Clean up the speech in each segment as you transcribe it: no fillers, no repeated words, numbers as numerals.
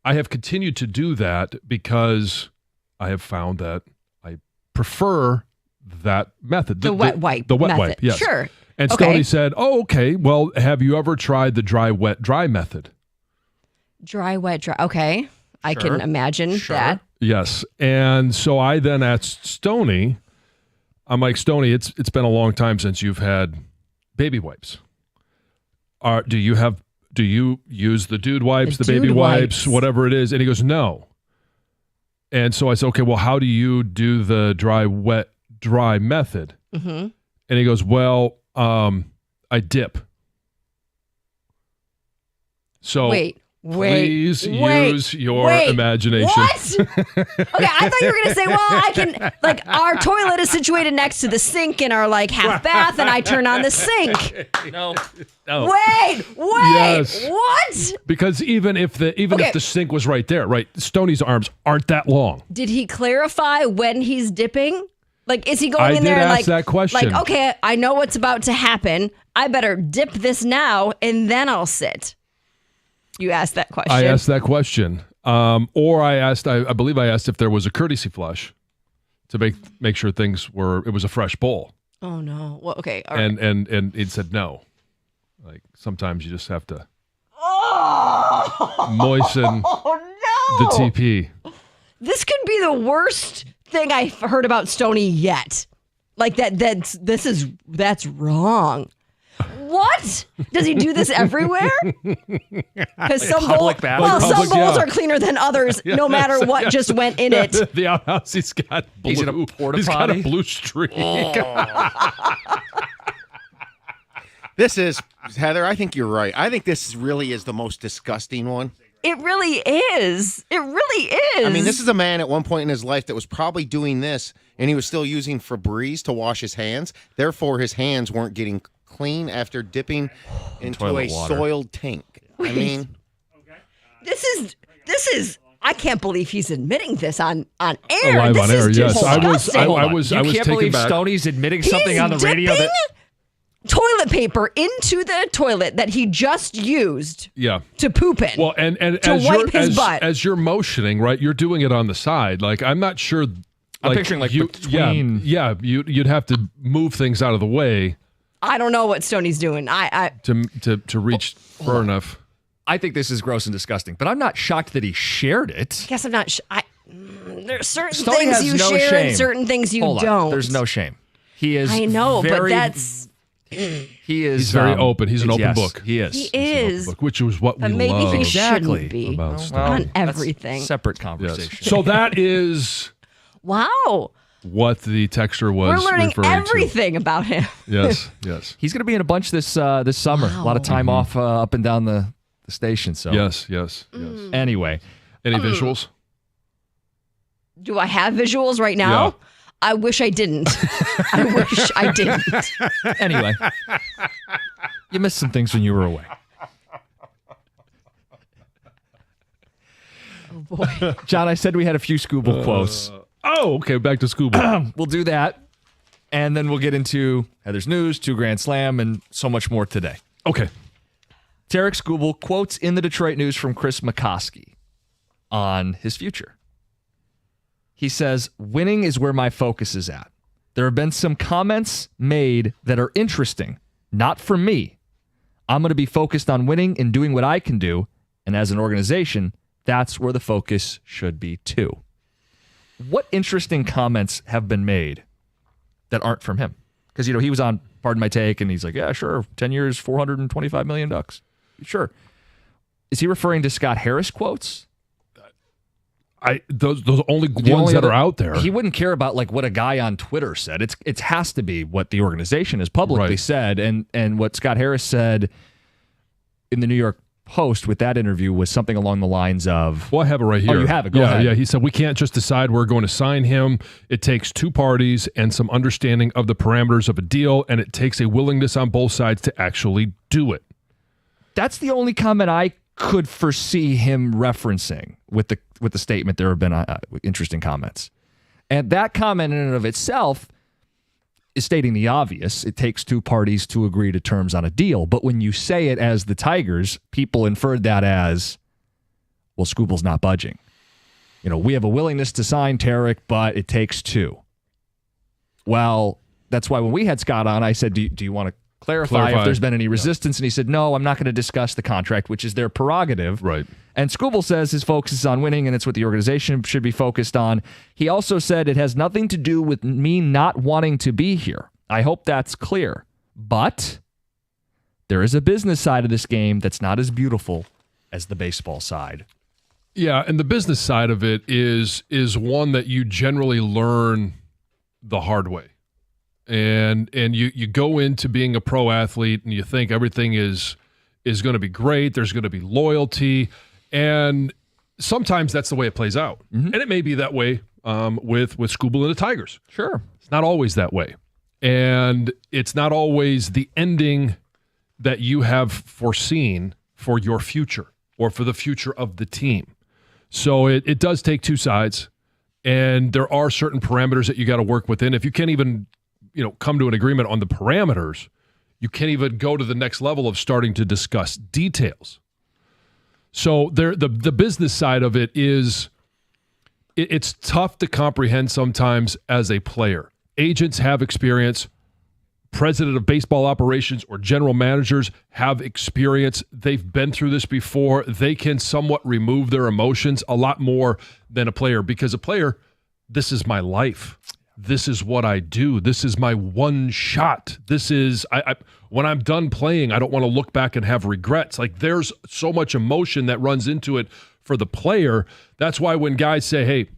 I have continued to do that because I have found that I prefer that method. The wet wipe. The wet method. wipe, yes. Sure. And Okay. Stoney said, oh, okay, well, have you ever tried the dry, wet, dry method? Dry, wet, dry. Okay. I Sure. can imagine Sure. that. Yes. And so I then asked Stoney, I'm like, Stoney, it's been a long time since you've had baby wipes. Do you use the dude wipes, the baby dude wipes, wipes. whatever it is? And he goes, no. And so I said, okay, well, how do you do the dry, wet, dry method? Mm-hmm. And he goes, well, I dip. So please use your imagination. What? Okay, I thought you were going to say, well, I can, like, our toilet is situated next to the sink in our, like, half bath, and I turn on the sink. No. Wait, Yes. what? Because even if the sink was right there, right, Stoney's arms aren't that long. Did he clarify when he's dipping? Like, is he going I in did there and ask like, that question. like, okay, I know what's about to happen. I better dip this now, and then I'll sit. You asked that question. I asked that question. Or I believe I asked if there was a courtesy flush to make sure it was a fresh bowl. Oh, no. Well, okay. All right. And it said no. Like sometimes you just have to moisten the TP. This could be the worst thing I've heard about Stoney yet. Like that's wrong. What? Does he do this everywhere? Because some bowls, some bowls are cleaner than others, no matter what just went in it. The outhouse, he's got blue. He's in a porta He's got a potty? blue streak. This is, Heather, I think you're right. I think this really is the most disgusting one. It really is. It really is. I mean, this is a man at one point in his life that was probably doing this, and he was still using Febreze to wash his hands. Therefore, his hands weren't getting clean after dipping into toilet a water. soiled tank. I mean, This is. I can't believe he's admitting this on air. Live this on air, is yes. I disgusting. was You can't taken believe back. Stoney's admitting something He's on the radio dipping that toilet paper into the toilet that he just used Yeah. to poop in. Well, and to as wipe you're his butt. as you're motioning, right, you're doing it on the side. Like I'm not sure. I'm picturing, like, between- you'd have to move things out of the way I don't know what Stoney's doing. to reach far enough. I think this is gross and disgusting, but I'm not shocked that he shared it. Guess I'm not. There's certain Stoney things has you no share shame. and certain things you Hold on. don't. There's no shame. He is. I know, but very, that's he is. He's very open. He's an open yes, book. He is. he is. Book, which is what we But maybe love he Exactly. shouldn't be about Well, Stoney. on that's everything. separate Yes. conversation. So that is Wow, what the texter was we're learning referring everything about him. to. Yes, yes, He's going to be in a bunch this summer. A lot of time off up and down the station. So yes, yes, Mm. yes. anyway, Any visuals? Do I have visuals right now? Yeah. I wish I didn't. I wish I didn't. anyway, you missed some things when you were away. Oh boy. John, I said we had a few Scooble quotes. Oh, okay. Back to scuba. We'll do that, and then we'll get into Heather's News, 2 Grand Slam, and so much more today. Okay. Tarek Scooble quotes in the Detroit News from Chris McCoskey on his future. He says, winning is where my focus is at. There have been some comments made that are interesting, not from me. I'm going to be focused on winning and doing what I can do. And as an organization, that's where the focus should be too. What interesting comments have been made that aren't from him? Because, he was on Pardon My Take, and he's like, yeah, sure, 10 years, $425 million. Sure. Is he referring to Scott Harris quotes? Those only The ones only that other- are out there. He wouldn't care about like what a guy on Twitter said. It has to be what the organization has publicly Right. said, and what Scott Harris said in the New York Post with that interview was something along the lines of, Well, I have it right here. you have it. Go yeah, ahead. Yeah, he said, we can't just decide we're going to sign him. It takes two parties and some understanding of the parameters of a deal, and it takes a willingness on both sides to actually do it. That's the only comment I could foresee him referencing with the statement. There have been interesting comments, and that comment in and of itself is stating the obvious. It takes two parties to agree to terms on a deal. But when you say it as the Tigers, people inferred that as, Well, Skubal's not budging. We have a willingness to sign Tarek, but it takes two. Well, that's why when we had Scott on, I said, do you want to clarify if there's been any resistance? And he said, no, I'm not going to discuss the contract, which is their prerogative. Right. And Skubal says his focus is on winning, and it's what the organization should be focused on. He also said it has nothing to do with me not wanting to be here. I hope that's clear. But there is a business side of this game that's not as beautiful as the baseball side. Yeah, and the business side of it is one that you generally learn the hard way. And you go into being a pro athlete and you think everything is going to be great, there's going to be loyalty, and sometimes that's the way it plays out. Mm-hmm. And it may be that way with Skubal and the Tigers. Sure. It's not always that way. And it's not always the ending that you have foreseen for your future or for the future of the team. So it does take two sides, and there are certain parameters that you got to work within. If you can't even come to an agreement on the parameters, you can't even go to the next level of starting to discuss details. So the business side of it is it's tough to comprehend sometimes as a player. Agents have experience. President of baseball operations or general managers have experience. They've been through this before. They can somewhat remove their emotions a lot more than a player, because a player, this is my life. This is what I do. This is my one shot. This is, when I'm done playing, I don't want to look back and have regrets. Like, there's so much emotion that runs into it for the player. That's why when guys say, hey,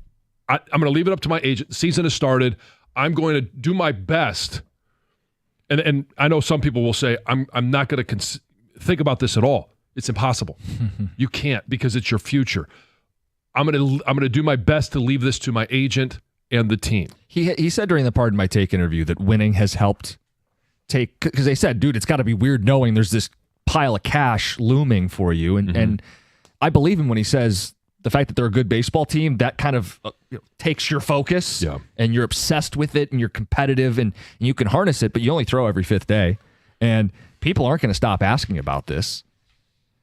I'm going to leave it up to my agent. The season has started. I'm going to do my best. And I know some people will say, I'm not going to think about this at all. It's impossible. You can't, because it's your future. I'm going to do my best to leave this to my agent and the team. He said during the Pardon My Take interview that winning has helped take, because they said, dude, it's got to be weird knowing there's this pile of cash looming for you. And I believe him when he says the fact that they're a good baseball team, that kind of takes your focus, and you're obsessed with it, and you're competitive, and you can harness it, but you only throw every fifth day. And people aren't going to stop asking about this.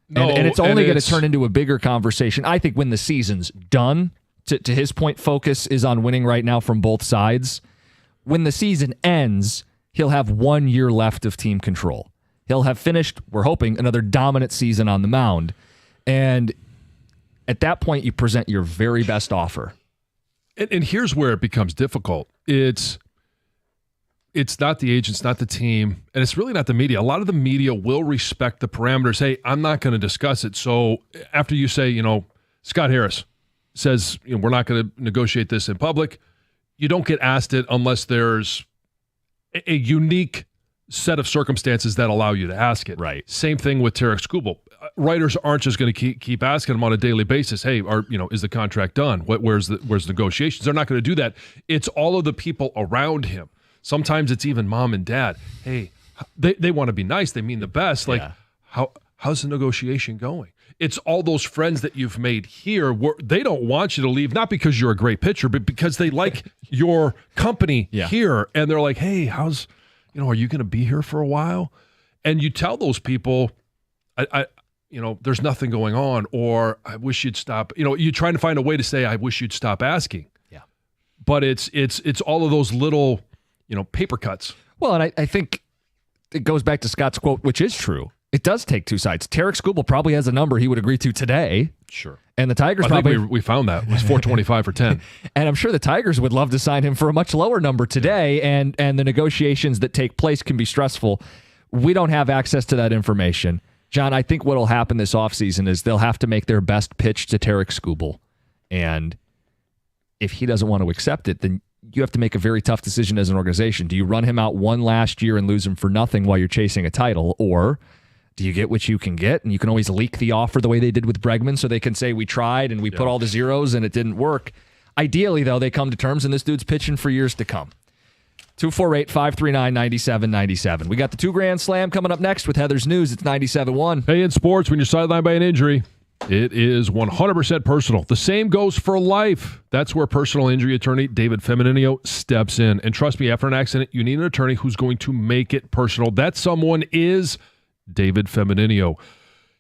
No, and it's only going to turn into a bigger conversation, I think, when the season's done. To his point, focus is on winning right now from both sides. When the season ends, he'll have 1 year left of team control. He'll have finished, we're hoping, another dominant season on the mound. And at that point, you present your very best offer. And here's where it becomes difficult. It's not the agents, not the team, and it's really not the media. A lot of the media will respect the parameters. Hey, I'm not going to discuss it. So after you say, Scott Harris says, we're not going to negotiate this in public, you don't get asked it unless there's a unique set of circumstances that allow you to ask it. Right. Same thing with Tarek Skubal. Writers aren't just going to keep asking him on a daily basis, hey, is the contract done? Where's negotiations? They're not going to do that. It's all of the people around him. Sometimes it's even mom and dad. Hey, they want to be nice. They mean the best. Like, how's the negotiation going? It's all those friends that you've made here where they don't want you to leave, not because you're a great pitcher, but because they like your company here. And they're like, hey, are you going to be here for a while? And you tell those people, there's nothing going on, or I wish you'd stop. You're trying to find a way to say, I wish you'd stop asking. Yeah. But it's all of those little, paper cuts. Well, and I think it goes back to Scott's quote, which is true. It does take two sides. Tarek Skubal probably has a number he would agree to today. Sure. And the Tigers I think we found that. It was $425 for 10. And I'm sure the Tigers would love to sign him for a much lower number today, and the negotiations that take place can be stressful. We don't have access to that information. John, I think what will happen this offseason is they'll have to make their best pitch to Tarek Skubal. And if he doesn't want to accept it, then you have to make a very tough decision as an organization. Do you run him out one last year and lose him for nothing while you're chasing a title, or do you get what you can get? And you can always leak the offer the way they did with Bregman, so they can say we tried and we put all the zeros and it didn't work. Ideally, though, they come to terms and this dude's pitching for years to come. 248-539-9797. We got the 2 Grand Slam coming up next with Heather's News. It's 97.1. Hey, in sports, when you're sidelined by an injury, it is 100% personal. The same goes for life. That's where personal injury attorney David Femininio steps in. And trust me, after an accident, you need an attorney who's going to make it personal. That someone is David Femininio.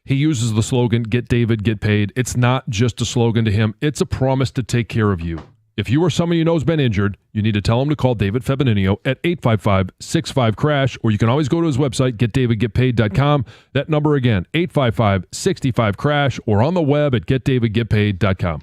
He uses the slogan, get David, get paid. It's not just a slogan to him. It's a promise to take care of you. If you or someone you know has been injured, you need to tell him to call David Fabinino at 855-65-CRASH, or you can always go to his website, getdavidgetpaid.com. That number again, 855-65-CRASH, or on the web at getdavidgetpaid.com.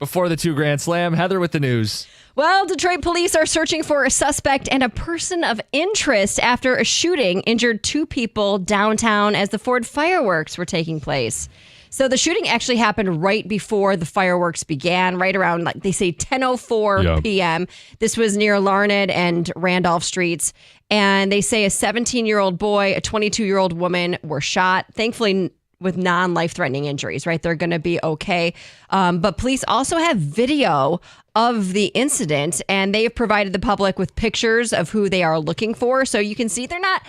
Before the 2 Grand Slam, Heather with the news. Well, Detroit police are searching for a suspect and a person of interest after a shooting injured 2 people downtown as the Ford fireworks were taking place. So the shooting actually happened right before the fireworks began, right around, like they say, 10:04 p.m. This was near Larned and Randolph Streets. And they say a 17-year-old boy, a 22-year-old woman were shot. Thankfully, with non-life-threatening injuries, right? They're going to be okay. But police also have video of the incident, and they have provided the public with pictures of who they are looking for. So you can see they're not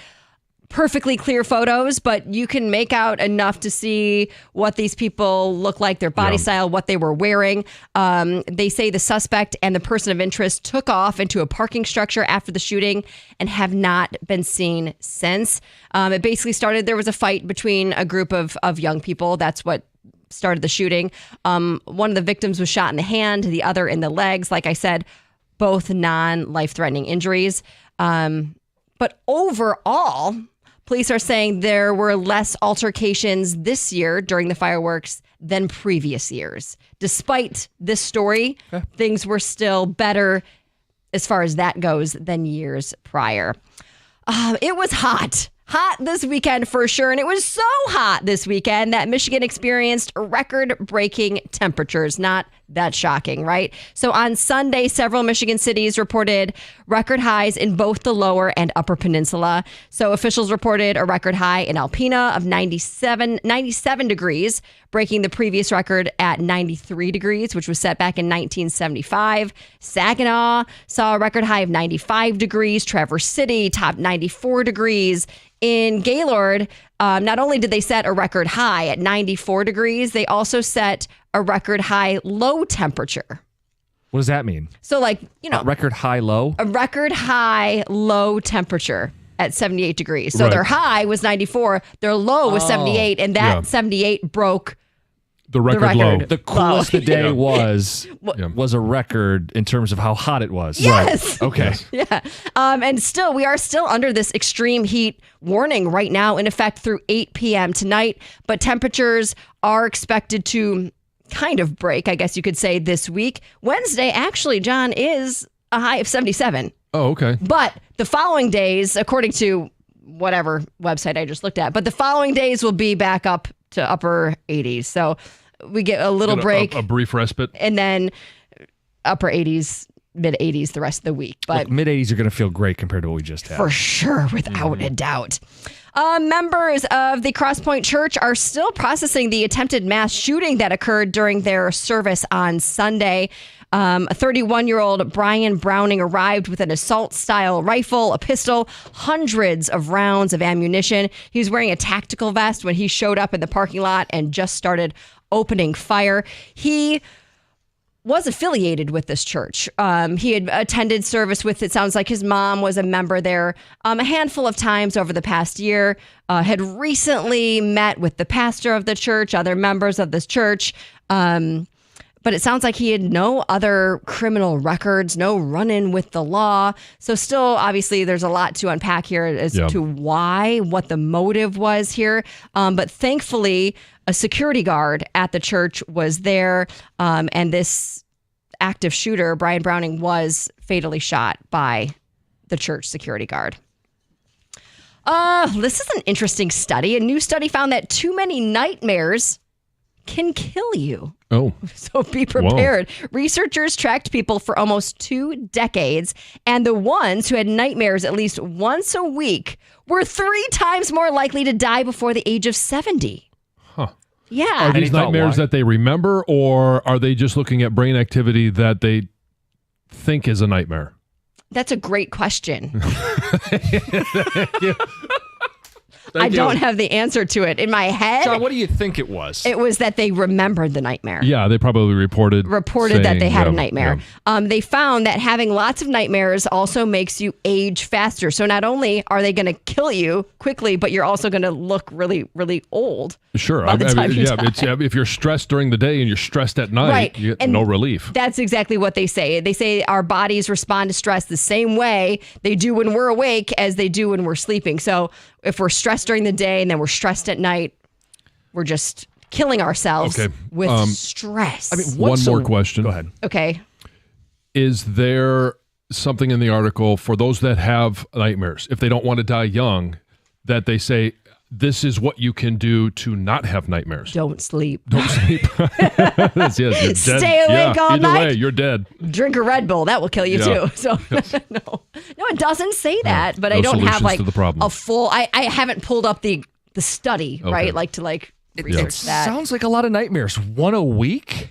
perfectly clear photos, but you can make out enough to see what these people look like, their body style, what they were wearing. They say the suspect and the person of interest took off into a parking structure after the shooting and have not been seen since. It basically started, there was a fight between a group of young people. That's what started the shooting. One of the victims was shot in the hand, the other in the legs. Like I said, both non-life-threatening injuries. But overall, police are saying there were less altercations this year during the fireworks than previous years. Despite this story, things were still better as far as that goes than years prior. It was hot this weekend for sure. And it was so hot this weekend that Michigan experienced record-breaking temperatures. Not that shocking, right? So on Sunday, several Michigan cities reported record highs in both the lower and upper peninsula. So officials reported a record high in Alpena of 97 degrees, breaking the previous record at 93 degrees, which was set back in 1975. Saginaw saw a record high of 95 degrees. Traverse City topped 94 degrees. In Gaylord, not only did they set a record high at 94 degrees, they also set a record high low temperature. What does that mean? So like, you know, Record high low? a record high low temperature at 78 degrees. So Right. their high was 94, their low was 78, and that Yeah. 78 broke The record record. low. The coolest the day Yeah. was Yeah. a record in terms of how hot it was. Yes. Okay. Yeah. And still, we are still under this extreme heat warning right now in effect through 8 p.m. tonight. But temperatures are expected to kind of break, I guess you could say, this week. Wednesday, actually, John, is a high of 77. Oh, okay. But the following days, according to whatever website I just looked at, but the following days will be back up to upper 80s. So we get a little break A brief respite. and then upper 80s, mid 80s the rest of the week. But Mid 80s are going to feel great compared to what we just had. for sure, without a doubt. Members of the Crosspoint Church are still processing the attempted mass shooting that occurred during their service on Sunday. A 31-year-old Brian Browning arrived with an assault-style rifle, a pistol, hundreds of rounds of ammunition. He was wearing a tactical vest when he showed up in the parking lot and just started opening fire. He was affiliated with this church. He had attended service with, it sounds like his mom was a member there a handful of times over the past year, had recently met with the pastor of the church, other members of this church. But it sounds like he had no other criminal records, no run-in with the law. So still, obviously, there's a lot to unpack here as to why, what the motive was here. But thankfully, a security guard at the church was there. And this active shooter, Brian Browning, was fatally shot by the church security guard. This is an interesting study. A new study found that too many nightmares can kill you. Oh, So be prepared. Researchers tracked people for almost 2 decades, and the ones who had nightmares at least once a week were 3 times more likely to die before the age of 70. Huh. Yeah. Are Any these thought nightmares why? that they remember, or are they just looking at brain activity that they think is a nightmare? That's a great question. Thank I you. don't have the answer to it. In my head, John, what do you think it was? it was that they remembered the nightmare. Yeah, they probably reported That they had a saying, nightmare. They found that having lots of nightmares also makes you age faster. So not only are they going to kill you quickly, but you're also going to look really, really old. Sure. by the time you die. If you're stressed during the day and you're stressed at night, Right. you get And no relief. That's exactly what they say. They say our bodies respond to stress the same way they do when we're awake as they do when we're sleeping. So if we're stressed during the day and then we're stressed at night, we're just killing ourselves Okay, with stress. I mean, One what's more so- question. Go ahead. okay. Is there something in the article for those that have nightmares, if they don't want to die young, that they say this is what you can do to not have nightmares? Don't sleep. Don't sleep. Yes, you're dead. Stay awake all either night. way, you're dead. Drink a Red Bull. That will kill you Yeah. too. So no, it doesn't say that. But No I don't have solutions like to the problem. a full. I haven't pulled up the study, right? Like to research It that. sounds like a lot of nightmares. One a week?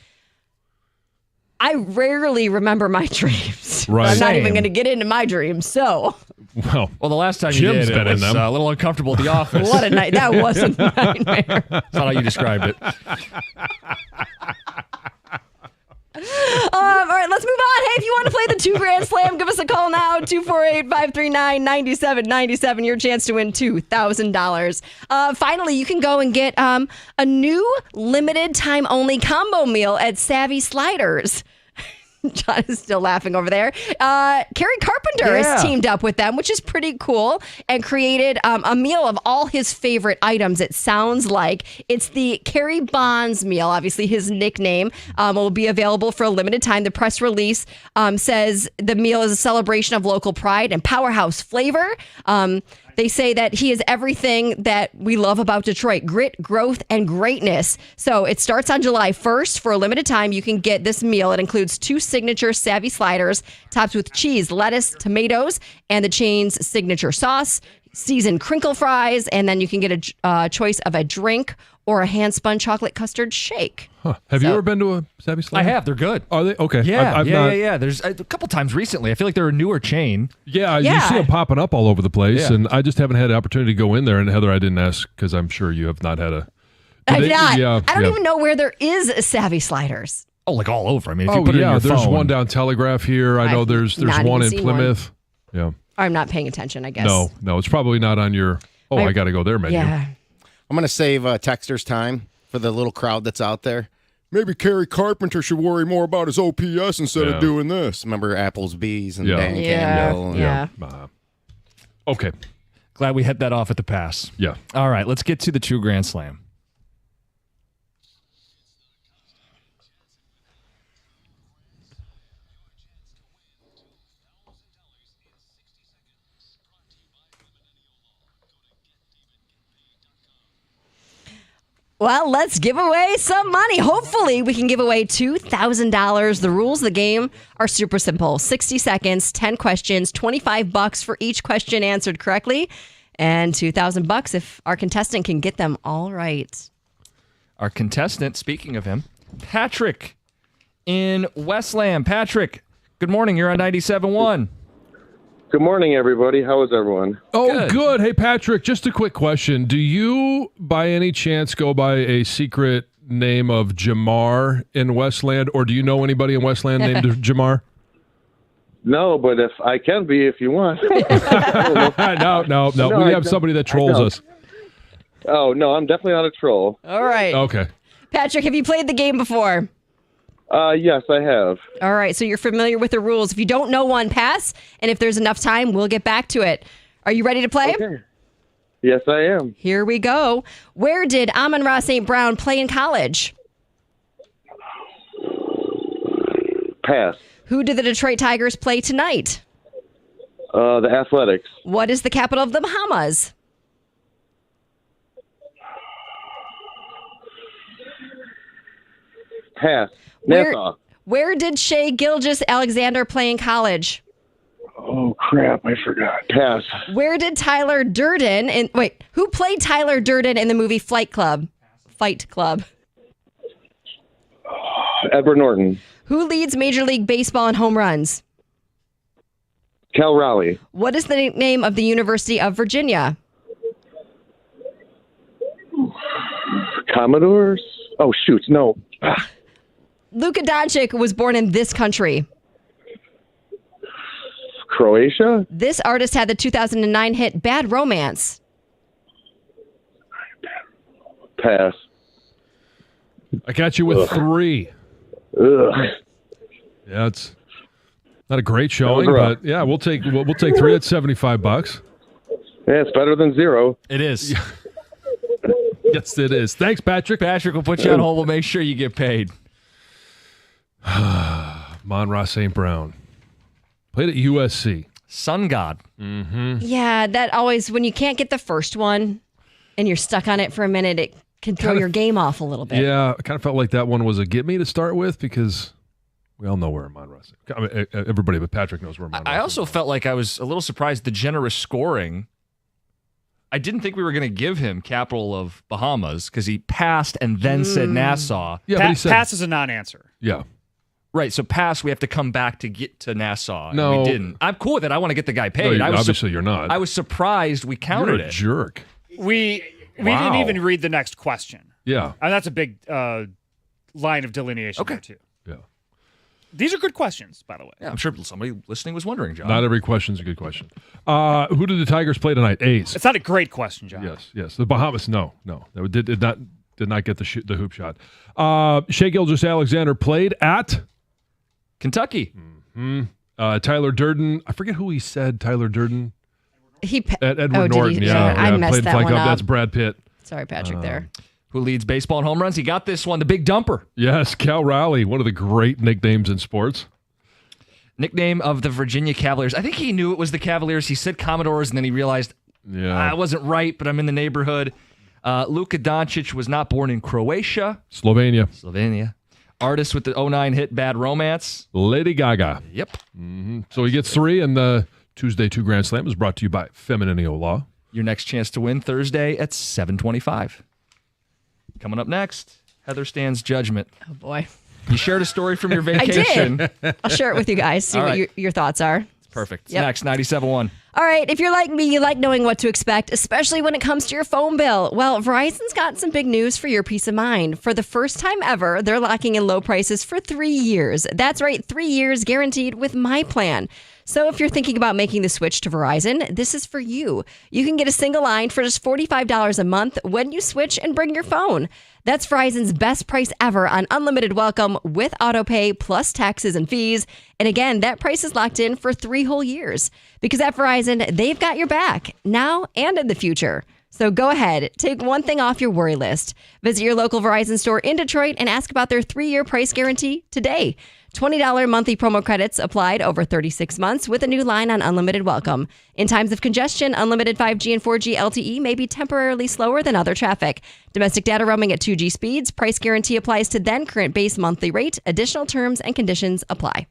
I rarely remember my dreams. Right. I'm not Same. even going to get into my dreams. So Well, Well, the last time Jim's you did been it in was them. a little uncomfortable at the office. what a night. That was a nightmare. That's not how you described it. All right, let's move on. Hey, if you want to play the 2 Grand Slam, give us a call now, 248-539-9797. Your chance to win $2,000. Finally, you can go and get a new limited time only combo meal at Savvy Sliders. John is still laughing over there. Kerry Carpenter Yeah. has teamed up with them, which is pretty cool, and created a meal of all his favorite items. It sounds like it's the Kerry Bonds meal, obviously his nickname. Will be available for a limited time. The press release says the meal is a celebration of local pride and powerhouse flavor. They say that he is everything that we love about Detroit: grit, growth, and greatness. So it starts on July 1st. For a limited time, you can get this meal. It includes 2 signature Savvy Sliders topped with cheese, lettuce, tomatoes, and the chain's signature sauce, seasoned crinkle fries, and then you can get a choice of a drink or a hand-spun chocolate custard shake. huh. Have you ever been to a Savvy Slider? I have. They're good. Are they? Okay. Yeah, I've yeah, not, yeah. There's a couple times recently. I feel like they're a newer chain. Yeah, you Yeah. see them popping up all over the place, Yeah. and I just haven't had the opportunity to go in there. And Heather, I didn't ask because I'm sure you have not had a. I've They- not. Yeah, I don't yeah. even know where there is a Savvy Sliders. Oh, like all over. I mean, if you Oh put it in yeah, your there's phone, one down Telegraph here. I know I've there's not one even in seen one. Plymouth. Yeah. I'm not paying attention, I guess. No, it's probably not on your. Oh, I got to go there menu. Yeah. I'm going to save texters time for the little crowd that's out there. Maybe Kerry Carpenter should worry more about his OPS instead Yeah. of doing this. Remember Apple's Bees and Yeah. Dan Yeah. Campbell? and- Yeah. Okay. glad we hit that off at the pass. Yeah. All right, let's get to the 2 Grand Slam. Well, let's give away some money. Hopefully, we can give away $2,000. The rules of the game are super simple: 60 seconds, 10 questions, $25 for each question answered correctly, and $2,000 if our contestant can get them all right. Our contestant, speaking of him, Patrick in Westland. Patrick, good morning. You're on 97.1. Good morning, everybody. How is everyone? Oh, Good. good. Hey, Patrick, just a quick question. Do you, by any chance, go by a secret name of Jamar in Westland, or do you know anybody in Westland named Jamar? No, but if I can be, if you want. No. No, We I have don't. somebody that I trolls don't. us. Oh, no, I'm definitely not a troll. All right. Okay. Patrick, have you played the game before? Yes, I have. All right, so you're familiar with the rules. If you don't know one, pass, and if there's enough time, we'll get back to it. Are you ready to play? Okay. Yes, I am. Here we go. Where did Amon-Ra St. Brown play in college? Pass. Who did the Detroit Tigers play tonight? The Athletics. What is the capital of the Bahamas? Pass. Where- Nassau. Where did Shea Gilgis Alexander play in college? Oh, crap. I forgot. Pass. Where did Tyler Durden who played Tyler Durden in the movie Fight Club? Edward Norton. Who leads Major League Baseball in home runs? Cal Raleigh. What is the name of the University of Virginia? Commodores. Oh, shoot. No. Luka Doncic was born in this country. Croatia. This artist had the 2009 hit Bad Romance. Pass. I got you with 3. Ugh. Yeah, it's not a great showing, That was rough. but yeah, we'll take 3 at $75. Yeah, it's better than 0. It is. Yes, it is. Thanks, Patrick. Patrick will put you on hold. We'll make sure you get paid. Mon-Ra St. Brown. Played at USC. Sun God. Yeah, that always, when you can't get the first one and you're stuck on it for a minute, it can throw your game off a little bit. Yeah, I kind of felt like that one was a get me to start with because we all know where Mon-Ra St. I mean, everybody but Patrick knows where Mon-Ra I also felt like I was a little surprised the generous scoring. I didn't think we were going to give him capital of Bahamas because he passed and then said Nassau. Yeah, but he said, Pass is a non-answer. yeah. Right, so pass, we have to come back to get to Nassau. and No. we didn't. I'm cool with it. I want to get the guy No, paid. obviously, you're not. I was surprised we counted You're a it. jerk. We Wow. didn't even read the next question. Yeah. And that's a big line of delineation there, too. Yeah. These are good questions, by the way. Yeah, I'm sure somebody listening was wondering, John. Not every question's a good question. Who did the Tigers play tonight? A's. It's not a great question, John. Yes. The Bahamas, no. That did not get the hoop shot. Shea Gilgeous-Alexander played at Kentucky. Tyler Durden. I forget who he said. Tyler Durden at Edward Oh, did he? Norton. Yeah, I messed played that Fly one Cup. up. That's Brad Pitt. Sorry, Patrick, there. Who leads baseball in home runs? He got this one, the Big Dumper. Yes, Cal Raleigh, one of the great nicknames in sports. Nickname of the Virginia Cavaliers. I think he knew it was the Cavaliers. He said Commodores, and then he realized I wasn't right, but I'm in the neighborhood. Luka Doncic was not born in Croatia. Slovenia. Artist with the 09 hit Bad Romance. Lady Gaga. Yep. So he gets 3, and the Tuesday 2 Grand Slam is brought to you by Femininity Law. Your next chance to win Thursday at 7:25. Coming up next, Heather Stan's Judgment. Oh, boy. You shared a story from your I vacation. did. I'll share it with you guys, see All what right. your thoughts are. Perfect. Yep. Next, 97.1. All right, if you're like me, you like knowing what to expect, especially when it comes to your phone bill. Well, Verizon's got some big news for your peace of mind. For the first time ever, they're locking in low prices for 3 years. That's right, 3 years guaranteed with my plan. So if you're thinking about making the switch to Verizon, this is for you. You can get a single line for just $45 a month when you switch and bring your phone. That's Verizon's best price ever on unlimited welcome with autopay plus taxes and fees. And again, that price is locked in for 3 whole years. Because at Verizon, they've got your back now and in the future. So go ahead, take one thing off your worry list. Visit your local Verizon store in Detroit and ask about their 3-year price guarantee today. $20 monthly promo credits applied over 36 months with a new line on unlimited welcome. In times of congestion, unlimited 5G and 4G LTE may be temporarily slower than other traffic. Domestic data roaming at 2G speeds. Price guarantee applies to then current base monthly rate. Additional terms and conditions apply.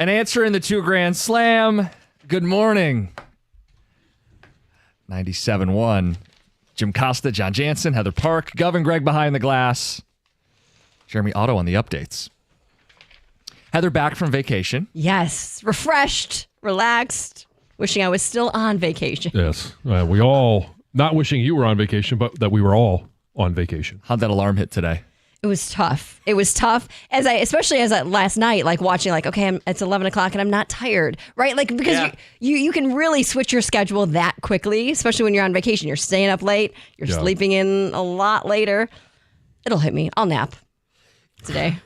An answer in the 2 Grand Slam. Good morning. 97.1. Jim Costa, John Jansen, Heather Park, Govin Greg behind the glass, Jeremy Otto on the updates. Heather back from vacation. Yes, refreshed, relaxed, wishing I was still on vacation. Yes. We all, not wishing you were on vacation, but that we were all on vacation. How'd that alarm hit today? It was tough. It was tough especially as last night, like watching, like, okay, it's 11 o'clock and I'm not tired, right? Like, because you can really switch your schedule that quickly, especially when you're on vacation. You're staying up late. You're sleeping in a lot later. It'll hit me. I'll nap today.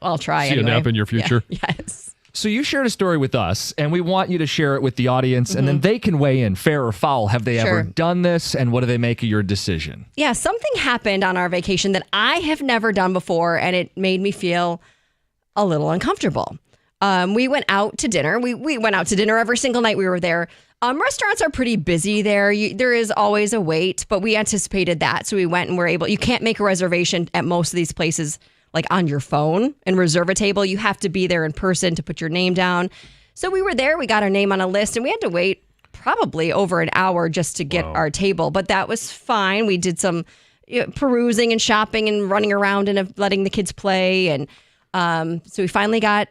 I'll try. See anyway. a nap in your future? Yeah. Yes. So you shared a story with us, and we want you to share it with the audience, and then they can weigh in, fair or foul. Have they ever done this, and what do they make of your decision? Yeah, something happened on our vacation that I have never done before, and it made me feel a little uncomfortable. We went out to dinner. We went out to dinner every single night we were there. Restaurants are pretty busy there. There is always a wait, but we anticipated that. So we went and were able, you can't make a reservation at most of these places like on your phone and reserve a table. You have to be there in person to put your name down. So we were there, we got our name on a list, and we had to wait probably over an hour just to get our table. But that was fine. We did some perusing and shopping and running around and letting the kids play. And so we finally got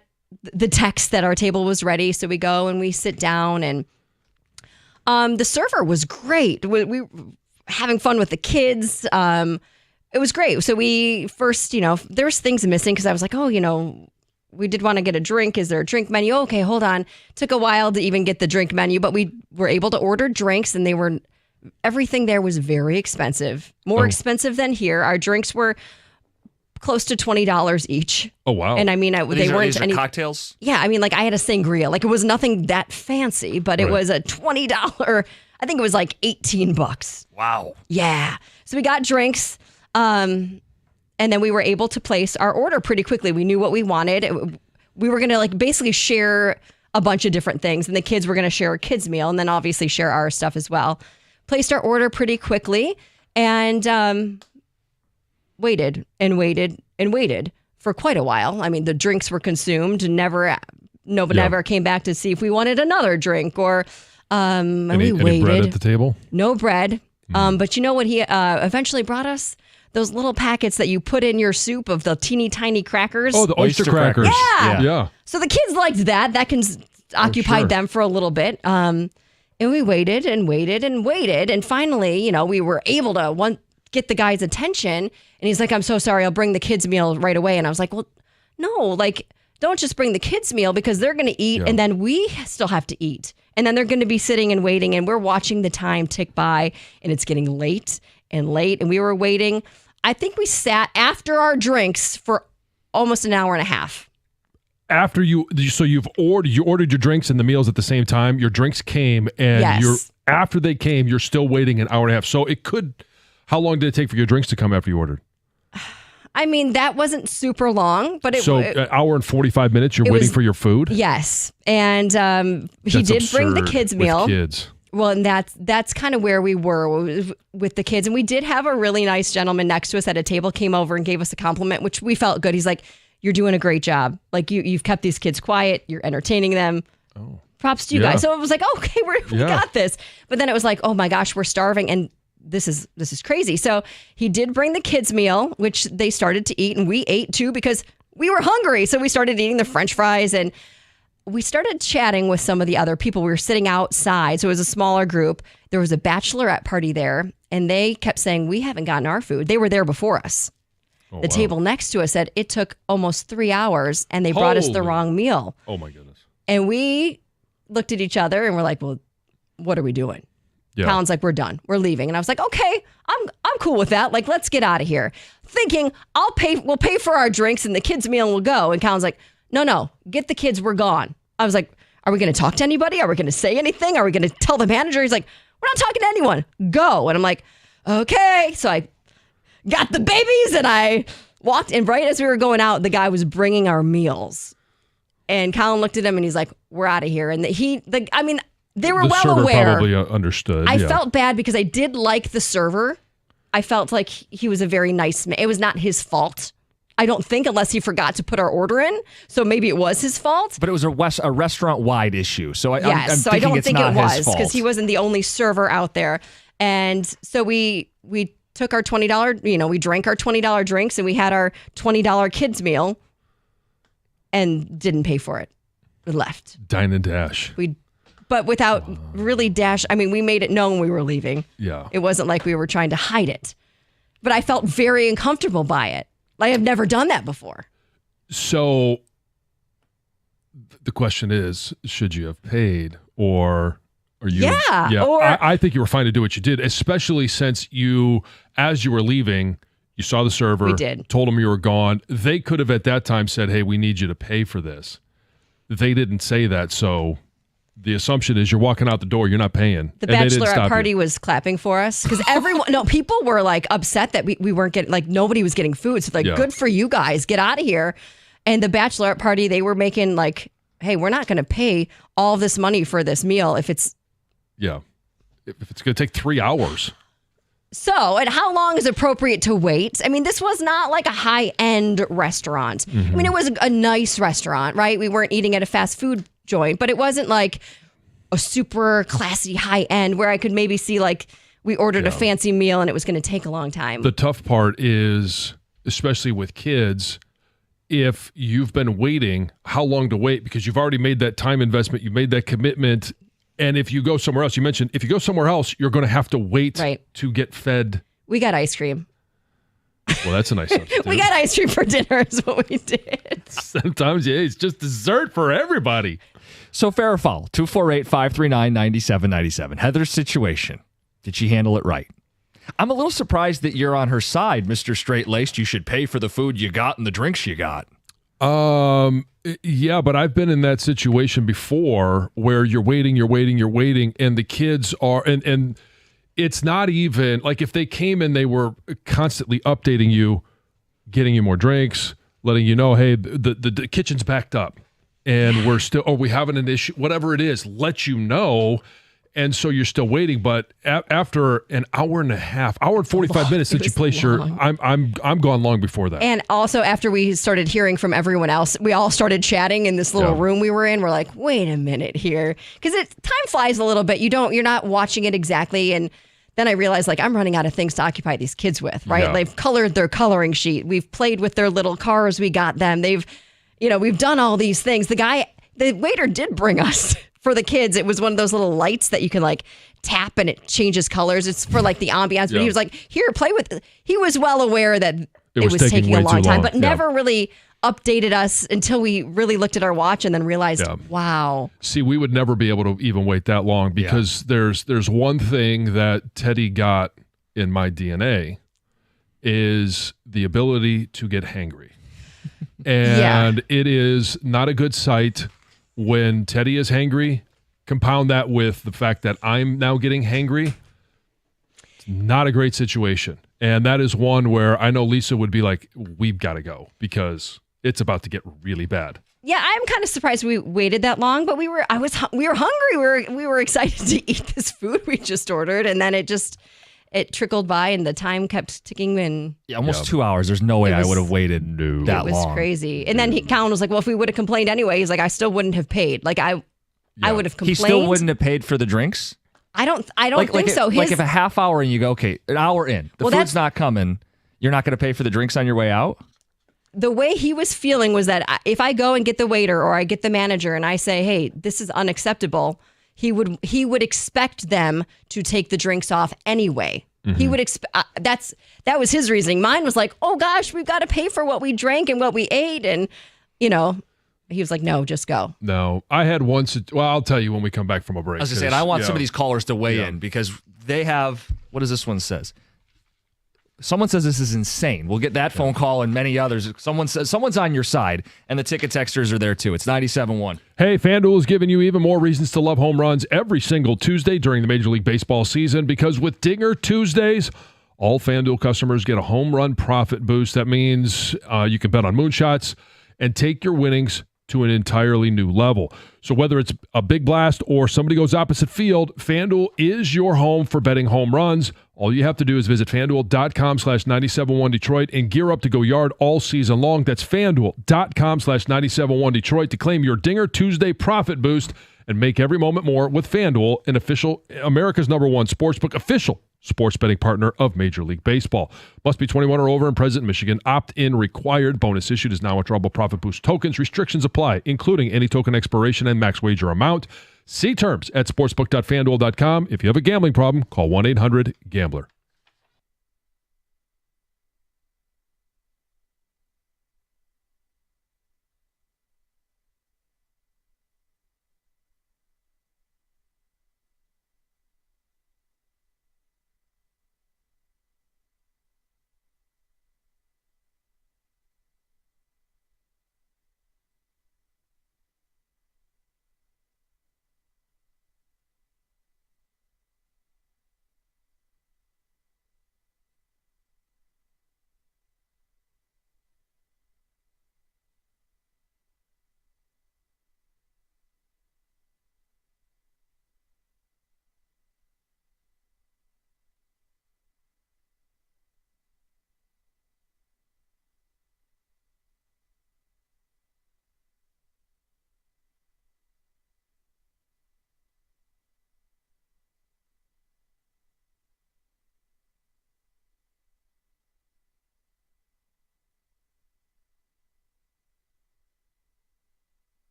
the text that our table was ready. So we go and we sit down, and the server was great. We were having fun with the kids. It was great. So we first, there was things missing because I was like, we did want to get a drink. Is there a drink menu? Okay, hold on. Took a while to even get the drink menu, but we were able to order drinks, and everything there was very expensive. More expensive than here. Our drinks were close to $20 each. Oh, wow. And I mean, they weren't these are any cocktails? Yeah, I mean, like I had a sangria. Like it was nothing that fancy, but it was a $20. I think it was like $18. Wow. Yeah. So we got drinks. And then we were able to place our order pretty quickly. We knew what we wanted. We were going to like basically share a bunch of different things, and the kids were going to share a kids meal, and then obviously share our stuff as well. Placed our order pretty quickly, and waited and waited and waited for quite a while. I mean, the drinks were consumed, and nobody ever came back to see if we wanted another drink, or we waited. Any bread at the table? No bread. But you know what he eventually brought us? Those little packets that you put in your soup of the teeny tiny crackers. Oh, the oyster crackers. Yeah. So the kids liked that. That can occupy them for a little bit. And we waited and waited and waited. And finally, we were able to get the guy's attention. And he's like, I'm so sorry. I'll bring the kids' meal right away. And I was like, well, no, like, don't just bring the kids' meal because they're going to eat and then we still have to eat. And then they're going to be sitting and waiting. And we're watching the time tick by, and it's getting late and late. And we were waiting. I think we sat after our drinks for almost an hour and a half. After you ordered your drinks and the meals at the same time. Your drinks came, and after they came, you're still waiting an hour and a half. So how long did it take for your drinks to come after you ordered? I mean, that wasn't super long, but an hour and 45 minutes. You're waiting for your food. Yes, and he did bring the kids' meal. With kids. Well, and that's kind of where we were with the kids. And we did have a really nice gentleman next to us at a table, came over and gave us a compliment, which we felt good. He's like, you're doing a great job. Like you've kept these kids quiet. You're entertaining them. Oh. Props to you guys. So it was like, okay, we got this. But then it was like, oh my gosh, we're starving. And this is crazy. So he did bring the kids' meal, which they started to eat. And we ate too because we were hungry. So we started eating the French fries, and we started chatting with some of the other people. We were sitting outside, so it was a smaller group. There was a bachelorette party there, and they kept saying, we haven't gotten our food. They were there before us. The table next to us said it took almost 3 hours, and they brought us the wrong meal. Oh, my goodness. And we looked at each other, and we're like, well, what are we doing? Yeah. Colin's like, we're done. We're leaving. And I was like, okay, I'm cool with that. Like, let's get out of here. Thinking, we'll pay for our drinks, and the kids' meal will go. And Colin's like, no, get the kids, we're gone. I was like, are we going to talk to anybody? Are we going to say anything? Are we going to tell the manager? He's like, we're not talking to anyone. Go. And I'm like, okay. So I got the babies and I walked, and right as we were going out, the guy was bringing our meals. And Colin looked at him and he's like, we're out of here. And they were well server aware. Probably understood. I felt bad because I did like the server. I felt like he was a very nice man. It was not his fault. I don't think, unless he forgot to put our order in. So maybe it was his fault. But it was a restaurant-wide issue. So I'm So I thinking don't it's think not it was his fault. because he wasn't the only server out there. And so we took our $20, we drank our $20 drinks and we had our $20 kids meal and didn't pay for it. We left. Dine and dash. But without really dash. I mean, we made it known we were leaving. Yeah. It wasn't like we were trying to hide it. But I felt very uncomfortable by it. Like I've never done that before. So the question is, should you have paid or are you? Yeah, or- I think you were fine to do what you did, especially since as you were leaving, you saw the server, We did. told them you were gone. They could have at that time said, hey, we need you to pay for this. They didn't say that. So the assumption is you're walking out the door, you're not paying. The and they didn't bachelorette stop party you. was clapping for us because people were like upset that we weren't getting, like nobody was getting food. So like, Yeah. good for you guys, get out of here. And the bachelorette party, they were making like, hey, we're not going to pay all this money for this meal if it's Yeah. If it's going to take 3 hours. so. And how long is appropriate to wait? I mean, this was not like a high end restaurant. I mean, it was a nice restaurant, right? We weren't eating at a fast food joint, but it wasn't like a super classy high end where I could maybe see like we ordered a fancy meal and it was going to take a long time. The tough part is, especially with kids, if you've been waiting, how long to wait? Because you've already made that time investment, you've made that commitment. And if you go somewhere else, you mentioned if you go somewhere else, you're going to have to wait Right. to get fed. We got ice cream. Well, that's a nice substitute. We got ice cream for dinner is what we did. Sometimes, yeah, it's just dessert for everybody. So fair or foul, 248-539-9797. Heather's situation. Did she handle it right? I'm a little surprised that you're on her side, Mr. Straight-Laced. You should pay for the food you got and the drinks you got. Yeah, but I've been in that situation before where you're waiting, and the kids are, and it's not even like if they came and they were constantly updating you, getting you more drinks, letting you know, hey, the kitchen's backed up and we're still, we having an issue, whatever it is, let you know. And so you're still waiting, but after an hour and a half, hour and 45 minutes since you was place your, long. I'm gone long before that. And also after we started hearing from everyone else, we all started chatting in this little Yeah. room we were in. We're like, wait a minute here. Because time flies a little bit. You're not watching it exactly. And then I realized like I'm running out of things to occupy these kids with, right? Yeah. They've colored their coloring sheet. We've played with their little cars we got them. We've done all these things. The waiter did bring us for the kids. It was one of those little lights that you can like tap and it changes colors. It's for like the ambiance. But Yeah. he was like, here, play with it. He was well aware that it was was taking taking a way long too time, long. but Yeah. never really updated us until we really looked at our watch and then realized, Yeah. wow. See, we would never be able to even wait that long because there's one thing that Teddy got in my DNA is the ability to get hangry. And it is not a good sight when Teddy is hangry. Compound that with the fact that I'm now getting hangry. It's not a great situation. And that is one where I know Lisa would be like, we've got to go because it's about to get really bad. Yeah, I'm kind of surprised we waited that long, but we were hungry. We were excited to eat this food we just ordered, and then it trickled by, and the time kept ticking, and Yeah, almost 2 hours. There's no way It I was- would have waited that it was long. crazy. And then Colin was like, "Well, if we would have complained anyway," he's like, "I still wouldn't have paid. Like I would have He complained." still wouldn't have paid for the drinks? I don't think so. Like if a half hour and you go, okay, an hour in, the Well, food's that's- not coming, you're not going to pay for the drinks on your way out? The way he was feeling was that if I go and get the waiter or I get the manager and I say, "Hey, this is unacceptable," he would expect them to take the drinks off anyway. He would expect that was his reasoning. Mine was like, "Oh gosh, we've got to pay for what we drank and what we ate," and he was like, "No, just go." No, I had one. Well, I'll tell you when we come back from a break. I was going to say, and I want some of these callers to weigh in because they have, what does this one says? Someone says this is insane. We'll get that phone call and many others. Someone says someone's on your side, and the ticket texters are there too. It's 97.1. Hey, FanDuel is giving you even more reasons to love home runs every single Tuesday during the Major League Baseball season because with Dinger Tuesdays, all FanDuel customers get a home run profit boost. That means you can bet on moonshots and take your winnings to an entirely new level. So whether it's a big blast or somebody goes opposite field, FanDuel is your home for betting home runs. All you have to do is visit FanDuel.com/971Detroit and gear up to go yard all season long. That's FanDuel.com/971Detroit to claim your Dinger Tuesday profit boost and make every moment more with FanDuel, an official America's #1 sportsbook, official sports betting partner of Major League Baseball. Must be 21 or over and present in Michigan. Opt-in required. Bonus issued is now withdrawable profit boost tokens. Restrictions apply, including any token expiration and max wager amount. See terms at sportsbook.fanduel.com. If you have a gambling problem, call 1-800-GAMBLER.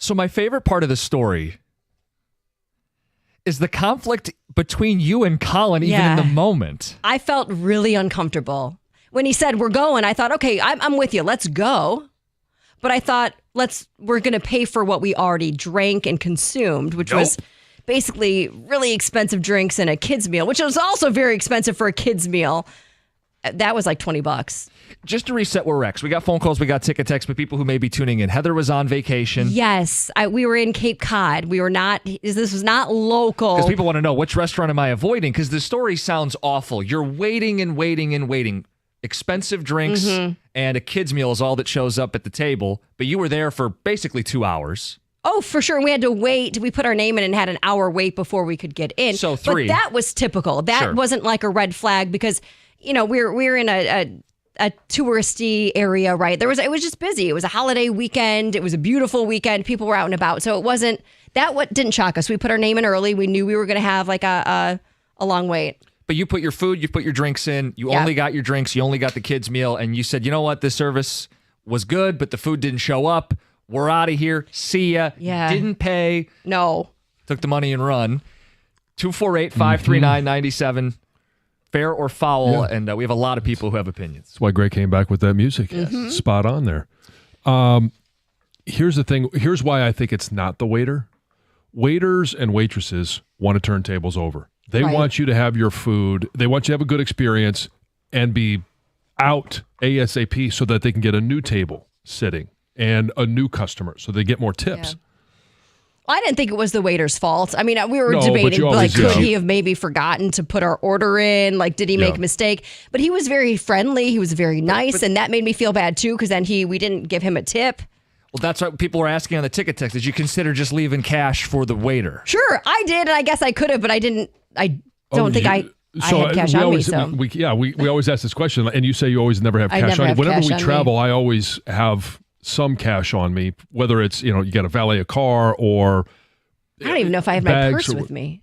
So my favorite part of the story is the conflict between you and Colin, even in the moment. I felt really uncomfortable. When he said, we're going, I thought, okay, I'm with you. Let's go. But I thought, we're going to pay for what we already drank and consumed, which was basically really expensive drinks and a kid's meal, which was also very expensive for a kid's meal. That was like $20. Just to reset where we're at, 'cause we got phone calls, we got ticket texts, but people who may be tuning in. Heather was on vacation. Yes, we were in Cape Cod. We were not. This was not local. Because people want to know, which restaurant am I avoiding? Because the story sounds awful. You're waiting and waiting and waiting. Expensive drinks and a kid's meal is all that shows up at the table. But you were there for basically 2 hours. Oh, for sure. And we had to wait. We put our name in and had an hour wait before we could get in. So 3. But that was typical. That wasn't like a red flag because, we're in a touristy area, right? It was just busy. It was a holiday weekend. It was a beautiful weekend. People were out and about. So it wasn't what didn't shock us. We put our name in early. We knew we were going to have like a long wait. But you put your food, you put your drinks in. You only got your drinks. You only got the kids' meal. And you said, you know what? This service was good, but the food didn't show up. We're out of here. See ya. Yeah. Didn't pay. No. Took the money and run. 248-539-97. Fair or foul. Yeah. And we have a lot of people who have opinions. That's why Greg came back with that music. Spot on there. Here's the thing. Here's why I think it's not the waiter. Waiters and waitresses want to turn tables over. They want you to have your food. They want you to have a good experience and be out ASAP so that they can get a new table sitting and a new customer so they get more tips. Yeah. I didn't think it was the waiter's fault. I mean, we were No, but debating, you always- could yeah. he have maybe forgotten to put our order in? Like, did he make a mistake? But he was very friendly. He was very nice, and that made me feel bad too because then we didn't give him a tip. Well, that's what people were asking on the ticket text. Did you consider just leaving cash for the waiter? Sure, I did, and I guess I could have, but I didn't. I don't think I had cash on me. So we always ask this question, and you say you always never have I cash never on you. have Whenever cash we on travel, I always have some cash on me, whether it's, you got to valet a car or I don't even know if I have my bags purse or- with me.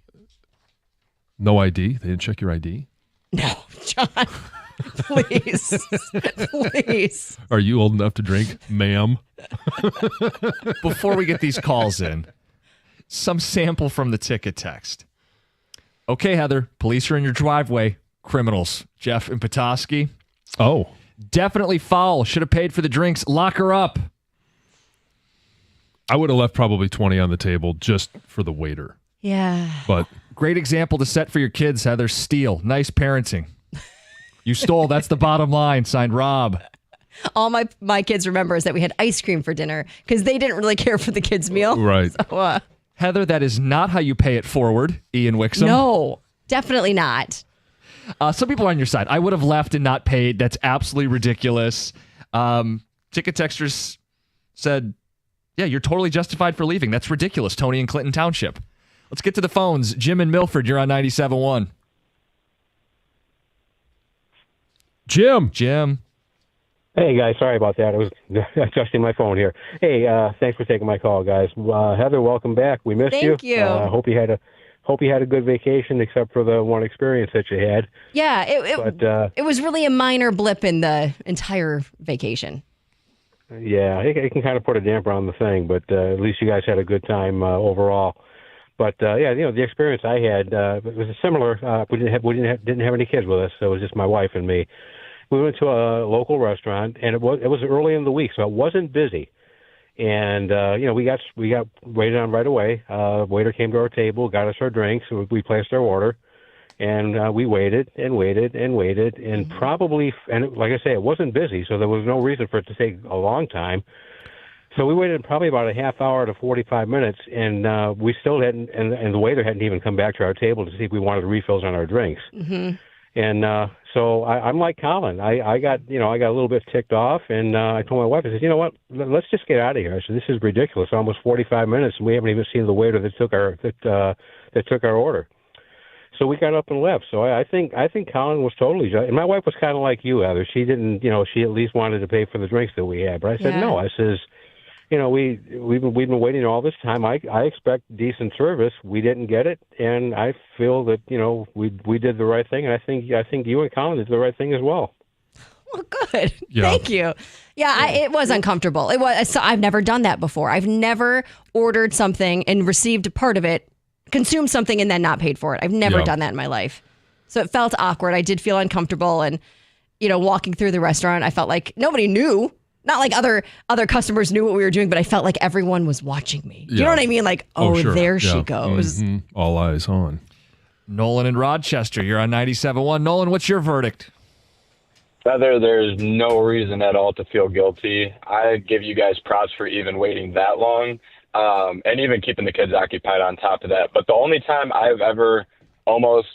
no ID. They didn't check your ID. No, John, please, please. Are you old enough to drink, ma'am? Before we get these calls in, some sample from the ticket text. Okay, Heather, police are in your driveway. Criminals, Jeff and Petoskey. Oh, Definitely foul. Should have paid for the drinks. Lock her up. I would have left probably 20 on the table just for the waiter. Yeah. But Great example to set for your kids, Heather. Steal. Nice parenting. You stole. That's the bottom line. Signed, Rob. All my kids remember is that we had ice cream for dinner because they didn't really care for the kids' meal. right. So, Heather, that is not how you pay it forward. Ian Wixom. no, definitely not. Some people are on your side. I would have left and not paid. That's absolutely ridiculous. Ticket texters said, yeah, you're totally justified for leaving. That's ridiculous, Tony in Clinton Township. Let's get to the phones. Jim in Milford, you're on 97.1. Jim. Hey, guys. Sorry about that. I was adjusting my phone here. Hey, thanks for taking my call, guys. Heather, welcome back. We missed you. Thank you. Hope you had a good vacation, except for the one experience that you had. Yeah, But it was really a minor blip in the entire vacation. yeah, it can kind of put a damper on the thing. But at least you guys had a good time overall. But yeah, the experience I had it was a similar. We didn't have any kids with us, so it was just my wife and me. We went to a local restaurant, and it was early in the week, so it wasn't busy. And we got waited on right away. Waiter came to our table, got us our drinks. We placed our order, and we waited and waited and waited, and like I say, it wasn't busy, so there was no reason for it to take a long time. So we waited probably about a half hour to 45 minutes, and we still hadn't, and the waiter hadn't even come back to our table to see if we wanted refills on our drinks. Mm-hmm. And so I'm like Colin. I got a little bit ticked off, and I told my wife, I said, you know what, let's just get out of here. I said, this is ridiculous. Almost 45 minutes, and we haven't even seen the waiter that took our order. So we got up and left. So I think Colin was totally just, and my wife was kind of like you, Heather. She didn't, she at least wanted to pay for the drinks that we had. But I said, no. I says, we've been waiting all this time. I expect decent service. We didn't get it, and I feel that we did the right thing, and I think you and Colin did the right thing as well. Well, good. Yeah. Thank you. Yeah, it was uncomfortable. It was. So I've never done that before. I've never ordered something and received a part of it, consumed something and then not paid for it. I've never Yeah. done that in my life. So it felt awkward. I did feel uncomfortable, and walking through the restaurant, I felt like nobody knew. Not like other customers knew what we were doing, but I felt like everyone was watching me. You Yeah. know what I mean? Like, oh, sure. there she Yeah. goes. Mhm. All eyes on. Nolan in Rochester, you're on 97.1. Nolan, what's your verdict? Heather, there's no reason at all to feel guilty. I give you guys props for even waiting that long, and even keeping the kids occupied on top of that. But the only time I've ever almost,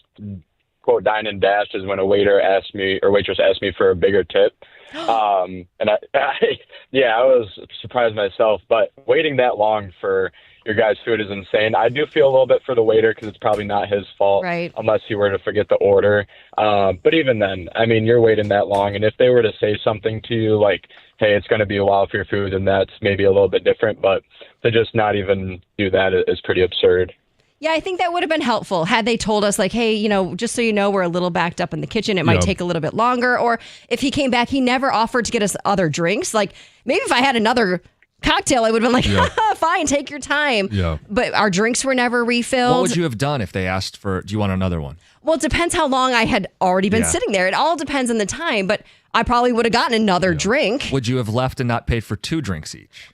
quote, dined and dashed is when a waitress asked me for a bigger tip. And I was surprised myself, but waiting that long for your guys' food is insane. I do feel a little bit for the waiter because it's probably not his fault, Right. unless he were to forget the order. But even then, I mean, you're waiting that long, and if they were to say something to you like, hey, it's going to be a while for your food, then that's maybe a little bit different. But to just not even do that is pretty absurd. Yeah, I think that would have been helpful had they told us, like, hey, just so you know, we're a little backed up in the kitchen. It might Yeah. take a little bit longer. Or if he came back, he never offered to get us other drinks. Like, maybe if I had another cocktail, I would have been like, fine, take your time. Yeah. But our drinks were never refilled. What would you have done if they asked for, do you want another one? Well, it depends how long I had already been Yeah. sitting there. It all depends on the time, but I probably would have gotten another drink. Would you have left and not paid for 2 drinks each?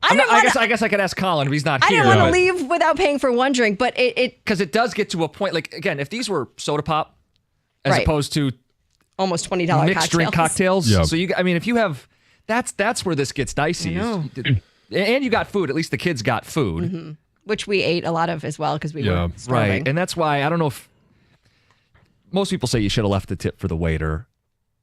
I didn't I wanna- guess I could ask Colin if he's not I here. didn't want to Right. leave without paying for one drink, but it Because it does get to a point, like, again, if these were soda pop as Right. opposed to almost $20 mixed drink cocktails. Yeah. So if you have, that's where this gets dicey. And you got food. At least the kids got food. which we ate a lot of as well because we Yeah. were starving. Right. And that's why I don't know if most people say you should have left the tip for the waiter.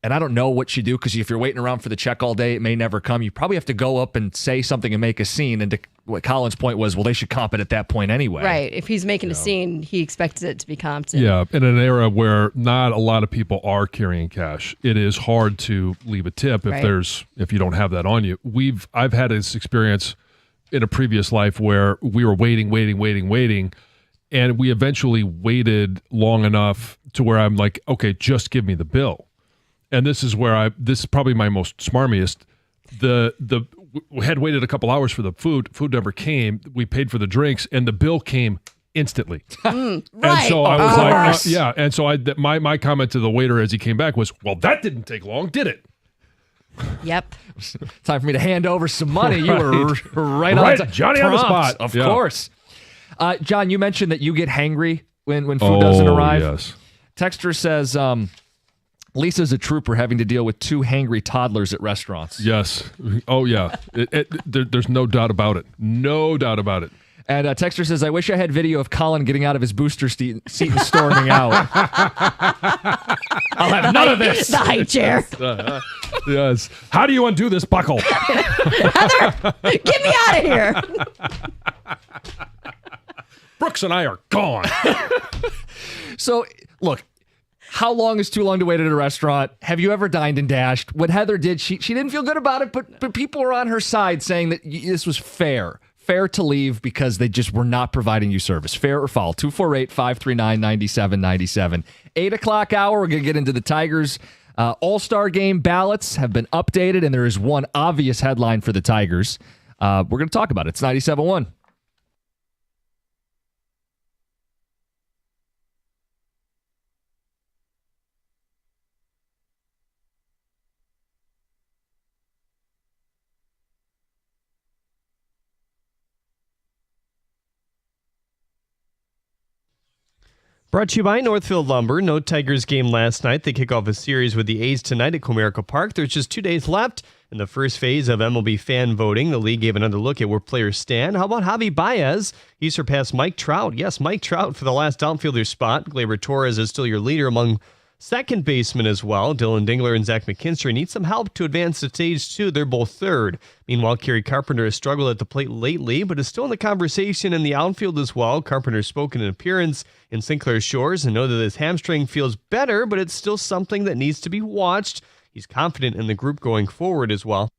And I don't know what you do because if you're waiting around for the check all day, it may never come. You probably have to go up and say something and make a scene. And what Colin's point was, well, they should comp it at that point anyway. Right. If he's making a scene, he expects it to be comped. Yeah, in an era where not a lot of people are carrying cash, it is hard to leave a tip Right. if you don't have that on you. I've had this experience in a previous life where we were waiting, and we eventually waited long enough to where I'm like, okay, just give me the bill. And this is where this is probably my most smarmiest. We had waited a couple hours for the food. Food never came. We paid for the drinks, and the bill came instantly. And Right. so I was Of like, course. yeah. And so my comment to the waiter as he came back was, well, that didn't take long, did it? Yep. Time for me to hand over some money. You were right Right, on Johnny on the prompt, spot. Of Yeah. course. John, you mentioned that you get hangry when food doesn't arrive. Yes. Texter says, Lisa's a trooper having to deal with 2 hangry toddlers at restaurants. Yes. Oh, yeah. There's no doubt about it. No doubt about it. And Texter says, I wish I had video of Colin getting out of his booster seat and storming out. I'll have none of this. The high chair. Yes. How do you undo this buckle? Get me out of here. Brooks and I are gone. So, look, how long is too long to wait at a restaurant? Have you ever dined and dashed? What Heather did, she didn't feel good about it, but people were on her side saying that this was fair. Fair to leave because they just were not providing you service. Fair or foul? 248-539-9797. 8 o'clock hour, we're going to get into the Tigers. All-Star game ballots have been updated, and there is one obvious headline for the Tigers. We're going to talk about it. It's 97.1. Brought to you by Northfield Lumber. No Tigers game last night. They kick off a series with the A's tonight at Comerica Park. There's just 2 days left in the first phase of MLB fan voting. The league gave another look at where players stand. How about Javi Baez? He surpassed Mike Trout. Yes, Mike Trout for the last outfielder spot. Gleyber Torres is still your leader among second basemen as well. Dylan Dingler and Zach McKinstry need some help to advance to stage 2. They're both third. Meanwhile, Kerry Carpenter has struggled at the plate lately, but is still in the conversation in the outfield as well. Carpenter spoke in an appearance in Sinclair Shores and know that his hamstring feels better, but it's still something that needs to be watched. He's confident in the group going forward as well.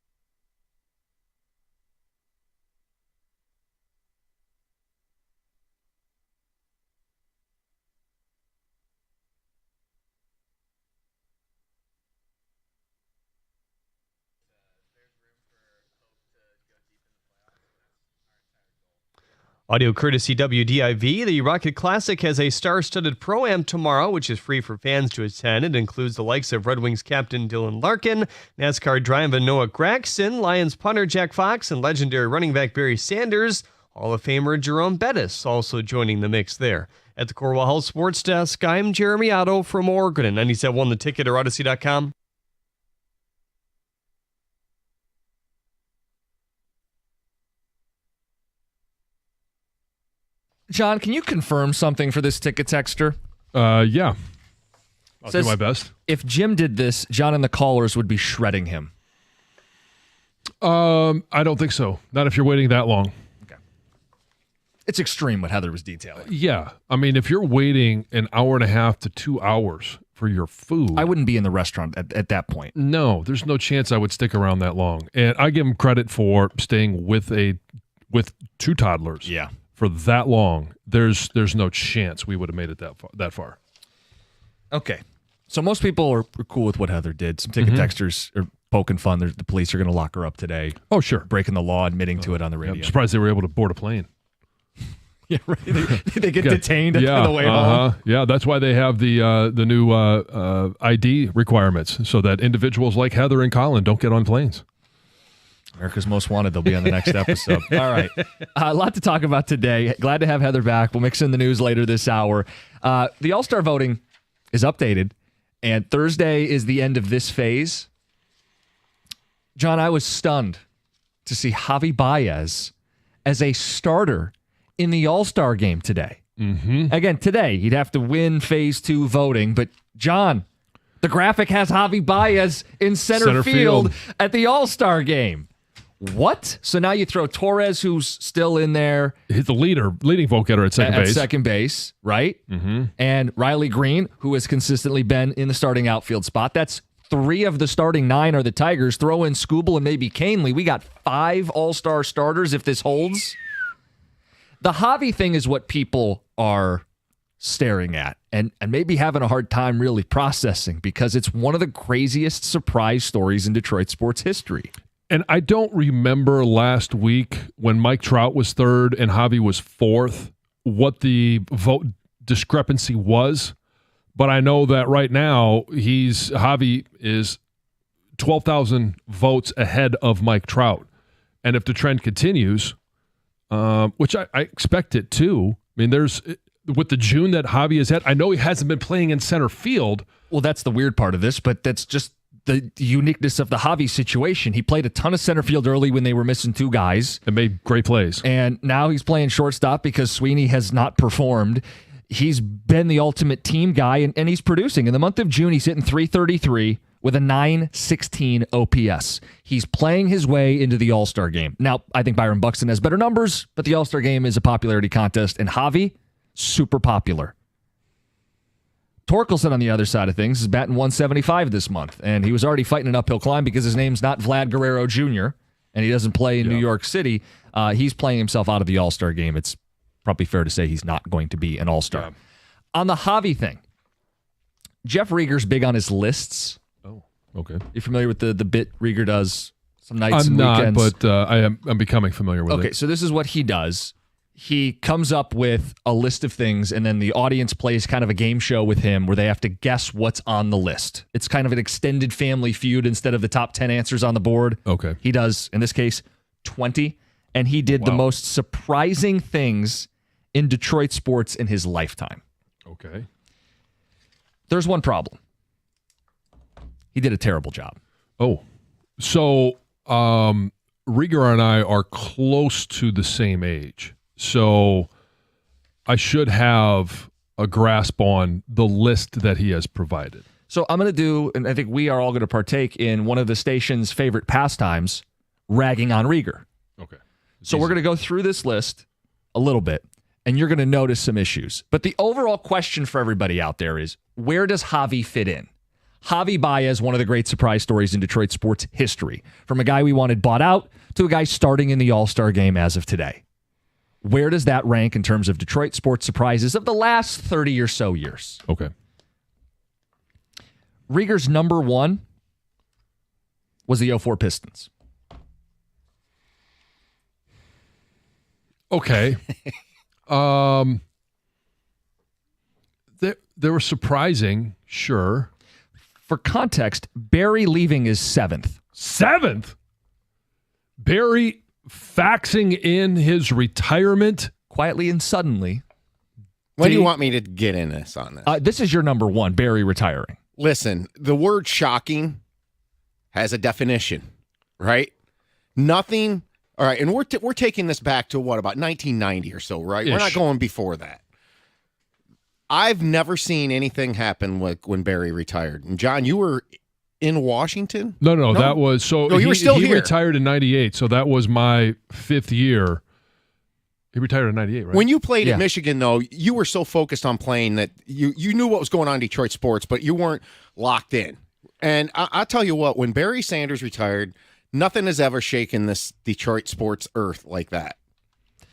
Audio courtesy WDIV. The Rocket Classic has a star-studded Pro-Am tomorrow, which is free for fans to attend. It includes the likes of Red Wings captain Dylan Larkin, NASCAR driver Noah Gragson, Lions punter Jack Fox, and legendary running back Barry Sanders. Hall of Famer Jerome Bettis also joining the mix there. At the Corwell Health Sports Desk, I'm Jeremy Otto from Oregon at 97.1 The Ticket or Odyssey.com. John, can you confirm something for this ticket texter? Yeah. I'll Says, do my best. If Jim did this, John and the callers would be shredding him. I don't think so. Not if you're waiting that long. It's extreme what Heather was detailing. Yeah. I mean, if you're waiting an hour and a half to 2 hours for your food. I wouldn't be in the restaurant at that point. No, there's no chance I would stick around that long. And I give him credit for staying with two toddlers. Yeah. For that long. There's no chance we would have made it that far. Okay. So most people are cool with what Heather did. Some ticket texters are poking fun. The police are going to lock her up today. Oh, sure. Breaking the law, admitting to it on the radio. I'm surprised they were able to board a plane. Yeah, right. They get detained on the way home. Yeah, that's why they have the new ID requirements so that individuals like Heather and Colin don't get on planes. America's Most Wanted. They'll be on the next episode. All right. A lot to talk about today. Glad to have Heather back. We'll mix in the news later this hour. The All-Star voting is updated, and Thursday is the end of this phase. John, I was stunned to see Javi Baez as a starter in the All-Star game today. Mm-hmm. Again, today, he'd have to win phase 2 voting, but John, the graphic has Javi Baez in center field at the All-Star game. What? So now you throw Torres, who's still in there. He's the leading vote getter at second base. Right? Mm-hmm. And Riley Green, who has consistently been in the starting outfield spot. That's 3 of the starting 9 are the Tigers. Throw in Skubal and maybe Canely. We got 5 All-Star starters if this holds. The Javi thing is what people are staring at and maybe having a hard time really processing because it's one of the craziest surprise stories in Detroit sports history. And I don't remember last week when Mike Trout was 3rd and Javi was 4th, what the vote discrepancy was. But I know that right now Javi is 12,000 votes ahead of Mike Trout. And if the trend continues, which I expect it to, I mean, there's with the June that Javi has had, I know he hasn't been playing in center field. Well, that's the weird part of this, but that's just the uniqueness of the Javi situation. He played a ton of center field early when they were missing 2 guys. And made great plays. And now he's playing shortstop because Sweeney has not performed. He's been the ultimate team guy, and he's producing. In the month of June, he's hitting .333 with a .916 OPS. He's playing his way into the All-Star game. Now, I think Byron Buxton has better numbers, but the All-Star game is a popularity contest, and Javi, super popular. Torkelson, on the other side of things, is batting .175 this month, and he was already fighting an uphill climb because his name's not Vlad Guerrero Jr., and he doesn't play in New York City. He's playing himself out of the All-Star game. It's probably fair to say he's not going to be an All-Star. Yeah. On the Javi thing, Jeff Rieger's big on his lists. Oh, okay. You familiar with the bit Rieger does some nights and weekends? I'm not, but I'm becoming familiar with it. Okay, so this is what he does. He comes up with a list of things, and then the audience plays kind of a game show with him where they have to guess what's on the list. It's kind of an extended Family Feud instead of the top 10 answers on the board. Okay. He does, in this case, 20, and he did the most surprising things in Detroit sports in his lifetime. Okay. There's one problem. He did a terrible job. Oh. So Rieger and I are close to the same age. So I should have a grasp on the list that he has provided. So I'm going to do, and I think we are all going to partake in one of the station's favorite pastimes, ragging on Rieger. Okay. So we're going to go through this list a little bit, and you're going to notice some issues. But the overall question for everybody out there is, where does Javi fit in? Javi Baez, one of the great surprise stories in Detroit sports history. From a guy we wanted bought out to a guy starting in the All-Star game as of today. Where does that rank in terms of Detroit sports surprises of the last 30 or so years? Okay. Rieger's number 1 was the 04 Pistons. Okay. They were surprising, sure. For context, Barry leaving is 7th. 7th? Barry faxing in his retirement? Quietly and suddenly. When do you want me to get in on this? This is your number one, Barry retiring. Listen, the word shocking has a definition, right? Nothing. All right, and we're taking this back to what, about 1990 or so, right? Ish. We're not going before that. I've never seen anything happen like when Barry retired. And John, you were in Washington? No, that was so. No, you were still he here. retired in '98, so that was my 5th year. He retired in '98, right? When you played at Michigan, though, you were so focused on playing that you knew what was going on in Detroit sports, but you weren't locked in. And I'll tell you what, when Barry Sanders retired, nothing has ever shaken this Detroit sports earth like that.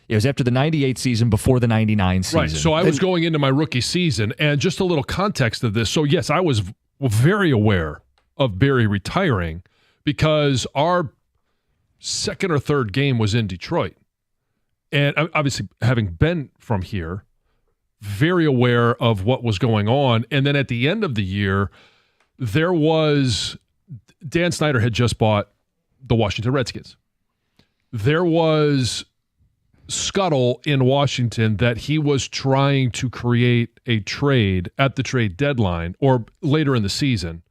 It was after the 98 season, before the 99 season. Right, so I was going into my rookie season, and just a little context of this. So, yes, I was very aware of Barry retiring because our second or third game was in Detroit. And obviously, having been from here, very aware of what was going on. And then at the end of the year, Dan Snyder had just bought the Washington Redskins. There was scuttle in Washington that he was trying to create a trade at the trade deadline or later in the season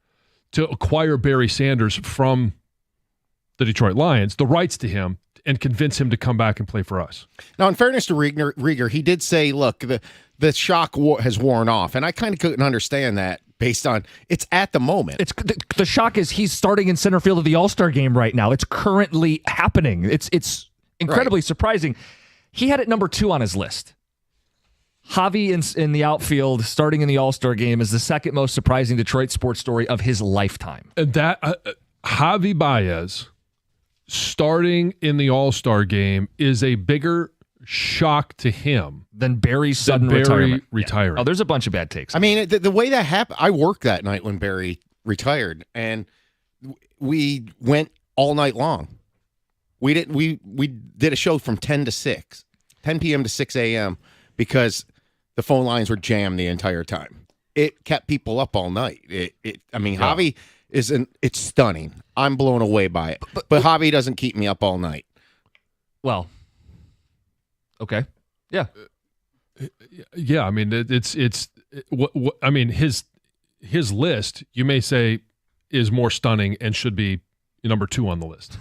to acquire Barry Sanders from the Detroit Lions, the rights to him, and convince him to come back and play for us. Now, in fairness to Rieger, he did say, look, the shock has worn off. And I kind of couldn't understand that based on it's at the moment. It's the shock is he's starting in center field of the All-Star game right now. It's currently happening. It's incredibly surprising. He had it number 2 on his list. Javi in the outfield, starting in the All-Star game, is the second most surprising Detroit sports story of his lifetime. And that Javi Baez starting in the All-Star game is a bigger shock to him than Barry's sudden retirement. Retiring. Yeah. Oh, there's a bunch of bad takes. I mean, the way that happened, I worked that night when Barry retired, and we went all night long. We did a show from 10 p.m. to 6 a.m. because the phone lines were jammed the entire time. It kept people up all night. Javi it's stunning. I'm blown away by it. But Javi doesn't keep me up all night. Well, okay. Yeah. Yeah, I mean I mean his list, you may say, is more stunning and should be number 2 on the list.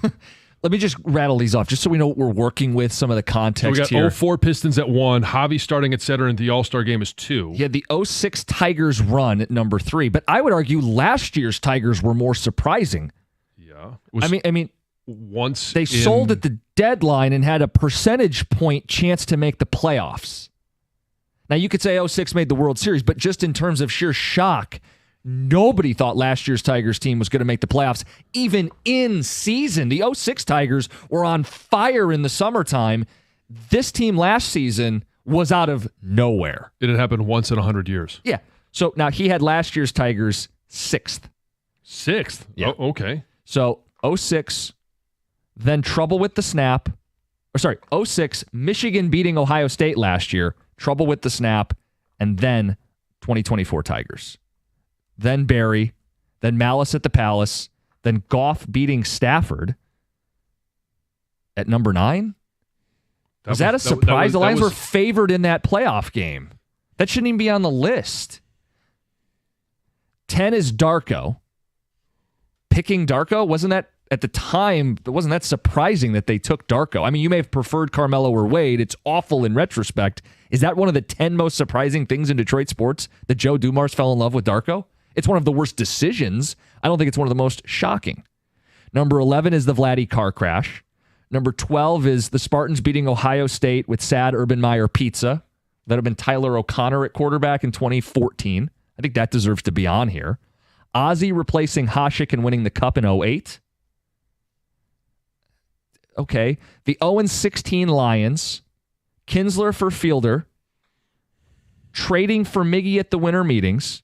Let me just rattle these off just so we know what we're working with, some of the context so we here. got 04 Pistons at 1, Javi starting at center in the All-Star game is 2. He had the 06 Tigers run at number 3, but I would argue last year's Tigers were more surprising. Yeah. I mean, once they sold at the deadline and had a percentage point chance to make the playoffs. Now, you could say 06 made the World Series, but just in terms of sheer shock, nobody thought last year's Tigers team was going to make the playoffs, even in season. The 06 Tigers were on fire in the summertime. This team last season was out of nowhere. It had happened once in 100 years. Yeah. So now he had last year's Tigers 6th. 6th? Yeah. Oh, okay. So 06, then trouble with the snap. 06, Michigan beating Ohio State last year, trouble with the snap, and then 2024 Tigers. Then Barry, then Malice at the Palace, then Goff beating Stafford at number 9. Was that a surprise? The Lions were favored in that playoff game. That shouldn't even be on the list. 10 is Darko. Picking Darko, wasn't that at the time, wasn't that surprising that they took Darko? I mean, you may have preferred Carmelo or Wade. It's awful in retrospect. Is that one of the 10 most surprising things in Detroit sports, that Joe Dumars fell in love with Darko? It's one of the worst decisions. I don't think it's one of the most shocking. Number 11 is the Vladdy car crash. Number 12 is the Spartans beating Ohio State with sad Urban Meyer pizza. That would have been Tyler O'Connor at quarterback in 2014. I think that deserves to be on here. Ozzie replacing Hasek and winning the Cup in 08. Okay. The 0-16 Lions. Kinsler for Fielder. Trading for Miggy at the winter meetings.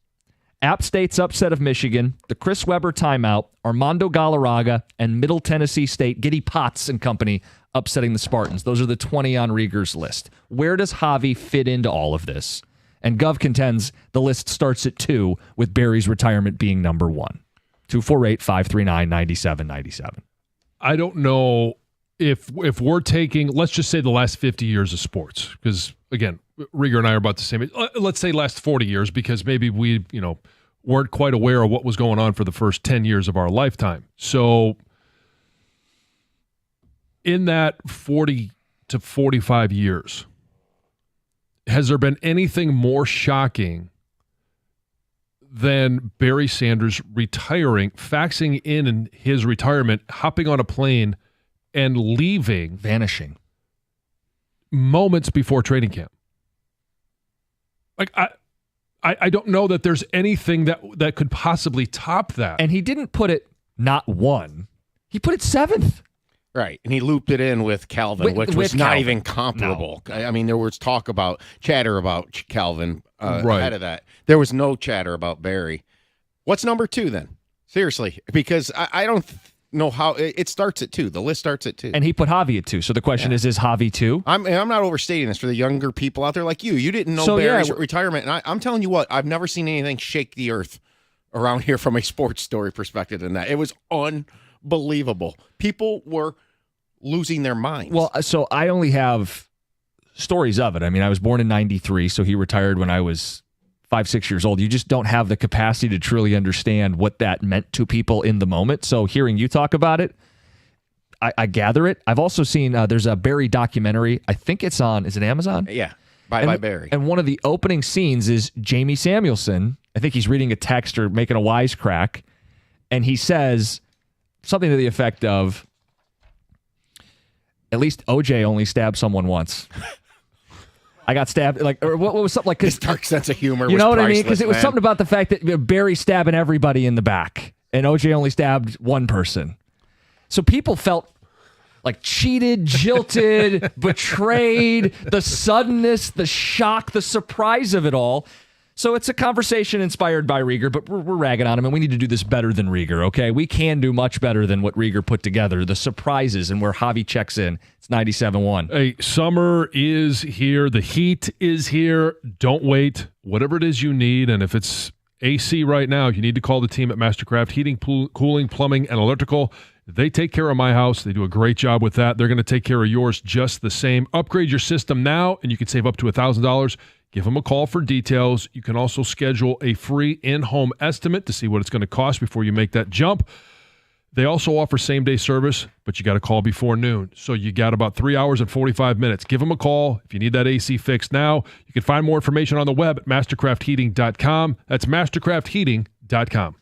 App State's upset of Michigan, the Chris Webber timeout, Armando Galarraga, and Middle Tennessee State, Giddy Potts and company upsetting the Spartans. Those are the 20 on Rieger's list. Where does Javi fit into all of this? And Gov contends the list starts at 2, with Barry's retirement being number 1. 248-539-9797. I don't know if we're taking, let's just say the last 50 years of sports, because again, Rieger and I are about the same age. Let's say last 40 years, because maybe we, weren't quite aware of what was going on for the first 10 years of our lifetime. So in that 40 to 45 years, has there been anything more shocking than Barry Sanders retiring, faxing in his retirement, hopping on a plane, and leaving, vanishing moments before training camp? Like, I don't know that there's anything that could possibly top that. And he didn't put it not 1. He put it 7th. Right. And he looped it in with Calvin, which was not Calvin. even comparable. No. I mean, there was chatter about Calvin Right. ahead of that. There was no chatter about Barry. What's number 2 then? Seriously, because I don't know how it starts at 2. The list starts at 2. And he put Javi at 2. So the question is Javi 2? I'm not overstating this for the younger people out there like you. You didn't know Barry's retirement. And I'm telling you what, I've never seen anything shake the earth around here from a sports story perspective than that. It was unbelievable. People were losing their minds. Well, so I only have stories of it. I mean, I was born in 93, so he retired when I was 5-6 years old. You just don't have the capacity to truly understand what that meant to people in the moment. So hearing you talk about it, I gather it. I've also seen there's a Barry documentary. I think it's on, is it Amazon? Yeah, by Barry. And one of the opening scenes is Jamie Samuelson. I think he's reading a text or making a wisecrack, and he says something to the effect of, at least OJ only stabbed someone once. I got stabbed, or what was something like... His dark sense of humor. You know what I mean? Because it was something about the fact that Barry stabbing everybody in the back, and OJ only stabbed one person. So people felt like cheated, jilted, betrayed, the suddenness, the shock, the surprise of it all. So it's a conversation inspired by Rieger, but we're ragging on him, and we need to do this better than Rieger, okay? We can do much better than what Rieger put together. The surprises and where Javi checks in. It's 97.1. Hey, summer is here. The heat is here. Don't wait. Whatever it is you need, and if it's AC right now, you need to call the team at Mastercraft Heating, Cooling, Plumbing, and Electrical. They take care of my house. They do a great job with that. They're going to take care of yours just the same. Upgrade your system now, and you can save up to $1,000. Give them a call for details. You can also schedule a free in-home estimate to see what it's going to cost before you make that jump. They also offer same-day service, but you got to call before noon. So you got about 3 hours and 45 minutes. Give them a call if you need that AC fixed now. You can find more information on the web at mastercraftheating.com. That's mastercraftheating.com.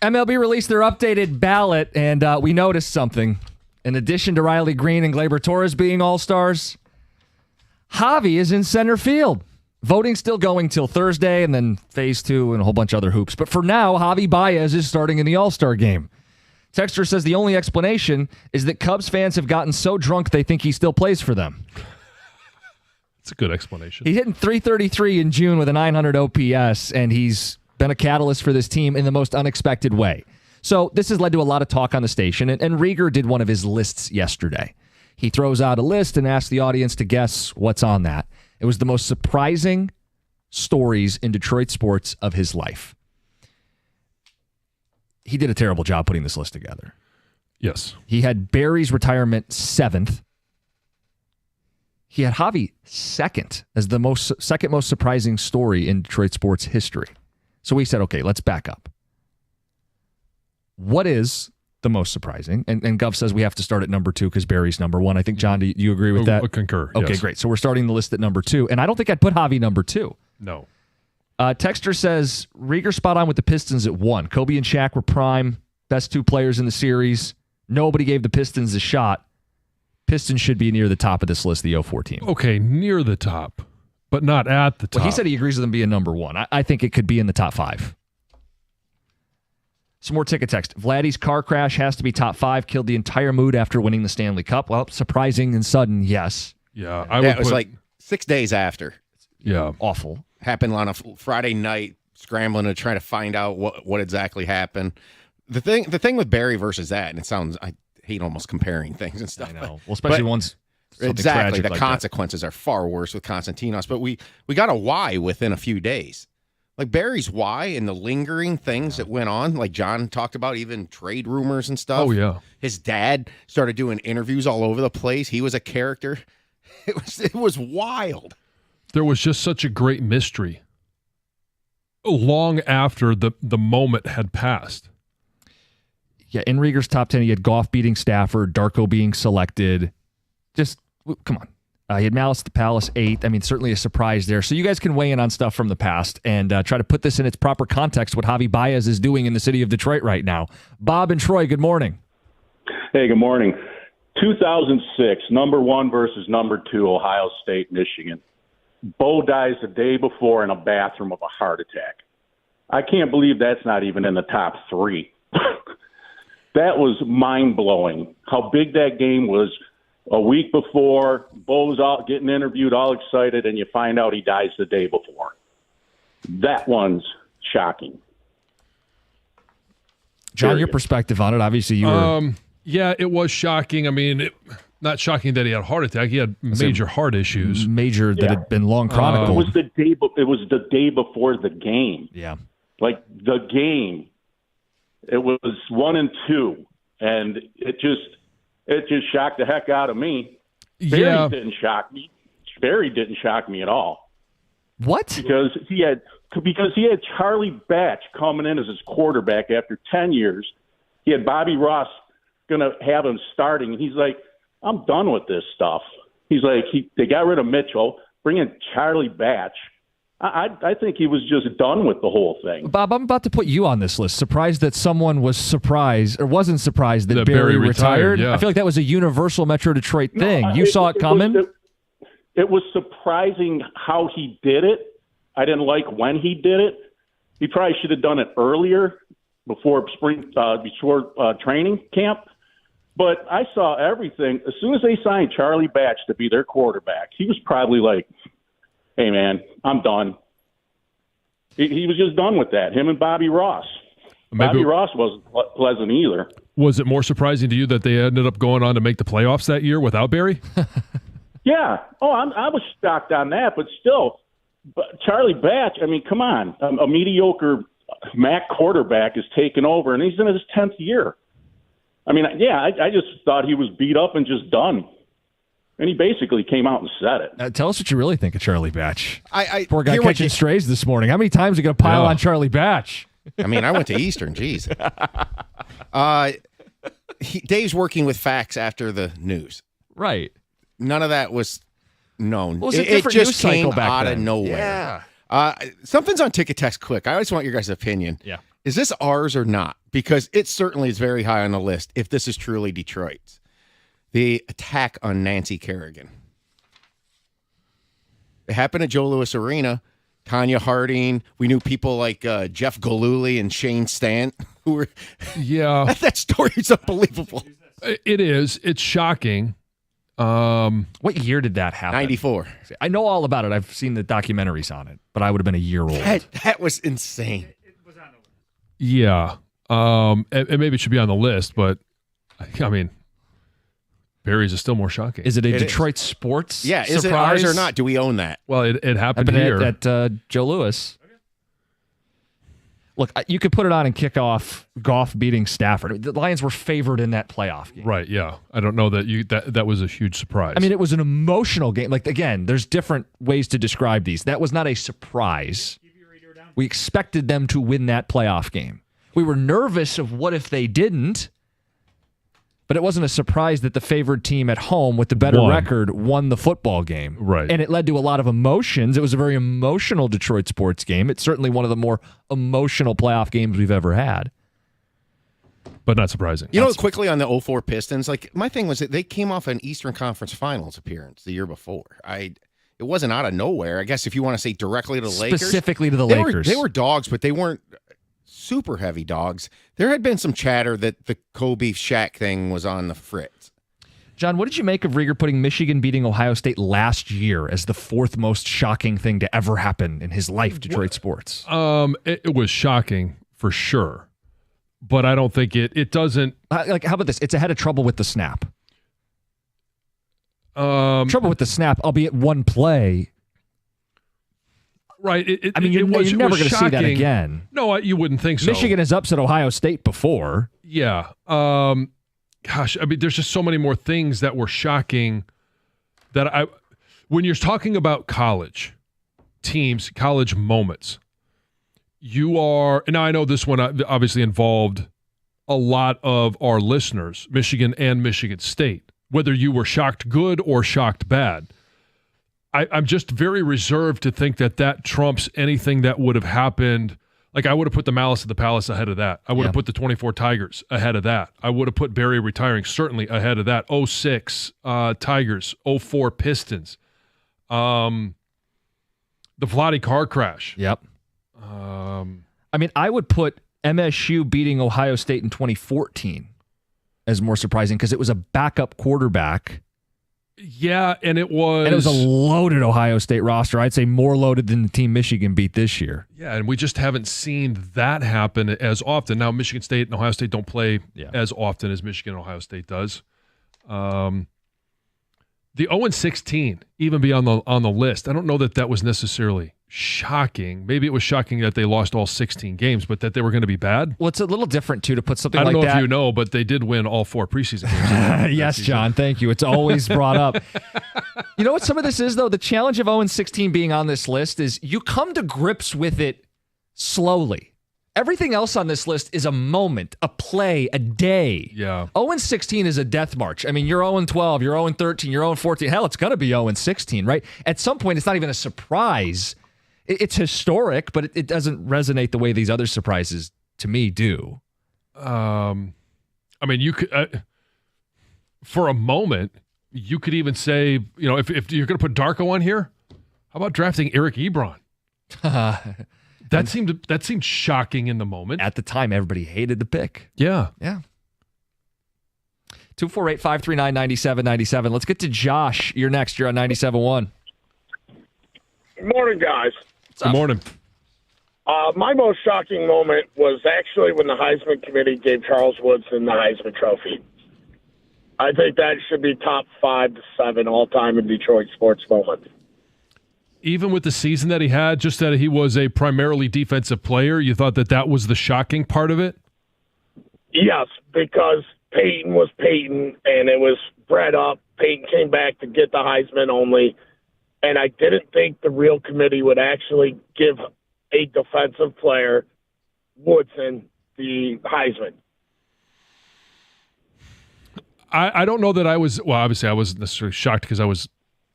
MLB released their updated ballot, and we noticed something. In addition to Riley Green and Gleyber Torres being all-stars, Javi is in center field. Voting's still going till Thursday, and then phase 2 and a whole bunch of other hoops. But for now, Javi Baez is starting in the All-Star game. Texter says the only explanation is that Cubs fans have gotten so drunk they think he still plays for them. It's a good explanation. He's hitting .333 in June with a 900 OPS, and he's been a catalyst for this team in the most unexpected way. So this has led to a lot of talk on the station, and Rieger did one of his lists yesterday. He throws out a list and asks the audience to guess what's on that. It was the most surprising stories in Detroit sports of his life. He did a terrible job putting this list together. Yes. He had Barry's retirement 7th. He had Javi 2nd as the second most surprising story in Detroit sports history. So we said, okay, let's back up. What is the most surprising? And Gov says we have to start at number 2 because Barry's number 1. I think, John, do you agree with that? I concur. Okay, yes. great. So we're starting the list at number 2. And I don't think I'd put Javi number 2. No. Texter says Rieger spot on with the Pistons at 1. Kobe and Shaq were prime, best 2 players in the series. Nobody gave the Pistons a shot. Pistons should be near the top of this list, the 04 team. Okay, near the top, but not at the top. Well, he said he agrees with them being number 1. I think it could be in the top 5. Some more ticket text. Vladdy's car crash has to be top 5. Killed the entire mood after winning the Stanley Cup. Well, surprising and sudden, yes. Yeah, it was like 6 days after. Yeah, awful. Happened on a Friday night, scrambling to try to find out what exactly happened. The thing with Barry versus that, and it sounds, I hate almost comparing things and stuff. I know. Well, especially one's exactly. The like consequences are far worse with Konstantinos, but we got a why within a few days. Like Barry's why and the lingering things that went on, like John talked about, even trade rumors and stuff. Oh, yeah. His dad started doing interviews all over the place. He was a character. It was wild. There was just such a great mystery long after the moment had passed. Yeah, in Rieger's top 10, he had Goff beating Stafford, Darko being selected. Just, come on. He had Malice at the Palace 8th. I mean, certainly a surprise there. So you guys can weigh in on stuff from the past and try to put this in its proper context, what Javi Baez is doing in the city of Detroit right now. Bob and Troy, good morning. Hey, good morning. 2006, number 1 versus number 2, Ohio State, Michigan. Bo dies the day before in a bathroom of a heart attack. I can't believe that's not even in the top 3. That was mind-blowing, how big that game was. A week before, Bo's out getting interviewed, all excited, and you find out he dies the day before. That one's shocking. John, your perspective on it, obviously you were... Yeah, it was shocking. I mean, not shocking that he had a heart attack. He had major heart issues. Major that had been long chronicled. It was the day before the game. Yeah. Like the game. It was 1 and 2, and it just shocked the heck out of me. Yeah. Barry didn't shock me. Barry didn't shock me at all. What? Because he had Charlie Batch coming in as his quarterback after 10 years. He had Bobby Ross going to have him starting. He's like, I'm done with this stuff. He's like, they got rid of Mitchell, bring in Charlie Batch. I think he was just done with the whole thing. Bob, I'm about to put you on this list. Surprised that someone was surprised or wasn't surprised that Barry retired. Yeah. I feel like that was a universal Metro Detroit thing. You saw it coming? It was surprising how he did it. I didn't like when he did it. He probably should have done it earlier before training camp. But I saw everything. As soon as they signed Charlie Batch to be their quarterback, he was probably like, hey, man, I'm done. He was just done with that. Him and Bobby Ross. Bobby Ross wasn't pleasant either. Was it more surprising to you that they ended up going on to make the playoffs that year without Barry? Yeah. Oh, I was shocked on that, but still, Charlie Batch, I mean, come on. A mediocre MAC quarterback is taking over, and he's in his 10th year. I mean, yeah, I just thought he was beat up and just done. And he basically came out and said it. Tell us what you really think of Charlie Batch. Poor guy catching strays this morning. How many times are you going to pile on Charlie Batch? I mean, I went to Eastern. Jeez. Dave's working with facts after the news. Right. None of that was known. Well, it just news came cycle back out then. of nowhere. Yeah. Something's on Ticket Text Quick. I always want your guys' opinion. Yeah. Is this ours or not? Because it certainly is very high on the list if this is truly Detroit's. The attack on Nancy Kerrigan. It happened at Joe Louis Arena. Tanya Harding. We knew people like Jeff Gillooly and Shane Stant who were. Yeah. That story is unbelievable. It is. It's shocking. What year did that happen? 94. I know all about it. I've seen the documentaries on it, but I would have been a year old. That was insane. Yeah. And maybe it should be on the list, but I mean, Barry's is still more shocking. Is it a It Detroit sports Yeah, is surprise? it ours or not? Do we own that? Well, it happened here. at Joe Louis. Look, you could put it on and kick off Goff beating Stafford. The Lions were favored in that playoff game. Right, yeah. I don't know that was a huge surprise. I mean, it was an emotional game. Like, again, there's different ways to describe these. That was not a surprise. We expected them to win that playoff game. We were nervous of what if they didn't, but it wasn't a surprise that the favored team at home with the better record won the football game. Right. And it led to a lot of emotions. It was a very emotional Detroit sports game. It's certainly one of the more emotional playoff games we've ever had. But not surprising. You know, quickly on the 04 Pistons, like my thing was that they came off an Eastern Conference Finals appearance the year before. It wasn't out of nowhere. I guess if you want to say directly to the Lakers. Specifically to the Lakers. They were dogs, but they weren't super heavy dogs. There had been some chatter that the Kobe Shaq thing was on the fritz. John, what did you make of Rieger putting Michigan beating Ohio State last year as the fourth most shocking thing to ever happen in his life, Detroit sports? It was shocking for sure, but I don't think it doesn't. Like, how about this? It's ahead of trouble with the snap. Trouble with the snap, albeit one play. Right. You're never going to see that again. No, you wouldn't think so. Michigan has upset Ohio State before. Yeah. Gosh, I mean, there's just so many more things that were shocking that when you're talking about college teams, college moments, and I know this one obviously involved a lot of our listeners, Michigan and Michigan State, whether you were shocked good or shocked bad. I'm just very reserved to think that trumps anything that would have happened. Like, I would have put the Malice at the Palace ahead of that. I would have put the 24 Tigers ahead of that. I would have put Barry retiring certainly ahead of that. 06 Tigers, 04 Pistons, the Vlade car crash. Yep. I mean, I would put MSU beating Ohio State in 2014 as more surprising because it was a backup quarterback. Yeah, and it was a loaded Ohio State roster. I'd say more loaded than the team Michigan beat this year. Yeah, and we just haven't seen that happen as often. Now, Michigan State and Ohio State don't play as often as Michigan and Ohio State does. The 0-16 even be on the list. I don't know that was necessarily shocking. Maybe it was shocking that they lost all 16 games, but that they were going to be bad. Well, it's a little different, too, to put something like that. I don't know if you know, but they did win all 4 preseason games. Yes, John, thank you. It's always brought up. You know what some of this is, though? The challenge of 0-16 being on this list is you come to grips with it slowly. Everything else on this list is a moment, a play, a day. Yeah. 0-16 is a death march. I mean, you're 0-12, you're 0-13, you're 0-14. Hell, it's going to be 0-16, right? At some point, it's not even a surprise. It's historic, but it doesn't resonate the way these other surprises, to me, do. I mean, you could, for a moment, you could even say, if you're going to put Darko on here, how about drafting Eric Ebron? That seemed shocking in the moment. At the time, everybody hated the pick. Yeah. Yeah. 248-539-9797. Let's get to Josh. You're next. You're on 97.1. Good morning, guys. Good morning. My most shocking moment was actually when the Heisman Committee gave Charles Woodson the Heisman Trophy. I think that should be top 5 to 7 all-time in Detroit sports moments. Even with the season that he had, just that he was a primarily defensive player, you thought that was the shocking part of it? Yes, because Peyton was Peyton, and it was bred up. Peyton came back to get the Heisman only, and I didn't think the real committee would actually give a defensive player, Woodson, the Heisman. I don't know that I was, well, obviously I wasn't necessarily shocked because I was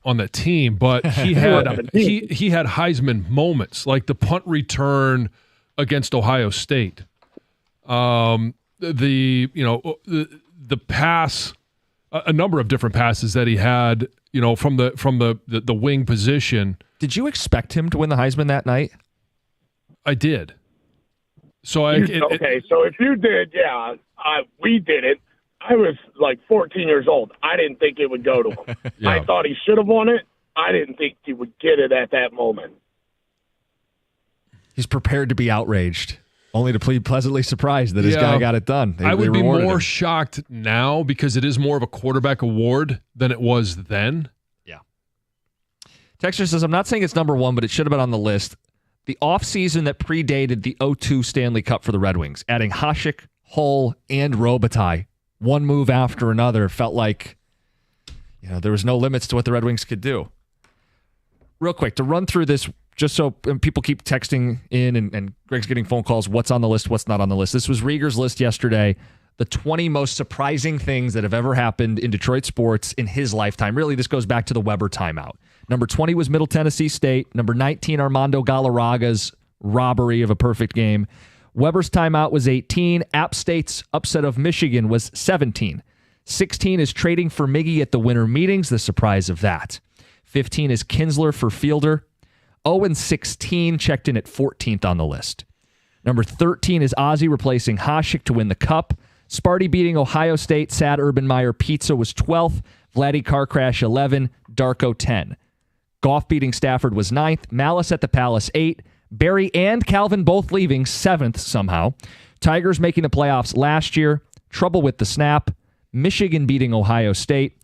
on that team, but he had he had Heisman moments, like the punt return against Ohio State. The pass, a number of different passes that he had, from the wing position. Did you expect him to win the Heisman that night? I did. So so if you did, we did it. I was like 14 years old. I didn't think it would go to him. Yeah. I thought he should have won it. I didn't think he would get it at that moment. He's prepared to be outraged, only to be pleasantly surprised that his guy got it done. I would be more him. shocked now because it is more of a quarterback award than it was then. Yeah. Texter says, I'm not saying it's number one, but it should have been on the list. The offseason that predated the 0-2 Stanley Cup for the Red Wings, adding Hasek, Hull, and Robitaille, one move after another, felt like there was no limits to what the Red Wings could do. Real quick, to run through this, just so people keep texting in and Greg's getting phone calls, what's on the list, what's not on the list. This was Rieger's list yesterday, the 20 most surprising things that have ever happened in Detroit sports in his lifetime. Really, this goes back to the Weber timeout. Number 20 was Middle Tennessee State. Number 19, Armando Galarraga's robbery of a perfect game. Weber's timeout was 18. App State's upset of Michigan was 17. 16 is trading for Miggy at the winter meetings, the surprise of that. 15 is Kinsler for Fielder. 0-16 checked in at 14th on the list. Number 13 is Ozzie replacing Hasek to win the Cup. Sparty beating Ohio State. Sad Urban Meyer Pizza was 12th. Vladdy Car Crash 11. Darko 10. Goff beating Stafford was 9th. Malice at the Palace 8. Barry and Calvin both leaving 7th somehow. Tigers making the playoffs last year. Trouble with the snap. Michigan beating Ohio State.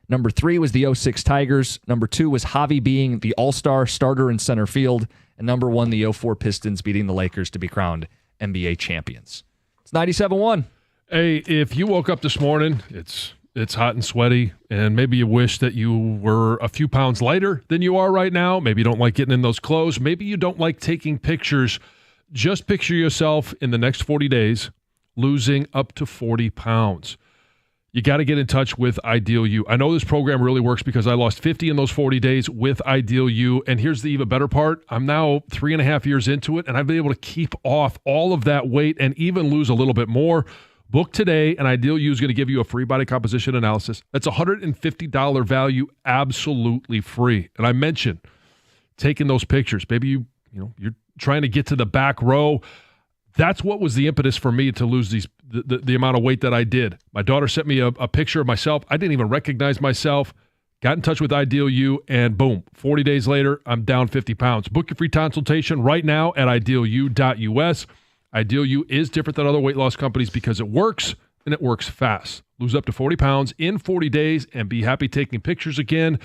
Number 3 was the 06 Tigers. Number 2 was Javi being the all-star starter in center field. And number 1, the 04 Pistons beating the Lakers to be crowned NBA champions. It's 97-1. Hey, if you woke up this morning, it's hot and sweaty, and maybe you wish that you were a few pounds lighter than you are right now. Maybe you don't like getting in those clothes. Maybe you don't like taking pictures. Just picture yourself in the next 40 days losing up to 40 pounds. You got to get in touch with Ideal You. I know this program really works because I lost 50 in those 40 days with Ideal You. And here's the even better part. I'm now 3.5 years into it, and I've been able to keep off all of that weight and even lose a little bit more. Book today, and Ideal You is going to give you a free body composition analysis. That's $150 value, absolutely free. And I mentioned taking those pictures. Maybe you're trying to get to the back row. That's what was the impetus for me to lose the amount of weight that I did. My daughter sent me a picture of myself. I didn't even recognize myself. Got in touch with Ideal You, and boom, 40 days later, I'm down 50 pounds. Book your free consultation right now at idealu.us. Ideal You is different than other weight loss companies because it works, and it works fast. Lose up to 40 pounds in 40 days and be happy taking pictures again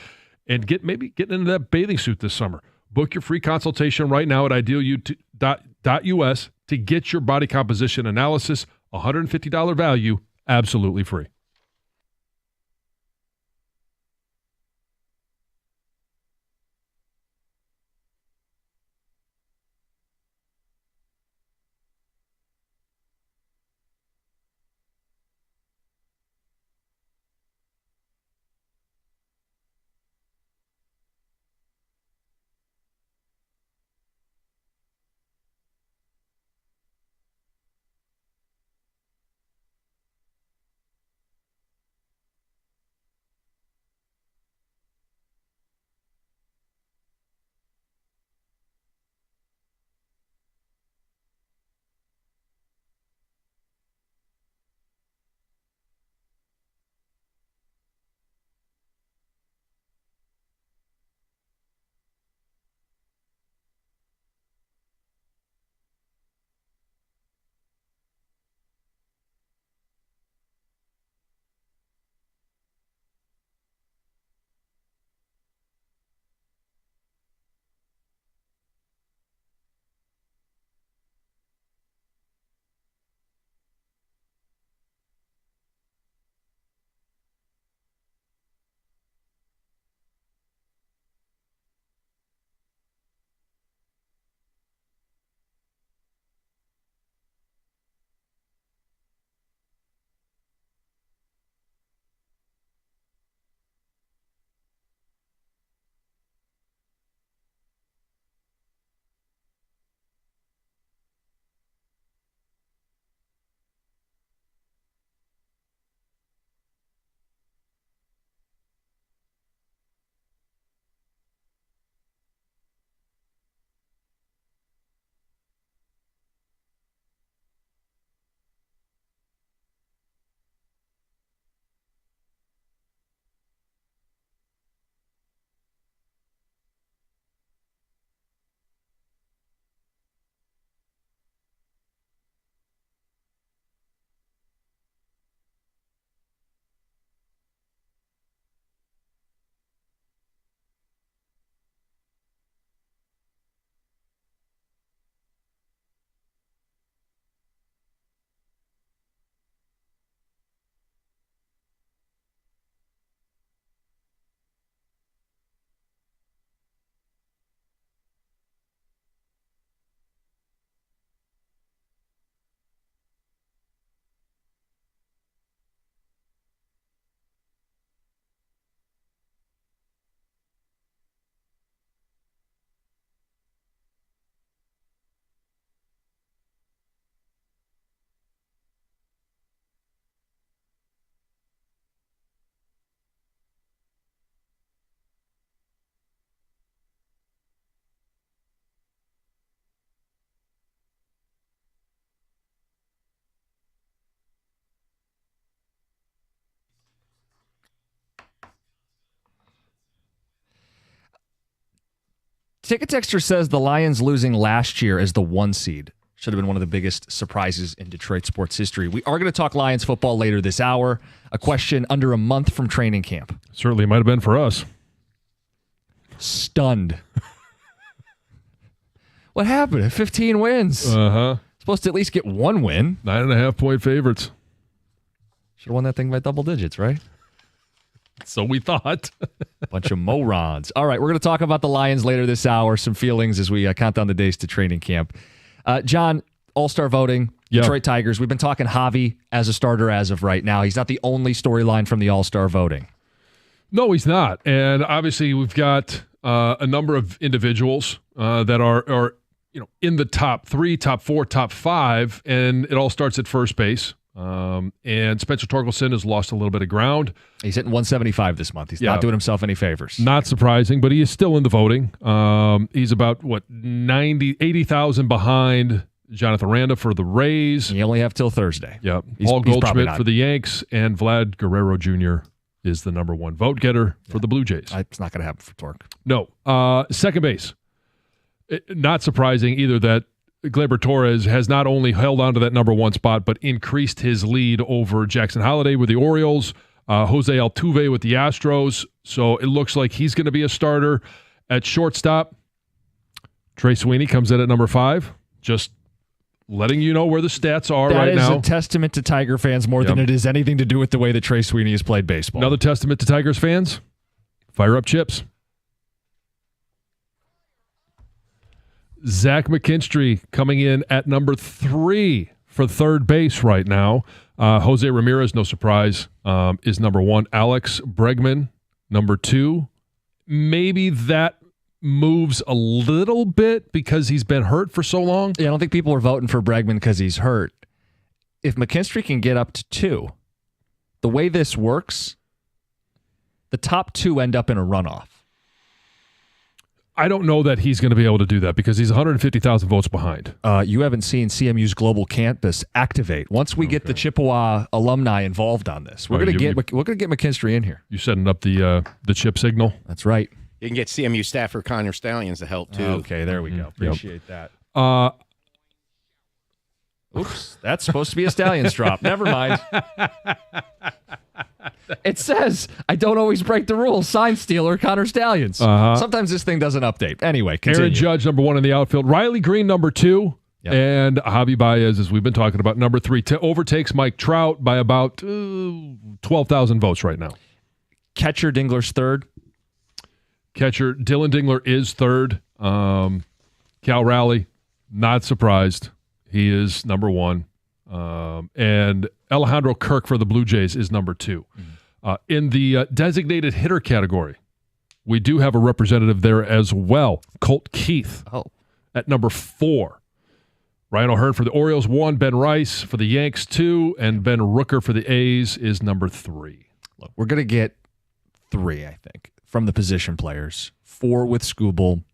and getting into that bathing suit this summer. Book your free consultation right now at idealu.us to get your body composition analysis, $150 value, absolutely free. Ticket Texter says the Lions losing last year as the 1 seed should have been one of the biggest surprises in Detroit sports history. We are going to talk Lions football later this hour. A question under a month from training camp. Certainly might have been for us. Stunned. What happened at 15 wins? Supposed to at least get 1 win. 9.5-point favorites. Should have won that thing by double digits, right? So we thought. Bunch of morons. All right, we're going to talk about the Lions later this hour. Some feelings as we count down the days to training camp. John, All-Star voting, Detroit Tigers. We've been talking Javi as a starter as of right now. He's not the only storyline from the All-Star voting. No, he's not. And obviously we've got a number of individuals that are in the top 3, top 4, top 5, and it all starts at first base. And Spencer Torkelson has lost a little bit of ground. He's hitting 175 this month. He's not doing himself any favors. Not surprising, but he is still in the voting. He's about, 80,000 behind Jonathan Randa for the Rays. You only have till Thursday. Yep. Paul Goldschmidt for the Yanks, and Vlad Guerrero Jr. is the number 1 vote getter for the Blue Jays. It's not going to happen for Torque. No. Second base. Not surprising either that Gleyber Torres has not only held on to that number 1 spot, but increased his lead over Jackson Holliday with the Orioles, Jose Altuve with the Astros. So it looks like he's going to be a starter at shortstop. Trey Sweeney comes in at number 5. Just letting you know where the stats are right now. That is a testament to Tiger fans more than it is anything to do with the way that Trey Sweeney has played baseball. Another testament to Tigers fans. Fire up chips. Zach McKinstry coming in at number 3 for third base right now. Jose Ramirez, no surprise, is number 1. Alex Bregman, number 2. Maybe that moves a little bit because he's been hurt for so long. Yeah, I don't think people are voting for Bregman because he's hurt. If McKinstry can get up to 2, the way this works, the top 2 end up in a runoff. I don't know that he's going to be able to do that because he's 150,000 votes behind. You haven't seen CMU's global campus activate. Once we get the Chippewa alumni involved on this, we're going to get McKinstry in here. You setting up the chip signal? That's right. You can get CMU staffer Connor Stallions to help too. Okay, there we go. Appreciate that. Oops, that's supposed to be a Stallions drop. Never mind. It says, I don't always break the rules. Sign stealer, Connor Stallions. Sometimes this thing doesn't update. Anyway, continue. Aaron Judge, number 1 in the outfield. Riley Green, number 2. Yep. And Javi Baez, as we've been talking about, number 3. Overtakes Mike Trout by about 12,000 votes right now. Catcher Dingler's 3rd. Catcher Dylan Dingler is 3rd. Cal Raleigh, not surprised. He is number 1. And Alejandro Kirk for the Blue Jays is number 2. In the designated hitter category, we do have a representative there as well, Colt Keith at number 4. Ryan O'Hearn for the Orioles 1, Ben Rice for the Yanks 2, and Ben Rooker for the A's is number 3. Look, we're going to get 3, I think, from the position players. 4 with Skubal.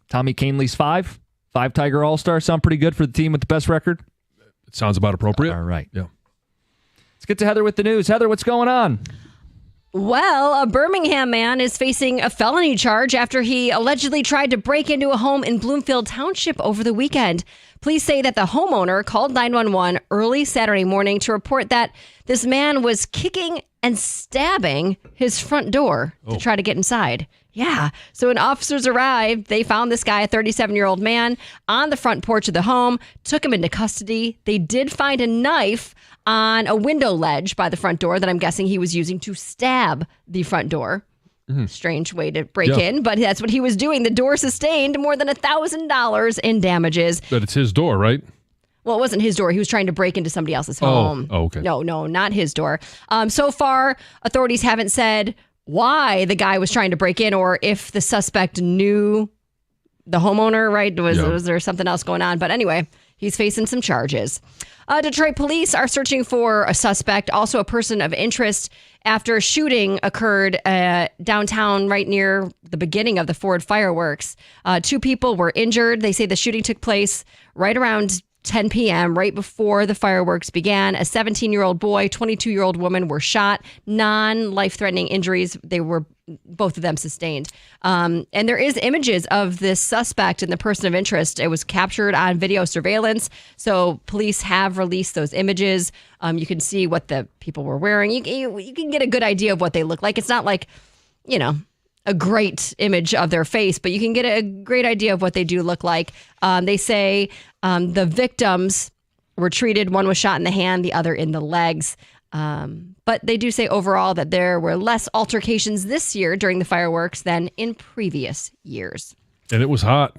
Tommy Canley's 5. 5 Tiger All-Star. Sound pretty good for the team with the best record? It sounds about appropriate. All right. Yeah. Let's get to Heather with the news. Heather, what's going on? Well, a Birmingham man is facing a felony charge after he allegedly tried to break into a home in Bloomfield Township over the weekend. Police say that the homeowner called 911 early Saturday morning to report that this man was kicking and stabbing his front door to try to get inside. Yeah. So when officers arrived, they found this guy, a 37-year-old man, on the front porch of the home, took him into custody. They did find a knife on a window ledge by the front door that I'm guessing he was using to stab the front door. Strange way to break in, but that's what he was doing. The door sustained more than $1,000 in damages. But it's his door, right? Well, it wasn't his door. He was trying to break into somebody else's home. Oh, okay. No, not his door. So far, authorities haven't said why the guy was trying to break in or if the suspect knew the homeowner, right? Was there something else going on? But anyway, he's facing some charges. Detroit police are searching for a suspect, also a person of interest, after a shooting occurred downtown right near the beginning of the Ford fireworks. 2 people were injured. They say the shooting took place right around 10 p.m., right before the fireworks began. A 17-year-old boy, 22-year-old woman were shot. Non-life-threatening injuries. They were both of them sustained. And there is images of this suspect and the person of interest. It was captured on video surveillance. So police have released those images. You can see what the people were wearing. You can get a good idea of what they look like. It's not like, a great image of their face, but you can get a great idea of what they do look like. They say the victims were treated. One was shot in the hand, the other in the legs. But they do say overall that there were less altercations this year during the fireworks than in previous years. And it was hot.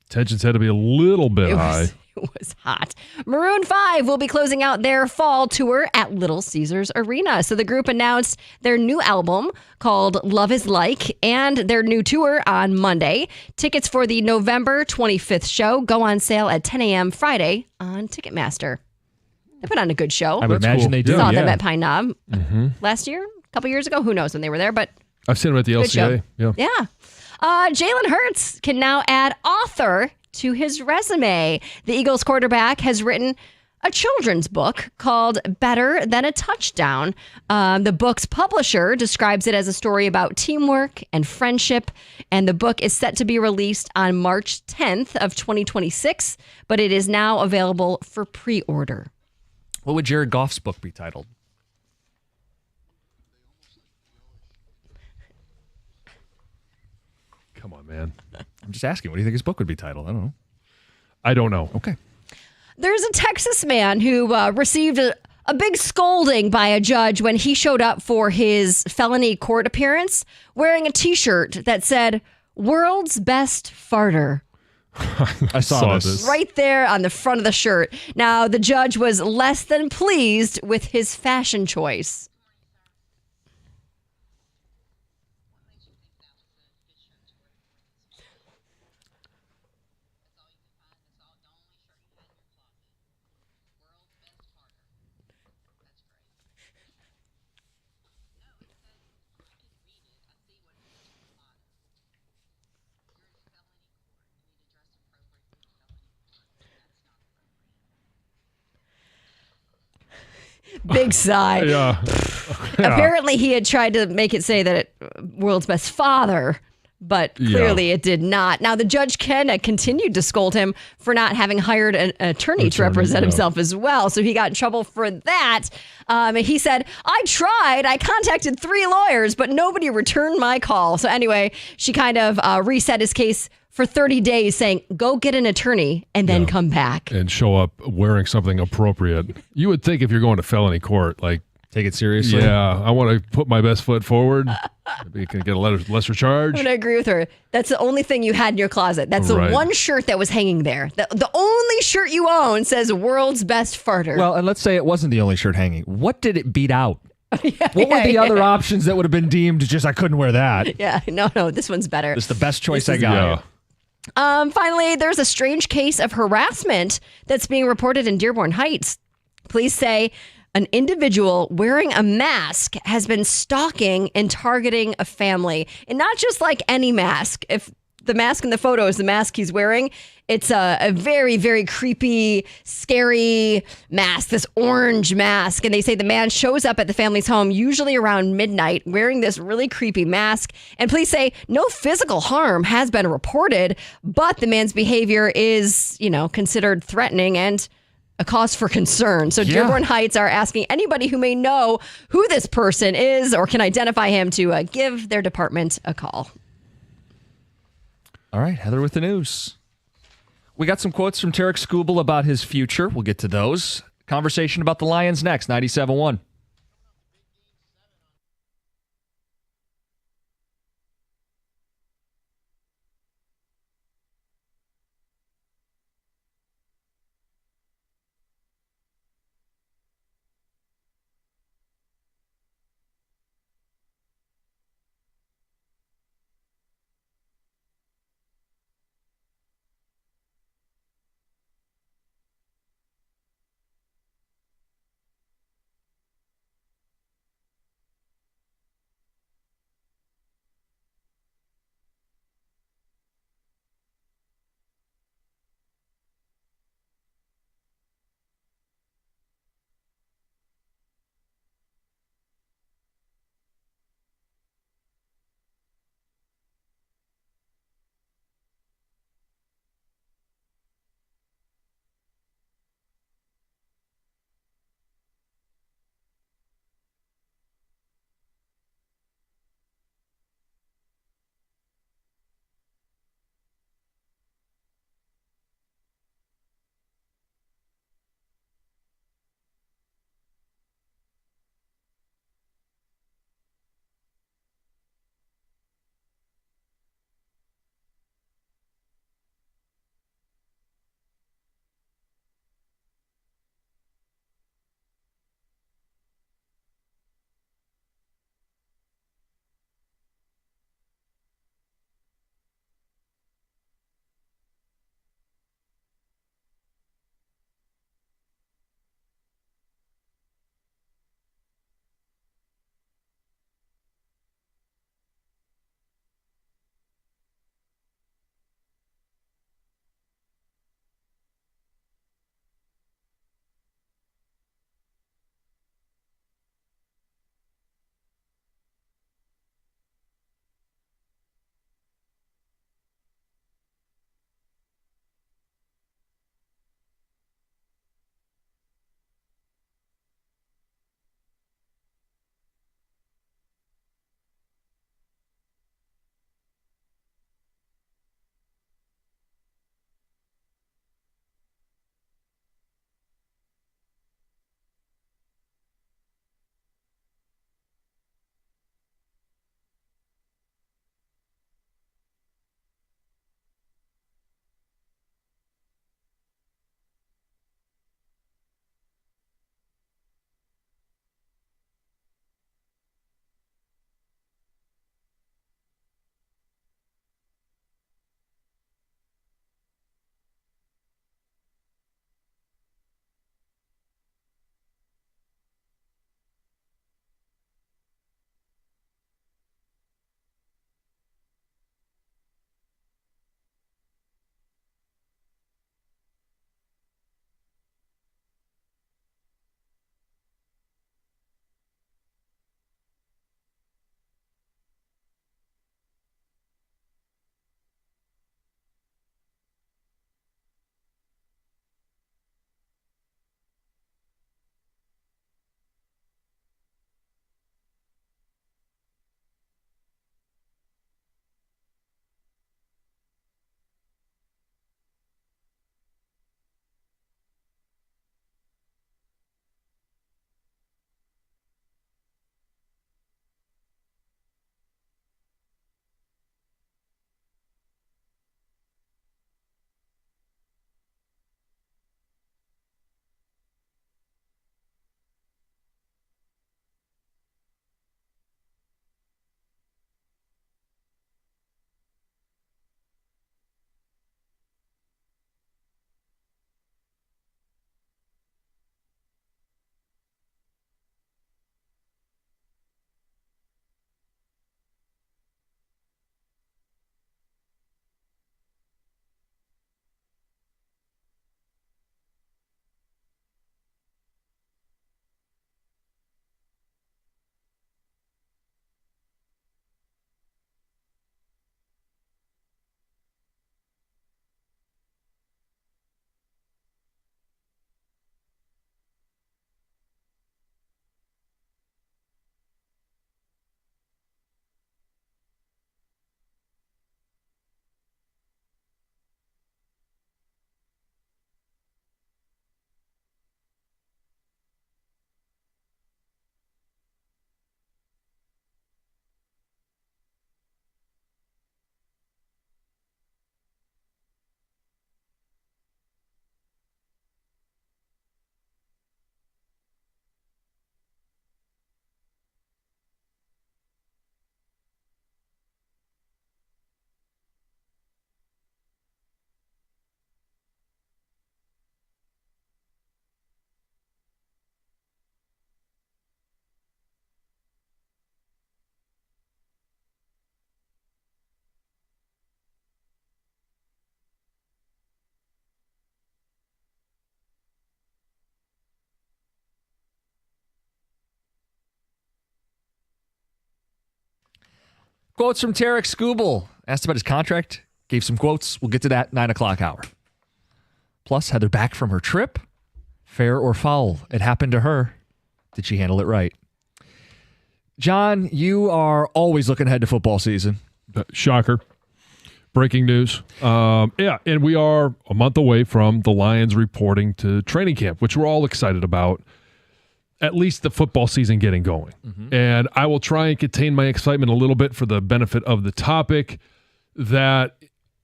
Tensions had to be a little bit high. It was hot. Maroon 5 will be closing out their fall tour at Little Caesars Arena. So the group announced their new album called Love Is Like and their new tour on Monday. Tickets for the November 25th show go on sale at 10 a.m. Friday on Ticketmaster. They put on a good show. I would imagine they do. Saw them at Pine Knob last year, a couple years ago. Who knows when they were there, but I've seen them at the LCA. Yeah. Jalen Hurts can now add author to his resume. The Eagles quarterback has written a children's book called Better Than a Touchdown. The book's publisher describes it as a story about teamwork and friendship, and the book is set to be released on March 10th of 2026, but it is now available for pre-order. What would Jared Goff's book be titled? Come on, man. I'm just asking. What do you think his book would be titled? I don't know. I don't know. Okay. There's a Texas man who received a big scolding by a judge when he showed up for his felony court appearance wearing a T-shirt that said, "World's Best Farter." I saw this. Right there on the front of the shirt. Now, the judge was less than pleased with his fashion choice. Big sigh. Yeah. Apparently, he had tried to make it say that world's best father, but clearly it did not. Now, the judge continued to scold him for not having hired an attorney to represent himself as well. So he got in trouble for that. He said, I contacted 3 lawyers, but nobody returned my call. So anyway, she kind of reset his case for 30 days saying, go get an attorney and then come back. And show up wearing something appropriate. You would think if you're going to felony court, like, take it seriously. Yeah, I want to put my best foot forward. Maybe you can get a lesser charge. I'm going to agree with her. That's the only thing you had in your closet. That's the one shirt that was hanging there. The only shirt you own says world's best farter. Well, and let's say it wasn't the only shirt hanging. What did it beat out? What were the other options that would have been deemed just, I couldn't wear that? Yeah, no, this one's better. It's the best choice I got. Finally, there's a strange case of harassment that's being reported in Dearborn Heights. Police say an individual wearing a mask has been stalking and targeting a family. And not just like any mask. If the mask in the photo is the mask he's wearing, it's a very, very creepy, scary mask, this orange mask. And they say the man shows up at the family's home, usually around midnight, wearing this really creepy mask. And police say no physical harm has been reported, but the man's behavior is, considered threatening and a cause for concern. So Dearborn Heights are asking anybody who may know who this person is or can identify him to give their department a call. All right, Heather with the news. We got some quotes from Tarek Skubal about his future. We'll get to those. Conversation about the Lions next, 97.1. Quotes from Tarek Skubal. Asked about his contract. Gave some quotes. We'll get to that 9 o'clock hour. Plus, Heather back from her trip. Fair or foul? It happened to her. Did she handle it right? John, you are always looking ahead to football season. Shocker. Breaking news. And we are a month away from the Lions reporting to training camp, which we're all excited about. At least the football season getting going. Mm-hmm. And I will try and contain my excitement a little bit for the benefit of the topic, that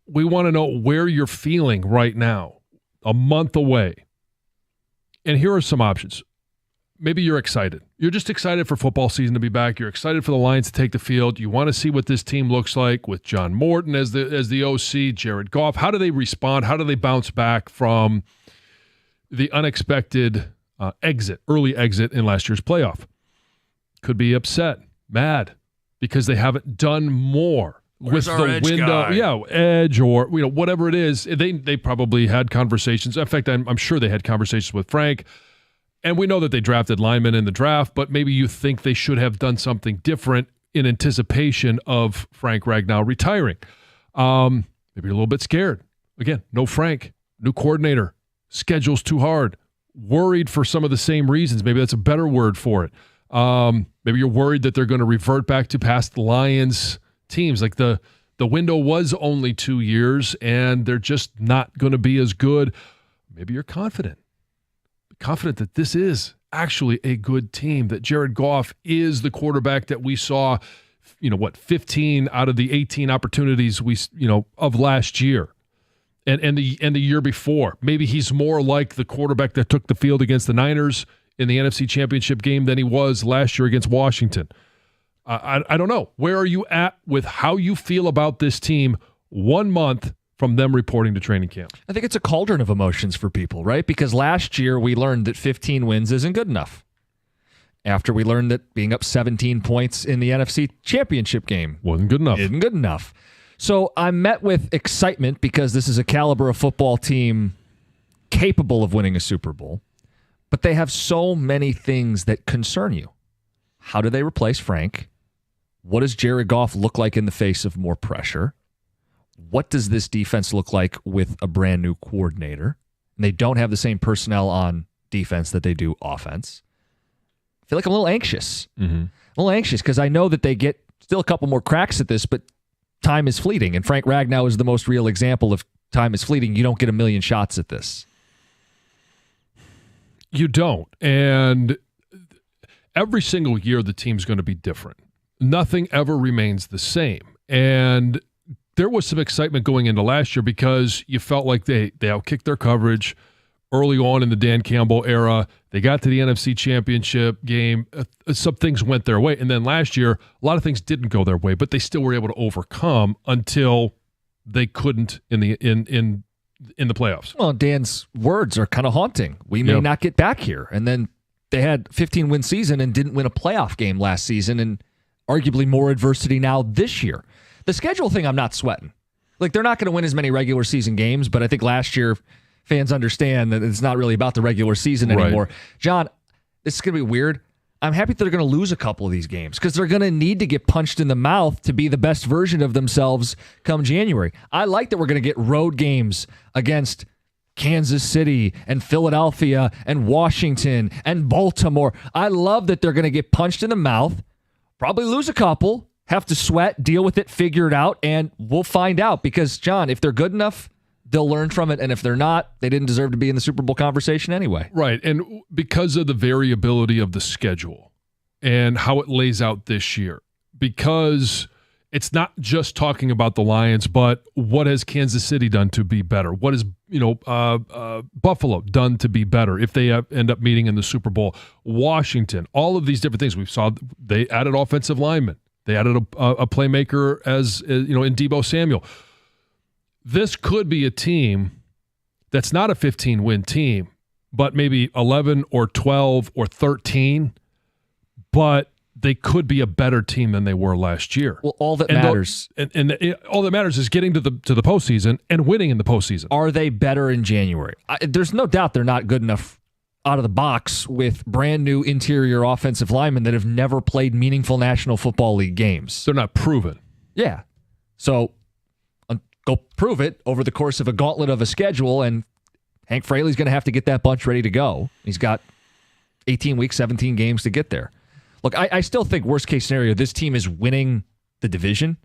we want to know where you're feeling right now, a month away. And here are some options. Maybe you're excited. You're just excited for football season to be back. You're excited for the Lions to take the field. You want to see what this team looks like with John Morton as the OC, Jared Goff. How do they respond? How do they bounce back from the unexpected early exit in last year's playoff? Could be upset, mad, because they haven't done more. Where's with our the edge window, guy? Edge, or whatever it is. They probably had conversations. In fact, I'm sure they had conversations with Frank. And we know that they drafted linemen in the draft, but maybe you think they should have done something different in anticipation of Frank Ragnow retiring. Maybe you're a little bit scared. Again, no Frank, new coordinator, schedule's too hard, worried for some of the same reasons. Maybe that's a better word for it. Maybe you're worried that they're going to revert back to past Lions teams. Like the window was only 2 years, and they're just not going to be as good. Maybe you're confident that this is actually a good team, that Jared Goff is the quarterback that we saw, 15 out of the 18 opportunities of last year and the year before. Maybe he's more like the quarterback that took the field against the Niners in the NFC Championship game than he was last year against Washington. I don't know. Where are you at with how you feel about this team 1 month from them reporting to training camp? I think it's a cauldron of emotions for people, right? Because last year we learned that 15 wins isn't good enough. After we learned that being up 17 points in the NFC Championship game wasn't good enough. So I'm met with excitement because this is a caliber of football team capable of winning a Super Bowl. But they have so many things that concern you. How do they replace Frank? What does Jared Goff look like in the face of more pressure? What does this defense look like with a brand new coordinator? And they don't have the same personnel on defense that they do offense. I feel like I'm a little anxious. Mm-hmm. A little anxious because I know that they get still a couple more cracks at this, but time is fleeting. And Frank Ragnow is the most real example of time is fleeting. You don't get a million shots at this. You don't. And every single year the team's going to be different. Nothing ever remains the same. And there was some excitement going into last year because you felt like they outkicked their coverage early on in the Dan Campbell era. They got to the NFC Championship game. Some things went their way. And then last year, a lot of things didn't go their way, but they still were able to overcome until they couldn't in the playoffs. Well, Dan's words are kind of haunting. We may not get back here. And then they had 15-win season and didn't win a playoff game last season, and arguably more adversity now this year. The schedule thing I'm not sweating. Like, they're not going to win as many regular season games, but I think last year fans understand that it's not really about the regular season anymore. Right. John, this is going to be weird. I'm happy that they're going to lose a couple of these games because they're going to need to get punched in the mouth to be the best version of themselves come January. I like that we're going to get road games against Kansas City and Philadelphia and Washington and Baltimore. I love that they're going to get punched in the mouth, probably lose a couple, have to sweat, deal with it, figure it out, and we'll find out. Because, John, if they're good enough, they'll learn from it. And if they're not, they didn't deserve to be in the Super Bowl conversation anyway. Right. And because of the variability of the schedule and how it lays out this year, because it's not just talking about the Lions, but what has Kansas City done to be better? What has Buffalo done to be better if they end up meeting in the Super Bowl? Washington, all of these different things. We saw they added offensive linemen. They added a playmaker in Deebo Samuel. This could be a team that's not a 15-win team, but maybe 11 or 12 or 13, but they could be a better team than they were last year. Well, all that matters. All that matters is getting to the postseason and winning in the postseason. Are they better in January? There's no doubt they're not good enough out of the box with brand new interior offensive linemen that have never played meaningful National Football League games. They're not proven. Yeah. So go prove it over the course of a gauntlet of a schedule, and Hank Fraley's going to have to get that bunch ready to go. He's got 18 weeks, 17 games to get there. Look, I still think worst case scenario, this team is winning the division.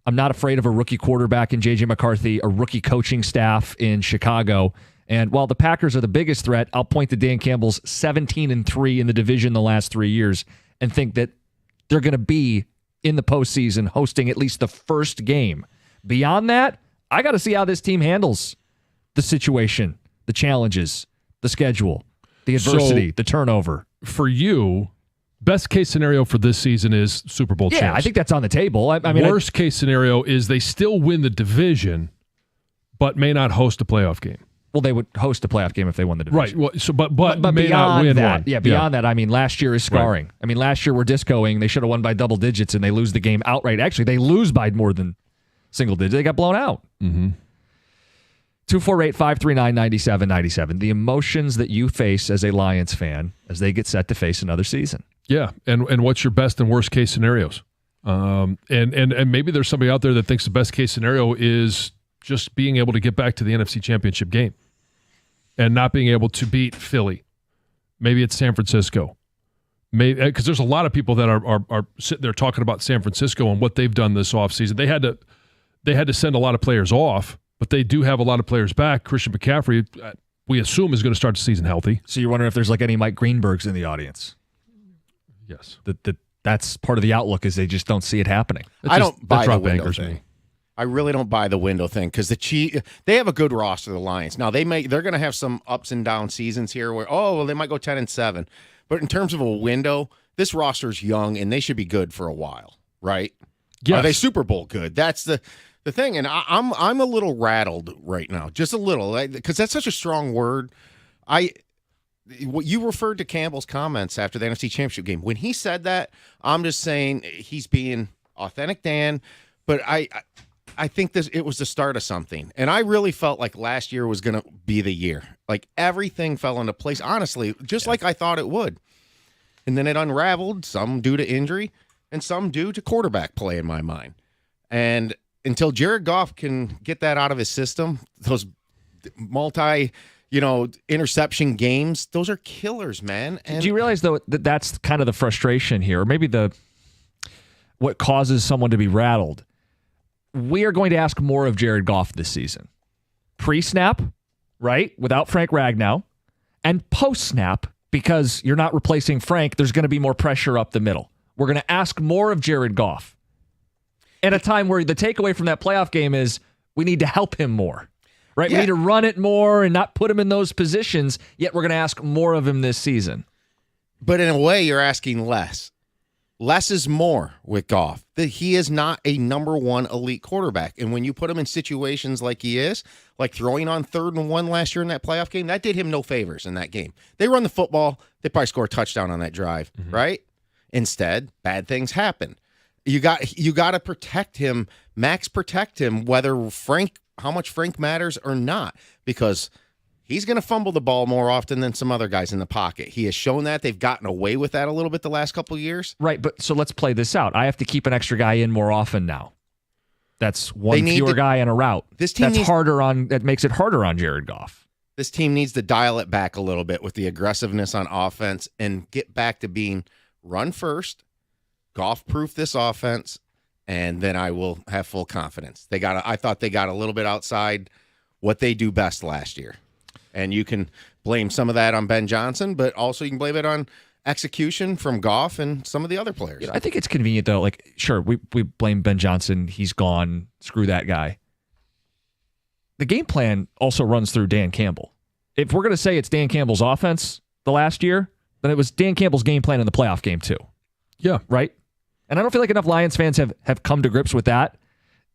I'm not afraid of a rookie quarterback in J.J. McCarthy, a rookie coaching staff in Chicago. And while the Packers are the biggest threat, I'll point to Dan Campbell's 17-3 in the division the last 3 years and think that they're going to be in the postseason hosting at least the first game. Beyond that, I got to see how this team handles the situation, the challenges, the schedule, the adversity, the turnover. For you, best case scenario for this season is Super Bowl champs. Yeah, I think that's on the table. I mean, worst case scenario is they still win the division, but may not host a playoff game. Well, they would host a playoff game if they won the division. Right. Well, so, but may beyond not win that, one. Yeah, beyond that, I mean, last year is scarring. Right. I mean, last year we're discoing. They should have won by double digits, and they lose the game outright. Actually, they lose by more than single digits. They got blown out. Mm-hmm. 248-539-9797. The emotions that you face as a Lions fan as they get set to face another season. Yeah, and what's your best and worst case scenarios? And maybe there's somebody out there that thinks the best case scenario is just being able to get back to the NFC Championship game and not being able to beat Philly. Maybe it's San Francisco. Maybe because there's a lot of people that are sitting there talking about San Francisco and what they've done this offseason. They had to send a lot of players off, but they do have a lot of players back. Christian McCaffrey, we assume, is going to start the season healthy. So you're wondering if there's like any Mike Greenbergs in the audience? Yes. That's part of the outlook is they just don't see it happening. I don't buy the window anchors thing. me. I really don't buy the window thing because they have a good roster, the Lions. Now they're going to have some ups and down seasons here where they might go 10-7, but in terms of a window, this roster's young and they should be good for a while, right? Yes. Are they Super Bowl good? That's the thing, and I'm a little rattled right now, just a little, because that's such a strong word. You referred to Campbell's comments after the NFC Championship game. When he said that, I'm just saying he's being authentic Dan, but I think it was the start of something. And I really felt like last year was going to be the year. Like everything fell into place, honestly, just like I thought it would. And then it unraveled, some due to injury and some due to quarterback play in my mind. And until Jared Goff can get that out of his system, those interception games, those are killers, man. And do you realize, though, that that's kind of the frustration here, or maybe what causes someone to be rattled? We are going to ask more of Jared Goff this season. Pre-snap, right, without Frank Ragnow, and post-snap, because you're not replacing Frank, there's going to be more pressure up the middle. We're going to ask more of Jared Goff at a time where the takeaway from that playoff game is we need to help him more. Right? Yeah. We need to run it more and not put him in those positions, yet we're going to ask more of him this season. But in a way, you're asking less. Less is more with Goff. He is not a number one elite quarterback. And when you put him in situations like he is, like throwing on 3rd and 1 last year in that playoff game, that did him no favors in that game. They run the football, they probably score a touchdown on that drive, right? Instead, bad things happen. You got to protect him, max protect him, how much Frank matters or not, because he's going to fumble the ball more often than some other guys in the pocket. He has shown that. They've gotten away with that a little bit the last couple of years. Right, but so let's play this out. I have to keep an extra guy in more often now. That's one fewer guy in a route. That makes it harder on Jared Goff. This team needs to dial it back a little bit with the aggressiveness on offense and get back to being run first, Goff-proof this offense, and then I will have full confidence. I thought they got a little bit outside what they do best last year. And you can blame some of that on Ben Johnson, but also you can blame it on execution from Goff and some of the other players. I think it's convenient, though. Like, sure, we blame Ben Johnson. He's gone. Screw that guy. The game plan also runs through Dan Campbell. If we're going to say it's Dan Campbell's offense the last year, then it was Dan Campbell's game plan in the playoff game, too. Yeah. Right? And I don't feel like enough Lions fans have come to grips with that.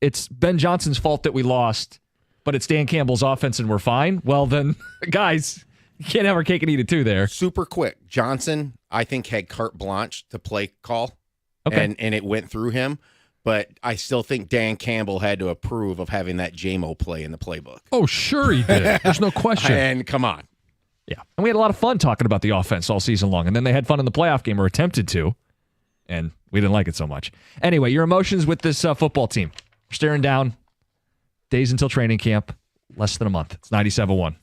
It's Ben Johnson's fault that we lost, but it's Dan Campbell's offense and we're fine. Well, then, guys, you can't have our cake and eat it too there. Super quick. Johnson, I think, had carte blanche to play call, and it went through him. But I still think Dan Campbell had to approve of having that JMO play in the playbook. Oh, sure he did. There's no question. And come on. Yeah. And we had a lot of fun talking about the offense all season long, and then they had fun in the playoff game, or attempted to. and we didn't like it so much. Anyway, your emotions with this football team. We're staring down days until training camp, less than a month. It's 97.1.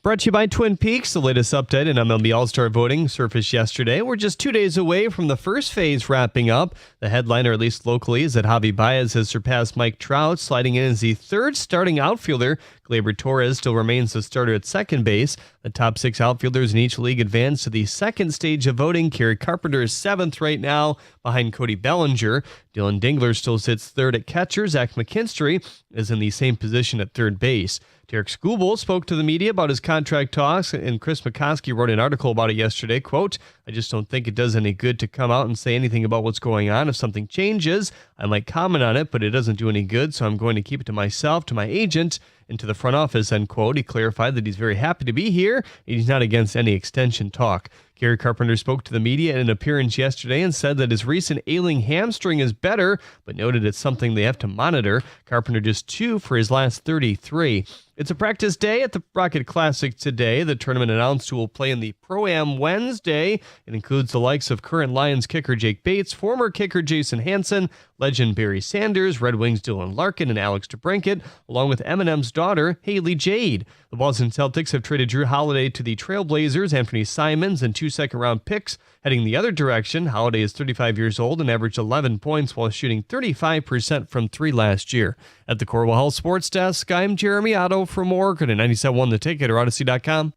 Brought to you by Twin Peaks. The latest update in MLB All-Star voting surfaced yesterday. We're just 2 days away from the first phase wrapping up. The headliner, at least locally, is that Javi Baez has surpassed Mike Trout, sliding in as the third starting outfielder. Gleyber Torres still remains the starter at second base. The top 6 outfielders in each league advance to the second stage of voting. Kerry Carpenter is 7th right now, behind Cody Bellinger. Dylan Dingler still sits third at catcher. Zach McKinstry is in the same position at third base. Derek Skubal spoke to the media about his contract talks, and Chris McCoskey wrote an article about it yesterday. Quote, "I just don't think it does any good to come out and say anything about what's going on. If something changes, I might comment on it, but it doesn't do any good, so I'm going to keep it to myself, to my agent, and to the front office," end quote. He clarified that he's very happy to be here, and he's not against any extension talk. Gary Carpenter spoke to the media in an appearance yesterday and said that his recent ailing hamstring is better, but noted it's something they have to monitor. Carpenter just 2 for his last 33. It's a practice day at the Rocket Classic today. The tournament announced who will play in the Pro-Am Wednesday. It includes the likes of current Lions kicker Jake Bates, former kicker Jason Hansen, legend Barry Sanders, Red Wings Dylan Larkin, and Alex DeBrincat, along with Eminem's daughter, Haley Jade. The Boston Celtics have traded Drew Holiday to the Trailblazers, Anthony Simons, and 2 second-round picks. Heading the other direction, Holiday is 35 years old and averaged 11 points while shooting 35% from 3 last year. At the Corwell Health Sports Desk, I'm Jeremy Otto for more. Go to 97.1 The Ticket or Odyssey.com.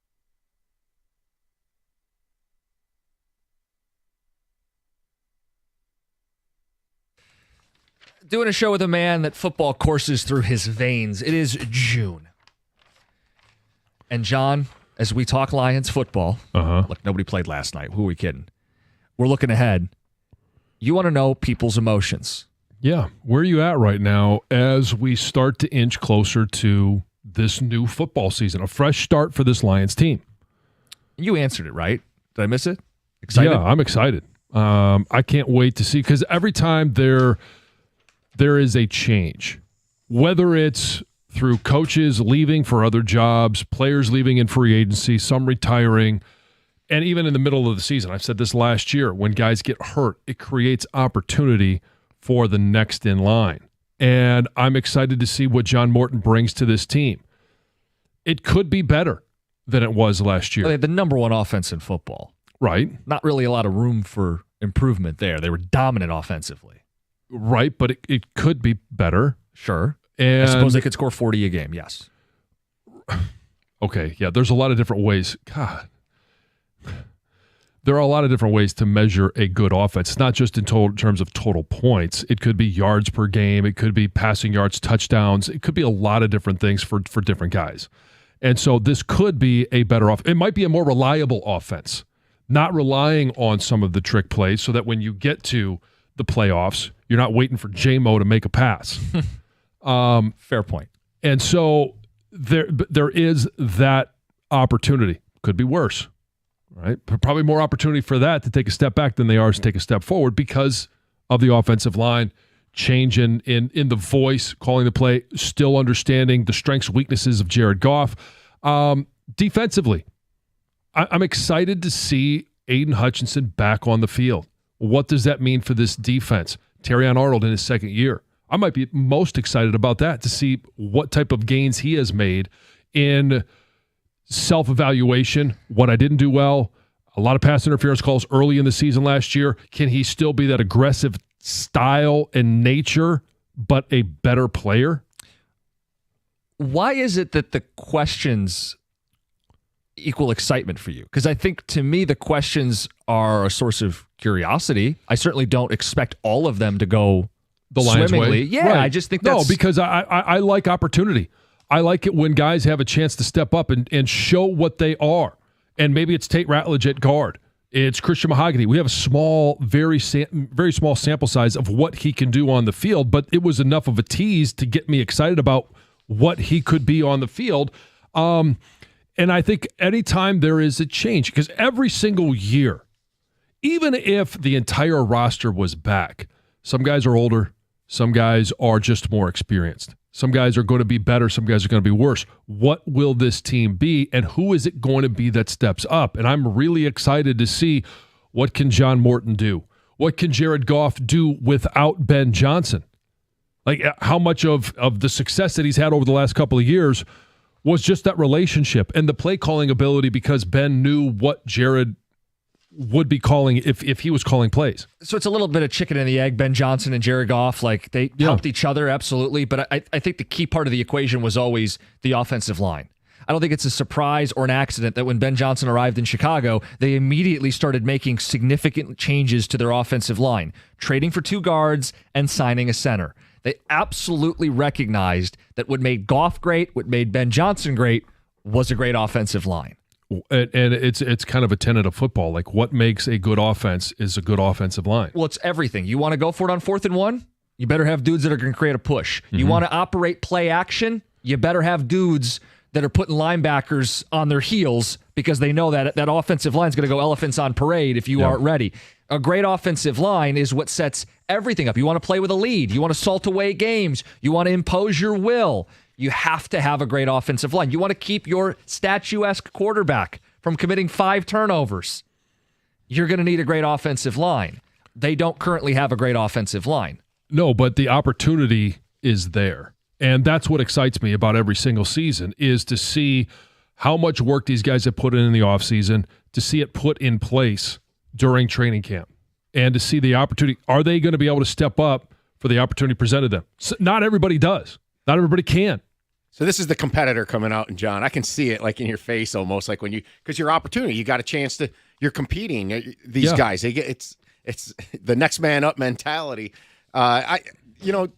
Doing a show with a man that football courses through his veins. It is June. And John, as we talk Lions football, look, nobody played last night. Who are we kidding? We're looking ahead. You want to know people's emotions. Yeah. Where are you at right now as we start to inch closer to this new football season, a fresh start for this Lions team? You answered it, right? Did I miss it? Excited? Yeah, I'm excited. I can't wait to see, because every time there is a change, whether it's through coaches leaving for other jobs, players leaving in free agency, some retiring, and even in the middle of the season. I've said this last year, when guys get hurt, it creates opportunity for the next in line. And I'm excited to see what John Morton brings to this team. It could be better than it was last year. They had the number 1 offense in football. Right. Not really a lot of room for improvement there. They were dominant offensively. Right, but it could be better. Sure. And I suppose they could score 40 a game, yes. Okay, yeah, there's a lot of different ways. God. There are a lot of different ways to measure a good offense. It's not just in terms of total points. It could be yards per game. It could be passing yards, touchdowns. It could be a lot of different things for different guys. And so this could be a better offense. It might be a more reliable offense, not relying on some of the trick plays, so that when you get to the playoffs, you're not waiting for J-Mo to make a pass. Fair point. And so there is that opportunity. Could be worse, right? Probably more opportunity for that to take a step back than they are to take a step forward, because of the offensive line, change in the voice, calling the play, still understanding the strengths, weaknesses of Jared Goff. Defensively, I'm excited to see Aiden Hutchinson back on the field. What does that mean for this defense? Terrion Arnold in his second year. I might be most excited about that, to see what type of gains he has made in self-evaluation, what I didn't do well, a lot of pass interference calls early in the season last year. Can he still be that aggressive style and nature, but a better player? Why is it that the questions equal excitement for you? Because I think, to me, the questions are a source of curiosity. I certainly don't expect all of them to go the Lions way. Yeah, right. I just think that's... No, because I like opportunity. I like it when guys have a chance to step up and show what they are. And maybe it's Tate Ratledge at guard. It's Christian Mahogany. We have a very small sample size of what he can do on the field, but it was enough of a tease to get me excited about what he could be on the field. And And I think anytime there is a change, because every single year, even if the entire roster was back, some guys are older, some guys are just more experienced. Some guys are going to be better, some guys are going to be worse. What will this team be, and who is it going to be that steps up? And I'm really excited to see what can John Morton do? What can Jared Goff do without Ben Johnson? Like, how much of the success that he's had over the last couple of years was just that relationship and the play calling ability because Ben knew what Jared would be calling if he was calling plays. So it's a little bit of chicken and the egg, Ben Johnson and Jared Goff. Like, they helped each other, absolutely. But I think the key part of the equation was always the offensive line. I don't think it's a surprise or an accident that when Ben Johnson arrived in Chicago, they immediately started making significant changes to their offensive line, trading for 2 guards and signing a center. They absolutely recognized that what made Goff great, what made Ben Johnson great, was a great offensive line. And it's kind of a tenet of football. Like, what makes a good offense is a good offensive line. Well, it's everything. You want to go for it on 4th and 1? You better have dudes that are going to create a push. You want to operate play action? You better have dudes that are putting linebackers on their heels because they know that that offensive line is going to go elephants on parade if you aren't ready. A great offensive line is what sets everything up. You want to play with a lead. You want to salt away games. You want to impose your will. You have to have a great offensive line. You want to keep your statuesque quarterback from committing 5 turnovers. You're going to need a great offensive line. They don't currently have a great offensive line. No, but the opportunity is there. And that's what excites me about every single season is to see how much work these guys have put in the offseason, to see it put in place during training camp, and to see the opportunity. Are they going to be able to step up for the opportunity presented them? So not everybody does. Not everybody can. So this is the competitor coming out, and John, I can see it like in your face almost, like when because your opportunity, you got a chance to, you're competing. These guys, they get it's the next man up mentality. The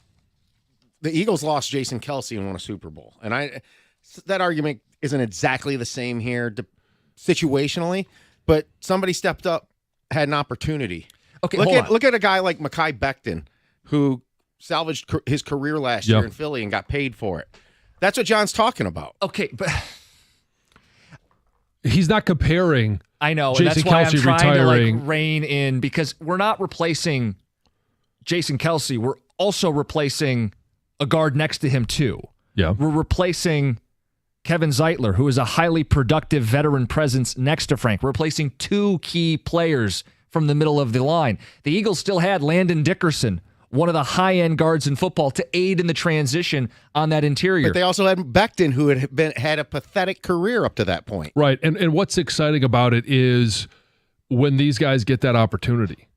Eagles lost Jason Kelce and won a Super Bowl, and that argument isn't exactly the same here situationally, but somebody stepped up, had an opportunity. Okay, look at a guy like Mekhi Becton, who salvaged his career last year in Philly and got paid for it. That's what John's talking about. Okay, but he's not comparing. I know, Jason and that's why Kelce I'm trying retiring. to rein in, because we're not replacing Jason Kelce. We're also replacing a guard next to him too. Yeah, we're replacing Kevin Zeitler, who is a highly productive veteran presence next to Frank. We're replacing 2 key players from the middle of the line. The Eagles still had Landon Dickerson, one of the high-end guards in football, to aid in the transition on that interior. But they also had Becton, who had a pathetic career up to that point. Right, and what's exciting about it is when these guys get that opportunity,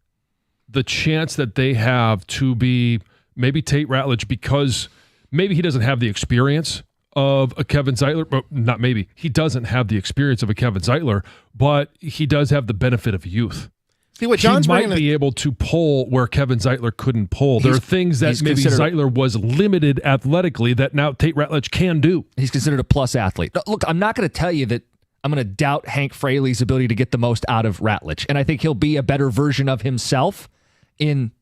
the chance that they have to be maybe Tate Ratledge, because maybe he doesn't have the experience of a Kevin Zeitler, but not maybe. He doesn't have the experience of a Kevin Zeitler, but he does have the benefit of youth. See what John's he might be able to pull where Kevin Zeitler couldn't pull. There are things that maybe Zeitler was limited athletically that now Tate Ratledge can do. He's considered a plus athlete. Look, I'm not going to tell you that I'm going to doubt Hank Fraley's ability to get the most out of Ratledge, and I think he'll be a better version of himself in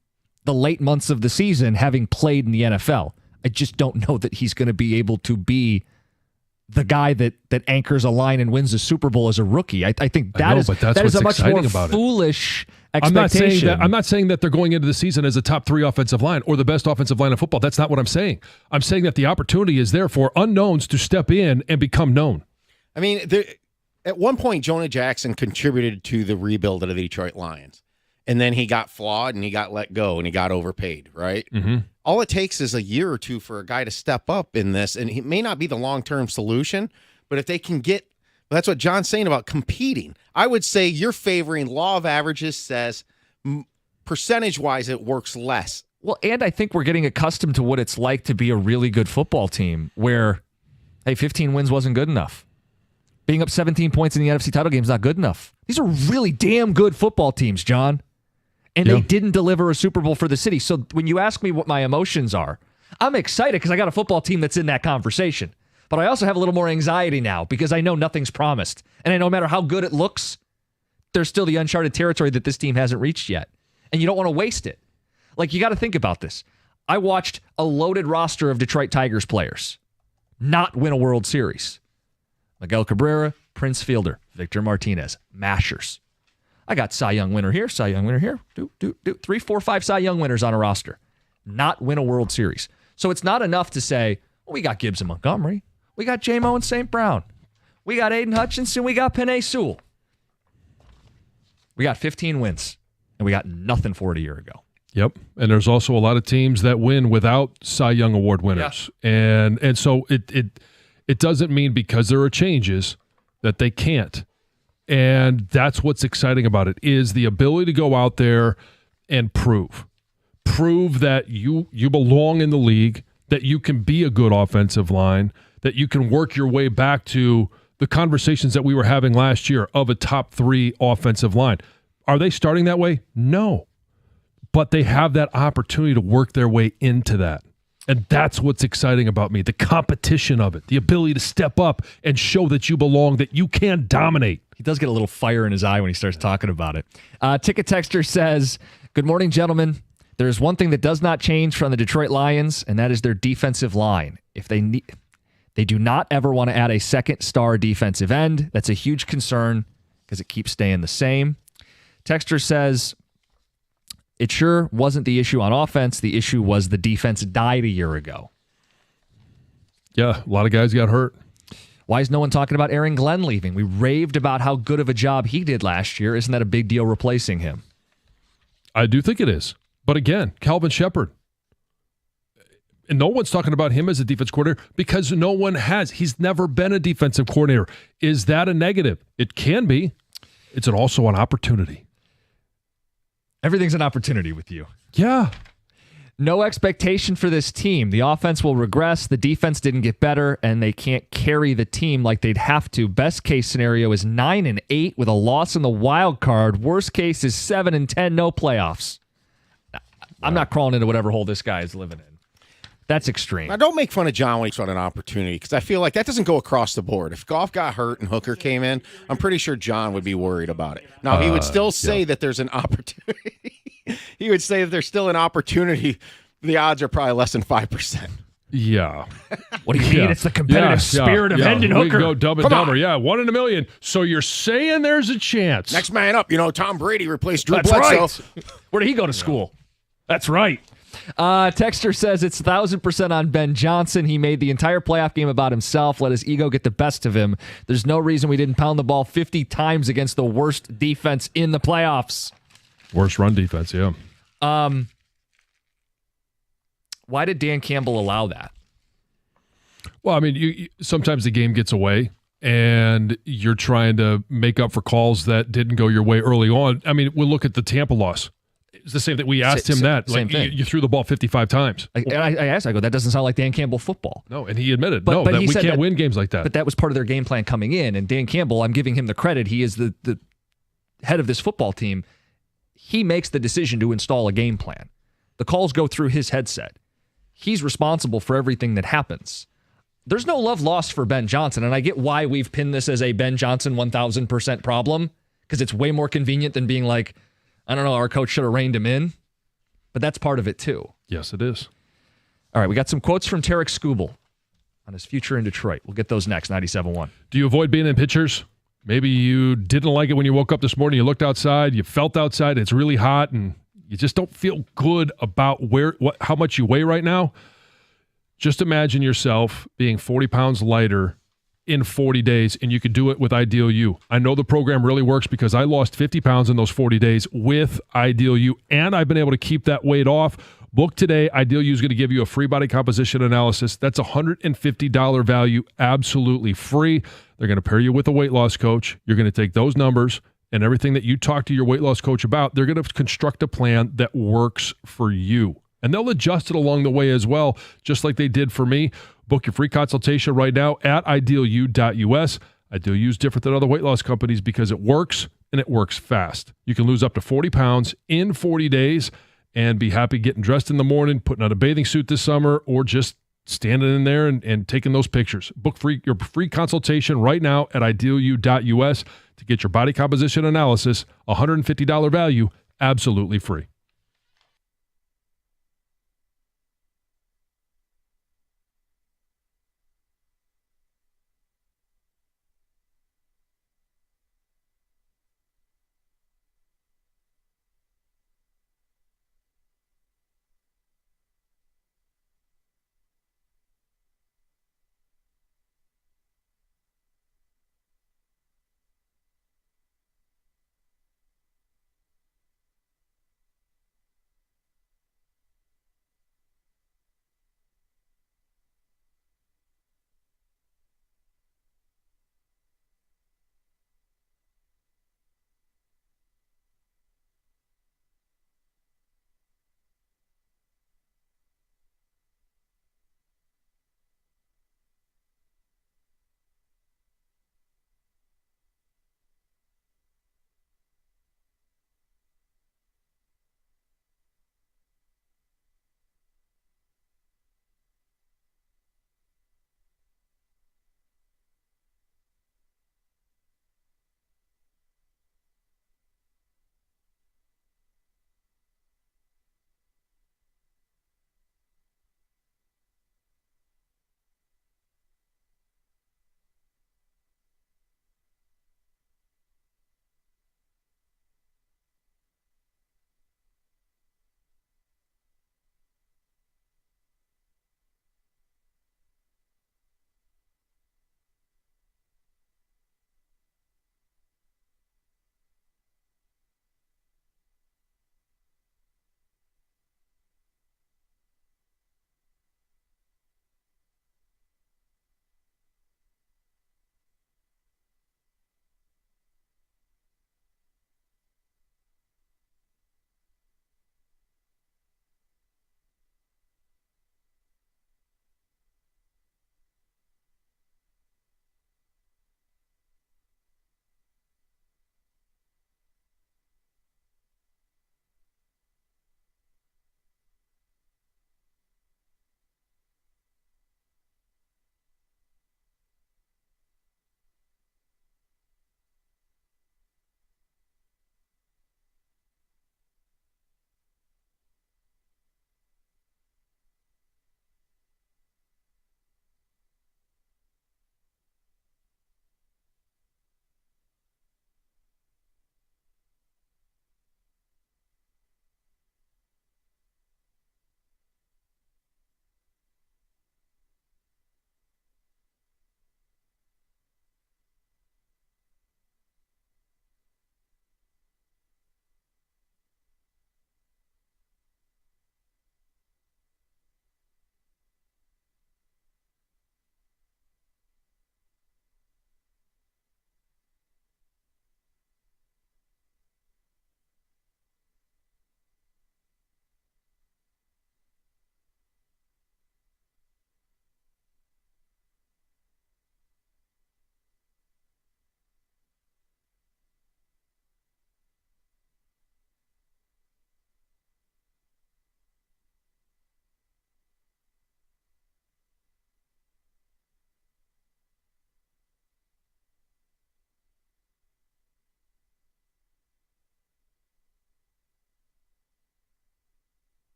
the late months of the season, having played in the NFL. I just don't know that he's going to be able to be the guy that anchors a line and wins a Super Bowl as a rookie. I think that is a much more foolish expectation. I'm not saying that they're going into the season as a top 3 offensive line or the best offensive line in football. That's not what I'm saying. I'm saying that the opportunity is there for unknowns to step in and become known. I mean, at one point, Jonah Jackson contributed to the rebuild of the Detroit Lions. And then he got flawed and he got let go and he got overpaid, right? Mm-hmm. All it takes is a year or 2 for a guy to step up in this. And it may not be the long-term solution, but if they can get, that's what John's saying about competing. I would say you're favoring law of averages says percentage-wise it works less. Well, and I think we're getting accustomed to what it's like to be a really good football team where, hey, 15 wins wasn't good enough. Being up 17 points in the NFC title game is not good enough. These are really damn good football teams, John. And they didn't deliver a Super Bowl for the city. So when you ask me what my emotions are, I'm excited because I got a football team that's in that conversation. But I also have a little more anxiety now because I know nothing's promised. And I know no matter how good it looks, there's still the uncharted territory that this team hasn't reached yet. And you don't want to waste it. Like, you got to think about this. I watched a loaded roster of Detroit Tigers players not win a World Series. Miguel Cabrera, Prince Fielder, Victor Martinez, mashers. I got Cy Young winner here, Cy Young winner here. 3, 4, 5 Cy Young winners on a roster. Not win a World Series. So it's not enough to say, well, we got Gibbs and Montgomery. We got J-Mo and St. Brown. We got Aiden Hutchinson. We got Penei Sewell. We got 15 wins, and we got nothing for it a year ago. Yep. And there's also a lot of teams that win without Cy Young Award winners. Yeah. And so it doesn't mean because there are changes that they can't. And that's what's exciting about it, is the ability to go out there and prove that you belong in the league, that you can be a good offensive line, that you can work your way back to the conversations that we were having last year of a top 3 offensive line. Are they starting that way? No. But they have that opportunity to work their way into that. And that's what's exciting about me, the competition of it, the ability to step up and show that you belong, that you can dominate. He does get a little fire in his eye when he starts talking about it. Ticket Texter says, good morning, gentlemen. There is one thing that does not change from the Detroit Lions, and that is their defensive line. If they do not ever want to add a second-star defensive end. That's a huge concern because it keeps staying the same. Texter says, it sure wasn't the issue on offense. The issue was the defense died a year ago. Yeah, a lot of guys got hurt. Why is no one talking about Aaron Glenn leaving? We raved about how good of a job he did last year. Isn't that a big deal replacing him? I do think it is. But again, Calvin Shepard. And no one's talking about him as a defense coordinator because no one has. He's never been a defensive coordinator. Is that a negative? It can be. It's also an opportunity. Everything's an opportunity with you. Yeah. No expectation for this team. The offense will regress. The defense didn't get better, and they can't carry the team like they'd have to. Best case scenario is 9-8 with a loss in the wild card. Worst case is 7-10, no playoffs. I'm not crawling into whatever hole this guy is living in. That's extreme. Now, don't make fun of John when he's on an opportunity, because I feel like that doesn't go across the board. If Goff got hurt and Hooker came in, I'm pretty sure John would be worried about it. Now, he would still say that there's an opportunity. He would say that there's still an opportunity. The odds are probably less than 5%. Yeah. What do you mean? It's the competitive spirit of Hendon Hooker. We can go dumb and dumber. Yeah, 1 in a million. So you're saying there's a chance. Next man up. Tom Brady replaced Drew That's Bledsoe. right. Where did he go to school? That's right. Texter says it's 1,000% on Ben Johnson. He made the entire playoff game about himself, let his ego get the best of him. There's no reason we didn't pound the ball 50 times against the worst defense in the playoffs. Worst run defense, yeah. Why did Dan Campbell allow that? Well, I mean, you sometimes the game gets away, and you're trying to make up for calls that didn't go your way early on. I mean, we'll look at the Tampa loss. It's the same thing. We asked him that. Same thing. You threw the ball 55 times. I asked, that doesn't sound like Dan Campbell football. No, and he admitted, but that he we said can't win games like that. But that was part of their game plan coming in. And Dan Campbell, I'm giving him the credit. He is the head of this football team. He makes the decision to install a game plan. The calls go through his headset. He's responsible for everything that happens. There's no love lost for Ben Johnson, and I get why we've pinned this as a Ben Johnson 1,000% problem, because it's way more convenient than being like, I don't know, our coach should have reined him in. But that's part of it too. Yes, it is. All right, we got some quotes from Tarek Skubal on his future in Detroit. We'll get those next, 97.1. Do you avoid being in pictures? Maybe you didn't like it when you woke up this morning, you looked outside, you felt outside, it's really hot, and you just don't feel good about how much you weigh right now. Just imagine yourself being 40 pounds lighter in 40 days, and you could do it with Ideal U. I know the program really works because I lost 50 pounds in those 40 days with Ideal U, and I've been able to keep that weight off. Book today. Ideal U is going to give you a free body composition analysis. That's a $150 value, absolutely free. They're going to pair you with a weight loss coach. You're going to take those numbers and everything that you talk to your weight loss coach about. They're going to construct a plan that works for you. And they'll adjust it along the way as well, just like they did for me. Book your free consultation right now at idealu.us. Ideal U is different than other weight loss companies because it works, and it works fast. You can lose up to 40 pounds in 40 days and be happy getting dressed in the morning, putting on a bathing suit this summer, or just standing in there and taking those pictures. Book your free consultation right now at idealu.us to get your body composition analysis, $150 value, absolutely free.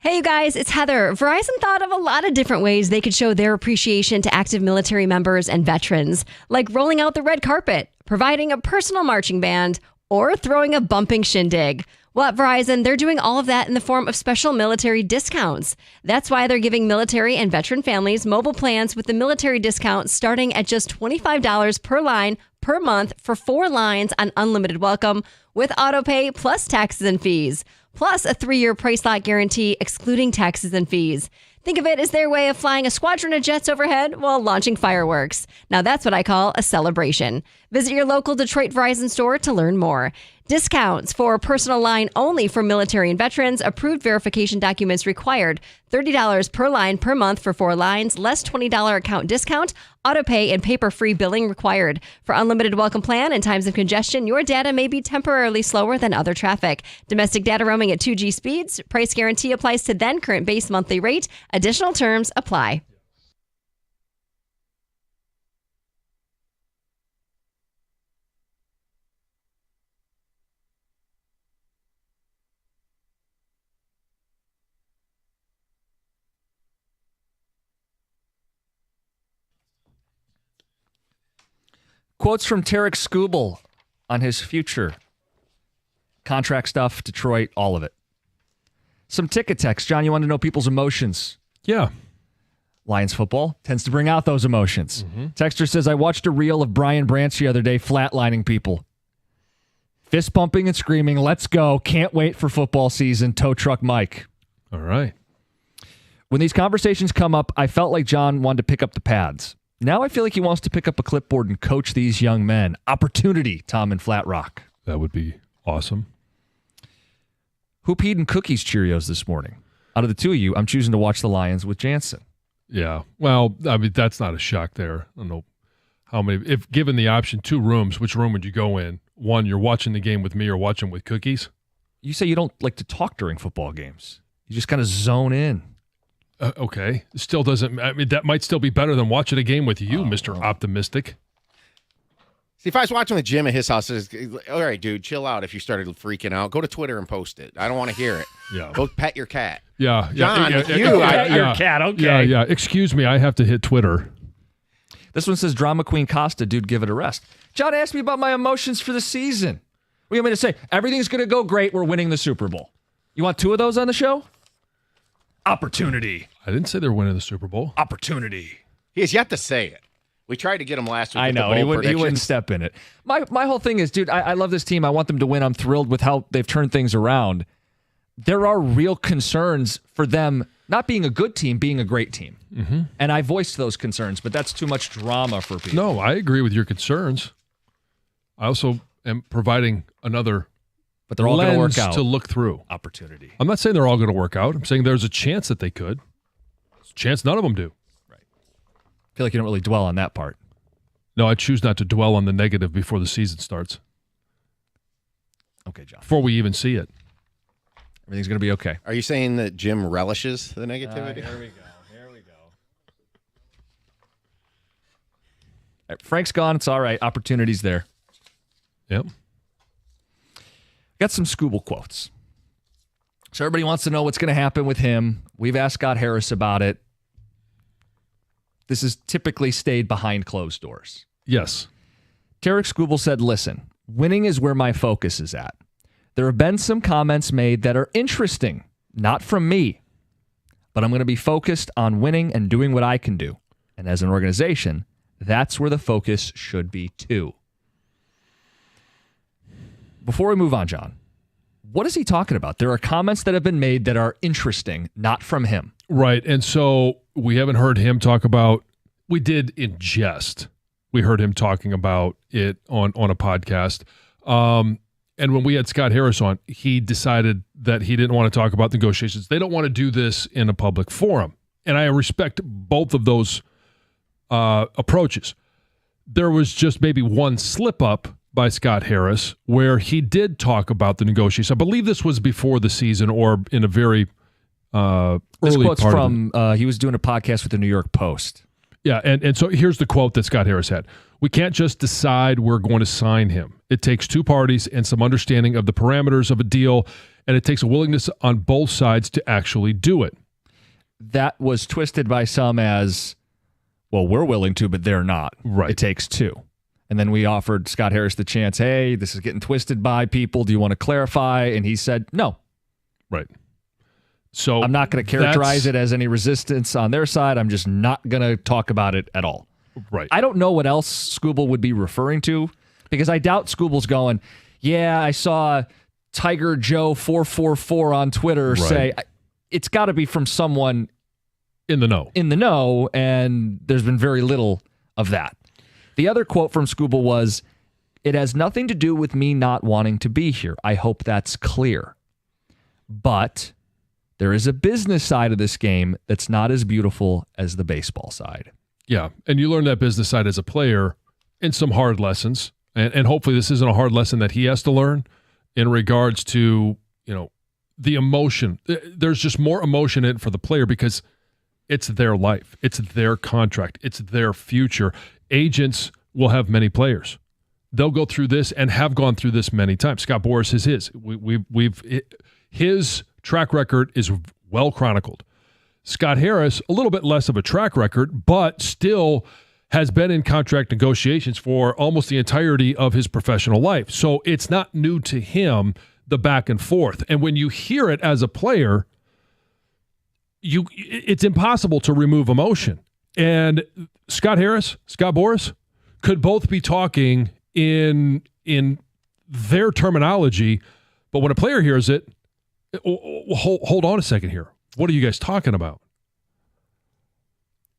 Hey, you guys, it's Heather. Verizon thought of a lot of different ways they could show their appreciation to active military members and veterans, like rolling out the red carpet, providing a personal marching band, or throwing a bumping shindig. Well, at Verizon, they're doing all of that in the form of special military discounts. That's why they're giving military and veteran families mobile plans with the military discount starting at just $25 per line per month for 4 lines on unlimited welcome with auto pay plus taxes and fees, plus a 3-year price lock guarantee excluding taxes and fees. Think of it as their way of flying a squadron of jets overhead while launching fireworks. Now that's what I call a celebration. Visit your local Detroit Verizon store to learn more. Discounts for personal line only for military and veterans. Approved verification documents required. $30 per line per month for 4 lines, less $20 account discount. Auto pay and paper-free billing required. For unlimited welcome plan and times of congestion, your data may be temporarily slower than other traffic. Domestic data roaming at 2G speeds. Price guarantee applies to then current base monthly rate. Additional terms apply. Quotes from Tarek Skubal on his future. Contract stuff, Detroit, all of it. Some ticket text. John, you want to know people's emotions? Yeah. Lions football tends to bring out those emotions. Texter says, I watched a reel of Brian Branch the other day flatlining people. Fist pumping and screaming, let's go. Can't wait for football season. Tow truck Mike. All right. When these conversations come up, I felt like John wanted to pick up the pads. Now I feel like he wants to pick up a clipboard and coach these young men. Opportunity, Tom in Flat Rock. That would be awesome. Who peed in Cookies Cheerios this morning? Out of the two of you, I'm choosing to watch the Lions with Jansen. Yeah. Well, I mean, that's not a shock there. I don't know how many. If given the option, 2 rooms, which room would you go in? One, you're watching the game with me or watching with Cookies? You say you don't like to talk during football games. You just kind of zone in. Okay. Still doesn't. I mean, that might still be better than watching a game with you, Mr. Optimistic. See, if I was watching the gym at his house, all right, dude, chill out. If you started freaking out, go to Twitter and post it. I don't want to hear it. Yeah. Go pet your cat. Yeah. John, yeah, Your cat, okay. Yeah, yeah. Excuse me, I have to hit Twitter. This one says, Drama Queen Costa, dude, give it a rest. John asked me about my emotions for the season. What do you want me to say? Everything's going to go great. We're winning the Super Bowl. You want 2 of those on the show? Opportunity. I didn't say they're winning the Super Bowl. Opportunity. He has yet to say it. We tried to get him last week. I know, he wouldn't step in it. My whole thing is, dude, I love this team. I want them to win. I'm thrilled with how they've turned things around. There are real concerns for them not being a good team, being a great team. Mm-hmm. And I voiced those concerns, but that's too much drama for people. No, I agree with your concerns. I also am providing another but they're all going to work out. To look through. Opportunity. I'm not saying they're all going to work out. I'm saying there's a chance that they could. There's a chance none of them do. Right. I feel like you don't really dwell on that part. No, I choose not to dwell on the negative before the season starts. Okay, John. Before we even see it. Everything's going to be okay. Are you saying that Jim relishes the negativity? Here we go. All right, Frank's gone. It's all right. Opportunity's there. Yep. Got some Skubal quotes. So everybody wants to know what's going to happen with him. We've asked Scott Harris about it. This has typically stayed behind closed doors. Yes. Tarek Skubal said, listen, winning is where my focus is at. There have been some comments made that are interesting, not from me, but I'm going to be focused on winning and doing what I can do. And as an organization, that's where the focus should be too. Before we move on, John, what is he talking about? There are comments that have been made that are interesting, not from him. Right. And so we haven't heard him talk about, we did in jest. We heard him talking about it on a podcast. And when we had Scott Harris on, he decided that he didn't want to talk about negotiations. They don't want to do this in a public forum. And I respect both of those approaches. There was just maybe one slip up by Scott Harris where he did talk about the negotiations. I believe this was before the season or in a very this early quote's part from, he was doing a podcast with the New York Post. Yeah, and so here's the quote that Scott Harris had. We can't just decide we're going to sign him. It takes 2 parties and some understanding of the parameters of a deal and it takes a willingness on both sides to actually do it. That was twisted by some as, well, we're willing to, but they're not. Right. It takes two. And then we offered Scott Harris the chance, hey, this is getting twisted by people. Do you want to clarify? And he said, no. Right. So I'm not going to characterize it as any resistance on their side. I'm just not going to talk about it at all. Right. I don't know what else Scooble would be referring to, because I doubt Scooble's going, yeah, I saw Tiger Joe 444 on Twitter say, it's got to be from someone in the know, and there's been very little of that. The other quote from Scooble was, it has nothing to do with me not wanting to be here. I hope that's clear. But there is a business side of this game that's not as beautiful as the baseball side. Yeah, and you learn that business side as a player in some hard lessons, and hopefully this isn't a hard lesson that he has to learn in regards to, the emotion. There's just more emotion in it for the player because it's their life. It's their contract. It's their future. Agents will have many players. They'll go through this and have gone through this many times. Scott Boras is his. His track record is well chronicled. Scott Harris, a little bit less of a track record, but still has been in contract negotiations for almost the entirety of his professional life. So it's not new to him, the back and forth. And when you hear it as a player, it's impossible to remove emotion. And Scott Harris, Scott Boras could both be talking in their terminology, but when a player hears it, hold on a second here. What are you guys talking about?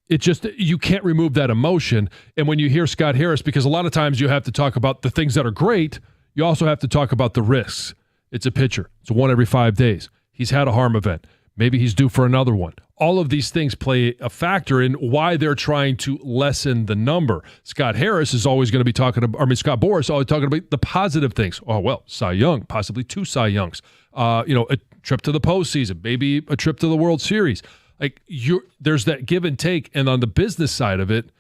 It just, you can't remove that emotion. And when you hear Scott Harris, because a lot of times you have to talk about the things that are great, you also have to talk about the risks. It's a pitcher. It's one every 5 days. He's had a harm event. Maybe he's due for another one. All of these things play a factor in why they're trying to lessen the number. Scott Harris is always going to be Scott Boras is always talking about the positive things. Oh, well, Cy Young, possibly 2 Cy Youngs. A trip to the postseason, maybe a trip to the World Series. There's that give and take, and on the business side of it,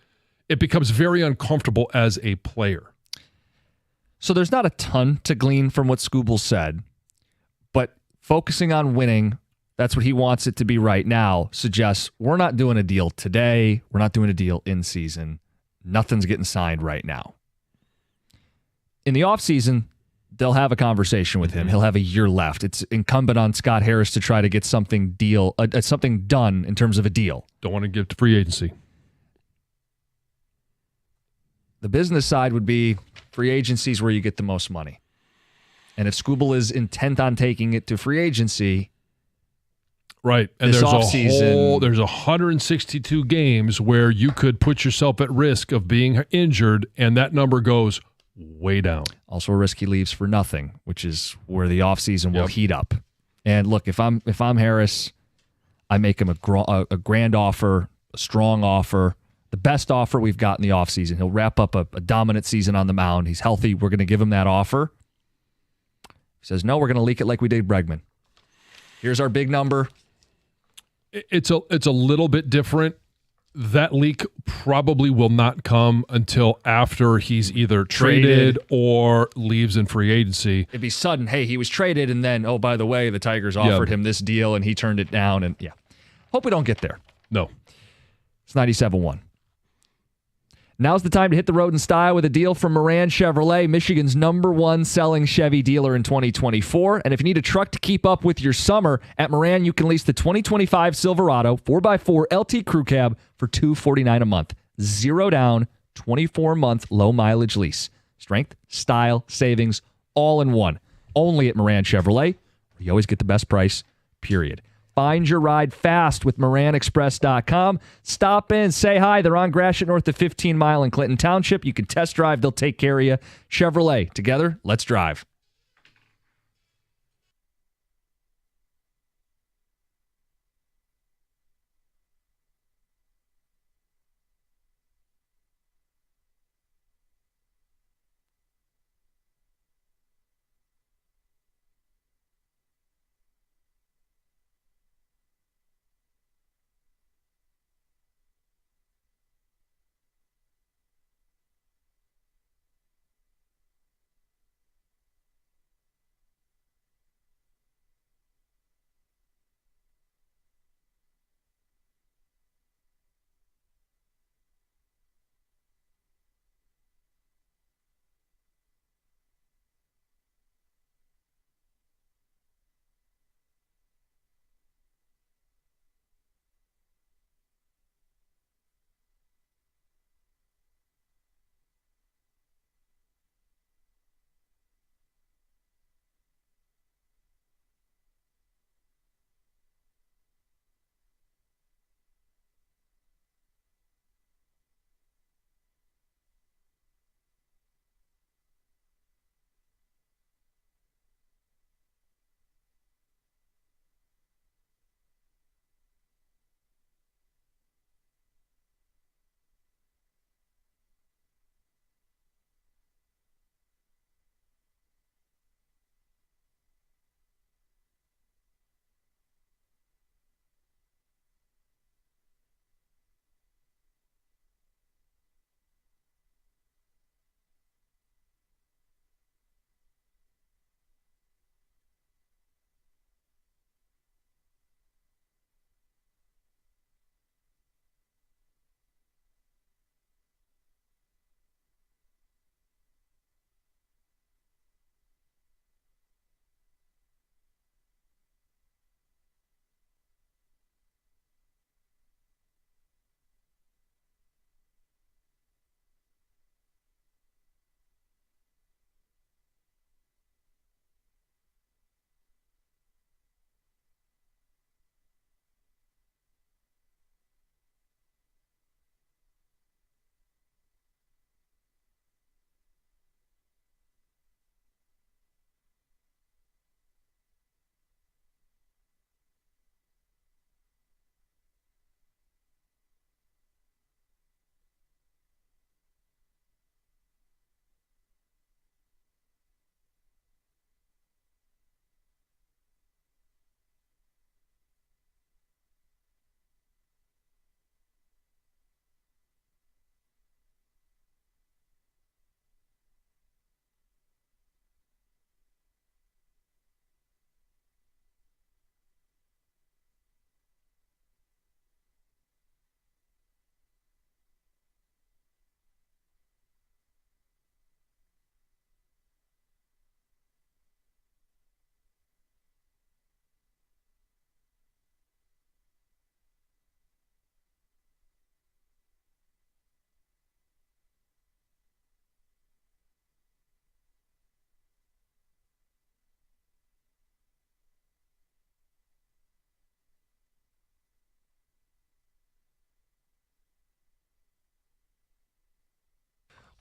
it becomes very uncomfortable as a player. So there's not a ton to glean from what Scooble said, but focusing on winning, that's what he wants it to be right now, suggests we're not doing a deal today. We're not doing a deal in season. Nothing's getting signed right now. In the offseason, they'll have a conversation with him. He'll have a year left. It's incumbent on Scott Harris to try to get something done in terms of a deal. Don't want to give to free agency. The business side would be free agency is where you get the most money. And if Scooble is intent on taking it to free agency, right, and this there's 162 games where you could put yourself at risk of being injured, and that number goes way down. Also a risk he leaves for nothing, which is where the offseason will heat up. And look, if I'm Harris, I make him a grand offer, a strong offer, the best offer we've got in the offseason. He'll wrap up a dominant season on the mound. He's healthy. We're going to give him that offer. He says, no, we're going to leak it like we did Bregman. Here's our big number. It's a little bit different. That leak probably will not come until after he's either traded or leaves in free agency. It'd be sudden. Hey, he was traded, and then, oh, by the way, the Tigers offered him this deal, and he turned it down. And hope we don't get there. No. It's 97.1. Now's the time to hit the road in style with a deal from Moran Chevrolet, Michigan's #1 selling Chevy dealer in 2024. And if you need a truck to keep up with your summer, at Moran, you can lease the 2025 Silverado 4x4 LT Crew Cab for $249 a month. 0 down, 24-month low-mileage lease. Strength, style, savings, all in one. Only at Moran Chevrolet, where you always get the best price, period. Find your ride fast with MoranExpress.com. Stop in, say hi. They're on Gratiot north of 15 Mile in Clinton Township. You can test drive. They'll take care of you. Chevrolet. Together, let's drive.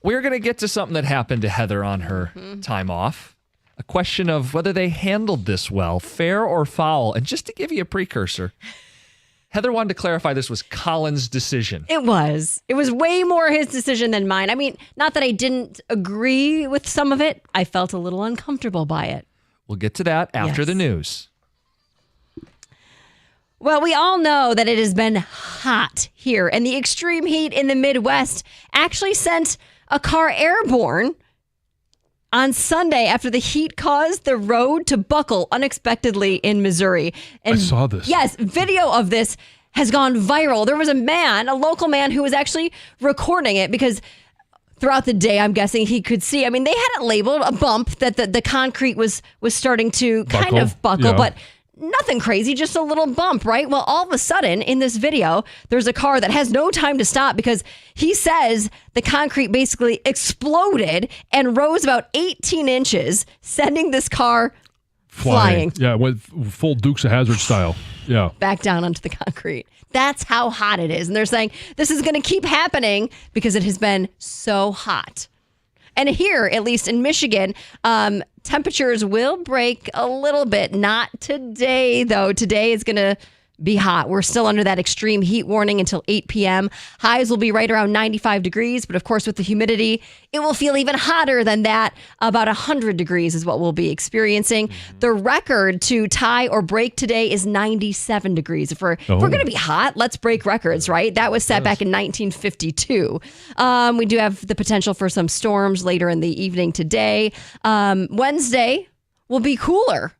We're going to get to something that happened to Heather on her time off. A question of whether they handled this well, fair or foul. And just to give you a precursor, Heather wanted to clarify this was Colin's decision. It was. It was way more his decision than mine. I mean, not that I didn't agree with some of it. I felt a little uncomfortable by it. We'll get to that after the news. Well, we all know that it has been hot here, and the extreme heat in the Midwest actually sent a car airborne on Sunday after the heat caused the road to buckle unexpectedly in Missouri. And I saw this. Yes, video of this has gone viral. There was a local man who was actually recording it because throughout the day, I'm guessing he could see. I mean, they had it labeled a bump that the concrete was starting to kind of buckle, but nothing crazy, just a little bump, right? Well, all of a sudden in this video, there's a car that has no time to stop because he says the concrete basically exploded and rose about 18 inches, sending this car flying. Yeah, it went full Dukes of Hazzard style. Yeah. Back down onto the concrete. That's how hot it is. And they're saying this is going to keep happening because it has been so hot. And here, at least in Michigan, temperatures will break a little bit. Not today, though. Today is going to be hot. We're still under that extreme heat warning until 8 p.m. Highs will be right around 95 degrees. But of course, with the humidity, it will feel even hotter than that. About 100 degrees is what we'll be experiencing. The record to tie or break today is 97 degrees. If we're going to be hot, let's break records, right? That was set back in 1952. We do have the potential for some storms later in the evening today. Wednesday will be cooler.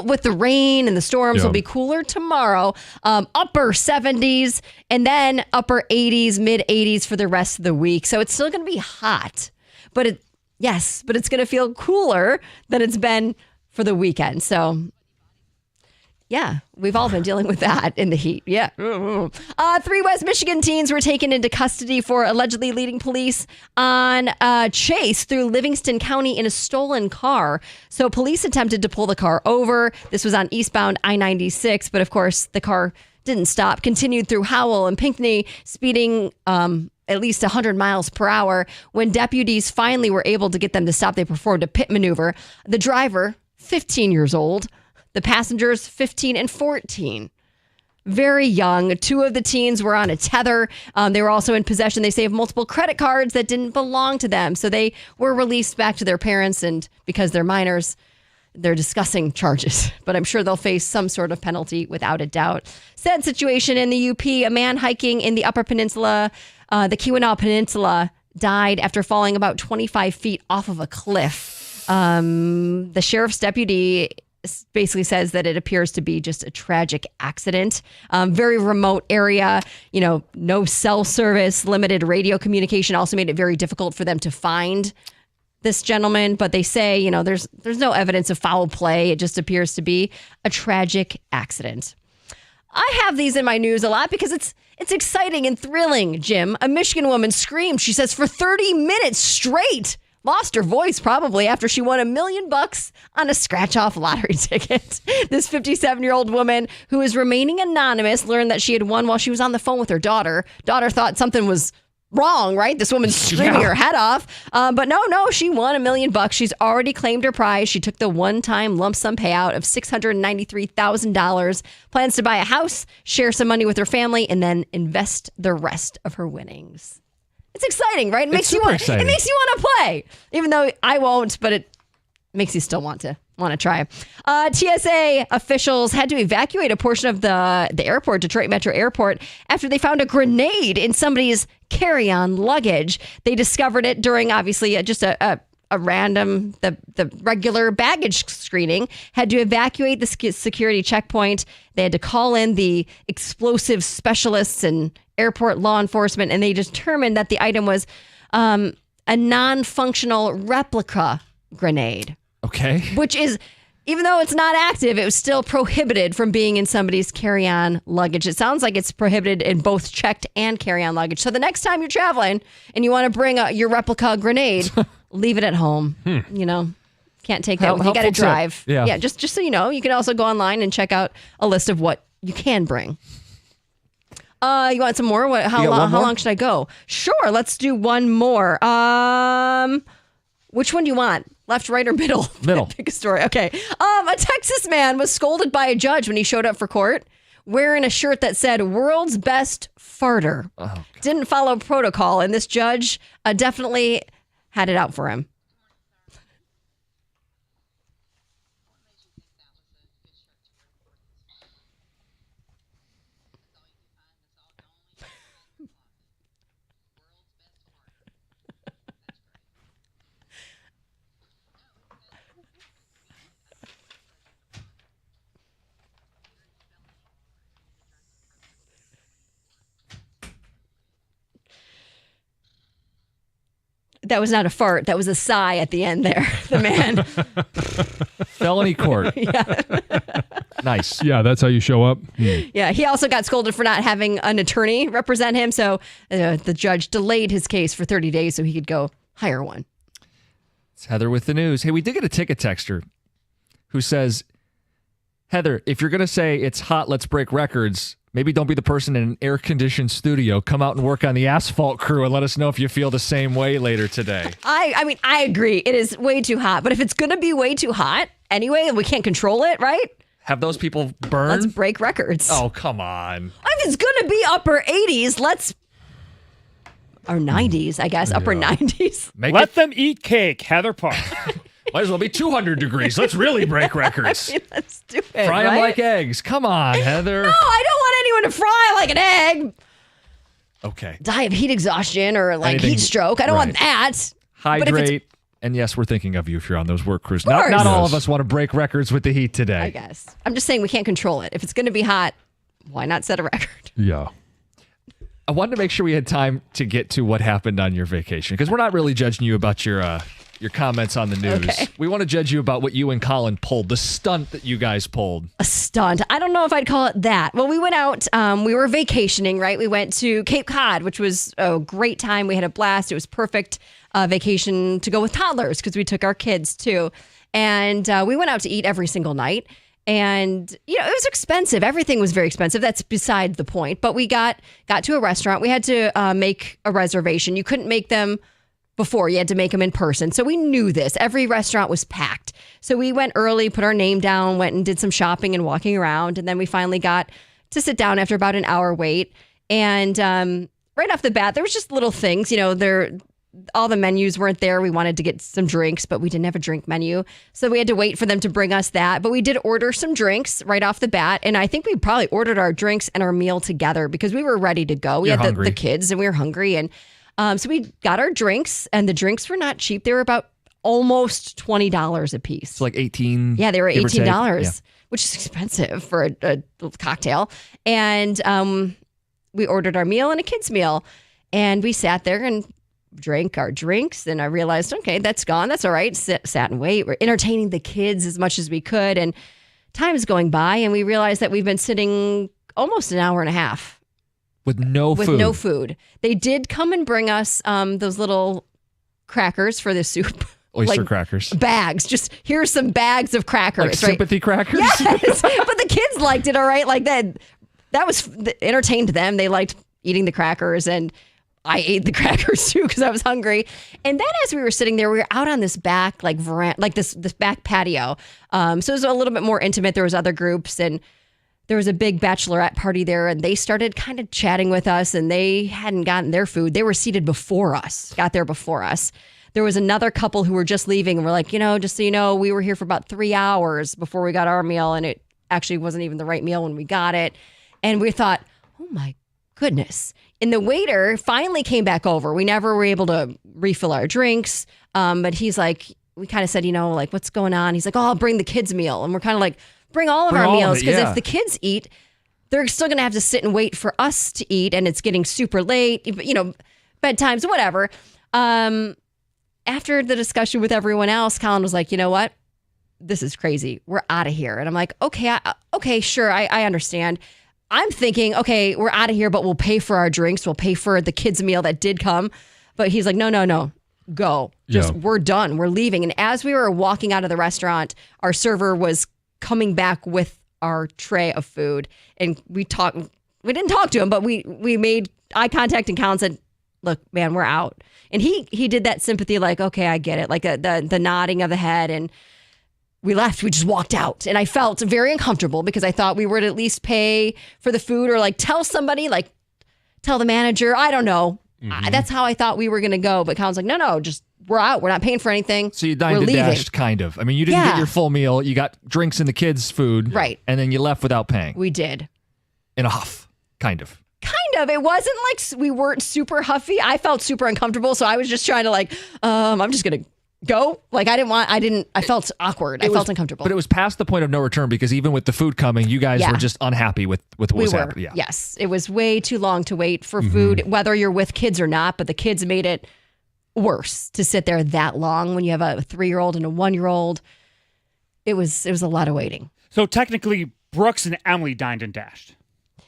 With the rain and the storms will be cooler tomorrow. Upper 70s and then upper 80s, mid 80s for the rest of the week. So it's still going to be hot, but it's going to feel cooler than it's been for the weekend. So yeah, we've all been dealing with that in the heat. Yeah. 3 West Michigan teens were taken into custody for allegedly leading police on a chase through Livingston County in a stolen car. So police attempted to pull the car over. This was on eastbound I-96, but of course the car didn't stop, continued through Howell and Pinckney, speeding at least 100 miles per hour. When deputies finally were able to get them to stop, they performed a pit maneuver. The driver, 15 years old, the passengers, 15 and 14. Very young. 2 of the teens were on a tether. They were also in possession, they say, of multiple credit cards that didn't belong to them. So they were released back to their parents. And because they're minors, they're discussing charges. But I'm sure they'll face some sort of penalty without a doubt. Sad situation in the UP. A man hiking in the Upper Peninsula, the Keweenaw Peninsula, died after falling about 25 feet off of a cliff. The sheriff's deputy basically says that it appears to be just a tragic accident. Very remote area, no cell service, limited radio communication also made it very difficult for them to find this gentleman. But they say, there's no evidence of foul play. It just appears to be a tragic accident. I have these in my news a lot because it's exciting and thrilling, Jim. A Michigan woman screamed, she says, for 30 minutes straight. Lost her voice probably after she won $1 million on a scratch-off lottery ticket. This 57-year-old woman who is remaining anonymous learned that she had won while she was on the phone with her daughter. Daughter thought something was wrong, right? This woman's screaming her head off. But no, she won $1 million. She's already claimed her prize. She took the one-time lump sum payout of $693,000. Plans to buy a house, share some money with her family, and then invest the rest of her winnings. It's exciting, right? It makes you want to play, even though I won't, but it makes you still want to try. TSA officials had to evacuate a portion of the airport, Detroit Metro Airport, after they found a grenade in somebody's carry-on luggage. They discovered it during, obviously, just a random, the regular baggage screening, had to evacuate the security checkpoint. They had to call in the explosive specialists and airport law enforcement, and they determined that the item was a non-functional replica grenade. Okay. Which is, even though it's not active, it was still prohibited from being in somebody's carry-on luggage. It sounds like it's prohibited in both checked and carry-on luggage. So the next time you're traveling and you want to bring your replica grenade, leave it at home. Can't take that with you. You got to drive. Yeah. Just so you know, you can also go online and check out a list of what you can bring. You want some more? How long should I go? Sure, let's do one more. Which one do you want? Left, right, or middle? Middle. Pick a story. Okay. A Texas man was scolded by a judge when he showed up for court wearing a shirt that said "World's Best Farter." Oh, didn't follow protocol, and this judge definitely had it out for him. That was not a fart. That was a sigh at the end there. The man. Felony court. Yeah. Nice. Yeah, that's how you show up. Yeah, he also got scolded for not having an attorney represent him. So the judge delayed his case for 30 days so he could go hire one. It's Heather with the news. Hey, we did get a ticket texter who says, Heather, if you're going to say it's hot, let's break records, maybe don't be the person in an air-conditioned studio. Come out and work on the asphalt crew and let us know if you feel the same way later today. I mean, I agree. It is way too hot. But if it's going to be way too hot anyway, and we can't control it, right? Have those people burn? Let's break records. Oh, come on. If it's going to be upper 80s, or 90s, I guess, upper 90s. Let them eat cake, Heather Park. Might as well be 200 degrees. Let's really break records. I mean, let's do it. Fry them right? like eggs. Come on, Heather. No, I don't want anyone to fry like an egg. Okay. Die of heat exhaustion or like Anything- heat stroke. I don't want that. But if it's- Hydrate. And yes, we're thinking of you if you're on those work crews. Of course. Not all of us want to break records with the heat today. I guess. I'm just saying we can't control it. If it's going to be hot, why not set a record? Yeah. I wanted to make sure we had time to get to what happened on your vacation because we're not really judging you about your comments on the news. Okay. We want to judge you about what you and Colin pulled, the stunt that you guys pulled. A stunt. I don't know if I'd call it that. Well, we went out. We were vacationing, right? We went to Cape Cod, which was a great time. We had a blast. It was perfect vacation to go with toddlers because we took our kids too. And we went out to eat every single night. And, it was expensive. Everything was very expensive. That's beside the point. But we got to a restaurant. We had to make a reservation. You couldn't make them before. You had to make them in person. So we knew this. Every restaurant was packed. So we went early, put our name down, went and did some shopping and walking around. And then we finally got to sit down after about an hour wait. And right off the bat, there was just little things, all the menus weren't there. We wanted to get some drinks, but we didn't have a drink menu. So we had to wait for them to bring us that. But we did order some drinks right off the bat. And I think we probably ordered our drinks and our meal together because we were ready to go. We You're had hungry. the kids and we were hungry. And so we got our drinks and the drinks were not cheap. They were about almost $20 a piece. It's like 18. Yeah, they were give or take. $18, Yeah. which is expensive for a cocktail. And we ordered our meal and a kid's meal. And we sat there and drank our drinks. And I realized, okay, that's gone. That's all right. Sat and wait. We're entertaining the kids as much as we could. And time's going by. And we realized that we've been sitting almost an hour and a half. With no food. They did come and bring us those little crackers for the soup. Oyster crackers. Bags. Just here's some bags of crackers. Like right? sympathy crackers? Yes. But the kids liked it all right. Like that entertained them. They liked eating the crackers and I ate the crackers too because I was hungry. And then as we were sitting there, we were out on this back veranda, like this back patio. So it was a little bit more intimate. There was other groups and there was a big bachelorette party there and they started kind of chatting with us and they hadn't gotten their food. They were seated before us, got there before us. There was another couple who were just leaving and we're like, just so you know, we were here for about 3 hours before we got our meal and it actually wasn't even the right meal when we got it. And we thought, oh my goodness. And the waiter finally came back over. We never were able to refill our drinks. But he's like, we kind of said, what's going on? He's like, I'll bring the kids' meal. And we're kind of like, bring all of our meals. Because if the kids eat, they're still going to have to sit and wait for us to eat. And it's getting super late, bedtimes, whatever. After the discussion with everyone else, Colin was like, you know what? This is crazy. We're out of here. And I'm like, okay, sure. I understand. I'm thinking, okay, we're out of here, but we'll pay for our drinks. We'll pay for the kids' meal that did come. But he's like, no, go. We're done. We're leaving. And as we were walking out of the restaurant, our server was coming back with our tray of food. And we talked didn't talk to him, but we made eye contact and Colin said, look, man, we're out. And he did that sympathy, like, okay, I get it. Like the nodding of the head. And we left. We just walked out. And I felt very uncomfortable because I thought we would at least pay for the food or like tell somebody, like tell the manager. I don't know. That's how I thought we were going to go. But Colin's like, no, just we're out. We're not paying for anything. So you dined and dashed, kind of. I mean, you didn't get your full meal. You got drinks and the kids' food. Right. And then you left without paying. We did. In a huff, kind of. Kind of. It wasn't like we weren't super huffy. I felt super uncomfortable. So I was just trying to like, I'm just going to go. Like I felt awkward. I felt uncomfortable. But it was past the point of no return because even with the food coming, you guys were just unhappy with what was happening. Yeah. Yes. It was way too long to wait for food, whether you're with kids or not. But the kids made it worse to sit there that long when you have a 3-year-old and a 1-year-old. It was a lot of waiting. So technically, Brooks and Emily dined and dashed.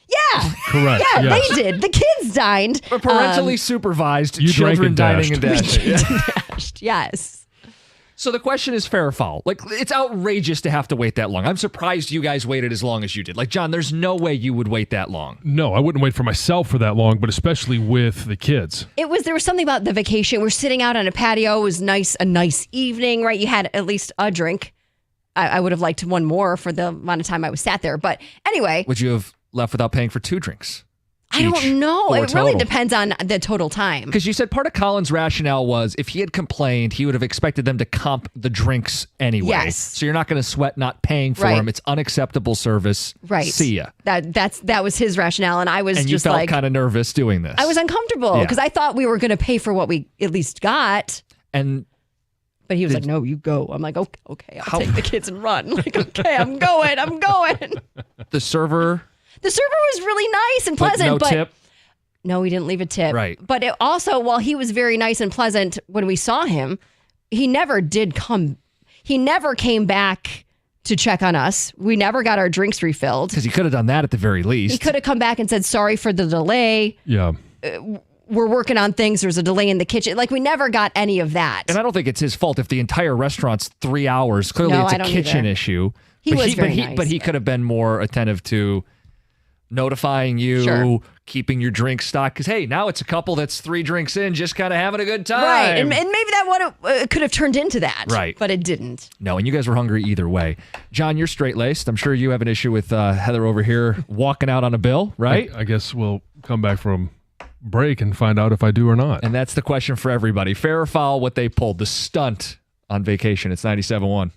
Yeah. Correct. Yeah, yes. they did. The kids dined. But parentally supervised you drank children and dining and dashed. dashing. Dashed, yes. So the question is fair or foul? Like, it's outrageous to have to wait that long. I'm surprised you guys waited as long as you did. Like, John, there's no way you would wait that long. No, I wouldn't wait for myself for that long, but especially with the kids. There was something about the vacation. We're sitting out on a patio. It was nice, a nice evening, right? You had at least a drink. I would have liked one more for the amount of time I was sat there. But anyway. Would you have left without paying for 2 drinks? I don't know. Or It really total? depends on the total time. Because you said part of Colin's rationale was if he had complained, he would have expected them to comp the drinks anyway. Yes. So you're not going to sweat not paying for Right. them. It's unacceptable service. Right. See ya. That was his rationale. And I was And you just felt like, kind of nervous doing this. I was uncomfortable Yeah. because I thought we were going to pay for what we at least got. But he was like, no, you go. I'm like, okay, I'll take the kids and run. Like, okay, I'm going. The server. The server was really nice and pleasant. No tip. No, he didn't leave a tip. Right. But it also, while he was very nice and pleasant when we saw him, he never came back to check on us. We never got our drinks refilled. Because he could have done that at the very least. He could have come back and said, sorry for the delay. Yeah. We're working on things. There's a delay in the kitchen. Like, we never got any of that. And I don't think it's his fault if the entire restaurant's 3 hours. Clearly, No, it's I a don't kitchen either. issue. He was very nice. But he could have been more attentive to notifying you, Sure. keeping your drink stocked. Because, hey, now it's a couple that's 3 drinks in, just kind of having a good time. Right. And maybe that could have turned into that. Right. But it didn't. No, and you guys were hungry either way. John, you're straight-laced. I'm sure you have an issue with Heather over here walking out on a bill, right? I guess we'll come back from break and find out if I do or not. And that's the question for everybody. Fair or foul what they pulled, the stunt on vacation. It's 97.1.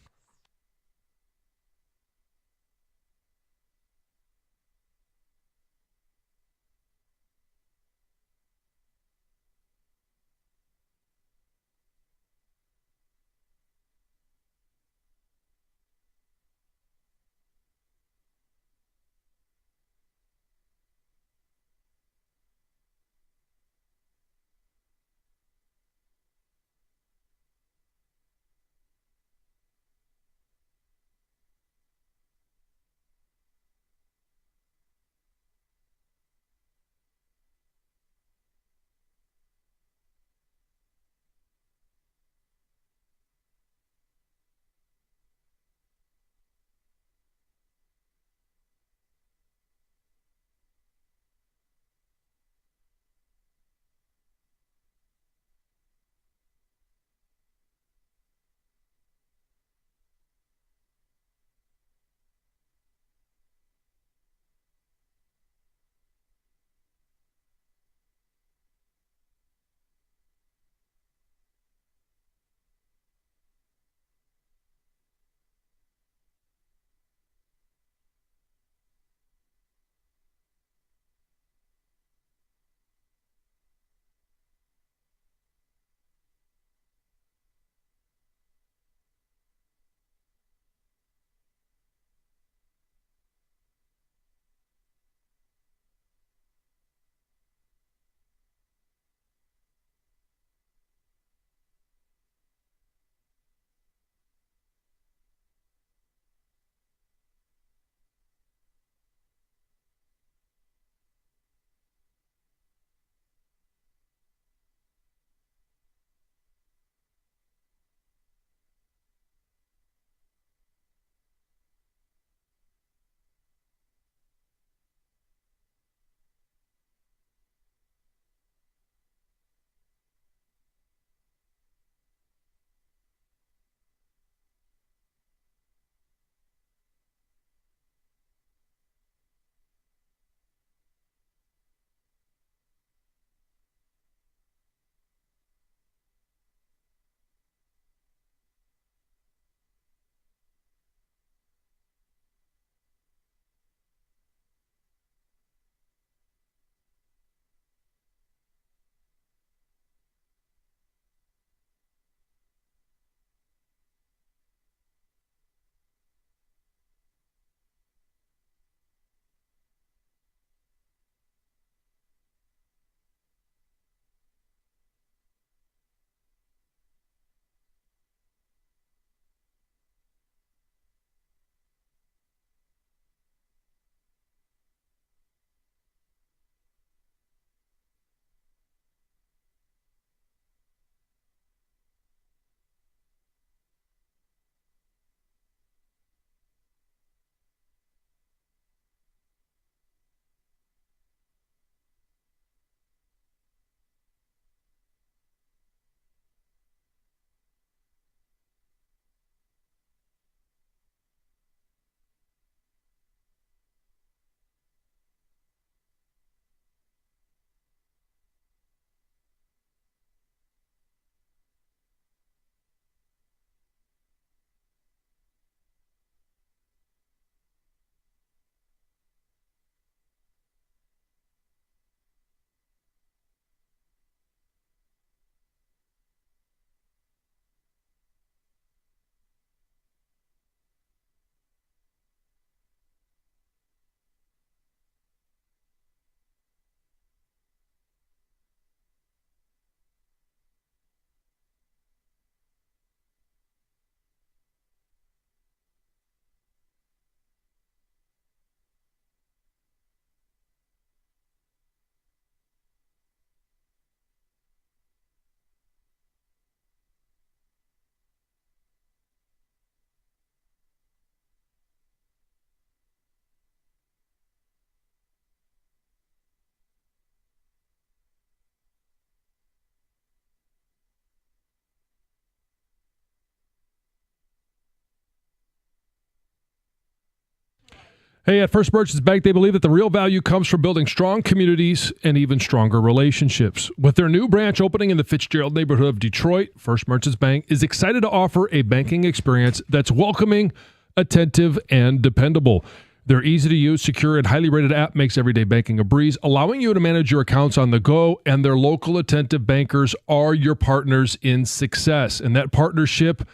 Hey, at First Merchants Bank, they believe that the real value comes from building strong communities and even stronger relationships. With their new branch opening in the Fitzgerald neighborhood of Detroit, First Merchants Bank is excited to offer a banking experience that's welcoming, attentive, and dependable. Their easy-to-use, secure, and highly rated app makes everyday banking a breeze, allowing you to manage your accounts on the go, and their local attentive bankers are your partners in success. And that partnership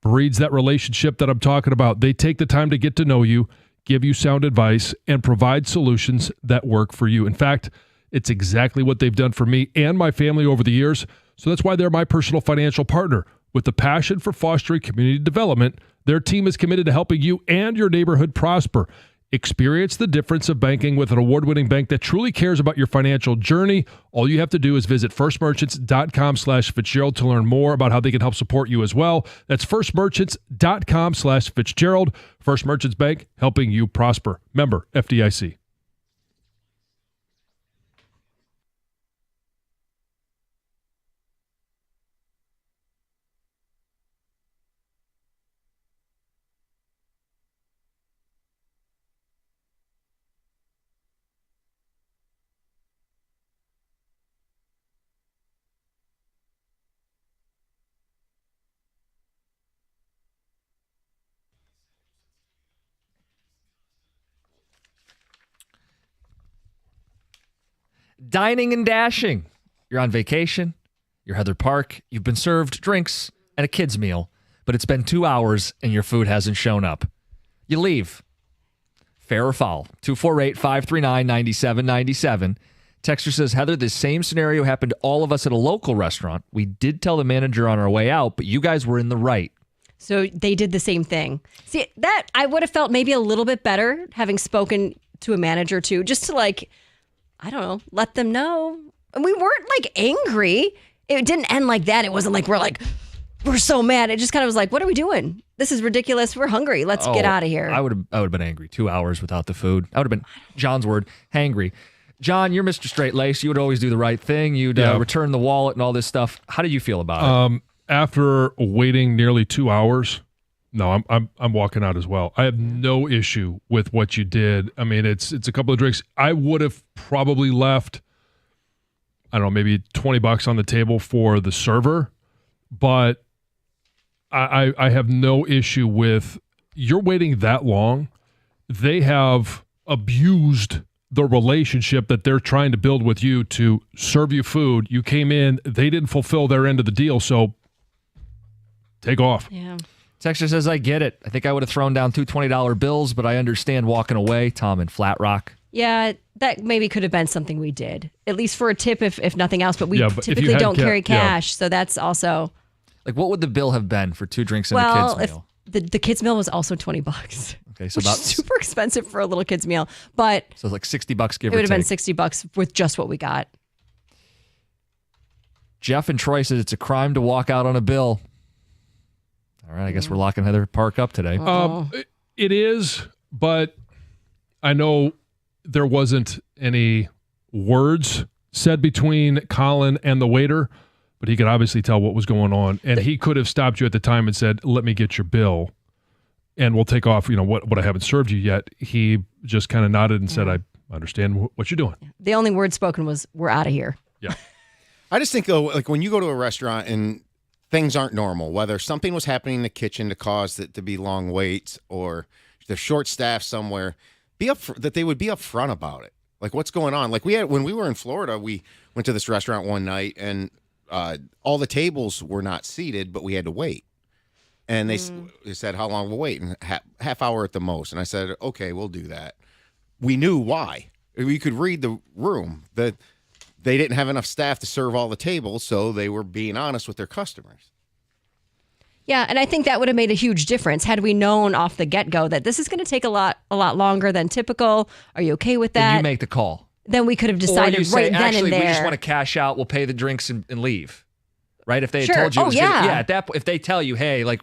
breeds that relationship that I'm talking about. They take the time to get to know you, give you sound advice, and provide solutions that work for you. In fact, it's exactly what they've done for me and my family over the years, so that's why they're my personal financial partner. With the passion for fostering community development, their team is committed to helping you and your neighborhood prosper. Experience the difference of banking with an award-winning bank that truly cares about your financial journey. All you have to do is visit firstmerchants.com/Fitzgerald to learn more about how they can help support you as well. That's firstmerchants.com/Fitzgerald. First Merchants Bank, helping you prosper. Member FDIC. Dining and dashing. You're on vacation. You're Heather Park. You've been served drinks and a kid's meal, but it's been 2 hours and your food hasn't shown up. You leave. Fair or foul? 248-539-9797. Texter says, Heather, this same scenario happened to all of us at a local restaurant. We did tell the manager on our way out, but you guys were in the right. So they did the same thing. See, that I would have felt maybe a little bit better having spoken to a manager too, just to like, I don't know, let them know. And we weren't like angry. It didn't end like that. It wasn't like we're so mad. It just kind of was like, what are we doing? This is ridiculous. We're hungry. Let's get out of here. I would have been angry. 2 hours without the food. I would have been, John's word, hangry. John, you're Mr. Straight Lace. You would always do the right thing. You'd return the wallet and all this stuff. How do you feel about it? After waiting nearly 2 hours, no, I'm walking out as well. I have no issue with what you did. I mean, it's a couple of drinks. I would have probably left, I don't know, maybe $20 on the table for the server, but I have no issue with you're waiting that long. They have abused the relationship that they're trying to build with you to serve you food. You came in, they didn't fulfill their end of the deal, so take off. Yeah. Texter says, I get it. I think I would have thrown down two $20 bills, but I understand walking away. Tom in Flat Rock. Yeah, that maybe could have been something we did, at least for a tip, if nothing else. But we typically had don't carry cash, so that's also. Like, what would the bill have been for 2 drinks and a kid's meal? The kids' meal was also $20. Okay, so which about is super expensive for a little kid's meal, but so like $60 give it or would have take. been $60 with just what we got. Jeff and Troy says it's a crime to walk out on a bill. All right, I guess we're locking Heather Park up today. It is, but I know there wasn't any words said between Colin and the waiter, but he could obviously tell what was going on, and he could have stopped you at the time and said, "Let me get your bill, and we'll take off. You know what I haven't served you yet." He just kind of nodded and said, "I understand what you're doing." The only word spoken was, "We're out of here." Yeah. I just think though, like when you go to a restaurant and things aren't normal, whether something was happening in the kitchen to cause it to be long waits or they're short staffed somewhere, that they would be upfront about it. Like what's going on? Like when we were in Florida, we went to this restaurant one night and all the tables were not seated, but we had to wait. And they said, "How long we'll wait?" And half hour at the most. And I said, "Okay, we'll do that." We knew why. We could read the room that they didn't have enough staff to serve all the tables, so they were being honest with their customers. Yeah, and I think that would have made a huge difference had we known off the get-go that this is going to take a lot longer than typical. Are you okay with that? And you make the call. Then we could have decided say, right then and there. We just want to cash out. We'll pay the drinks and leave. Right? If they had Sure. told you, it was gonna, yeah. at that point, if they tell you, hey, like,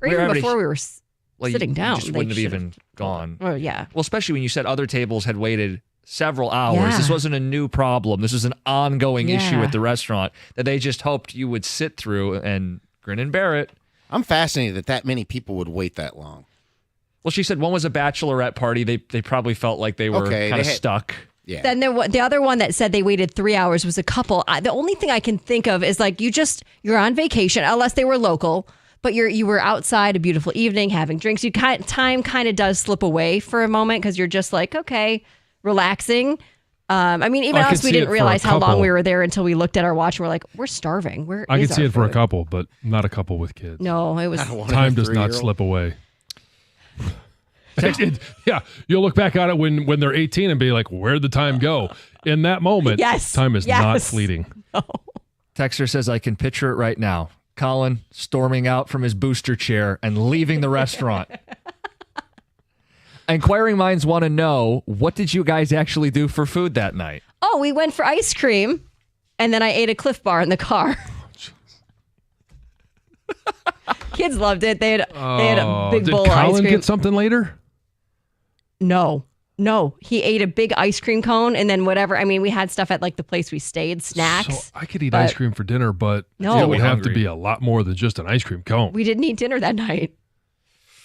or even before we were sitting down, you just wouldn't have even gone. Oh yeah. Well, especially when you said other tables had waited several hours. Yeah. This wasn't a new problem. This was an ongoing issue Yeah. at the restaurant that they just hoped you would sit through and grin and bear it. I'm fascinated that many people would wait that long. Well, she said one was a bachelorette party. They probably felt like they were kind of stuck. Yeah. Then the other one that said they waited 3 hours was a couple. The only thing I can think of is like you're on vacation, unless they were local, but you were outside a beautiful evening having drinks. Time kind of does slip away for a moment because you're just like, okay, relaxing. I mean, even us, we didn't realize how long we were there until we looked at our watch and we're like, we're starving. I can see it for a couple, but not a couple with kids. No, it was time does not slip away. Yeah, you'll look back on it when they're 18 and be like, where'd the time go? In that moment, time is not fleeting. No. Texter says, I can picture it right now. Colin storming out from his booster chair and leaving the restaurant. Inquiring minds want to know, what did you guys actually do for food that night? Oh, we went for ice cream, and then I ate a Cliff Bar in the car. Kids loved it. They had a big bowl of ice cream. Did Colin get something later? No, he ate a big ice cream cone and then whatever. I mean, we had stuff at like the place we stayed, snacks. So I could eat ice cream for dinner, but No. it would have to be a lot more than just an ice cream cone. We didn't eat dinner that night.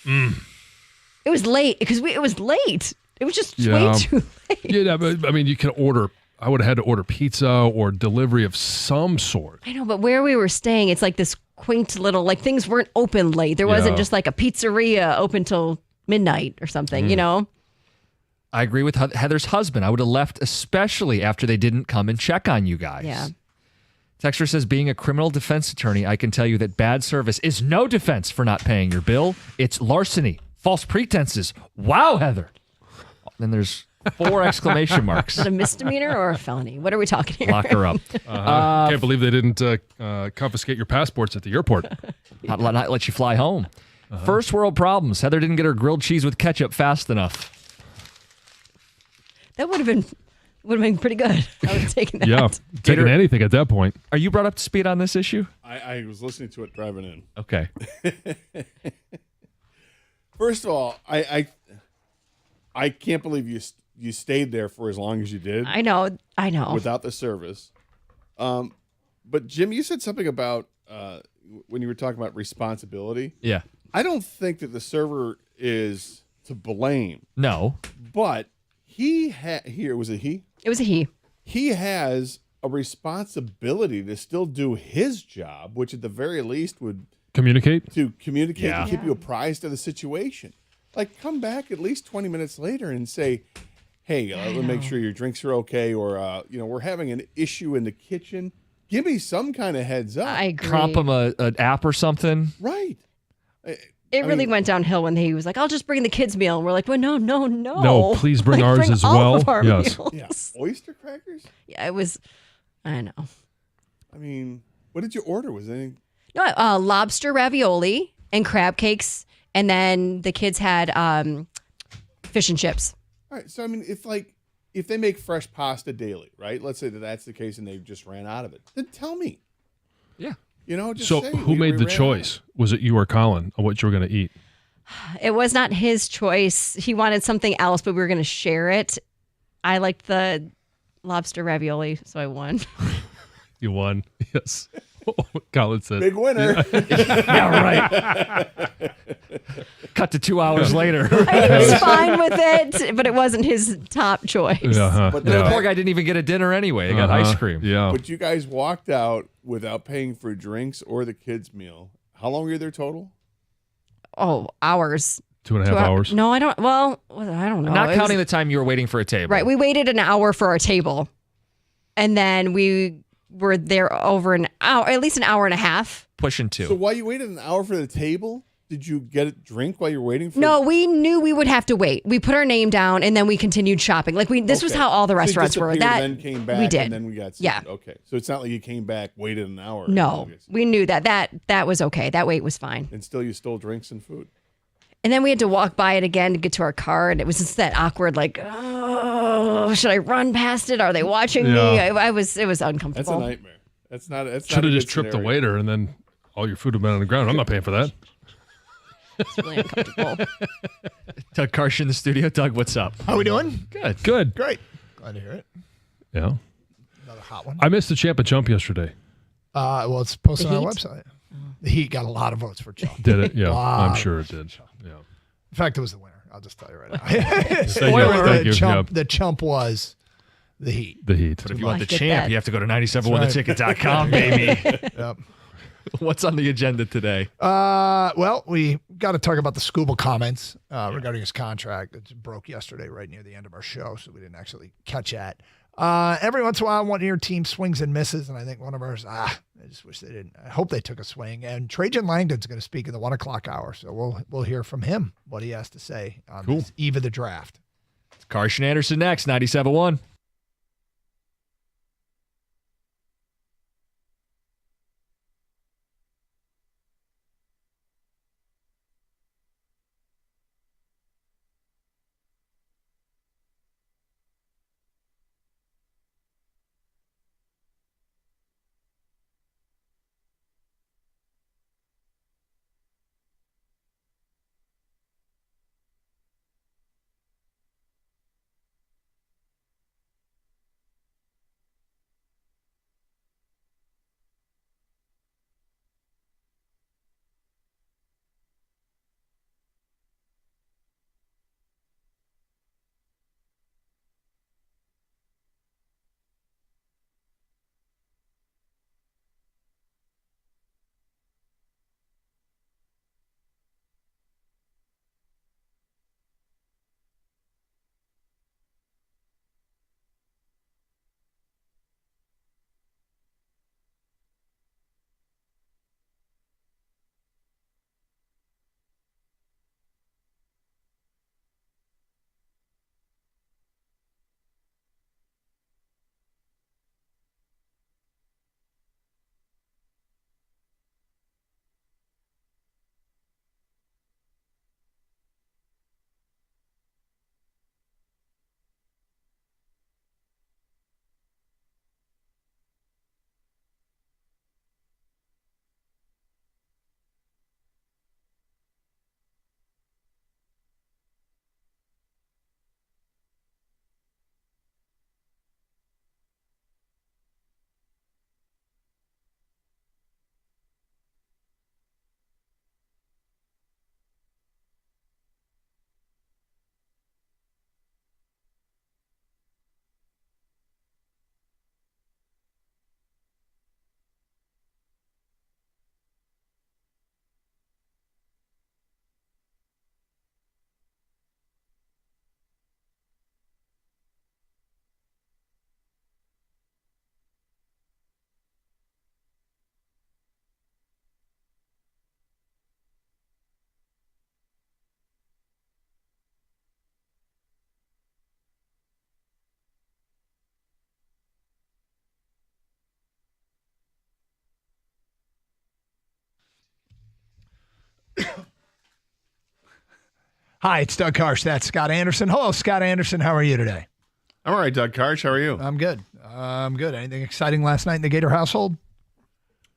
It was late because it was late. It was just way too late. Yeah, but I mean, you can order. I would have had to order pizza or delivery of some sort. I know, but where we were staying, it's like this quaint little, like things weren't open late. There wasn't just like a pizzeria open till midnight or something, you know? I agree with Heather's husband. I would have left, especially after they didn't come and check on you guys. Yeah. Texter says, being a criminal defense attorney, I can tell you that bad service is no defense for not paying your bill. It's larceny, false pretenses. Wow, Heather. Then there's 4 exclamation marks. Is it a misdemeanor or a felony? What are we talking here? Lock her up. Can't believe they didn't confiscate your passports at the airport. Not let you fly home. First world problems. Heather didn't get her grilled cheese with ketchup fast enough. That would have been pretty good. I would have taken that. Yeah, taking anything at that point. Are you brought up to speed on this issue? I was listening to it driving in. Okay. First of all, I can't believe you stayed there for as long as you did. I know. Without the service. But Jim, you said something about when you were talking about responsibility. Yeah. I don't think that the server is to blame. No. But was it he? It was a he. He has a responsibility to still do his job, which at the very least would communicate and keep you apprised of the situation. Like, come back at least 20 minutes later and say, hey, let me make sure your drinks are okay, or we're having an issue in the kitchen. Give me some kind of heads up. I agree. Comp him an app or something. Right. It really went downhill when he was like, I'll just bring the kids' meal. And we're like, well, no. No, please bring ours as all well. of our Yes. meals. Yeah. Oyster crackers? Yeah, it was, I know. I mean, what did you order? Was anything? No, lobster ravioli and crab cakes. And then the kids had fish and chips. All right. So, I mean, if they make fresh pasta daily, right? Let's say that's the case and they just ran out of it. Then tell me. Yeah. Just so say, who made the ran choice? Was it you or Colin on what you were going to eat? It was not his choice. He wanted something else, but we were going to share it. I liked the lobster ravioli, so I won. You won. Yes. Colin said. Big winner. Yeah, right. Cut to 2 hours later. I was fine with it, but it wasn't his top choice. But The poor guy didn't even get a dinner anyway. He got ice cream. Yeah. But you guys walked out without paying for drinks or the kids' meal. How long were you there total? Oh, hours. 2.5 hours. No, I don't. Well, I don't know. Not counting the time you were waiting for a table. Right. We waited an hour for our table. And then we were there over an hour, at least an hour and a half. Pushing 2. So while you waited an hour for the table, did you get a drink while you were waiting for No, we knew we would have to wait. We put our name down and then we continued shopping. Like this was how all the restaurants were. That then came back we did. And then we got yeah. Okay. So it's not like you came back, waited an hour. No, we knew that was okay. That wait was fine. And still you stole drinks and food. And then we had to walk by it again to get to our car. And it was just that awkward, like, oh, should I run past it? Are they watching me? It was uncomfortable. That's a nightmare. Should have just tripped the waiter and then all your food would have been on the ground. I'm not paying for that. It's really uncomfortable. Doug Karsh in the studio. Doug, what's up? How we doing? Good. Great. Glad to hear it. Yeah. Another hot one. I missed the Champ and Chump yesterday. Well, it's posted The on our Heat? website. The Heat got a lot of votes for Chump. Did it? Yeah. I'm Wow. sure it did. Yeah. In fact, it was the winner. I'll just tell you right now. Thank you. The chump was the Heat. The Heat. But if you want the champ, you have to go to That's 971theticket.com, baby. Yep. What's on the agenda today? Well, we got to talk about the Scooble comments regarding his contract. It broke yesterday right near the end of our show, so we didn't actually catch that. Every once in a while, one of your team swings and misses, and I think one of ours, I just wish they didn't. I hope they took a swing. And Trajan Langdon's going to speak in the 1 o'clock hour, so we'll hear from him what he has to say on this eve of the draft. It's Karsch and Anderson next, 97.1. Hi, it's Doug Karsch. That's Scott Anderson. Hello, Scott Anderson. How are you today? I'm all right, Doug Karsch. How are you? I'm good. Anything exciting last night in the Gator household?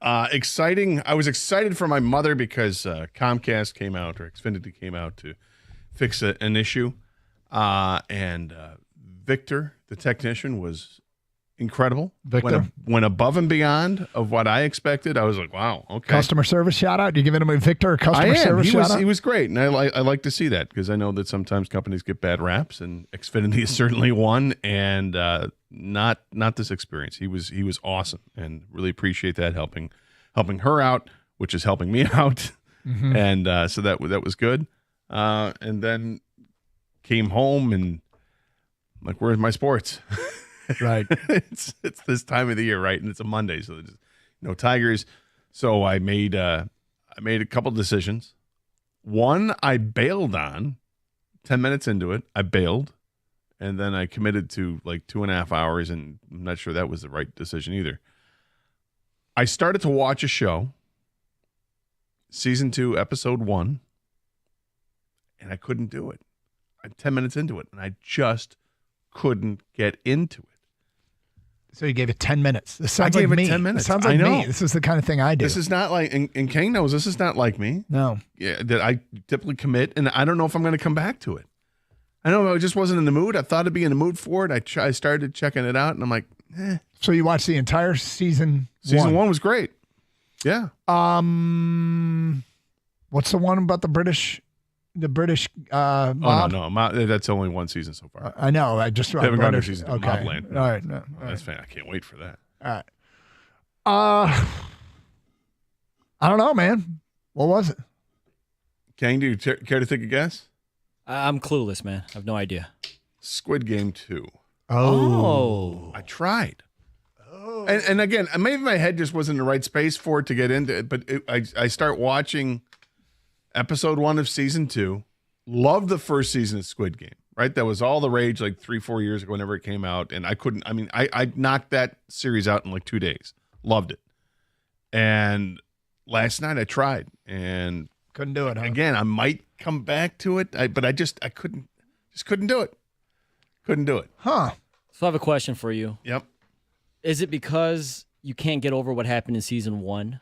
Exciting. I was excited for my mother because Comcast came out, or Xfinity came out to fix an issue. And Victor, the technician, was incredible. Victor? Went above and beyond of what I expected. I was like, wow, okay. Customer service shout out? You giving him a Victor customer service shout out? He was great. And I like to see that because I know that sometimes companies get bad raps, and Xfinity is certainly one, and not this experience. He was awesome, and really appreciate that, helping her out, which is helping me out. Mm-hmm. And so that was good. And then came home and I'm like, where's my sports? Right. it's this time of the year, right? And it's a Monday, so there's no Tigers. So I made a couple decisions. One I bailed on 10 minutes into it. I bailed, and then I committed to like 2.5 hours, and I'm not sure that was the right decision either. I started to watch a show, season 2, episode 1, and I couldn't do it. I'm 10 minutes into it, and I just couldn't get into it. So you gave it 10 minutes. This sounds I like gave me. it 10 minutes. This sounds like I know. me. This is the kind of thing I do. This is not like, and King knows this is not like me. No. Yeah, that I typically commit, and I don't know if I'm going to come back to it. I know I just wasn't in the mood. I thought I'd be in the mood for it. I started checking it out, and I'm like, eh. So you watched the entire season? Season 1 was great. Yeah. What's the one about the British The British Oh mob? no, that's only one season so far. I know. I just They haven't gone to British. season two. Okay. Mobland. All right. No, all That's right. fan. I can't wait for that. All right. I don't know, man. What was it? Kang, do you care to take a guess? I'm clueless, man. I have no idea. Squid Game 2. Oh. I tried. And again, maybe my head just wasn't in the right space for it to get into it, but I start watching episode 1 of season 2. Loved the first season of Squid Game, right? That was all the rage like 3-4 years ago whenever it came out. And I knocked that series out in like 2 days. Loved it. And last night I tried and couldn't do it. Huh? Again, I might come back to it, but I couldn't do it. Couldn't do it. Huh. So I have a question for you. Yep. Is it because you can't get over what happened in season 1?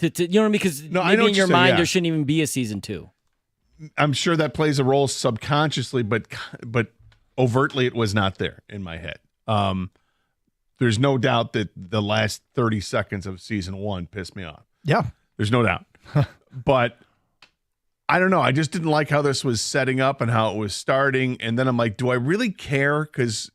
You know what I mean? Because I maybe know in what your you're saying, mind yeah. there shouldn't even be a season 2. I'm sure that plays a role subconsciously, but overtly it was not there in my head. There's no doubt that the last 30 seconds of season 1 pissed me off. Yeah. There's no doubt. But I don't know. I just didn't like how this was setting up and how it was starting. And then I'm like, do I really care? Because,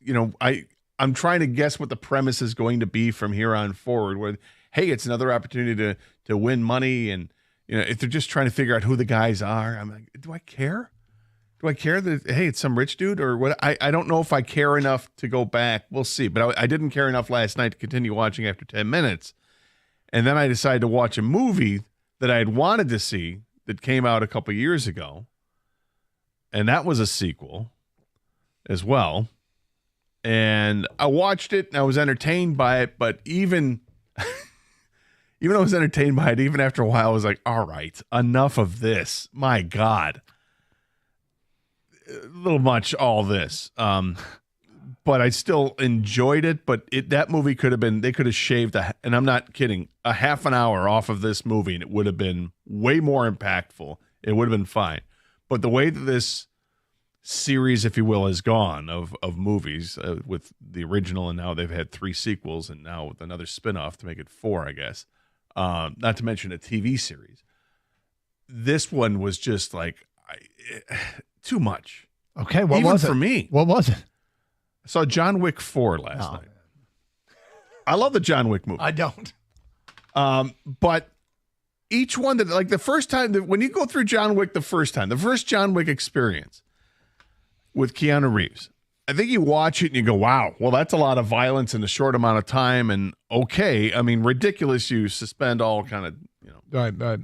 I'm trying to guess what the premise is going to be from here on forward. Where, hey, it's another opportunity to win money. And, if they're just trying to figure out who the guys are, I'm like, do I care? Do I care that, hey, it's some rich dude or what? I don't know if I care enough to go back. We'll see. But I didn't care enough last night to continue watching after 10 minutes. And then I decided to watch a movie that I had wanted to see that came out a couple years ago. And that was a sequel as well. And I watched it and I was entertained by it. But even though I was entertained by it, even after a while, I was like, all right, enough of this. My God. A little much, all this. But I still enjoyed it. But that movie they could have shaved, and I'm not kidding, a half an hour off of this movie, and it would have been way more impactful. It would have been fine. But the way that this series, if you will, has gone of movies with the original, and now they've had 3 sequels, and now with another spinoff to make it 4, I guess. Not to mention a TV series. This one was just like too much. Okay, what Even was it? for me. What was it? I saw John Wick 4 last night. I love the John Wick movie. I don't. But each one that, like the first time, when you go through John Wick the first John Wick experience with Keanu Reeves, I think you watch it and you go, wow, well, that's a lot of violence in a short amount of time. And okay, I mean, ridiculous. You suspend all kind of,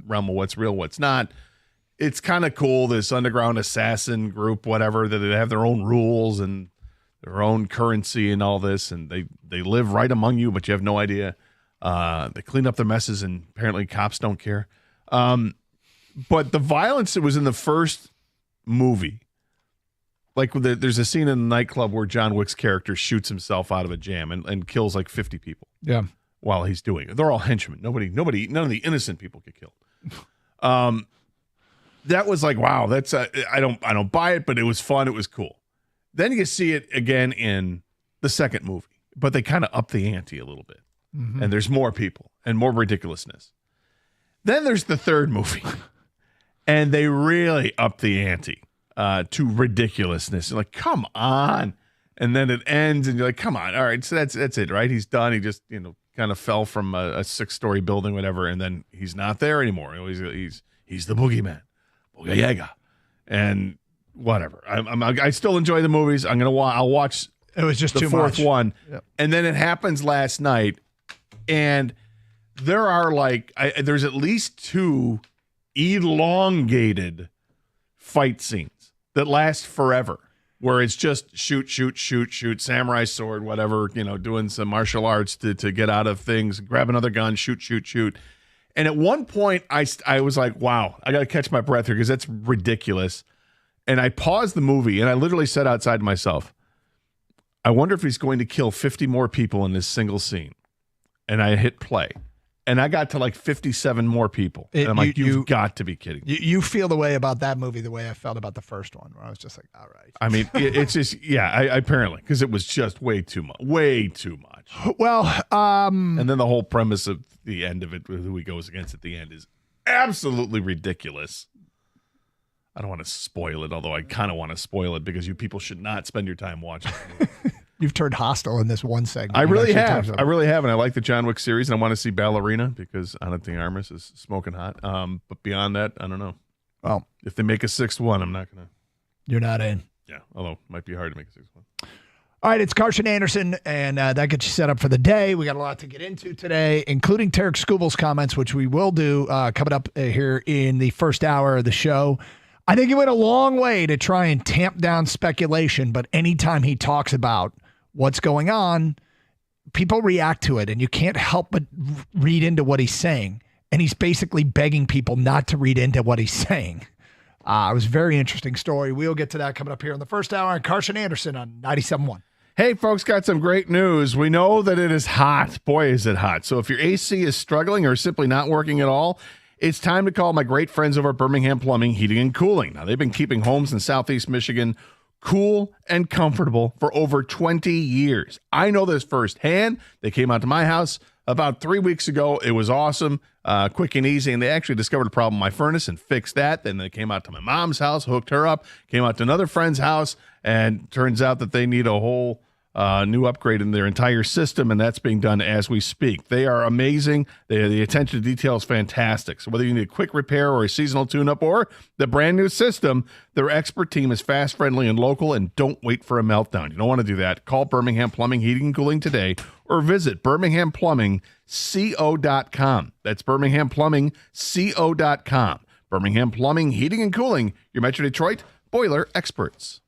realm of what's real, what's not. It's kind of cool, this underground assassin group, whatever, that they have their own rules and their own currency and all this. And they live right among you, but you have no idea. They clean up their messes and apparently cops don't care. But the violence that was in the first movie, like there's a scene in the nightclub where John Wick's character shoots himself out of a jam and kills like 50 people. Yeah. While he's doing it. They're all henchmen. None of the innocent people get killed. That was like, wow, that's I don't buy it, but it was fun. It was cool. Then you see it again in the second movie, but they kind of up the ante a little bit. Mm-hmm. And there's more people and more ridiculousness. Then there's the third movie, and they really up the ante to ridiculousness. You're like, come on. And then it ends, and you're like, come on. All right, so that's it, right? He's done. He just, kind of fell from a 6-story building, whatever, and then he's not there anymore. He's the boogeyman, Booga Yaga, and whatever. I still enjoy the movies. I'll watch. It was just the too fourth much. one, Yep. And then it happens last night, and there are there's at least 2 elongated fight scenes that last forever. Where it's just shoot, samurai sword, whatever, doing some martial arts to get out of things, grab another gun, shoot. And at one point, I was like, wow, I got to catch my breath here because that's ridiculous. And I paused the movie and I literally said outside to myself, I wonder if he's going to kill 50 more people in this single scene. And I hit play. And I got to like 57 more people. And I'm like, you've got to be kidding me. You feel the way about that movie the way I felt about the first one, where I was just like, all right. I mean, it's just, apparently, because it was just way too much. Well, and then the whole premise of the end of it, who he goes against at the end, is absolutely ridiculous. I don't want to spoil it, although I kind of want to spoil it because you people should not spend your time watching it. You've turned hostile in this one segment. I You really actually have. talked I really have. And I like the John Wick series, and I want to see Ballerina because Ana de Armas is smoking hot. But beyond that, I don't know. Well, if they make a sixth one, I'm not going to. You're not in. Yeah, although it might be hard to make a sixth one. All right, it's Carson Anderson, and that gets you set up for the day. We got a lot to get into today, including Tarek Skubel's comments, which we will do coming up here in the first hour of the show. I think he went a long way to try and tamp down speculation, but anytime he talks about what's going on, people react to it, and you can't help but read into what he's saying. And he's basically begging people not to read into what he's saying. It was a very interesting story. We'll get to that coming up here in the first hour. Carson Anderson on 97.1. Hey, folks, got some great news. We know that it is hot. Boy, is it hot. So if your AC is struggling or simply not working at all, it's time to call my great friends over at Birmingham Plumbing, Heating, and Cooling. Now, they've been keeping homes in Southeast Michigan cool and comfortable for over 20 years. I know this firsthand. They came out to my house about 3 weeks ago. It was awesome, quick and easy, and they actually discovered a problem in my furnace and fixed that. Then they came out to my mom's house, hooked her up, came out to another friend's house, and turns out that they need a whole new upgrade in their entire system, and that's being done as we speak. They are amazing. The attention to detail is fantastic. So whether you need a quick repair or a seasonal tune-up or the brand new system, their expert team is fast, friendly, and local, and don't wait for a meltdown. You don't want to do that. Call Birmingham Plumbing, Heating, and Cooling today or visit birminghamplumbingco.com. That's birminghamplumbingco.com. Birmingham Plumbing, Heating, and Cooling, your Metro Detroit boiler experts.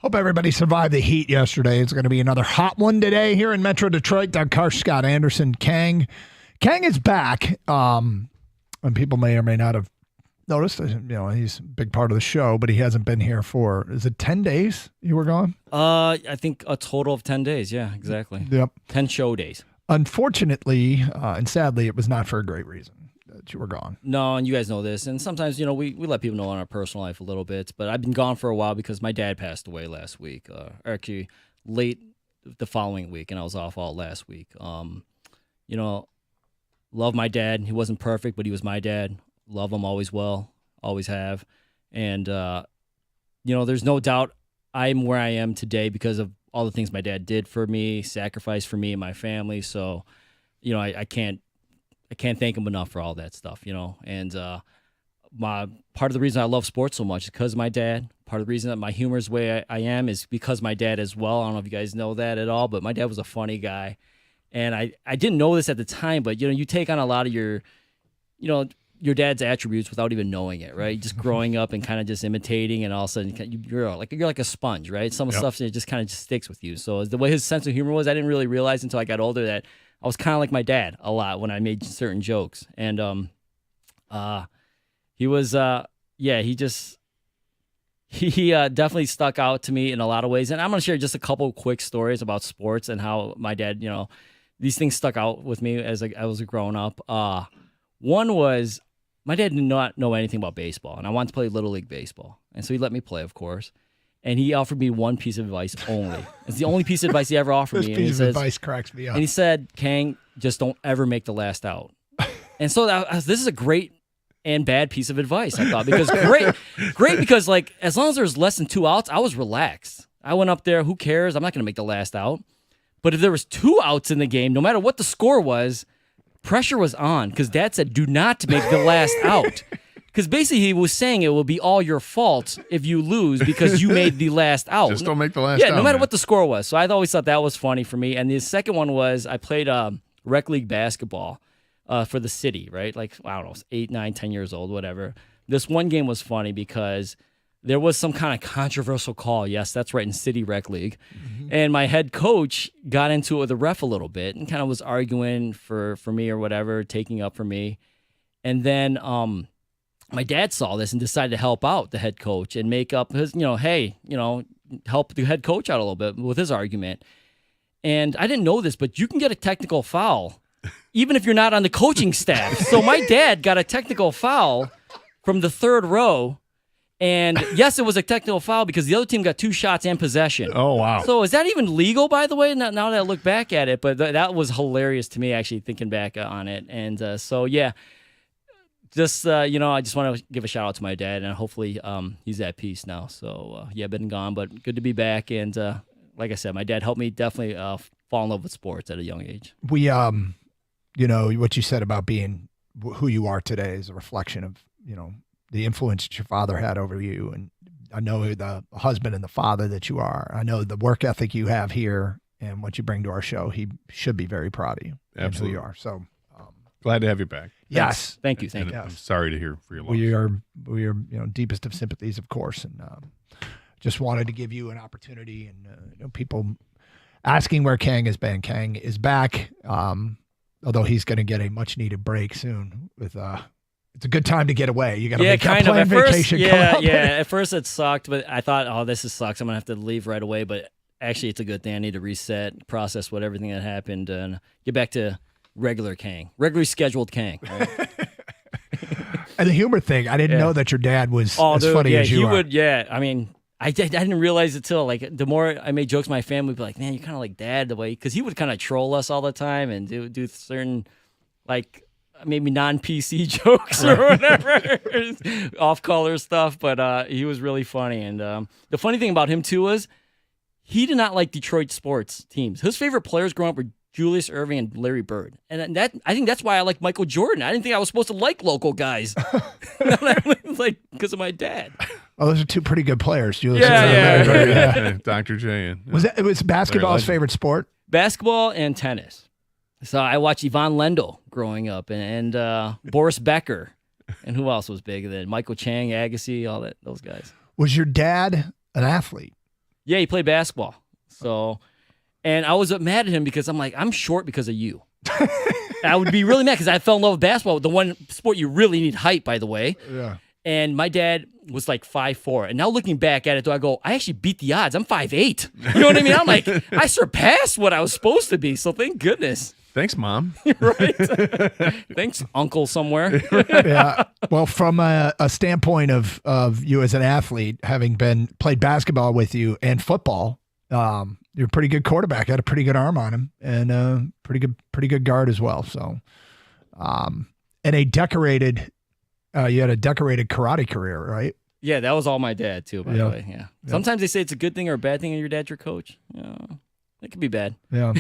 Hope everybody survived the heat yesterday. It's going to be another hot one today here in Metro Detroit. Doug Karsch, Scott Anderson, Kang. Kang is back. And people may or may not have noticed. He's a big part of the show, but he hasn't been here for, is it 10 days you were gone? I think a total of 10 days. Yeah, exactly. Yep. 10 show days. Unfortunately, and sadly, it was not for a great reason that you were gone. No, and you guys know this. And sometimes, we let people know in our personal life a little bit. But I've been gone for a while because my dad passed away last week. Or actually, late the following week, and I was off all last week. Love my dad. He wasn't perfect, but he was my dad. Love him, always will, always have. And, there's no doubt I'm where I am today because of all the things my dad did for me, sacrificed for me and my family. So, I can't thank him enough for all that stuff, And part of the reason I love sports so much is because of my dad. Part of the reason that my humor is the way I am is because of my dad as well. I don't know if you guys know that at all, but my dad was a funny guy. And I didn't know this at the time, but, you take on a lot of your dad's attributes without even knowing it, right? Just growing up and kind of just imitating, and all of a sudden you're like a sponge, right? Some of the stuff that just kind of just sticks with you. So the way his sense of humor was, I didn't really realize until I got older that I was kind of like my dad a lot when I made certain jokes. And he was he definitely stuck out to me in a lot of ways. And I'm going to share just a couple quick stories about sports and how my dad, these things stuck out with me as I was growing up. One was my dad did not know anything about baseball, and I wanted to play Little League baseball. And so he let me play, of course. And he offered me one piece of advice only. It's the only piece of advice he ever offered me. This piece of advice cracks me up. And he said, Kang, just don't ever make the last out. And so this is a great and bad piece of advice, I thought, because great because, as long as there was less than 2 outs, I was relaxed. I went up there, who cares? I'm not going to make the last out. But if there was 2 outs in the game, no matter what the score was, pressure was on because Dad said, do not make the last out. Because basically he was saying it will be all your fault if you lose because you made the last out. Just don't make the last out. Yeah, no matter what the score was. So I always thought that was funny for me. And the second one was I played rec league basketball for the city, right? I don't know, 8, 9, 10 years old, whatever. This one game was funny because there was some kind of controversial call. Yes, that's right, in City Rec League. Mm-hmm. And my head coach got into it with the ref a little bit and kind of was arguing for me or whatever, taking up for me. And then my dad saw this and decided to help out the head coach and make up his, help the head coach out a little bit with his argument. And I didn't know this, but you can get a technical foul even if you're not on the coaching staff. So my dad got a technical foul from the third row. And yes, it was a technical foul because the other team got 2 shots and possession. Oh, wow. So is that even legal, by the way, now that I look back at it? But that was hilarious to me, actually, thinking back on it. And I just want to give a shout out to my dad, and hopefully he's at peace now. So, been gone, but good to be back. And like I said, my dad helped me definitely fall in love with sports at a young age. We, what you said about being who you are today is a reflection of, the influence that your father had over you. And I know the husband and the father that you are. I know the work ethic you have here and what you bring to our show. He should be very proud of you. Absolutely. And who you are. So glad to have you back. Yes. Thank you. I'm sorry to hear for your loss. We are deepest of sympathies, of course. And just wanted to give you an opportunity and people asking where Kang has been. Kang is back. Although he's going to get a much needed break soon with, it's a good time to get away. You got to make that planned vacation. At first it sucked, but I thought, oh, this sucks. I'm gonna have to leave right away. But actually, it's a good thing. I need to reset, process everything that happened, and get back to regularly scheduled Kang. Right? And the humor thing, I didn't know that your dad was as funny as you are. I mean, I didn't realize it till the more I made jokes, my family would be like, "Man, you're kind of like Dad," the way because he would kind of troll us all the time and do certain maybe non-PC jokes or whatever, off-color stuff, but he was really funny. And the funny thing about him, too, was he did not like Detroit sports teams. His favorite players growing up were Julius Erving and Larry Bird. And I think that's why I like Michael Jordan. I didn't think I was supposed to like local guys. Because of my dad. Oh, those are 2 pretty good players, Julius and Larry Bird. Dr. J. Was basketball his favorite sport? Basketball and tennis. So I watched Yvonne Lendl growing up and Boris Becker. And who else was big then? Michael Chang, Agassi, all those guys. Was your dad an athlete? Yeah, he played basketball. So, and I was mad at him because I'm like, I'm short because of you. I would be really mad because I fell in love with basketball, the one sport you really need height, by the way. Yeah. And my dad was like 5'4". And now looking back at it, though, I go, I actually beat the odds. I'm 5'8". You know what I mean? I'm like, I surpassed what I was supposed to be. So thank goodness. Thanks, Mom. Right? Thanks, Uncle somewhere. Yeah. Well, from a standpoint of you as an athlete, having played basketball with you and football, you're a pretty good quarterback. Had a pretty good arm on him, and pretty good guard as well. So, and you had a decorated karate career, right? Yeah, that was all my dad too. By the way, yeah. Yeah. Sometimes they say it's a good thing or a bad thing, and your dad's your coach. Yeah, it could be bad. Yeah.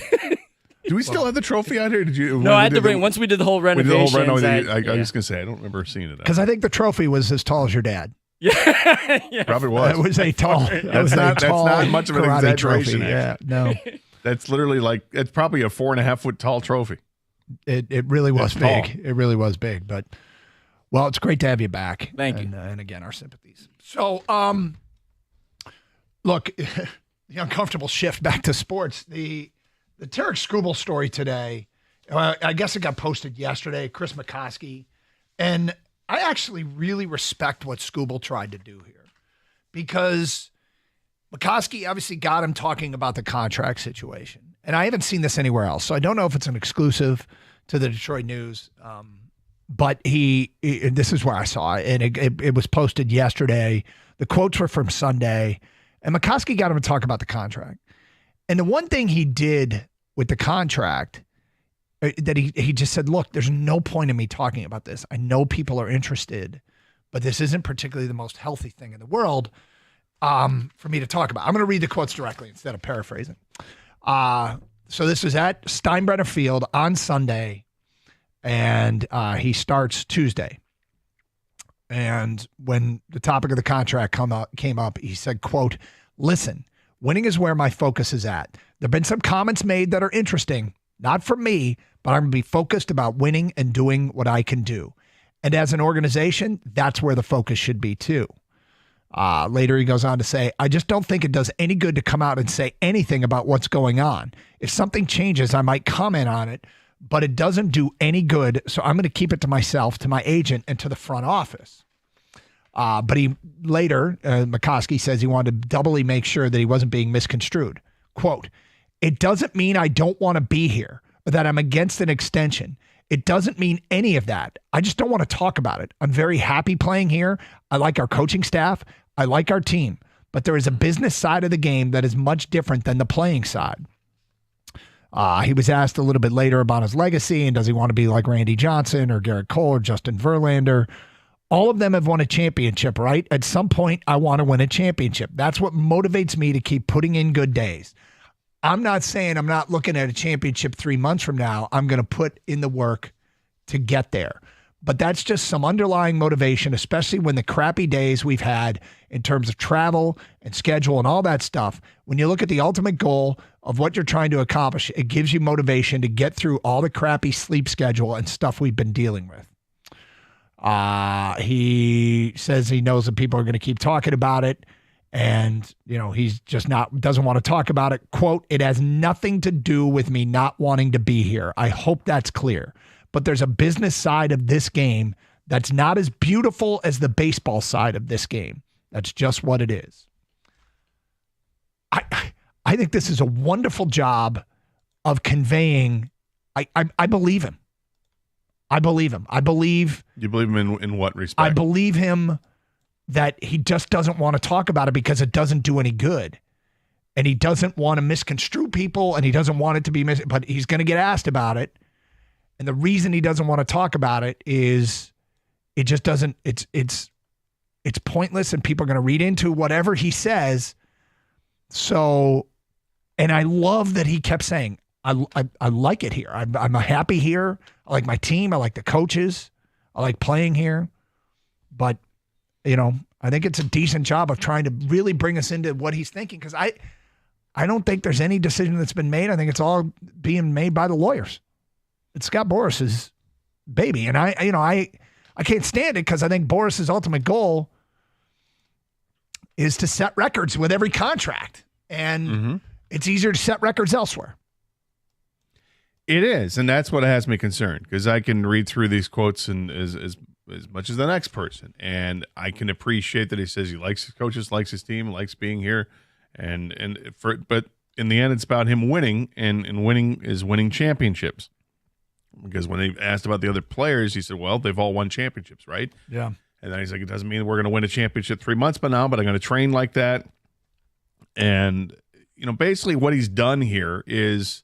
Do we still have the trophy out here? Did you? No, I had to bring. Once we did the whole renovations, I was gonna say I don't remember seeing it. Because I think the trophy was as tall as your dad. Yeah, probably was. It was a tall. That's not much of an karate exaggeration. trophy. Yeah, no. That's literally it's probably a 4.5 foot tall trophy. It really was It's big. tall. It really was big. But well, it's great to have you back. Thank you. And again, our sympathies. So, look, the uncomfortable shift back to sports. The Tarek Skubal story today. I guess it got posted yesterday. Chris McCoskey, and I actually really respect what Skubal tried to do here, because McCoskey obviously got him talking about the contract situation. And I haven't seen this anywhere else, so I don't know if it's an exclusive to the Detroit News. But this is where I saw it, and it was posted yesterday. The quotes were from Sunday, and McCoskey got him to talk about the contract. And the one thing he did with the contract that he just said, look, there's no point in me talking about this. I know people are interested, but this isn't particularly the most healthy thing in the world for me to talk about. I'm going to read the quotes directly instead of paraphrasing. So this is at Steinbrenner Field on Sunday, and he starts Tuesday. And when the topic of the contract came up, he said, quote, listen, winning is where my focus is at. There have been some comments made that are interesting, not from me, but I'm going to be focused about winning and doing what I can do. And as an organization, that's where the focus should be too. Later, he goes on to say, I just don't think it does any good to come out and say anything about what's going on. If something changes, I might comment on it, but it doesn't do any good. So I'm going to keep it to myself, to my agent, and to the front office. But he later, McCoskey says he wanted to doubly make sure that he wasn't being misconstrued. Quote, it doesn't mean I don't want to be here or that I'm against an extension. It doesn't mean any of that. I just don't want to talk about it. I'm very happy playing here. I like our coaching staff. I like our team. But there is a business side of the game that is much different than the playing side. He was asked a little bit later about his legacy and does he want to be like Randy Johnson or Garrett Cole or Justin Verlander. All of them have won a championship, right? At some point, I want to win a championship. That's what motivates me to keep putting in good days. I'm not saying I'm not looking at a championship 3 months from now. I'm going to put in the work to get there. But that's just some underlying motivation, especially when the crappy days we've had in terms of travel and schedule and all that stuff. When you look at the ultimate goal of what you're trying to accomplish, it gives you motivation to get through all the crappy sleep schedule and stuff we've been dealing with. He says he knows that people are going to keep talking about it. And, he's just doesn't want to talk about it. Quote, it has nothing to do with me not wanting to be here. I hope that's clear. But there's a business side of this game that's not as beautiful as the baseball side of this game. That's just what it is. I think this is a wonderful job of conveying. I believe him. I believe him. You believe him in what respect? I believe him that he just doesn't want to talk about it because it doesn't do any good. And he doesn't want to misconstrue people, and he doesn't want it to be but he's going to get asked about it. And the reason he doesn't want to talk about it is it just doesn't, it's pointless, and people are going to read into whatever he says. So, and I love that he kept saying, I like it here. I'm happy here. I like my team. I like the coaches. I like playing here. But, I think it's a decent job of trying to really bring us into what he's thinking, because I don't think there's any decision that's been made. I think it's all being made by the lawyers. It's Scott Boras's baby. And I can't stand it, because I think Boras's ultimate goal is to set records with every contract. And it's easier to set records elsewhere. It is, and that's what has me concerned, because I can read through these quotes and as much as the next person, and I can appreciate that he says he likes his coaches, likes his team, likes being here, but in the end, it's about him winning, and winning is winning championships. Because when they asked about the other players, he said, "Well, they've all won championships, right?" Yeah. And then he's like, "It doesn't mean we're going to win a championship 3 months from now, but I'm going to train like that." And basically, what he's done here is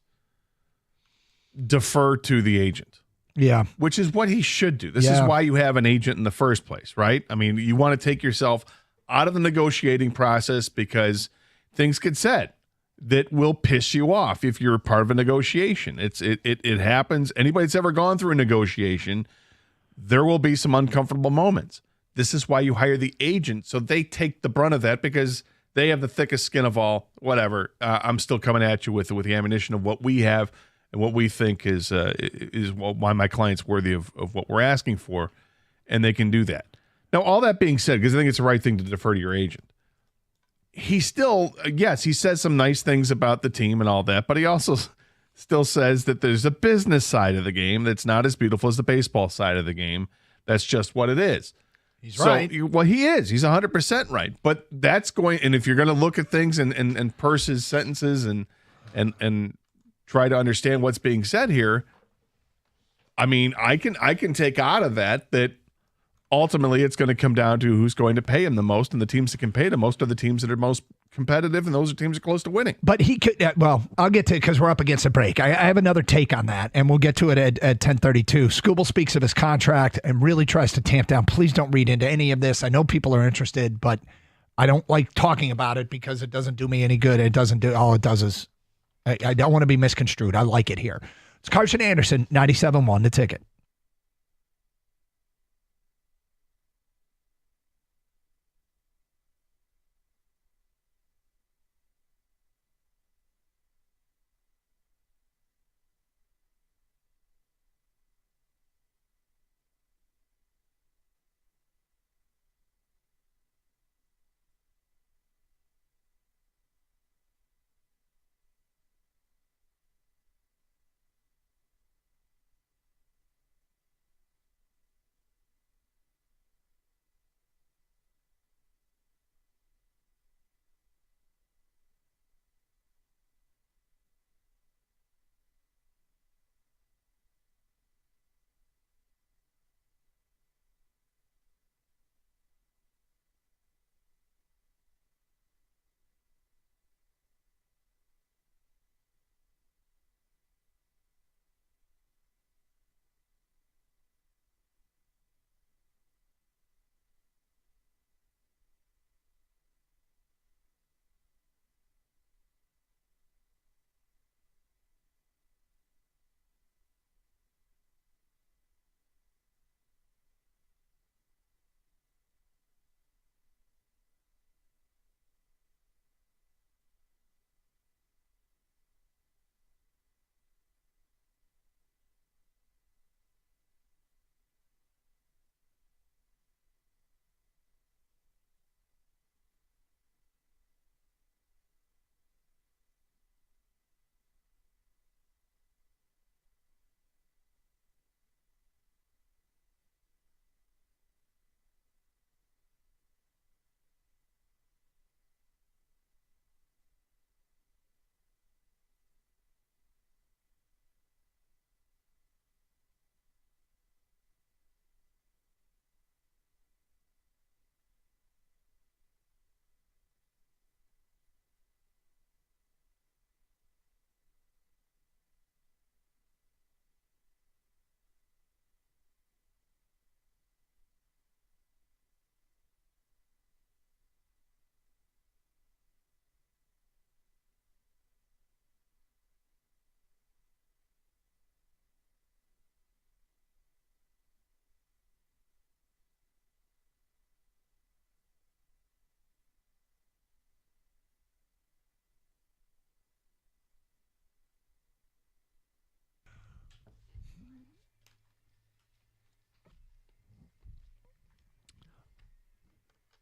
defer to the agent. Yeah. Which is what he should do. This is why you have an agent in the first place, right? I mean, you want to take yourself out of the negotiating process because things get said that will piss you off if you're part of a negotiation. It happens. Anybody that's ever gone through a negotiation, there will be some uncomfortable moments. This is why you hire the agent, so they take the brunt of that because they have the thickest skin of all. Whatever. I'm still coming at you with the ammunition of what we have and what we think is why my client's worthy of what we're asking for, and they can do that. Now, all that being said, because I think it's the right thing to defer to your agent, he still, yes, he says some nice things about the team and all that, but he also still says that there's a business side of the game that's not as beautiful as the baseball side of the game. That's just what it is. He's right. Well, he is. He's 100% right. But that's going, and if you're going to look at things and parse his sentences and try to understand what's being said here, I mean, I can take out of that ultimately it's going to come down to who's going to pay him the most, and the teams that can pay the most are the teams that are most competitive, and those are teams that are close to winning. But he could, I'll get to it because we're up against a break. I have another take on that, and we'll get to it at 10:32. Skubal speaks of his contract and really tries to tamp down. Please don't read into any of this. I know people are interested, but I don't like talking about it because it doesn't do me any good. It doesn't do, all it does is, I don't want to be misconstrued. I like it here. It's Carson Anderson, 97.1, The Ticket.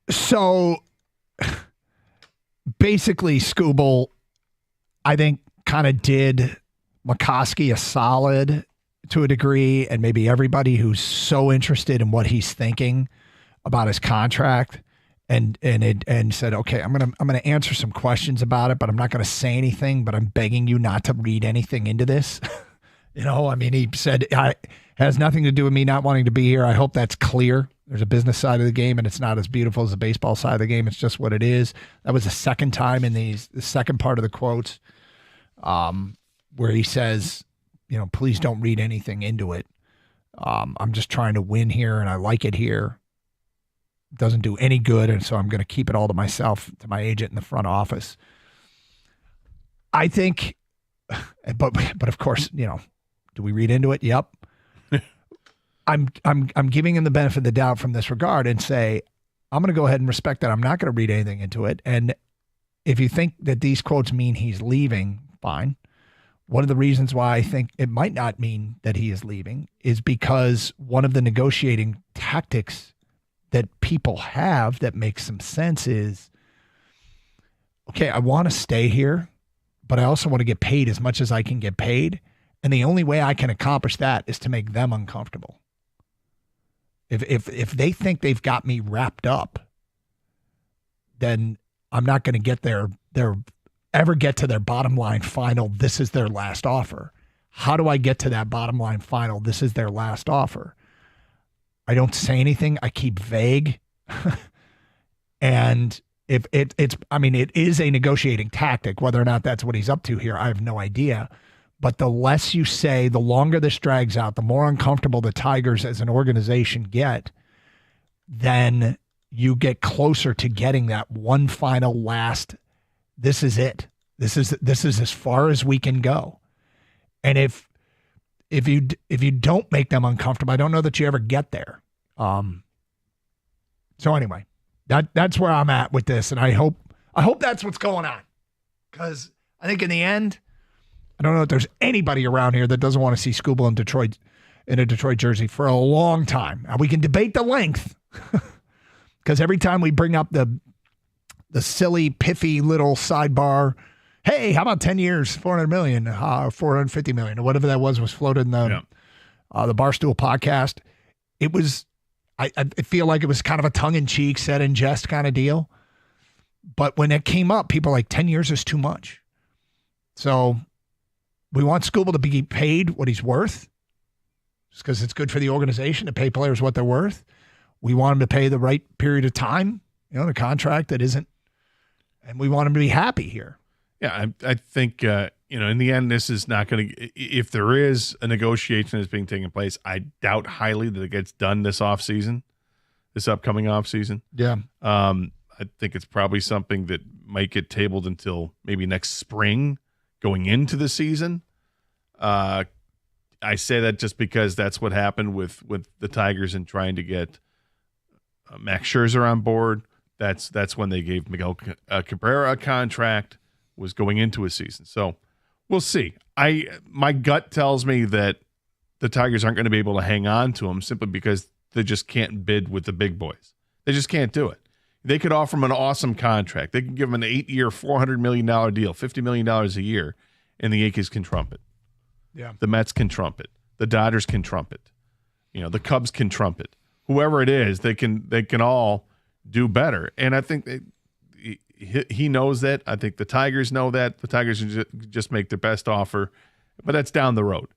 So basically, Scooble, I think, kind of did McCoskey a solid to a degree, and maybe everybody who's so interested in what he's thinking about his contract, and said, okay, I'm gonna answer some questions about it, but I'm not gonna say anything. But I'm begging you not to read anything into this. He said it has nothing to do with me not wanting to be here. I hope that's clear. There's a business side of the game, and it's not as beautiful as the baseball side of the game. It's just what it is. That was the second time in the second part of the quotes where he says, please don't read anything into it. I'm just trying to win here, and I like it here. It doesn't do any good, and so I'm going to keep it all to myself, to my agent in the front office. I think, but of course, do we read into it? Yep. I'm giving him the benefit of the doubt from this regard and say, I'm going to go ahead and respect that. I'm not going to read anything into it. And if you think that these quotes mean he's leaving, fine. One of the reasons why I think it might not mean that he is leaving is because one of the negotiating tactics that people have that makes some sense is, okay, I want to stay here, but I also want to get paid as much as I can get paid. And the only way I can accomplish that is to make them uncomfortable. If they think they've got me wrapped up, then I'm not going to get ever get to their bottom line final. This is their last offer. How do I get to that bottom line final? This is their last offer. I don't say anything. I keep vague. And if it is a negotiating tactic, whether or not that's what he's up to here, I have no idea. But the less you say, the longer this drags out, the more uncomfortable the Tigers as an organization get, then you get closer to getting that one final last, this is it. This is as far as we can go. And if you don't make them uncomfortable, I don't know that you ever get there. So anyway, that's where I'm at with this, and I hope that's what's going on. Because I think in the end, I don't know if there's anybody around here that doesn't want to see Scooble in a Detroit jersey for a long time. Now we can debate the length, because every time we bring up the silly, piffy little sidebar, hey, how about 10 years, $400 million, $450 million, or whatever that was floated in the Barstool podcast. It was, I feel like it was kind of a tongue-in-cheek, said in jest kind of deal. But when it came up, people were like, 10 years is too much. So we want Scooble to be paid what he's worth, just because it's good for the organization to pay players what they're worth. We want him to pay the right period of time, the contract that isn't, and we want him to be happy here. Yeah, I think, in the end, this is not going to, if there is a negotiation that's being taken place, I doubt highly that it gets done this upcoming offseason. Yeah. I think it's probably something that might get tabled until maybe next spring going into the season. I say that just because that's what happened with the Tigers and trying to get Max Scherzer on board. That's when they gave Miguel Cabrera a contract, was going into a season. So we'll see. My gut tells me that the Tigers aren't going to be able to hang on to him simply because they just can't bid with the big boys. They just can't do it. They could offer him an awesome contract. They can give him an 8-year, $400 million deal, $50 million a year, and the Yankees can trump it. Yeah. The Mets can trump it. The Dodgers can trump it. The Cubs can trump it. Whoever it is, they can all do better. And I think he knows that. I think the Tigers know that. The Tigers just make their best offer, but that's down the road.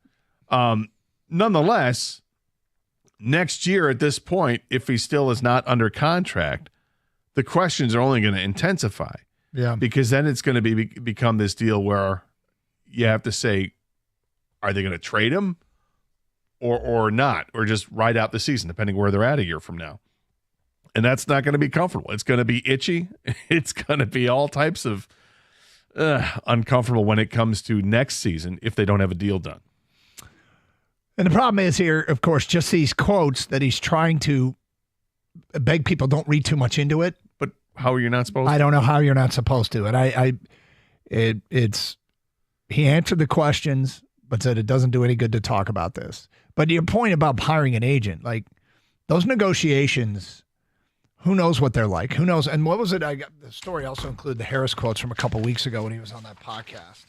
Nonetheless, next year at this point, if he still is not under contract, the questions are only going to intensify. Yeah. Because then it's going to become this deal where you have to say, are they going to trade him or not, or just ride out the season, depending where they're at a year from now. And that's not going to be comfortable. It's going to be itchy. It's going to be all types of uncomfortable when it comes to next season if they don't have a deal done. And the problem is here, of course, just these quotes that he's trying to beg people don't read too much into it. But how are you not supposed to? I don't know how you're not supposed to. And he answered the questions, but said it doesn't do any good to talk about this. But your point about hiring an agent, like those negotiations, Who knows what they're like? Who knows? And what was it? I got the story also included the Harris quotes from a couple weeks ago when he was on that podcast.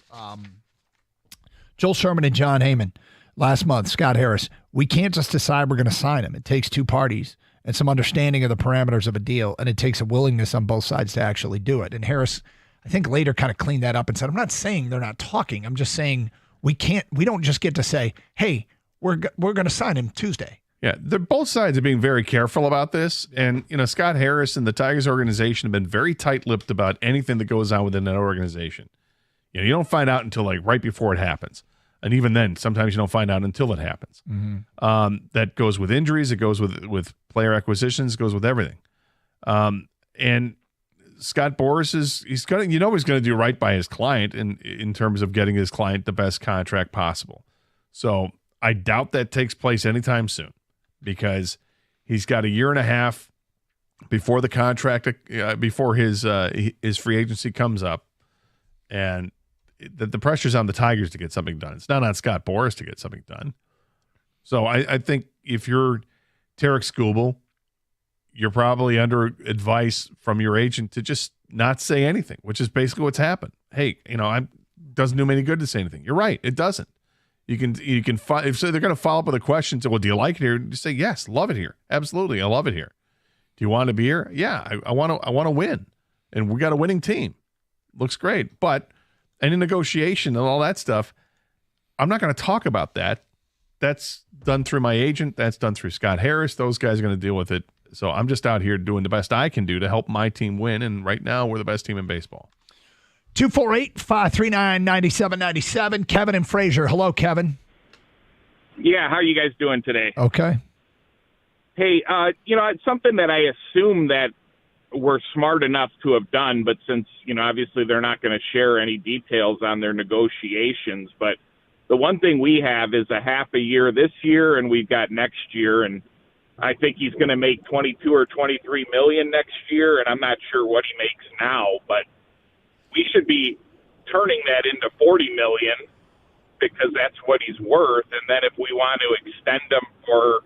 Joel Sherman and John Heyman last month. Scott Harris. We can't just decide we're going to sign him. It takes two parties and some understanding of the parameters of a deal, and it takes a willingness on both sides to actually do it. And Harris, I think, later kind of cleaned that up and said, "I'm not saying they're not talking. I'm just saying we don't just get to say, hey, we're going to sign him Tuesday." Yeah, both sides are being very careful about this. And, Scott Harris and the Tigers organization have been very tight-lipped about anything that goes on within that organization. You don't find out until right before it happens. And even then, sometimes you don't find out until it happens. Mm-hmm. That goes with injuries. It goes with player acquisitions. It goes with everything. And Scott Boras he's going to do right by his client in terms of getting his client the best contract possible. So I doubt that takes place anytime soon, because he's got a year and a half before the contract, before his free agency comes up, and the pressure's on the Tigers to get something done. It's not on Scott Boras to get something done. So I think if you're Tarek Skubal, you're probably under advice from your agent to just not say anything, which is basically what's happened. Hey, doesn't do me any good to say anything. You're right, it doesn't. You can if they're going to follow up with a question, so, well, do you like it here? Just say, yes, love it here. Absolutely, I love it here. Do you want to be here? Yeah, I want to win, and we got a winning team. Looks great, but any negotiation and all that stuff, I'm not going to talk about that. That's done through my agent. That's done through Scott Harris. Those guys are going to deal with it. So I'm just out here doing the best I can do to help my team win, and right now we're the best team in baseball. 248-539-9797. Kevin and Fraser. Hello, Kevin. Yeah, how are you guys doing today? Okay. Hey, it's something that I assume that we're smart enough to have done, but since, obviously they're not going to share any details on their negotiations, but the one thing we have is a half a year this year, and we've got next year, and I think he's going to make $22 or $23 million next year, and I'm not sure what he makes now, but we should be turning that into $40 million because that's what he's worth. And then if we want to extend him for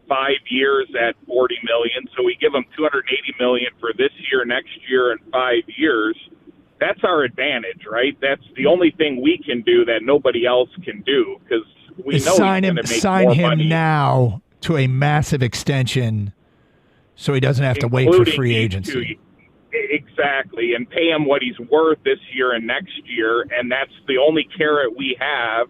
5 years at $40 million, so we give him $280 million for this year, next year, and 5 years, that's our advantage, right? That's the only thing we can do that nobody else can do, because we know sign he's him, going to make sign more him money. now to a massive extension, so he doesn't have to wait for Including free these agency. two. Exactly, and pay him what he's worth this year and next year, and that's the only carrot we have.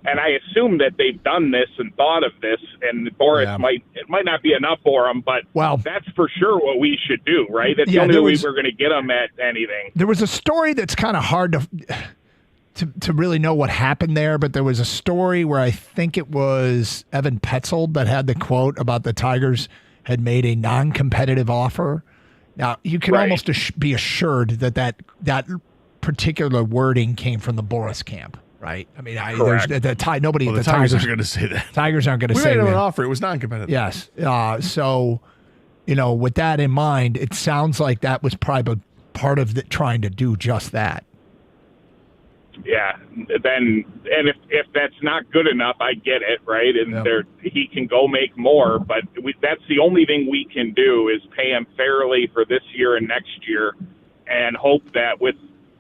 And I assume that they've done this and thought of this, and Boris might not be enough for him, but that's for sure what we should do, right? That's the only way we're going to get him at anything. There was a story that's kind of hard to really know what happened there, but there was a story where I think it was Evan Petzold that had the quote about the Tigers had made a non-competitive offer. Now, you can almost be assured that particular wording came from the Boris camp, right? I mean, nobody the the Tigers Tigers aren't going to say that. Tigers aren't going to We say made him an that. offer. It was non-competitive. Yes. So, with that in mind, it sounds like that was probably part of trying to do just that. Yeah, then, and if that's not good enough, I get it, right? And he can go make more, but that's the only thing we can do is pay him fairly for this year and next year, and hope that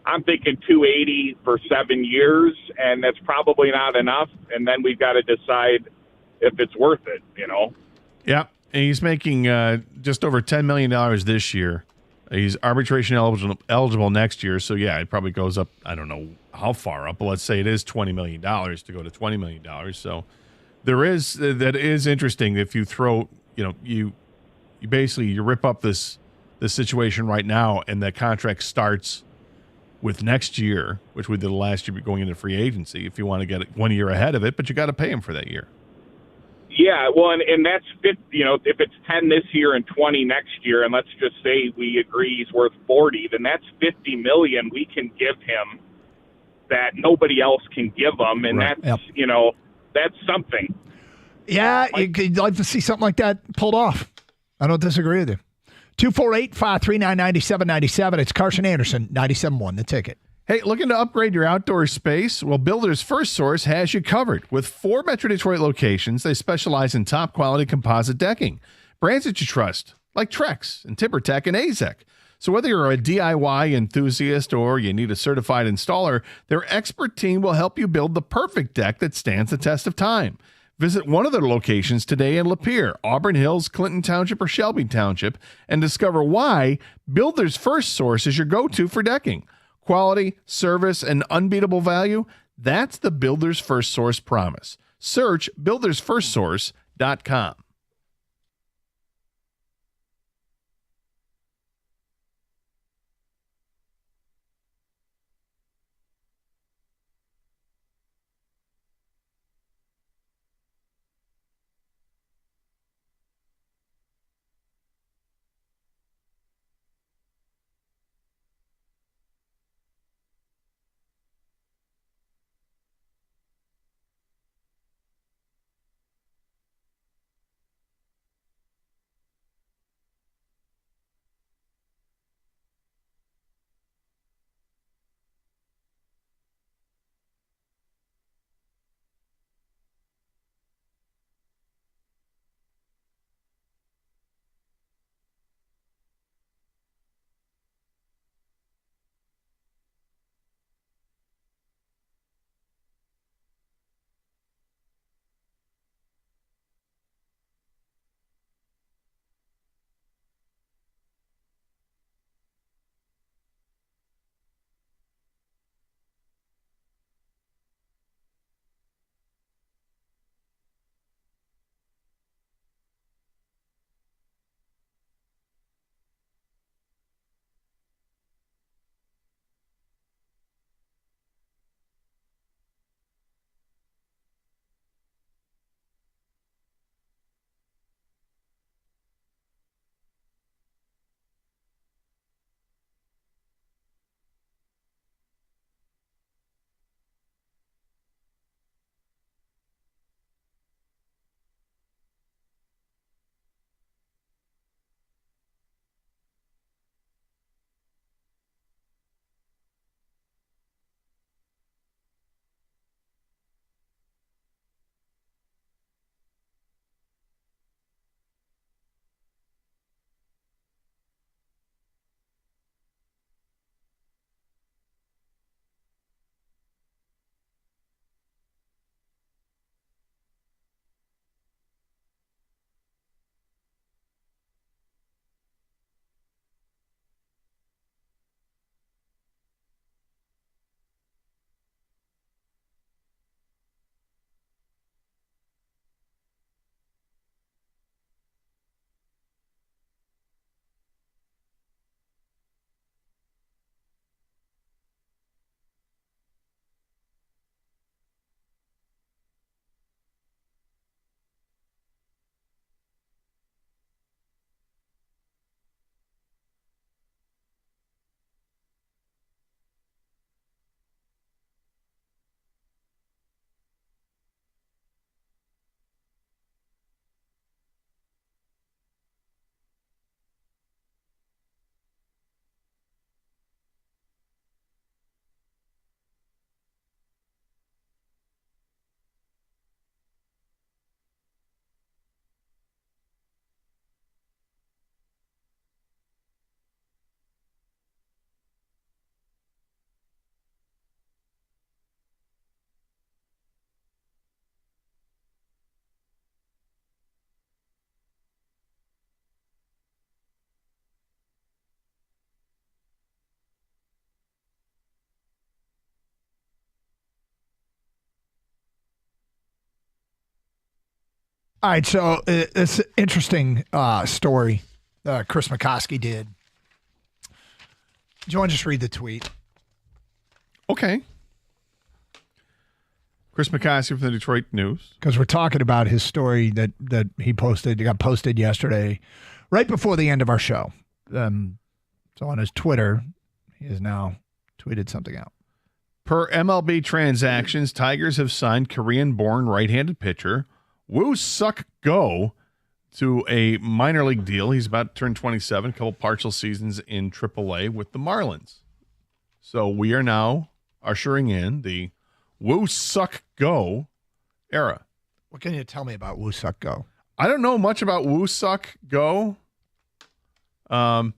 I'm thinking $280 for 7 years, and that's probably not enough. And then we've got to decide if it's worth it, Yeah, and he's making just over $10 million this year. He's arbitration eligible next year, so yeah, it probably goes up. I don't know how far up, but let's say it is $20 million to go to $20 million. So that is interesting. If you throw, you basically rip up this situation right now, and that contract starts with next year, which we did last year going into free agency. If you want to get it 1 year ahead of it, but you got to pay him for that year. Yeah, well, and that's if it's 10 this year and 20 next year, and let's just say we agree he's worth 40, then that's $50 million we can give him that nobody else can give him, and that's that's something. Yeah, you'd like to see something like that pulled off. I don't disagree with you. 248-539-9797. It's Carson Anderson, 97.1, The Ticket. Hey, looking to upgrade your outdoor space? Well, Builders First Source has you covered. With 4 Metro Detroit locations, they specialize in top-quality composite decking. Brands that you trust, like Trex and TimberTech and AZEK. So whether you're a DIY enthusiast or you need a certified installer, their expert team will help you build the perfect deck that stands the test of time. Visit one of their locations today in Lapeer, Auburn Hills, Clinton Township, or Shelby Township, and discover why Builder's First Source is your go-to for decking. Quality, service, and unbeatable value, that's the Builder's First Source promise. Search buildersfirstsource.com. All right, so it's an interesting story Chris McCoskey did. Do you want to just read the tweet? Okay. Chris McCoskey from the Detroit News. Because we're talking about his story that he posted, got posted yesterday, right before the end of our show. So on his Twitter, he has now tweeted something out. Per MLB transactions, Tigers have signed Korean-born right-handed pitcher Woo Suk Go to a minor league deal. He's about to turn 27, a couple partial seasons in AAA with the Marlins. So we are now ushering in the Woo Suk Go era. What can you tell me about Woo Suk Go? I don't know much about Woo Suk Go. I'm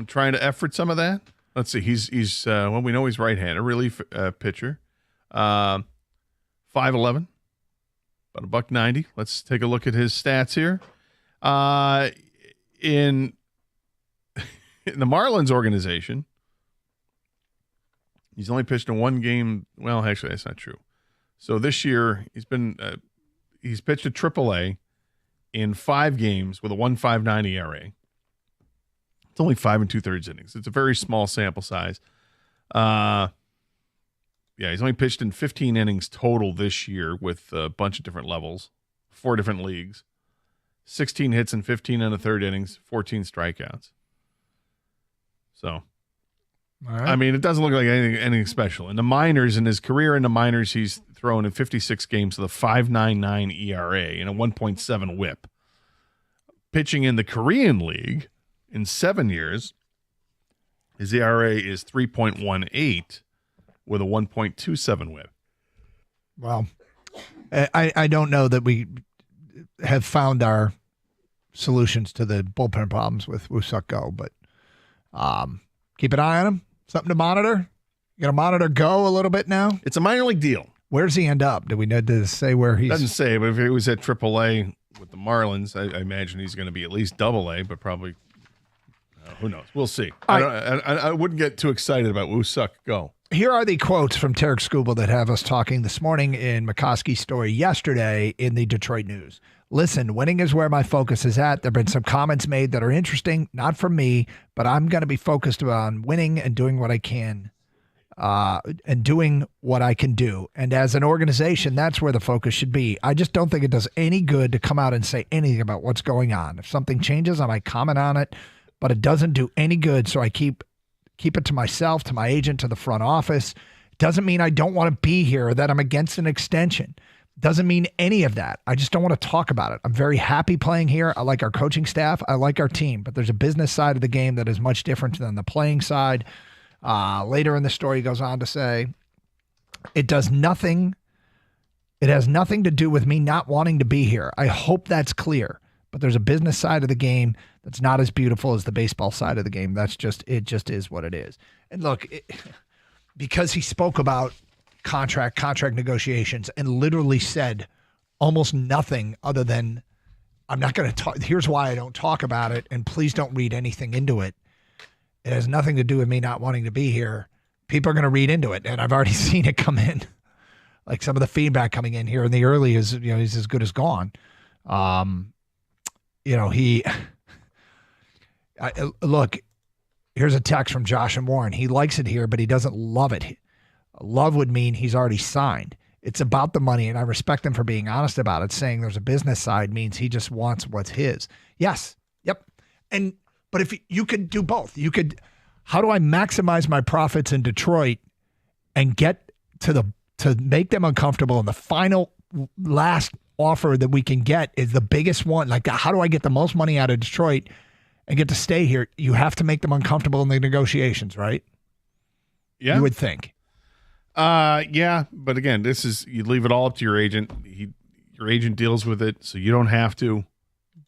trying to effort some of that. Let's see. He's well, we know he's right-handed, relief pitcher. 5'11", about $190. Let's take a look at his stats here. In the Marlins organization, he's only pitched in one game. Well, actually, that's not true. So this year he's pitched at AAA in 5 games with a 1.59 ERA. It's only 5 2/3 innings. It's a very small sample size. Yeah, he's only pitched in 15 innings total this year with a bunch of different levels, 4 different leagues. 16 hits in 15 1/3 innings, 14 strikeouts. So, I mean, it doesn't look like anything special. In the minors, in his career in the minors, he's thrown in 56 games with a 5.99 ERA and a 1.7 WHIP. Pitching in the Korean League in 7 years, his ERA is 3.18 with a 1.27 WHIP. Well, I don't know that we have found our solutions to the bullpen problems with Woo-Suk Go, but keep an eye on him. Something to monitor. You got to monitor Go a little bit now. It's a minor league deal. Where does he end up? Do we need to say where he's? Doesn't say, but if he was at AAA with the Marlins, I imagine he's going to be at least AA, but probably who knows? We'll see. I wouldn't get too excited about Woo-Suk Go. Here are the quotes from Tarek Skubal that have us talking this morning in McCoskey's story yesterday in the Detroit News. Listen, winning is where my focus is at. There have been some comments made that are interesting, not from me, but I'm going to be focused on winning and doing what I can and doing what I can do. And as an organization, that's where the focus should be. I just don't think it does any good to come out and say anything about what's going on. If something changes, I might comment on it, but it doesn't do any good. So I keep it to myself, to my agent, to the front office. It doesn't mean I don't want to be here or that I'm against an extension. Doesn't mean any of that. I just don't want to talk about it. I'm very happy playing here. I like our coaching staff. I like our team, but there's a business side of the game that is much different than the playing side. Later in the story, he goes on to say, it has nothing to do with me not wanting to be here. I hope that's clear, but there's a business side of the game that's not as beautiful as the baseball side of the game. It just is what it is. And look, because he spoke about contract negotiations and literally said almost nothing other than, I'm not going to talk. Here's why I don't talk about it. And please don't read anything into it. It has nothing to do with me not wanting to be here. People are going to read into it. And I've already seen it come in. Like some of the feedback coming in here in the early is, he's as good as gone. Look, here's a text from Josh and Warren. He likes it here, but he doesn't love it. Love would mean he's already signed. It's about the money, and I respect him for being honest about it. Saying there's a business side means he just wants what's his. Yes. Yep. But if you could do both, how do I maximize my profits in Detroit and get to make them uncomfortable? And the final last offer that we can get is the biggest one. Like, how do I get the most money out of Detroit and get to stay here? You have to make them uncomfortable in the negotiations, right? Yeah. You would think. Yeah, but again, you leave it all up to your agent. Your agent deals with it, so you don't have to.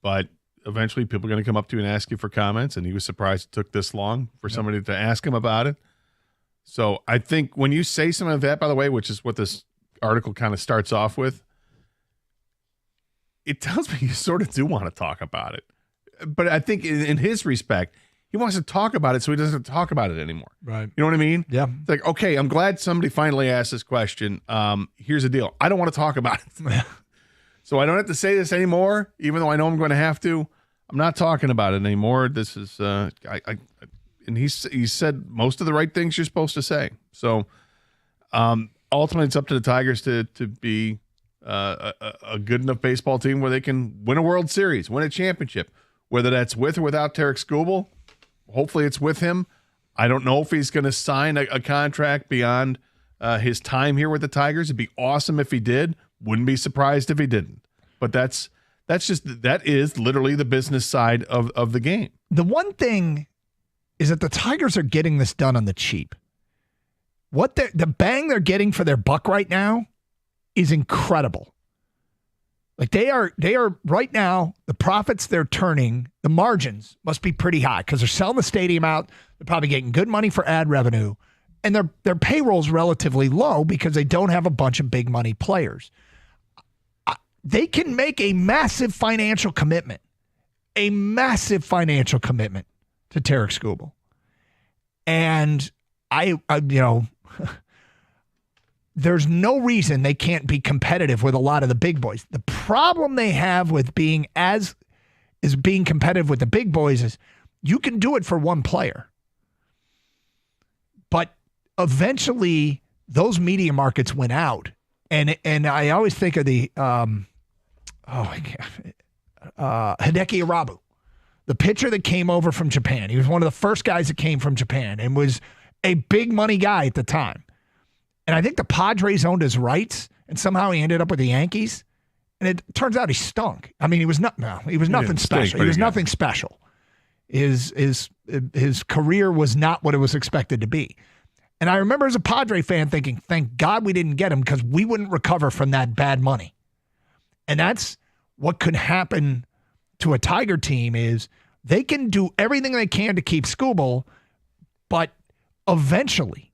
But eventually, people are going to come up to you and ask you for comments. And he was surprised it took this long for somebody to ask him about it. So I think when you say something like that, by the way, which is what this article kind of starts off with, it tells me you sort of do want to talk about it. But I think in his respect, he wants to talk about it so he doesn't have to talk about it anymore. Right. You know what I mean? Yeah. It's like, okay, I'm glad somebody finally asked this question. Here's the deal. I don't want to talk about it. So I don't have to say this anymore, even though I know I'm going to have to. I'm not talking about it anymore. This is, and he said most of the right things you're supposed to say. So ultimately, it's up to the Tigers to be a good enough baseball team where they can win a World Series, win a championship, whether that's with or without Tarek Skubal. Hopefully it's with him. I don't know if he's going to sign a contract beyond his time here with the Tigers. It'd be awesome if he did. Wouldn't be surprised if he didn't. But that is literally the business side of the game. The one thing is that the Tigers are getting this done on the cheap. The bang they're getting for their buck right now is incredible. Like they are right now, the profits they're turning, the margins must be pretty high because they're selling the stadium out. They're probably getting good money for ad revenue, and their payroll's relatively low because they don't have a bunch of big money players. They can make a massive financial commitment to Tarek Skubal. And there's no reason they can't be competitive with a lot of the big boys. The problem they have with being competitive with the big boys is you can do it for one player. But eventually those media markets went out. And I always think of the Hideki Irabu, the pitcher that came over from Japan. He was one of the first guys that came from Japan and was a big money guy at the time. And I think the Padres owned his rights, and somehow he ended up with the Yankees. And it turns out he stunk. I mean, he was nothing special. He was nothing special. His career was not what it was expected to be. And I remember as a Padre fan thinking, thank God we didn't get him because we wouldn't recover from that bad money. And that's what could happen to a Tiger team is they can do everything they can to keep Skubal, but eventually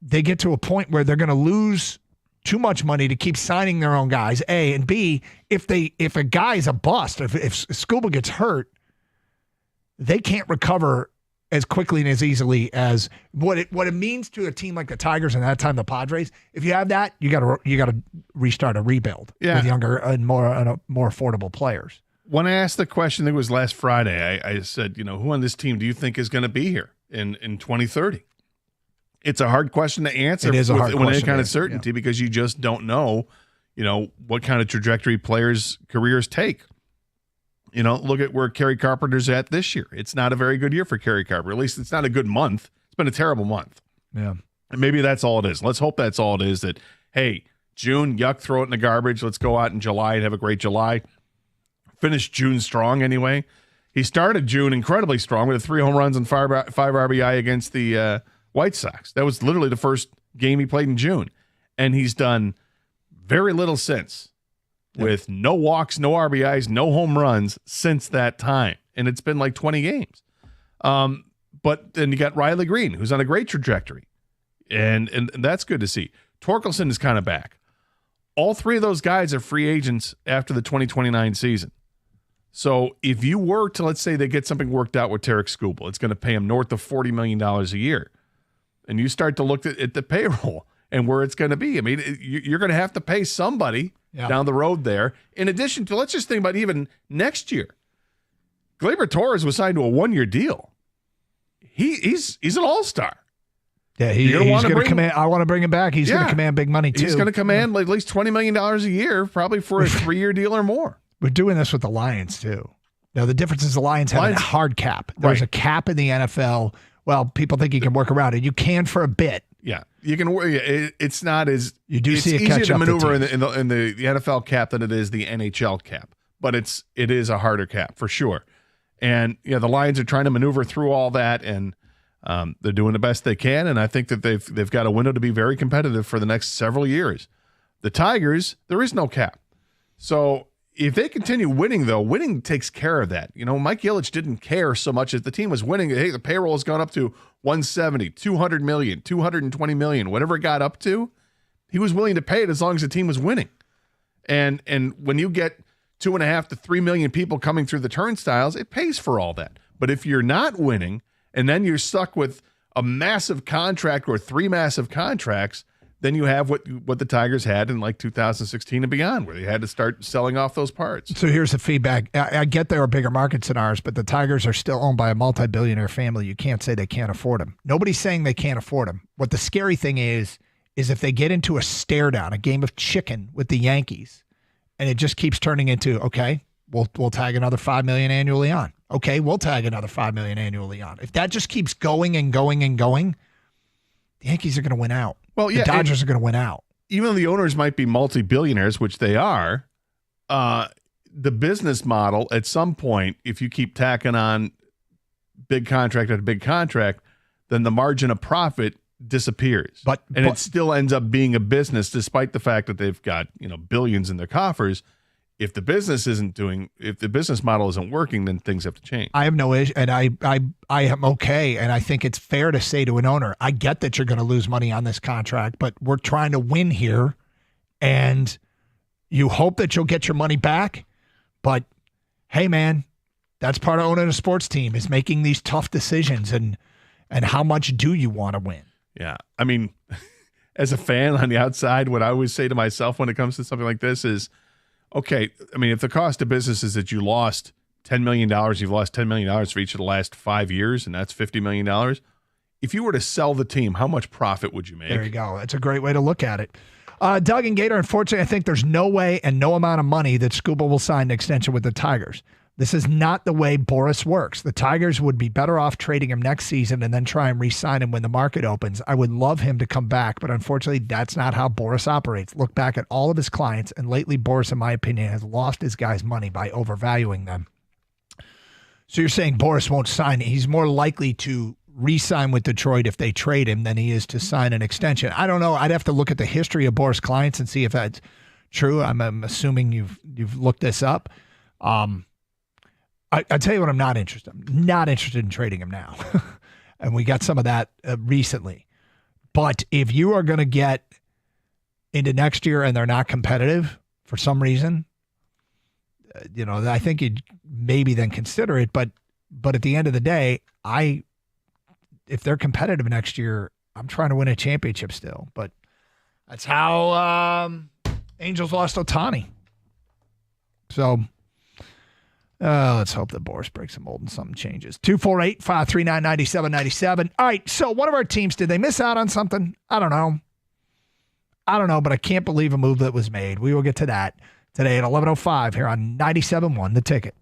they get to a point where they're going to lose too much money to keep signing their own guys, A, and B, if a guy is a bust, if Skubal gets hurt, they can't recover as quickly and as easily as what it means to a team like the Tigers and that time the Padres. If you have that, you got to restart a rebuild with younger and more affordable players. When I asked the question, I think it was last Friday, I said, who on this team do you think is going to be here in 2030? It's a hard question to answer with any kind of certainty because you just don't know, what kind of trajectory players' careers take. Look at where Kerry Carpenter's at this year. It's not a very good year for Kerry Carpenter. At least it's not a good month. It's been a terrible month. Yeah. And maybe that's all it is. Let's hope that's all it is, that, hey, June, yuck, throw it in the garbage. Let's go out in July and have a great July. Finish June strong anyway. He started June incredibly strong with 3 home runs and 5 RBI against the White Sox. That was literally the first game he played in June. And he's done very little since. With no walks, no RBIs, no home runs since that time. And it's been like 20 games. But then you got Riley Green, who's on a great trajectory. And that's good to see. Torkelson is kind of back. All 3 of those guys are free agents after the 2029 season. So if you were to, let's say they get something worked out with Tarek Skubal, it's going to pay him north of $40 million a year. And you start to look at the payroll and where it's going to be. I mean, you're going to have to pay somebody down the road there. In addition to, let's just think about even next year. Gleyber Torres was signed to a 1-year deal. He's an all-star. Yeah, he's going to command. I want to bring him back. He's going to command big money too. He's going to command at least $20 million a year, probably for a 3-year deal or more. We're doing this with the Lions too. Now the difference is the Lions have a hard cap. There's a cap in the NFL. Well, people think you can work around it. You can for a bit. Yeah, you can. It's not as you do see it's it catch easier to up maneuver in the NFL cap than it is the NHL cap, but it is a harder cap for sure. And the Lions are trying to maneuver through all that, and they're doing the best they can. And I think that they've got a window to be very competitive for the next several years. The Tigers, there is no cap, so if they continue winning, though, winning takes care of that. Mike Ilitch didn't care so much as the team was winning. Hey, the payroll has gone up to 170, 200 million, 220 million, whatever it got up to. He was willing to pay it as long as the team was winning. And when you get 2.5 to 3 million people coming through the turnstiles, it pays for all that. But if you're not winning and then you're stuck with a massive contract or 3 massive contracts, then you have what the Tigers had in like 2016 and beyond, where they had to start selling off those parts. So here's the feedback. I get there are bigger markets than ours, but the Tigers are still owned by a multi-billionaire family. You can't say they can't afford them. Nobody's saying they can't afford them. What the scary thing is if they get into a stare down, a game of chicken with the Yankees, and it just keeps turning into, okay, we'll tag another $5 million annually on. Okay, we'll tag another $5 million annually on. If that just keeps going and going and going, the Yankees are going to win out. Well, yeah, the Dodgers are going to win out. Even though the owners might be multi-billionaires, which they are, the business model at some point, if you keep tacking on big contract after big contract, then the margin of profit disappears. And it still ends up being a business, despite the fact that they've got billions in their coffers. If the business if the business model isn't working, then things have to change. I have no issue, and I am okay. And I think it's fair to say to an owner, I get that you're going to lose money on this contract, but we're trying to win here, and you hope that you'll get your money back. But hey, man, that's part of owning a sports team, is making these tough decisions, and how much do you want to win? Yeah, I mean, as a fan on the outside, what I always say to myself when it comes to something like this is, okay, I mean, if the cost of business is that you lost $10 million, you've lost $10 million for each of the last 5 years, and that's $50 million. If you were to sell the team, how much profit would you make? There you go. That's a great way to look at it. Doug and Gator, unfortunately, I think there's no way and no amount of money that Scuba will sign an extension with the Tigers. This is not the way Boris works. The Tigers would be better off trading him next season and then try and re-sign him when the market opens. I would love him to come back, but unfortunately, that's not how Boris operates. Look back at all of his clients, and lately Boris, in my opinion, has lost his guys' money by overvaluing them. So you're saying Boris won't sign? He's more likely to re-sign with Detroit if they trade him than he is to sign an extension. I don't know. I'd have to look at the history of Boris' clients and see if that's true. I'm assuming you've looked this up. I tell you what, I'm not interested. I'm not interested in trading him now. And we got some of that recently. But if you are going to get into next year and they're not competitive for some reason, I think you'd maybe then consider it. But at the end of the day, if they're competitive next year, I'm trying to win a championship still. But that's how Angels lost Ohtani. So let's hope that Boris breaks the mold and something changes. 248-539-9797. All right, so one of our teams, did they miss out on something? I don't know, but I can't believe a move that was made. We will get to that today at 11:05 here on 97.1 The Ticket.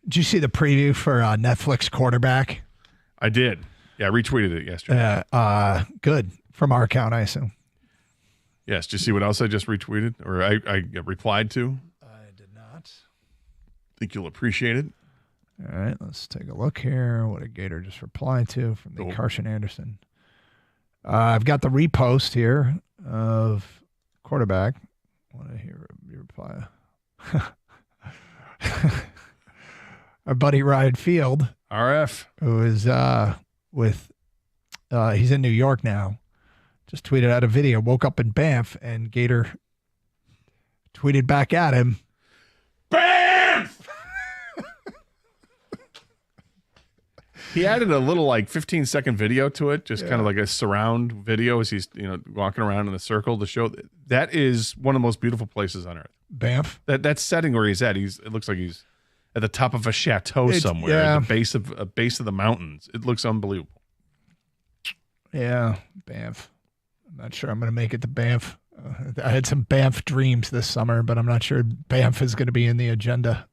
Did you see the preview for Netflix Quarterback? I did. Yeah, I retweeted it yesterday. Good. From our account, I assume. Yes. Did you see what else I just retweeted or I replied to? I did not. Think you'll appreciate it. All right, let's take a look here. What did Gator just reply to from the Carson Anderson? I've got the repost here of Quarterback. I want to hear your reply. Our buddy Ryan Field, RF, who is he's in New York now, just tweeted out a video, woke up in Banff, and Gator tweeted back at him, Banff! He added a little 15-second video to it, just kind of like a surround video as he's walking around in a circle to show that is one of the most beautiful places on earth. Banff. That setting where he's at, it looks like he's at the top of a chateau somewhere, at the base of the mountains. It looks unbelievable. Yeah, Banff. I'm not sure I'm going to make it to Banff. I had some Banff dreams this summer, but I'm not sure Banff is going to be in the agenda.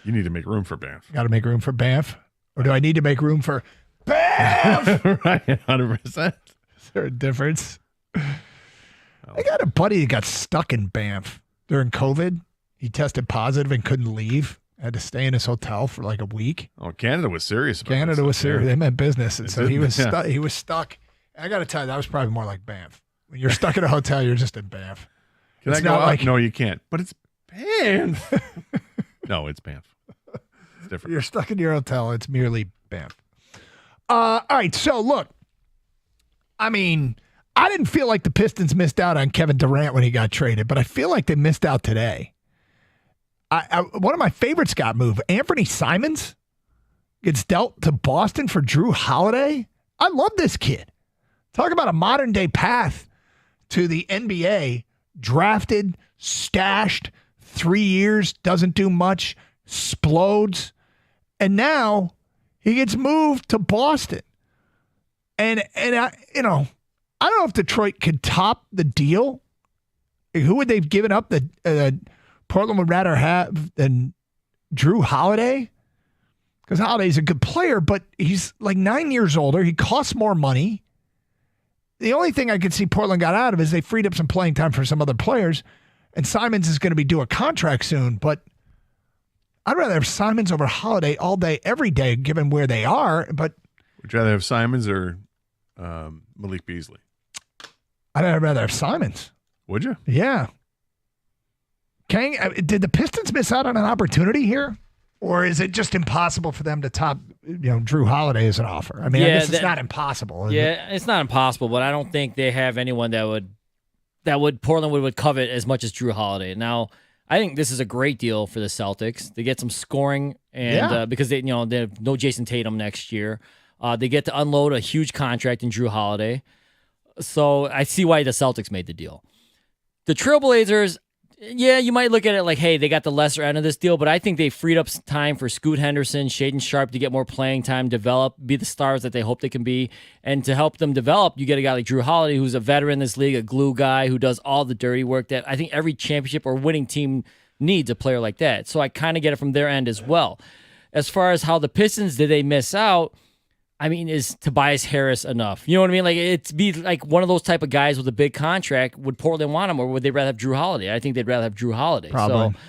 You need to make room for Banff. Got to make room for Banff? Or do I need to make room for Banff? Right, 100%. Is there a difference? I got a buddy that got stuck in Banff during COVID. He tested positive and couldn't leave. Had to stay in his hotel for a week. Oh, Canada was serious about Canada was serious. Yeah. They meant business. And so he was stuck. He was stuck. I got to tell you, that was probably more like Banff. When you're stuck in a hotel, you're just in Banff. Can I go out? No, you can't. But it's Banff. No, it's Banff. It's different. You're stuck in your hotel. It's merely Banff. All right. So, look. I mean, I didn't feel like the Pistons missed out on Kevin Durant when he got traded, but I feel like they missed out today. One of my favorites got moved. Anthony Simons gets dealt to Boston for Drew Holiday. I love this kid. Talk about a modern day path to the NBA. Drafted, stashed, 3 years, doesn't do much, explodes. And now he gets moved to Boston. And I don't know if Detroit could top the deal. Who would they've given up that Portland would rather have than Drew Holiday? Because Holiday's a good player, but he's 9 years older. He costs more money. The only thing I could see Portland got out of is they freed up some playing time for some other players, and Simons is going to be due a contract soon. But I'd rather have Simons over Holiday all day, every day, given where they are. But would you rather have Simons or Malik Beasley? I'd rather have Simons. Would you? Yeah. Kang, did the Pistons miss out on an opportunity here? Or is it just impossible for them to top, Drew Holiday as an offer? I mean, I guess it's not impossible. It's not impossible, but I don't think they have anyone that Portland would covet as much as Drew Holiday. Now, I think this is a great deal for the Celtics. They get some scoring, and because they have no Jason Tatum next year, they get to unload a huge contract in Drew Holiday. So I see why the Celtics made the deal. The Trailblazers. Yeah, you might look at it like, hey, they got the lesser end of this deal, but I think they freed up time for Scoot Henderson, Shaedon Sharpe to get more playing time, develop, be the stars that they hope they can be. And to help them develop, you get a guy like Drew Holiday, who's a veteran in this league, a glue guy who does all the dirty work that I think every championship or winning team needs a player like that. So I kind of get it from their end as well. As far as how the Pistons, did they miss out? I mean, is Tobias Harris enough? You know what I mean? Like, it's be like one of those type of guys with a big contract. Would Portland want him, or would they rather have Drew Holiday? I think they'd rather have Drew Holiday. Probably. So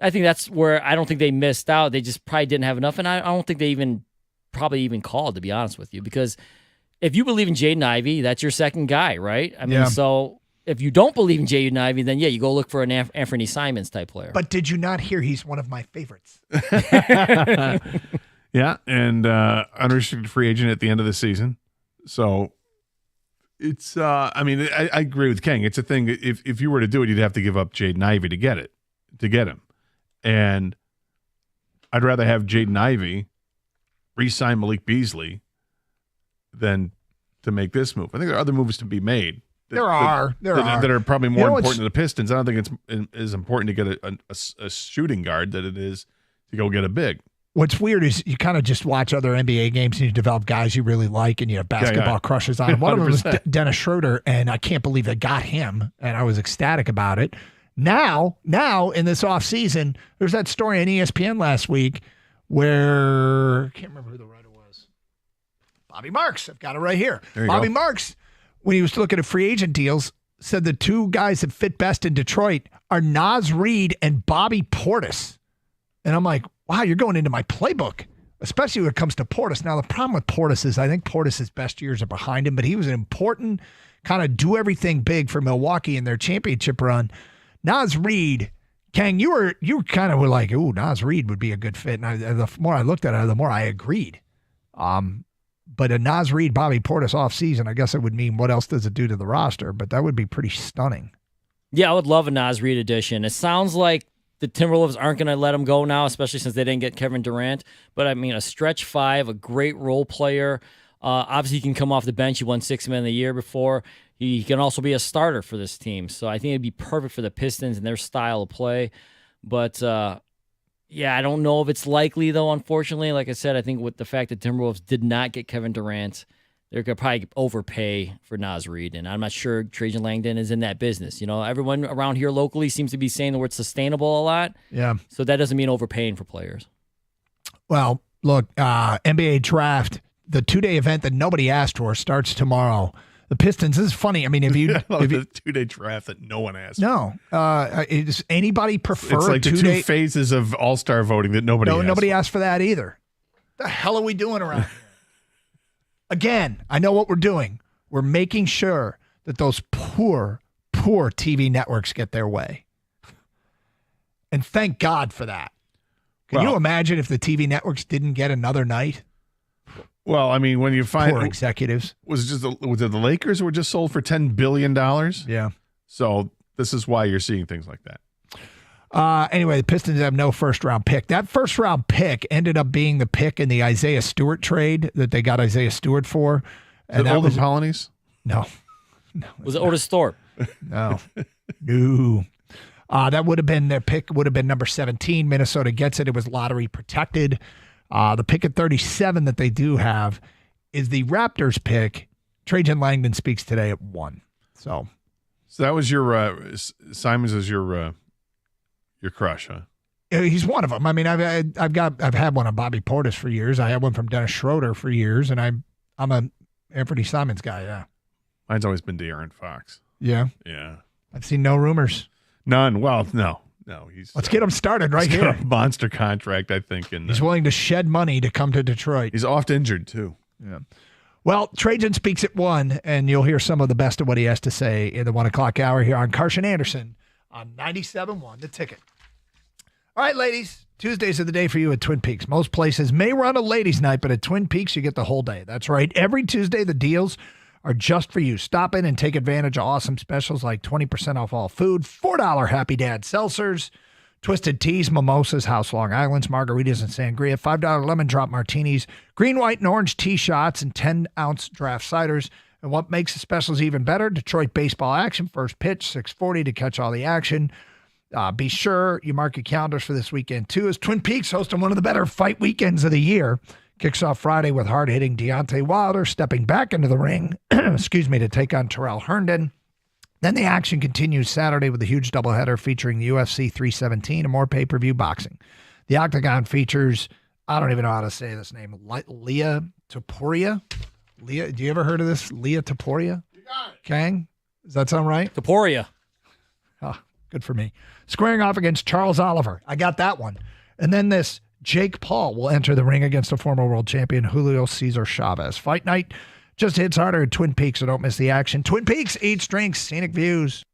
I think that's where I don't think they missed out. They just probably didn't have enough, and I don't think they probably even called, to be honest with you, because if you believe in Jaden Ivey, that's your second guy, right? I mean, so if you don't believe in Jaden Ivey, then you go look for an Anthony Simons type player. But did you not hear he's one of my favorites? Yeah, and unrestricted free agent at the end of the season. So it's, I agree with Kang. It's a thing. If you were to do it, you'd have to give up Jaden Ivey to get him. And I'd rather have Jaden Ivey re-sign Malik Beasley than to make this move. I think there are other moves to be made. There are probably more important to the Pistons. I don't think it's as important to get a shooting guard than it is to go get a big. What's weird is you kind of just watch other NBA games and you develop guys you really like and you have basketball crushes on them. One of them was Dennis Schroeder, and I can't believe they got him, and I was ecstatic about it. Now in this offseason, there's that story on ESPN last week where I can't remember who the writer was. Bobby Marks. I've got it right here. There you Bobby go. Marks, when he was looking at free agent deals, said the two guys that fit best in Detroit are Naz Reid and Bobby Portis. And I'm like, wow, you're going into my playbook, especially when it comes to Portis. Now, the problem with Portis is I think Portis' best years are behind him, but he was an important kind of do everything big for Milwaukee in their championship run. Naz Reid, Kang, you kind of were like, ooh, Naz Reid would be a good fit. And the more I looked at it, the more I agreed. But a Naz Reid, Bobby Portis offseason, I guess it would mean what else does it do to the roster? But that would be pretty stunning. Yeah, I would love a Naz Reid addition. It sounds like the Timberwolves aren't going to let him go now, especially since they didn't get Kevin Durant. But, I mean, a stretch five, a great role player. Obviously, he can come off the bench. He won Sixth Man of the Year before. He can also be a starter for this team. So I think it'd be perfect for the Pistons and their style of play. But, yeah, I don't know if it's likely, though, unfortunately. Like I said, I think with the fact that Timberwolves did not get Kevin Durant, they're going to probably overpay for Naz Reid. And I'm not sure Trajan Langdon is in that business. You know, everyone around here locally seems to be saying the word sustainable a lot. Yeah. So that doesn't mean overpaying for players. Well, look, NBA draft, the 2-day event that nobody asked for starts tomorrow. The Pistons, this is funny. I mean, if you the 2-day draft that no one asked. No. Does anybody prefer It's like a the 2-day? two phases of All-Star voting that nobody asked. Nobody asked for that either. The hell are we doing around here? Again, I know what we're doing. We're making sure that those poor TV networks get their way. And thank God for that. Can you imagine if the TV networks didn't get another night? Well, I mean, when you find Poor executives. was it the Lakers were just sold for $10 billion? Yeah. So this is why you're seeing things like that. Anyway, the Pistons have no first-round pick. That first-round pick ended up being the pick in the Isaiah Stewart trade that they got Isaiah Stewart for. And that Olden was Polonies? No. Was it Otis Thorpe? No. No. That would have been their pick, would have been number 17. Minnesota gets it. It was lottery protected. The pick at 37 that they do have is the Raptors pick. Trajan Langdon speaks today at 1. So that was your Simons is your crush, huh? he's one of them. I mean, I've had one on Bobby Portis for years. I had one from Dennis Schroeder for years, and I'm a Anthony Simons guy. Yeah. Mine's always been De'Aaron Fox. Yeah. Yeah. I've seen no rumors. None. Well, no. Let's get him started right he's here. got a monster contract, I think. And he's willing to shed money to come to Detroit. He's oft injured too. Yeah. Well, Trajan speaks at 1, and you'll hear some of the best of what he has to say in the 1 o'clock hour here on Carson Anderson on 97.1 The Ticket. All right, ladies. Tuesdays are the day for you at Twin Peaks. Most places may run a ladies' night, but at Twin Peaks, you get the whole day. That's right. Every Tuesday, the deals are just for you. Stop in and take advantage of awesome specials like 20% off all food, $4 Happy Dad seltzers, twisted teas, mimosas, House Long Islands, margaritas, and sangria, $5 lemon drop martinis, green, white, and orange tea shots, and 10-ounce draft ciders. And what makes the specials even better, Detroit baseball action, first pitch, 6:40 to catch all the action. Be sure you mark your calendars for this weekend, too, as Twin Peaks hosting one of the better fight weekends of the year. Kicks off Friday with hard-hitting Deontay Wilder stepping back into the ring, to take on Terrell Herndon. Then the action continues Saturday with a huge doubleheader featuring the UFC 317 and more pay-per-view boxing. The Octagon features, I don't even know how to say this name, Leah Topuria. Leah, do you ever heard of this? Leah Topuria? You got it. Kang? Does that sound right? Topuria. Oh, good for me. Squaring off against Charles Oliver. I got that one. And then this Jake Paul will enter the ring against a former world champion, Julio Cesar Chavez. Fight night just hits harder at Twin Peaks, so don't miss the action. Twin Peaks, eats, drinks, scenic views.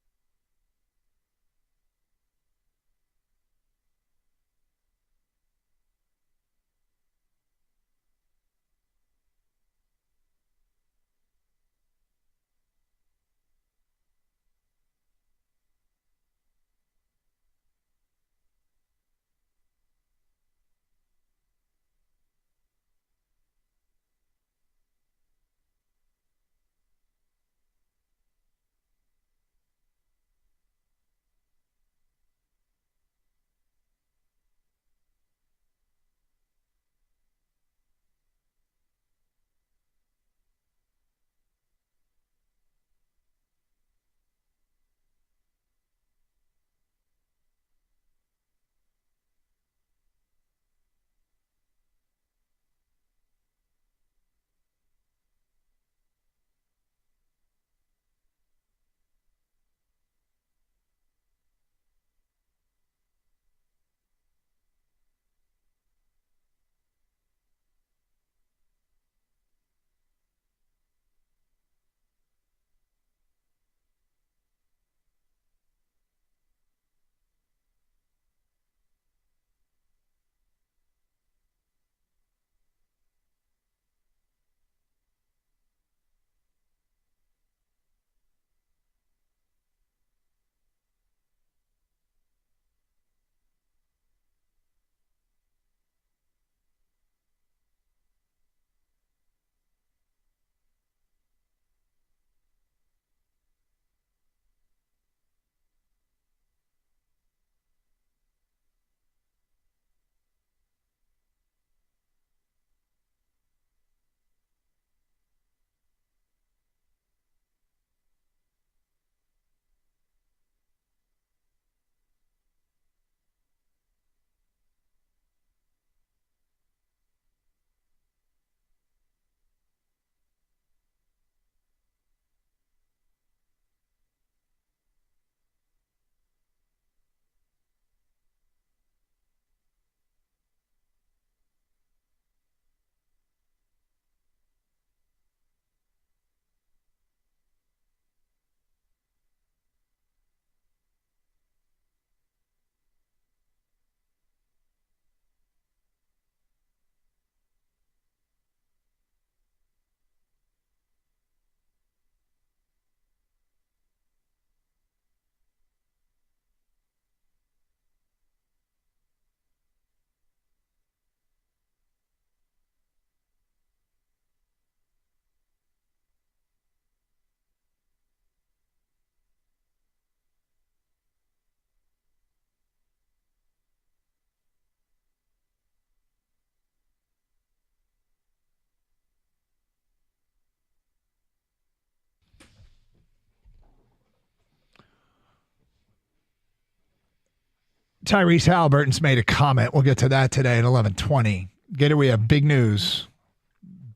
Tyrese Halliburton's made a comment. We'll get to that today at 11:20. Get it? We have big news.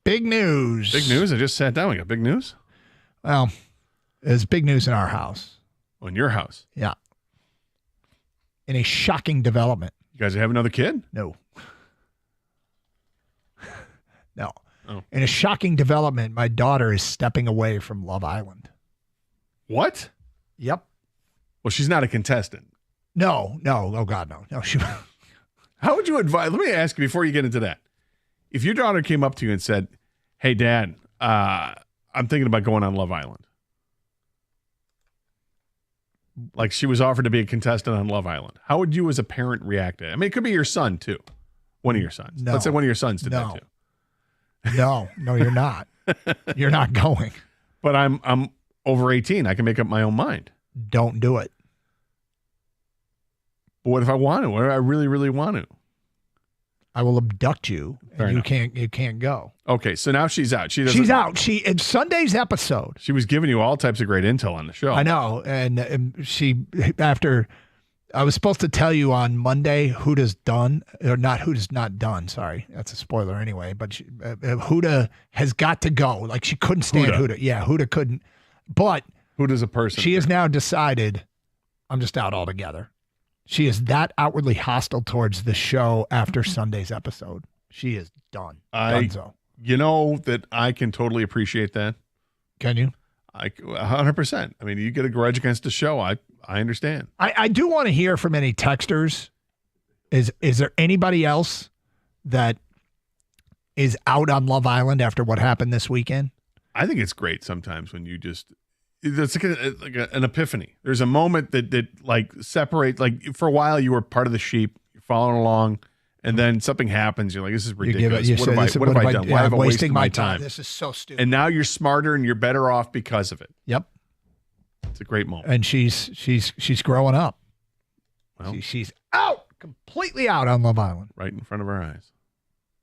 Big news. Big news? I just sat down. We got big news? Well, it's big news in our house. Oh, in your house? Yeah. In a shocking development. You guys have another kid? No. No. Oh. In a shocking development, my daughter is stepping away from Love Island. What? Yep. Well, she's not a contestant. No. Oh, God, no. No, she. How would you advise? Let me ask you before you get into that. If your daughter came up to you and said, "Hey, Dad, I'm thinking about going on Love Island," like she was offered to be a contestant on Love Island, how would you as a parent react to it? I mean, it could be your son too. One of your sons. No. Let's say one of your sons did that too. No, you're not. You're not going. But I'm over 18. I can make up my own mind. Don't do it. But what if I want to? What if I really, really want to? I will abduct you, Fair and enough. you can't go. Okay, so now she's out. She's out. In Sunday's episode. She was giving you all types of great intel on the show. I know, and she after I was supposed to tell you on Monday Huda's done or not. Huda's not done. Sorry, that's a spoiler anyway. But Huda has got to go. Like she couldn't stand Huda. Yeah, Huda couldn't. But Huda's a person. She has now decided I'm just out altogether. She is that outwardly hostile towards the show after Sunday's episode. She is done. Dunzo. You know that I can totally appreciate that. Can you? 100%. I mean, you get a grudge against the show. I understand. I do want to hear from any texters. Is there anybody else that is out on Love Island after what happened this weekend? I think it's great sometimes when you just, it's like an epiphany. There's a moment that like separate, like for a while you were part of the sheep, you're following along, and then something happens. You're like, this is ridiculous. What have I done? Why have I wasted my time? This is so stupid. And now you're smarter and you're better off because of it. Yep. It's a great moment. And she's growing up. Well, she's out, completely out on Love Island. Right in front of our eyes.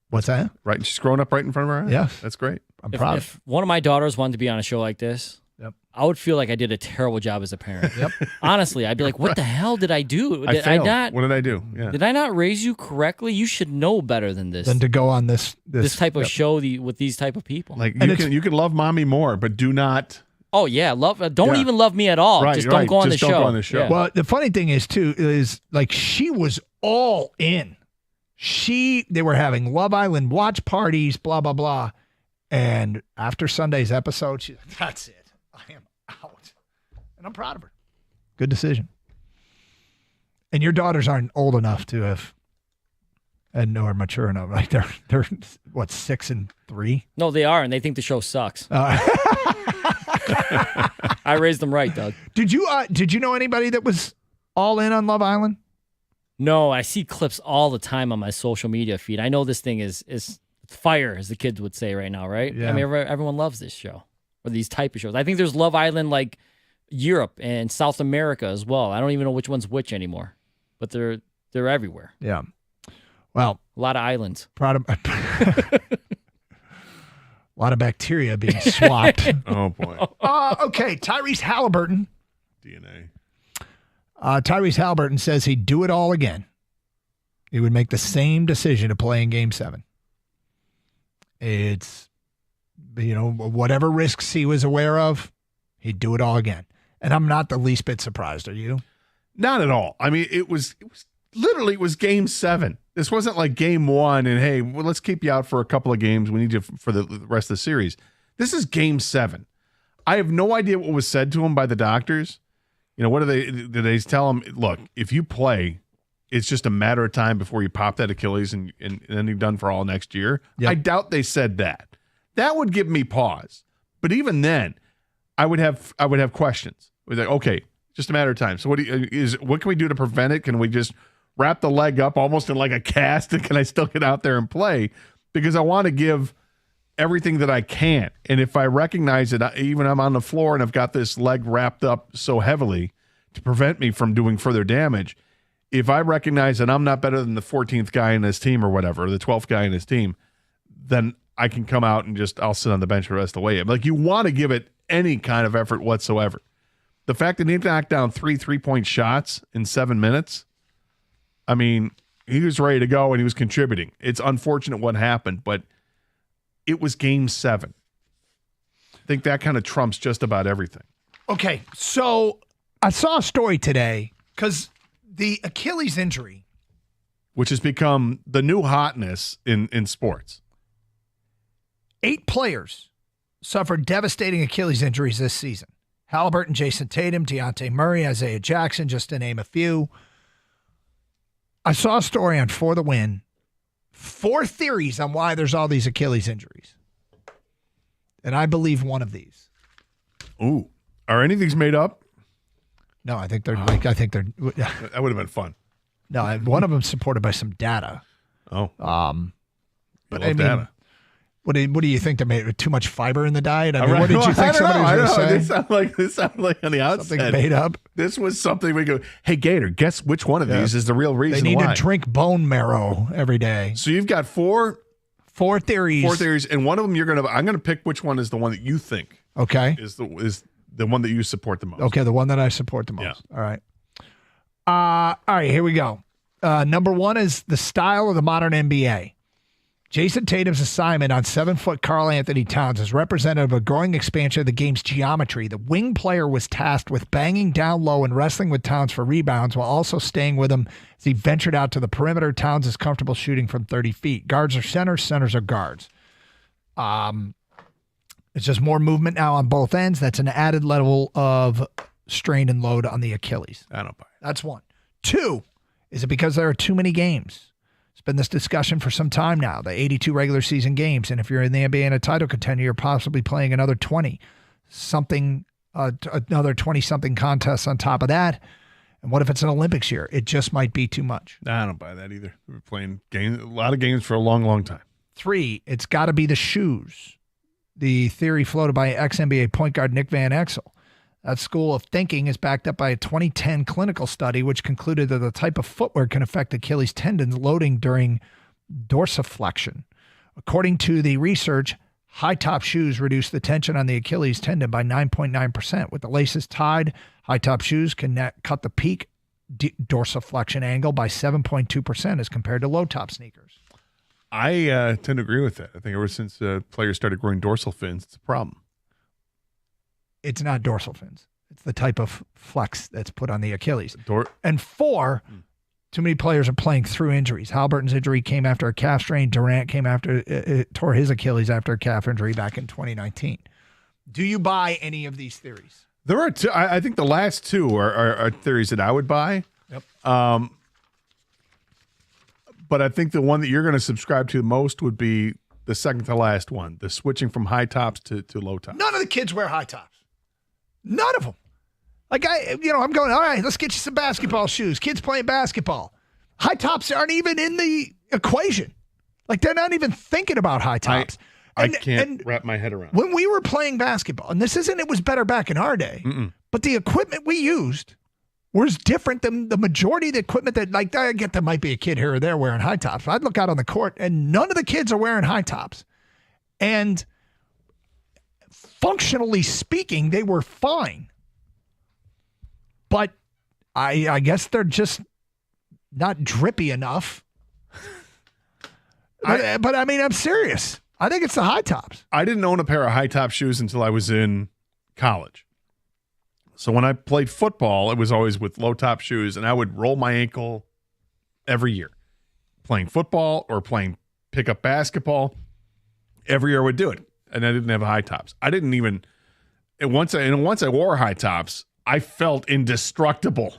What's that? Right. She's growing up right in front of our eyes. Yeah. That's great. I'm proud. If one of my daughters wanted to be on a show like this, yep, I would feel like I did a terrible job as a parent. Yep. Honestly, I'd be like, what the hell did I do? I Did failed. not? What did I do? Yeah. Did I not raise you correctly? You should know better than this. Than to go on this type of yep. show with these type of people. Like you can love mommy more, but do not. Oh yeah, don't even love me at all. Right, just don't go on the show. Don't go on the show. Yeah. Well, the funny thing is like she was all in. They were having Love Island watch parties, blah blah blah, and after Sunday's episode, she's like, "That's it. I am out," and I'm proud of her. Good decision. And your daughters aren't old enough to have, and nor mature enough. Like they're what 6 and 3. No, they are, and they think the show sucks. I raised them right, Doug. Did you know anybody that was all in on Love Island? No, I see clips all the time on my social media feed. I know this thing is fire, as the kids would say right now, right? Yeah. I mean, everyone loves this show or these type of shows. I think there's Love Island like Europe and South America as well. I don't even know which one's which anymore, but they're everywhere. Yeah. Well, a lot of islands. Proud of a lot of bacteria being swapped. Oh boy. Okay, Tyrese Halliburton. DNA. Tyrese Halliburton says he'd do it all again. He would make the same decision to play in Game 7. It's, whatever risks he was aware of, he'd do it all again. And I'm not the least bit surprised. Are you? Not at all. I mean, it was Game 7. This wasn't like Game 1 and hey, well, let's keep you out for a couple of games. We need you for the rest of the series. This is Game 7. I have no idea what was said to him by the doctors. What did they tell him? Look, if you play, it's just a matter of time before you pop that Achilles and then you're done for all next year. Yep. I doubt they said that. That would give me pause. But even then, I would have questions. We're like, okay, just a matter of time. So what can we do to prevent it? Can we just wrap the leg up almost in like a cast, and can I still get out there and play? Because I want to give everything that I can. And if I recognize it, even I'm on the floor and I've got this leg wrapped up so heavily to prevent me from doing further damage, if I recognize that I'm not better than the 14th guy in his team or whatever, or the 12th guy in his team, then I can come out and I'll sit on the bench for the rest of the way. Like, you want to give it any kind of effort whatsoever. The fact that he knocked down 3 3-point shots in 7 minutes, I mean, he was ready to go and he was contributing. It's unfortunate what happened, but it was Game 7. I think that kind of trumps just about everything. Okay, so I saw a story today because the Achilles injury, which has become the new hotness in sports. 8 players suffered devastating Achilles injuries this season. Halliburton, Jason Tatum, Dejounte Murray, Isaiah Jackson, just to name a few. I saw a story on For the Win. 4 theories on why there's all these Achilles injuries. And I believe one of these. Ooh. Are any of these made up? No, I think they're that would have been fun. No, one of them supported by some data. Oh. But I mean, data. What do you think? They made too much fiber in the diet? I mean, what did you think somebody was going to say? This sounded like on the outset. Something made up. This was something we go, hey, Gator, guess which one of these is the real reason They need why. to drink bone marrow every day. So you've got 4 theories. 4 theories, and one of them I'm going to pick which one is the one that you think is the one that you support the most. Okay, the one that I support the most. Yeah. All right. All right, here we go. Number 1 is the style of the modern NBA. Jason Tatum's assignment on 7-foot Karl Anthony Towns is representative of a growing expansion of the game's geometry. The wing player was tasked with banging down low and wrestling with Towns for rebounds while also staying with him as he ventured out to the perimeter. Towns is comfortable shooting from 30 feet. Guards are centers, centers are guards. It's just more movement now on both ends. That's an added level of strain and load on the Achilles. I don't buy it. That's 1. 2, is it because there are too many games? It's been this discussion for some time now, the 82 regular season games. And if you're in the NBA and a title contender, you're possibly playing another 20-something contests on top of that. And what if it's an Olympics year? It just might be too much. I don't buy that either. We're playing a lot of games for a long, long time. 3, it's got to be the shoes. The theory floated by ex-NBA point guard Nick Van Exel. That school of thinking is backed up by a 2010 clinical study, which concluded that the type of footwear can affect Achilles tendons loading during dorsiflexion. According to the research, high-top shoes reduce the tension on the Achilles tendon by 9.9%. With the laces tied, high-top shoes can cut the peak dorsiflexion angle by 7.2% as compared to low-top sneakers. I tend to agree with that. I think ever since players started growing dorsal fins, it's a problem. It's not dorsal fins. It's the type of flex that's put on the Achilles. And 4, too many players are playing through injuries. Halliburton's injury came after a calf strain. Durant came after tore his Achilles after a calf injury back in 2019. Do you buy any of these theories? There are 2. I think the last 2 are theories that I would buy. Yep. But I think the one that you're going to subscribe to most would be the second to last one, the switching from high tops to low tops. None of the kids wear high tops. None of them. Like I'm going, all right, let's get you some basketball shoes. Kids playing basketball. High tops aren't even in the equation. Like they're not even thinking about high tops. I can't wrap my head around. When we were playing basketball, and it was better back in our day, but the equipment we used was different than the majority of the equipment that, like, I get there might be a kid here or there wearing high tops. But I'd look out on the court and none of the kids are wearing high tops. And functionally speaking, they were fine. But I guess they're just not drippy enough. But I mean, I'm serious. I think it's the high tops. I didn't own a pair of high top shoes until I was in college. So when I played football, it was always with low top shoes, and I would roll my ankle every year. Playing football or playing pickup basketball, every year I would do it. And I didn't have high tops. I didn't even, once I wore high tops, I felt indestructible.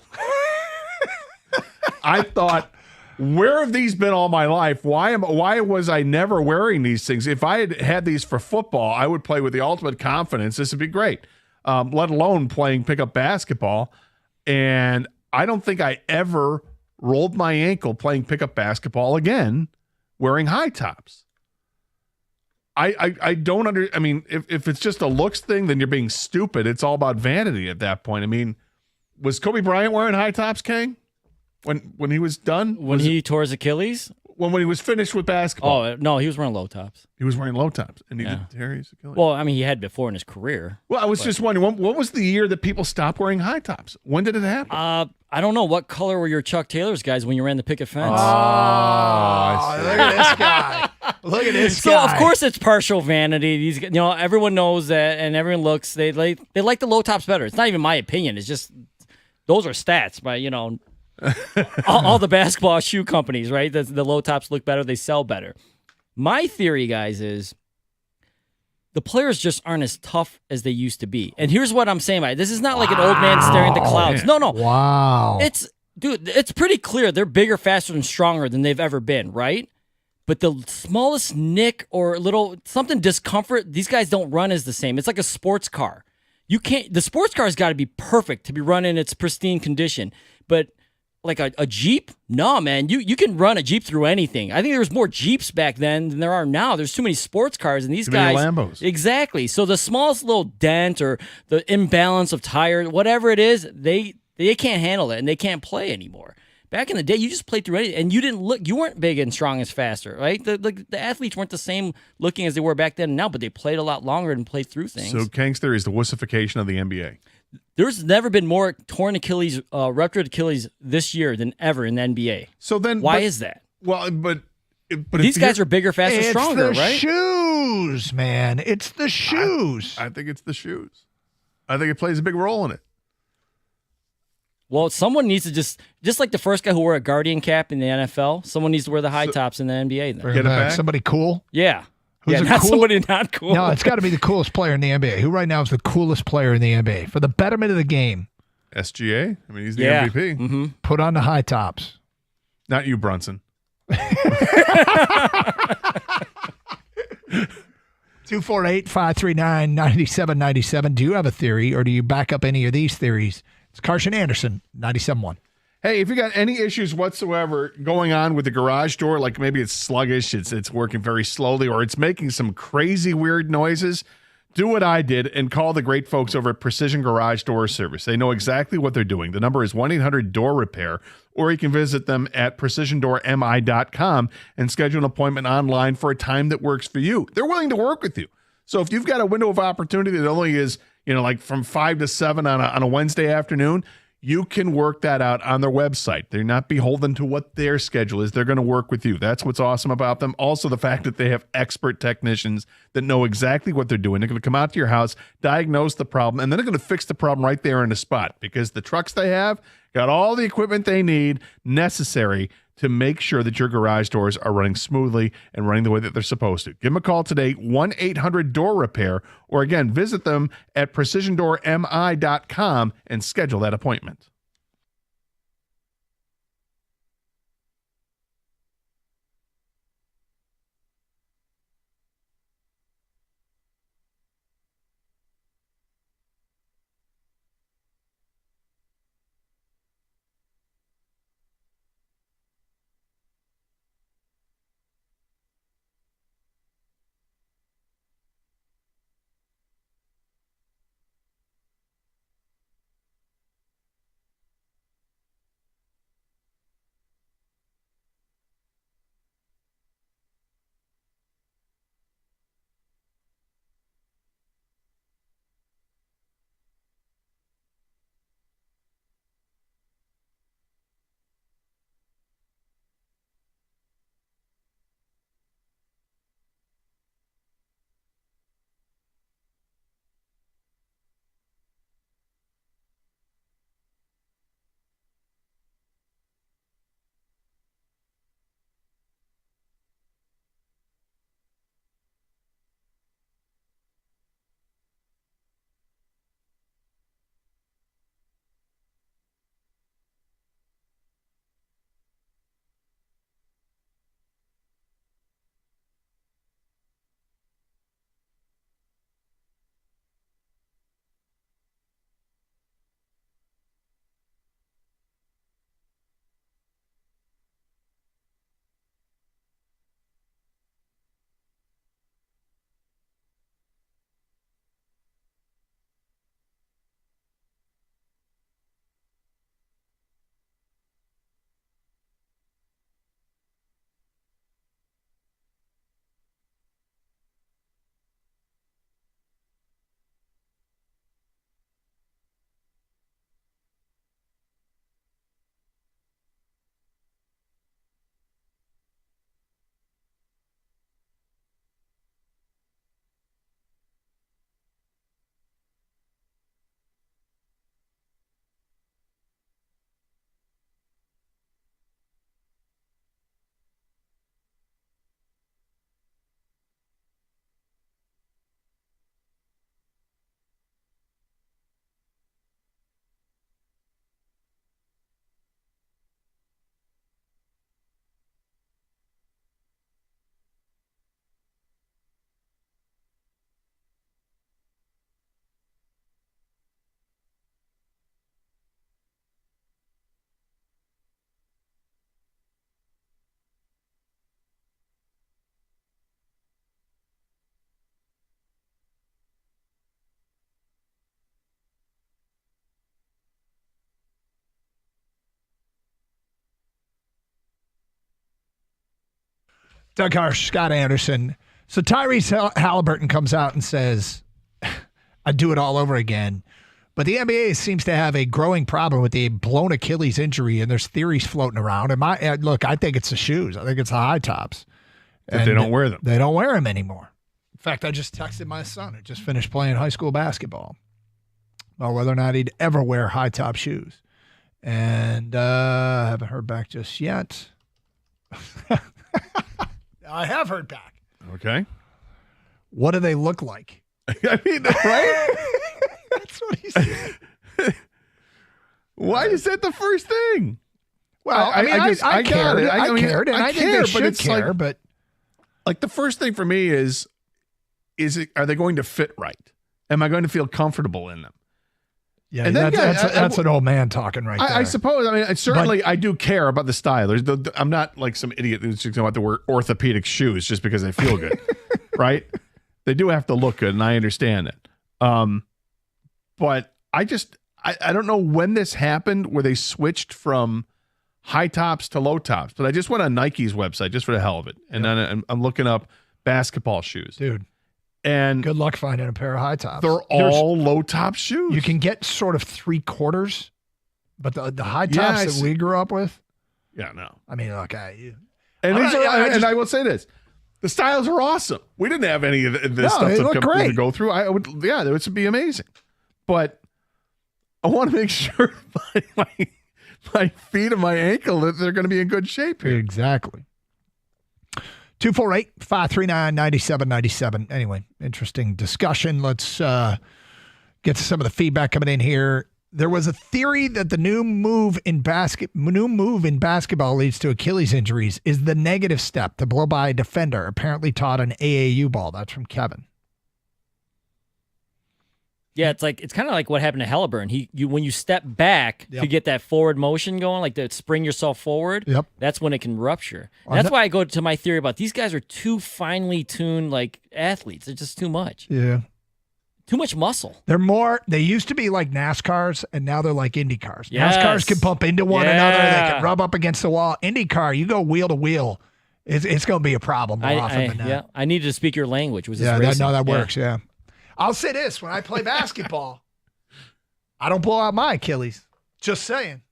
I thought, where have these been all my life? Why was I never wearing these things? If I had these for football, I would play with the ultimate confidence. This would be great. Let alone playing pickup basketball. And I don't think I ever rolled my ankle playing pickup basketball again wearing high tops. I don't I mean, if it's just a looks thing, then you're being stupid. It's all about vanity at that point. I mean, was Kobe Bryant wearing high tops, Kang? When he was done? When he tore his Achilles? when he was finished with basketball. Oh no, he was wearing low tops. He was wearing low tops, and he Yeah. did tear his Achilles. Well, I mean, he had before in his career. Well, I was just wondering, what was the year that people stopped wearing high tops? When did it happen? I don't know what color were your Chuck Taylors guys when you ran the picket fence. Look at this guy. Look at this So guy. of course it's partial vanity. These, everyone knows that, and everyone looks. They like the low tops better. It's not even my opinion. It's just those are stats by all the basketball shoe companies, right? The low tops look better. They sell better. My theory, guys, is the players just aren't as tough as they used to be. And here's what I'm saying by it. This is not like an old man staring at the clouds. No. Wow. It's pretty clear they're bigger, faster, and stronger than they've ever been, right? But the smallest nick or little something discomfort, these guys don't run as the same. It's like a sports car. The sports car's got to be perfect to be run in its pristine condition. But like a Jeep, no, man, you can run a Jeep through anything. I think there was more Jeeps back then than there are now. There's too many sports cars, and these Too many guys, Lambos. exactly. So the smallest little dent or the imbalance of tire, whatever it is, they can't handle it and they can't play anymore. Back in the day, you just played through anything, and you weren't big and strong as faster, right? The athletes weren't the same looking as they were back then and now, but they played a lot longer and played through things. So Kang's theory is the wussification of the NBA. There's never been more torn Achilles, ruptured Achilles this year than ever in the NBA. So then, why is that? Well, but these guys are bigger, faster, it's stronger, the right? shoes, man. It's the shoes. I think it's the shoes. I think it plays a big role in it. Well, someone needs to just like the first guy who wore a Guardian cap in the NFL, someone needs to wear the high tops in the NBA. Then. Bring it back. Somebody cool? Yeah. Who's a not cool- somebody not cool. No, it's got to be the coolest player in the NBA. Who right now is the coolest player in the NBA for the betterment of the game? SGA? I mean, he's the Yeah. MVP. Mm-hmm. Put on the high tops. Not you, Brunson. 248-539-9797. Do you have a theory, or do you back up any of these theories? It's Carson Anderson, 97.1. Hey, if you got any issues whatsoever going on with the garage door, like maybe it's sluggish, it's working very slowly, or it's making some crazy weird noises, do what I did and call the great folks over at Precision Garage Door Service. They know exactly what they're doing. The number is 1-800-DOOR-REPAIR, or you can visit them at precisiondoormi.com and schedule an appointment online for a time that works for you. They're willing to work with you. So if you've got a window of opportunity that only is, like from 5 to 7 on a Wednesday afternoon, you can work that out on their website. They're not beholden to what their schedule is. They're going to work with you. That's what's awesome about them. Also, the fact that they have expert technicians that know exactly what they're doing. They're going to come out to your house, diagnose the problem, and then they're going to fix the problem right there in the spot, because the trucks they have got all the equipment they need necessary to make sure that your garage doors are running smoothly and running the way that they're supposed to. Give them a call today, 1-800-DOOR-REPAIR, or again, visit them at precisiondoormi.com and schedule that appointment. Doug Harsh, Scott Anderson. So Tyrese Halliburton comes out and says, I'd do it all over again. But the NBA seems to have a growing problem with the blown Achilles injury, and there's theories floating around. And look, I think it's the shoes. I think it's the high tops. That they don't wear them. They don't wear them anymore. In fact, I just texted my son who just finished playing high school basketball about whether or not he'd ever wear high top shoes. And I haven't heard back just yet. I have heard back. Okay. What do they look like? I mean, right? That's what he said. Why is that the first thing? Well, I cared. I cared, and I think they should care, but like the first thing for me is are they going to fit right? Am I going to feel comfortable in them? Yeah, and that's an old man talking right there. I suppose. I mean, certainly I do care about the style. I'm not like some idiot who's just about to wear orthopedic shoes just because they feel good, right? They do have to look good, and I understand it. But I don't know when this happened where they switched from high tops to low tops. But I just went on Nike's website just for the hell of it, and then I'm looking up basketball shoes, dude. And good luck finding a pair of high tops. They're all low top shoes. You can get sort of 3/4, but the high tops that we grew up with. Yeah, no. I mean, look, I will say this: the styles are awesome. We didn't have any of this stuff to go through. It would be amazing. But I want to make sure my feet and my ankle that they're going to be in good shape here. Exactly. 248-539-9797. Anyway, interesting discussion. Let's get to some of the feedback coming in here. There was a theory that the new move in basketball leads to Achilles injuries is the negative step to blow by a defender, apparently taught an AAU ball. That's from Kevin. Yeah, it's kind of like what happened to Halliburton. When you step back to get that forward motion going, like to spring yourself forward, that's when it can rupture. That's why I go to my theory about these guys are too finely tuned like athletes. They're just too much. Yeah. Too much muscle. They used to be like NASCARs, and now they're like Indy cars. Yes. NASCARs can bump into one another. They can rub up against the wall. Indy car, you go wheel to wheel, it's going to be a problem more often than not. Yeah, I needed to speak your language. That works, yeah. I'll say this, when I play basketball, I don't blow out my Achilles. Just saying.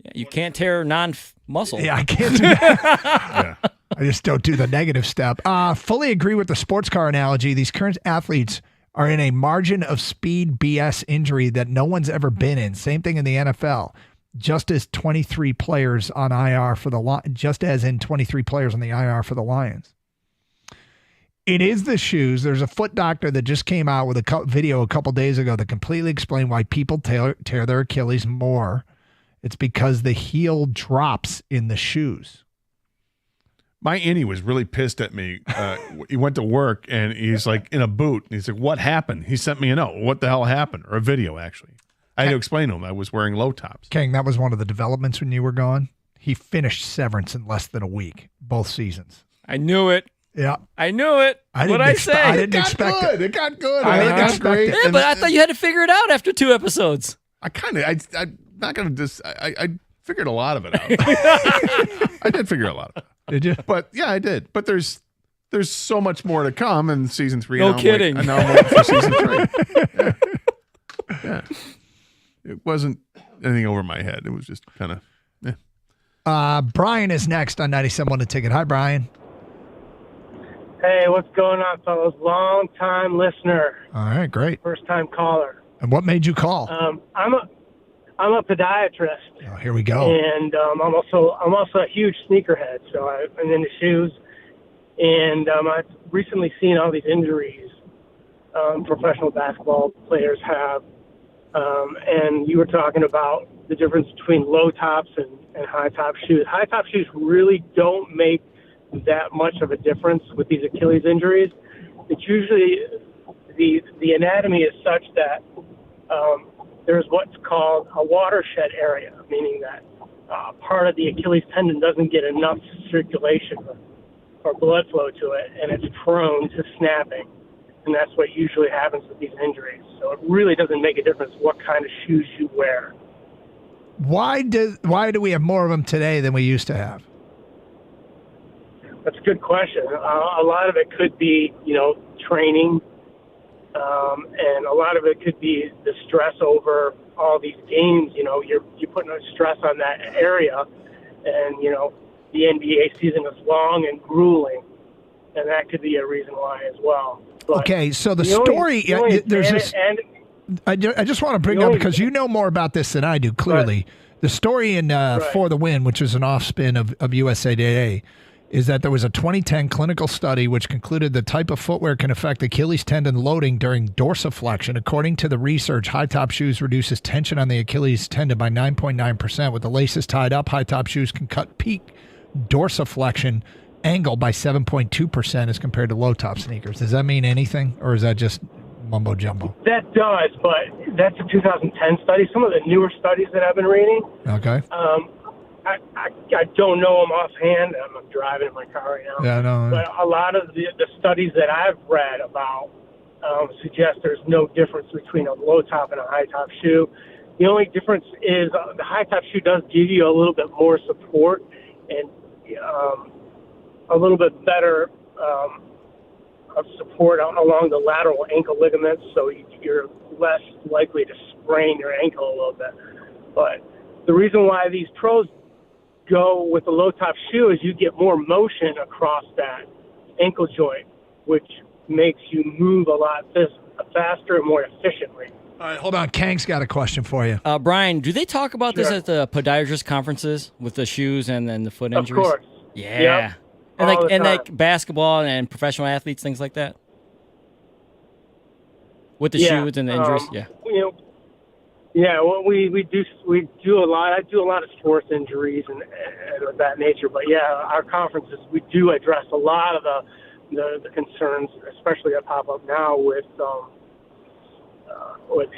Yeah, you can't tear non-muscle. Yeah, I can't do that. I just don't do the negative step. Fully agree with the sports car analogy. These current athletes are in a margin of speed BS injury that no one's ever been in. Same thing in the NFL. Just as 23 players on IR for just as in 23 players on the IR for the Lions. It is the shoes. There's a foot doctor that just came out with a video a couple days ago that completely explained why people tear their Achilles more. It's because the heel drops in the shoes. My auntie was really pissed at me. He went to work and he's like in a boot. And he's like, what happened? He sent me a note. What the hell happened? Or a video, actually. I had to explain to him I was wearing low tops. King, that was one of the developments when you were gone. He finished Severance in less than a week, both seasons. I knew it. Yeah. I knew it. What'd I say? I didn't expect it. It got good. I didn't expect it. Yeah, but I thought you had to figure it out after 2 episodes. I'm not going to I figured a lot of it out. I did figure a lot of it. Did you? But yeah, I did. But there's so much more to come in season 3. No kidding. And now I'm waiting for season 3. Yeah. It wasn't anything over my head. It was just kind of, Brian is next on 97.1 The Ticket. Hi, Brian. Hey, what's going on, fellas? Long time listener. All right, great. First time caller. And what made you call? I'm a podiatrist. Oh, here we go. And I'm also a huge sneakerhead, so I'm into shoes. And I've recently seen all these injuries professional basketball players have. And you were talking about the difference between low tops and high top shoes. High top shoes really don't make that much of a difference with these Achilles injuries. It's usually the anatomy is such that there's what's called a watershed area, meaning that part of the Achilles tendon doesn't get enough circulation or blood flow to it, and it's prone to snapping. And that's what usually happens with these injuries. So it really doesn't make a difference what kind of shoes you wear. Why do we have more of them today than we used to have? That's a good question. A lot of it could be, training, and a lot of it could be the stress over all these games. You're putting a stress on that area, and the NBA season is long and grueling, and that could be a reason why as well. But okay, so the story, there's this. I just want to bring up, because you know more about this than I do, clearly. Right. The story in For the Win, which is an off-spin of USA Today, is that there was a 2010 clinical study which concluded the type of footwear can affect Achilles tendon loading during dorsiflexion. According to the research, high-top shoes reduces tension on the Achilles tendon by 9.9%. With the laces tied up, high-top shoes can cut peak dorsiflexion angle by 7.2% as compared to low-top sneakers. Does that mean anything, or is that just mumbo jumbo? That does, but that's a 2010 study. Some of the newer studies that I've been reading, okay. I don't know them offhand. I'm driving in my car right now. Yeah, no. But a lot of the studies that I've read about suggest there's no difference between a low top and a high top shoe. The only difference is the high top shoe does give you a little bit more support and a little bit better of support along the lateral ankle ligaments, so you're less likely to sprain your ankle a little bit. But the reason why these pros go with a low-top shoe is you get more motion across that ankle joint, which makes you move a lot faster and more efficiently. All right, hold on. Kang's got a question for you. Brian, do they talk about this at the podiatrist conferences with the shoes and then the foot injuries? Of course. Yeah. Yep. And like basketball and professional athletes, things like that? With the shoes and the injuries? Well, we do a lot. I do a lot of sports injuries and of that nature. But our conferences, we do address a lot of the concerns, especially that pop up now with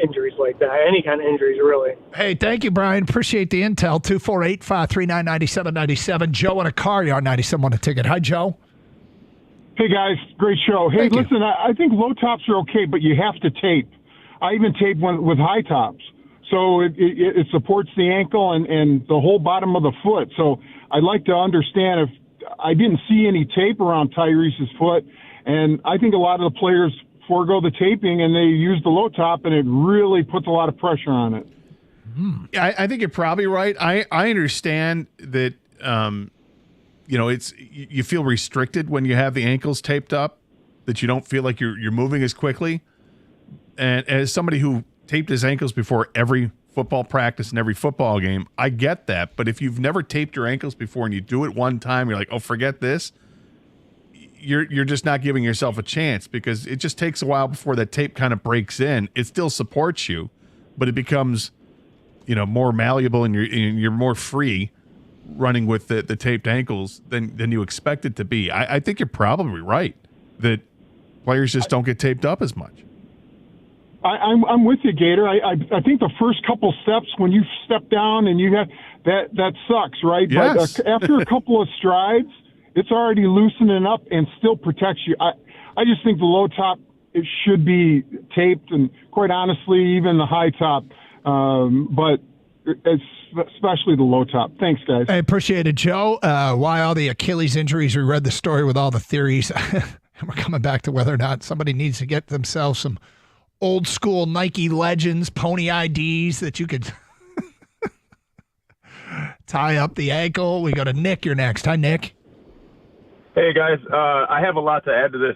injuries like that. Any kind of injuries, really. Hey, thank you, Brian. Appreciate the intel. 248-539-9797. Joe in a car yard, 97 on a ticket. Hi, Joe. Hey, guys. Great show. Hey, listen, I think low tops are okay, but you have to tape. I even tape one with high tops. So it supports the ankle and the whole bottom of the foot. So I'd like to understand if I didn't see any tape around Tyrese's foot, and I think a lot of the players forego the taping and they use the low top, and it really puts a lot of pressure on it. I think you're probably right. I understand that it's you feel restricted when you have the ankles taped up, that you don't feel like you're moving as quickly. And as somebody who taped his ankles before every football practice and every football game, I get that. But if you've never taped your ankles before and you do it one time, you're like, oh, forget this. You're just not giving yourself a chance, because it just takes a while before that tape kind of breaks in. It still supports you, but it becomes, more malleable and you're more free running with the taped ankles than you expect it to be. I think you're probably right that players just don't get taped up as much. I'm with you, Gator. I think the first couple steps when you step down and you have that sucks, right? Yes. But after a couple of strides, it's already loosening up and still protects you. I just think the low top, it should be taped, and quite honestly, even the high top, but especially the low top. Thanks, guys. I appreciate it, Joe. Why all the Achilles injuries? We read the story with all the theories. And we're coming back to whether or not somebody needs to get themselves some old school Nike Legends pony IDs that you could tie up the ankle. We go to Nick. You're next. Hi, Nick. Hey, guys. I have a lot to add to this.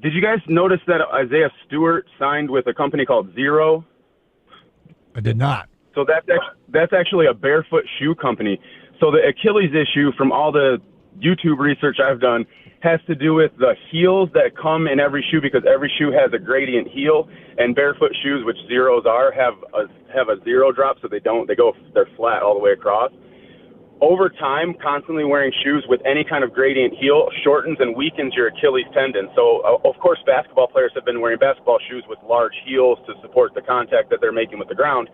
Did you guys notice that Isaiah Stewart signed with a company called Zero? I did not. So that's actually a barefoot shoe company. So the Achilles issue, from all the YouTube research I've done, has to do with the heels that come in every shoe, because every shoe has a gradient heel, and barefoot shoes, which Zeros are, have a zero drop, so they're flat all the way across. Over time, constantly wearing shoes with any kind of gradient heel shortens and weakens your Achilles tendon. So, of course, basketball players have been wearing basketball shoes with large heels to support the contact that they're making with the ground.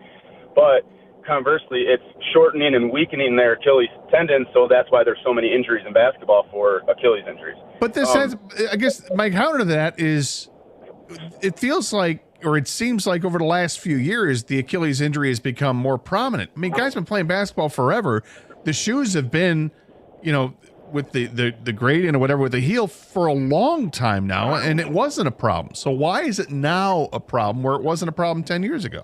But conversely, it's shortening and weakening their Achilles tendon, so that's why there's so many injuries in basketball for Achilles injuries. But this has, I guess, my counter to that is, it feels like, or it seems like over the last few years, the Achilles injury has become more prominent. I mean, guys have been playing basketball forever. The shoes have been, with the gradient or whatever with the heel for a long time now, and it wasn't a problem. So why is it now a problem where it wasn't a problem 10 years ago?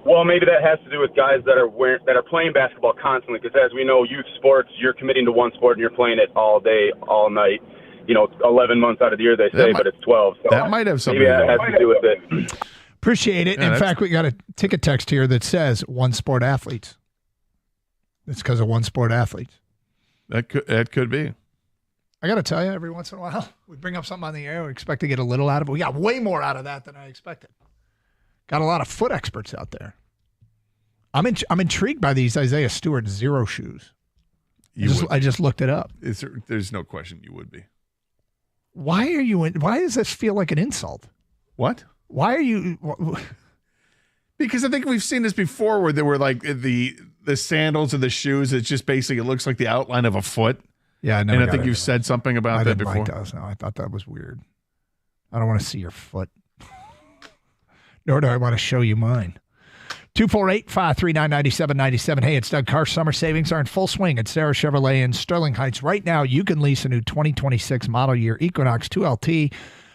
Well, maybe that has to do with guys that are playing basketball constantly. Because as we know, youth sports, you're committing to one sport and you're playing it all day, all night. 11 months out of the year they say, but it's 12. So that might have something. Maybe that has to do with it. Appreciate it. Yeah, In fact, we got a ticket text here that says one sport athletes. It's because of one sport athletes. That could be. I got to tell you, every once in a while, we bring up something on the air. We expect to get a little out of it. We got way more out of that than I expected. Got a lot of foot experts out there. I'm intrigued by these Isaiah Stewart Zero shoes. I just looked it up. There's no question you would be. Why does this feel like an insult? What? Why are you? Because I think we've seen this before where there were like the sandals or the shoes. It's just basically, it looks like the outline of a foot. Yeah, and I think you've said something about that before. Like those. No, I thought that was weird. I don't want to see your foot. Nor do I want to show you mine. 248-539-9797. Hey, it's Doug Carr. Summer savings are in full swing at Sarah Chevrolet in Sterling Heights. Right now, you can lease a new 2026 model year Equinox 2LT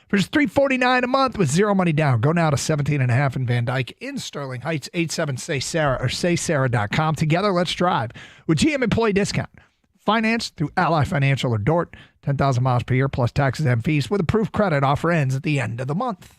for just $349 a month with zero money down. Go now to 17.5 in Van Dyke in Sterling Heights, 87-SAY-SARAH or saysarah.com. Together, let's drive with GM employee discount. Financed through Ally Financial or DORT. 10,000 miles per year plus taxes and fees with approved credit. Offer ends at the end of the month.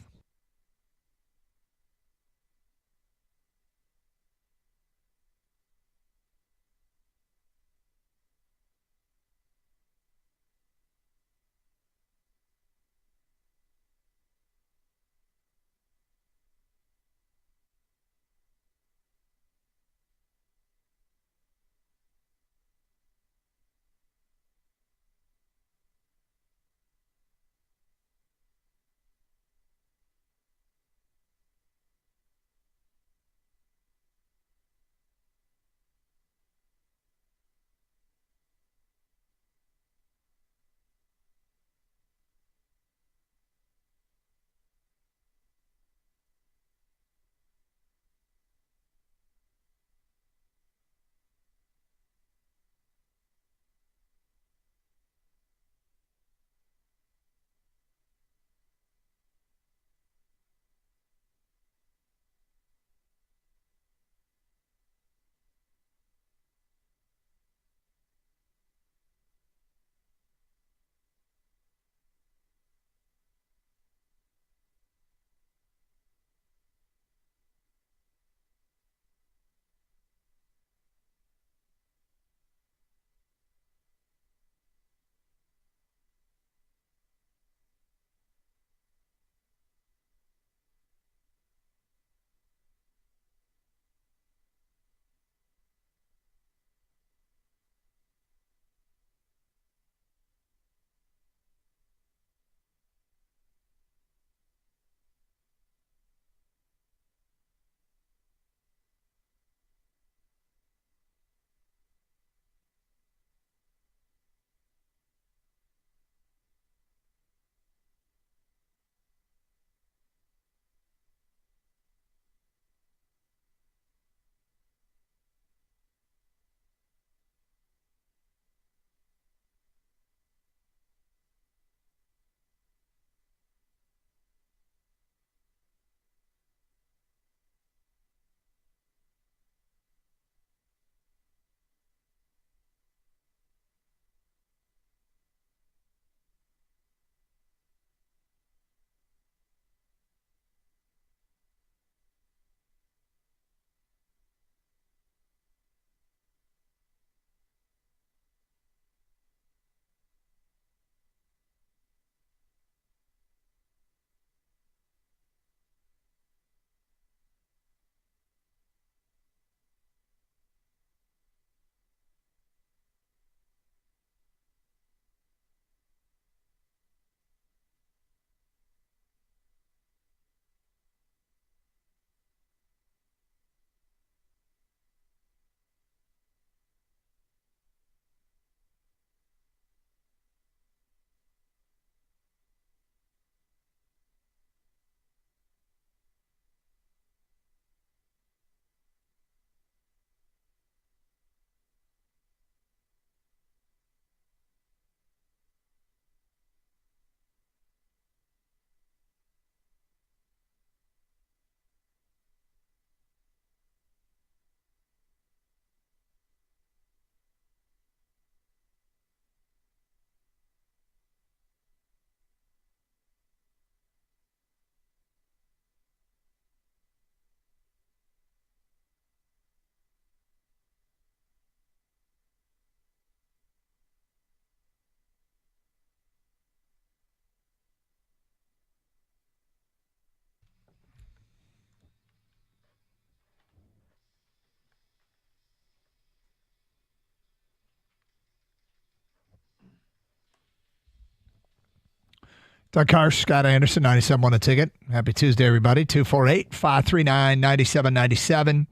Doug Karsch, Scott Anderson, 97.1 A Ticket. Happy Tuesday, everybody. 248-539-9797.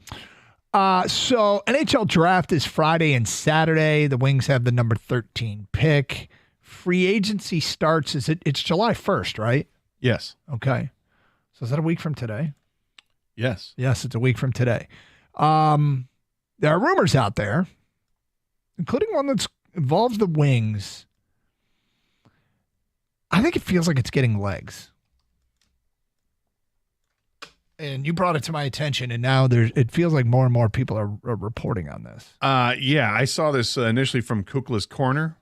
So NHL draft is Friday and Saturday. The Wings have the number 13 pick. Free agency starts, it's July 1st, right? Yes. Okay. So is that a week from today? Yes. Yes, it's a week from today. There are rumors out there, including one that involves the Wings. I think it feels like it's getting legs. And you brought it to my attention, and now it feels like more and more people are reporting on this. Yeah, I saw this initially from Kukla's Corner,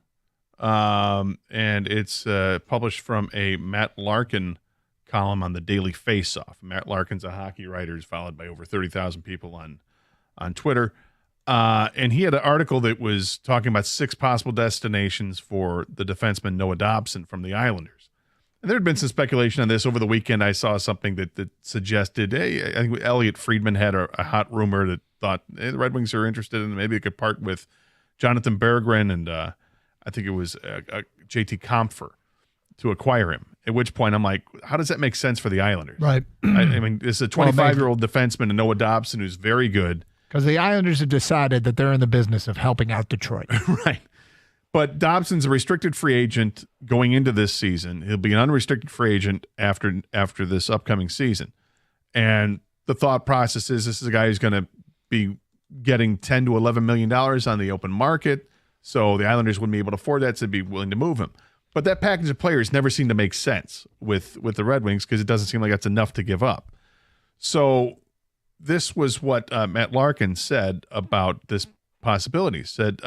and it's published from a Matt Larkin column on the Daily Face-Off. Matt Larkin's a hockey writer who's followed by over 30,000 people on Twitter. And he had an article that was talking about 6 possible destinations for the defenseman Noah Dobson from the Islanders. And there had been some speculation on this over the weekend. I saw something that suggested, hey, I think Elliot Friedman had a hot rumor that thought the Red Wings are interested in maybe they could part with Jonathan Berggren and I think it was JT Compher to acquire him. At which point I'm like, how does that make sense for the Islanders? Right. I mean, it's a 25-year-old defenseman and Noah Dobson who's very good. Because the Islanders have decided that they're in the business of helping out Detroit. Right. But Dobson's a restricted free agent going into this season. He'll be an unrestricted free agent after this upcoming season. And the thought process is this is a guy who's going to be getting $10 to $11 million on the open market. So the Islanders wouldn't be able to afford that, so they'd be willing to move him. But that package of players never seemed to make sense with the Red Wings because it doesn't seem like that's enough to give up. So this was what Matt Larkin said about this possibility. Said,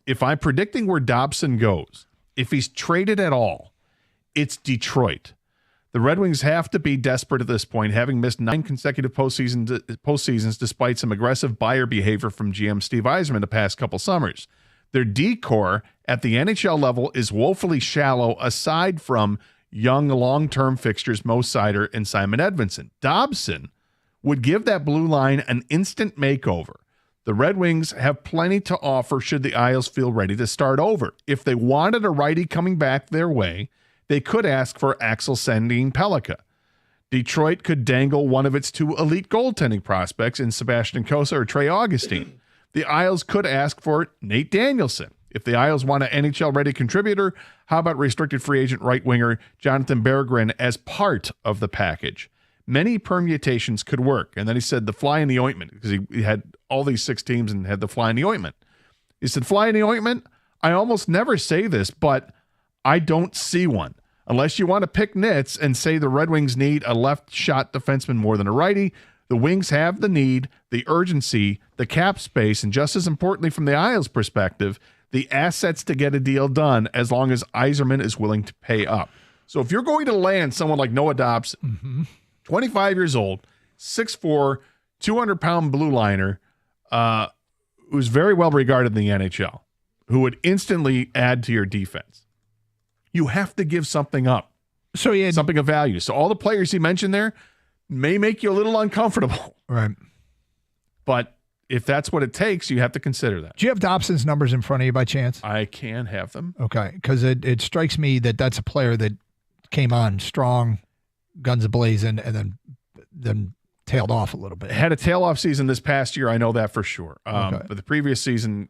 if I'm predicting where Dobson goes, if he's traded at all, it's Detroit. The Red Wings have to be desperate at this point, having missed 9 consecutive postseasons despite some aggressive buyer behavior from GM Steve Yzerman the past couple summers. Their D-core at the NHL level is woefully shallow aside from young long-term fixtures Mo Seider and Simon Edvinsson. Dobson would give that blue line an instant makeover. The Red Wings have plenty to offer should the Isles feel ready to start over. If they wanted a righty coming back their way, they could ask for Axel Sandin-Pellikka. Detroit could dangle one of its 2 elite goaltending prospects in Sebastian Cossa or Trey Augustine. The Isles could ask for Nate Danielson. If the Isles want an NHL-ready contributor, how about restricted free agent right winger Jonathan Berggren as part of the package? Many permutations could work. And then he said the fly in the ointment, because he had all these 6 teams and had the fly in the ointment. He said, fly in the ointment? I almost never say this, but I don't see one. Unless you want to pick nits and say the Red Wings need a left shot defenseman more than a righty, the Wings have the need, the urgency, the cap space, and just as importantly from the Isles' perspective, the assets to get a deal done as long as Yzerman is willing to pay up. So if you're going to land someone like Noah Dobson, 25 years old, 6'4", 200-pound blue liner, who's very well regarded in the NHL, who would instantly add to your defense, you have to give something up. So he had something of value. So all the players he mentioned there may make you a little uncomfortable. Right. But if that's what it takes, you have to consider that. Do you have Dobson's numbers in front of you by chance? I can have them. Okay, because it strikes me that that's a player that came on strong, guns a-blazing, and then tailed off a little bit. Had a tail-off season this past year, I know that for sure. Okay. But the previous season,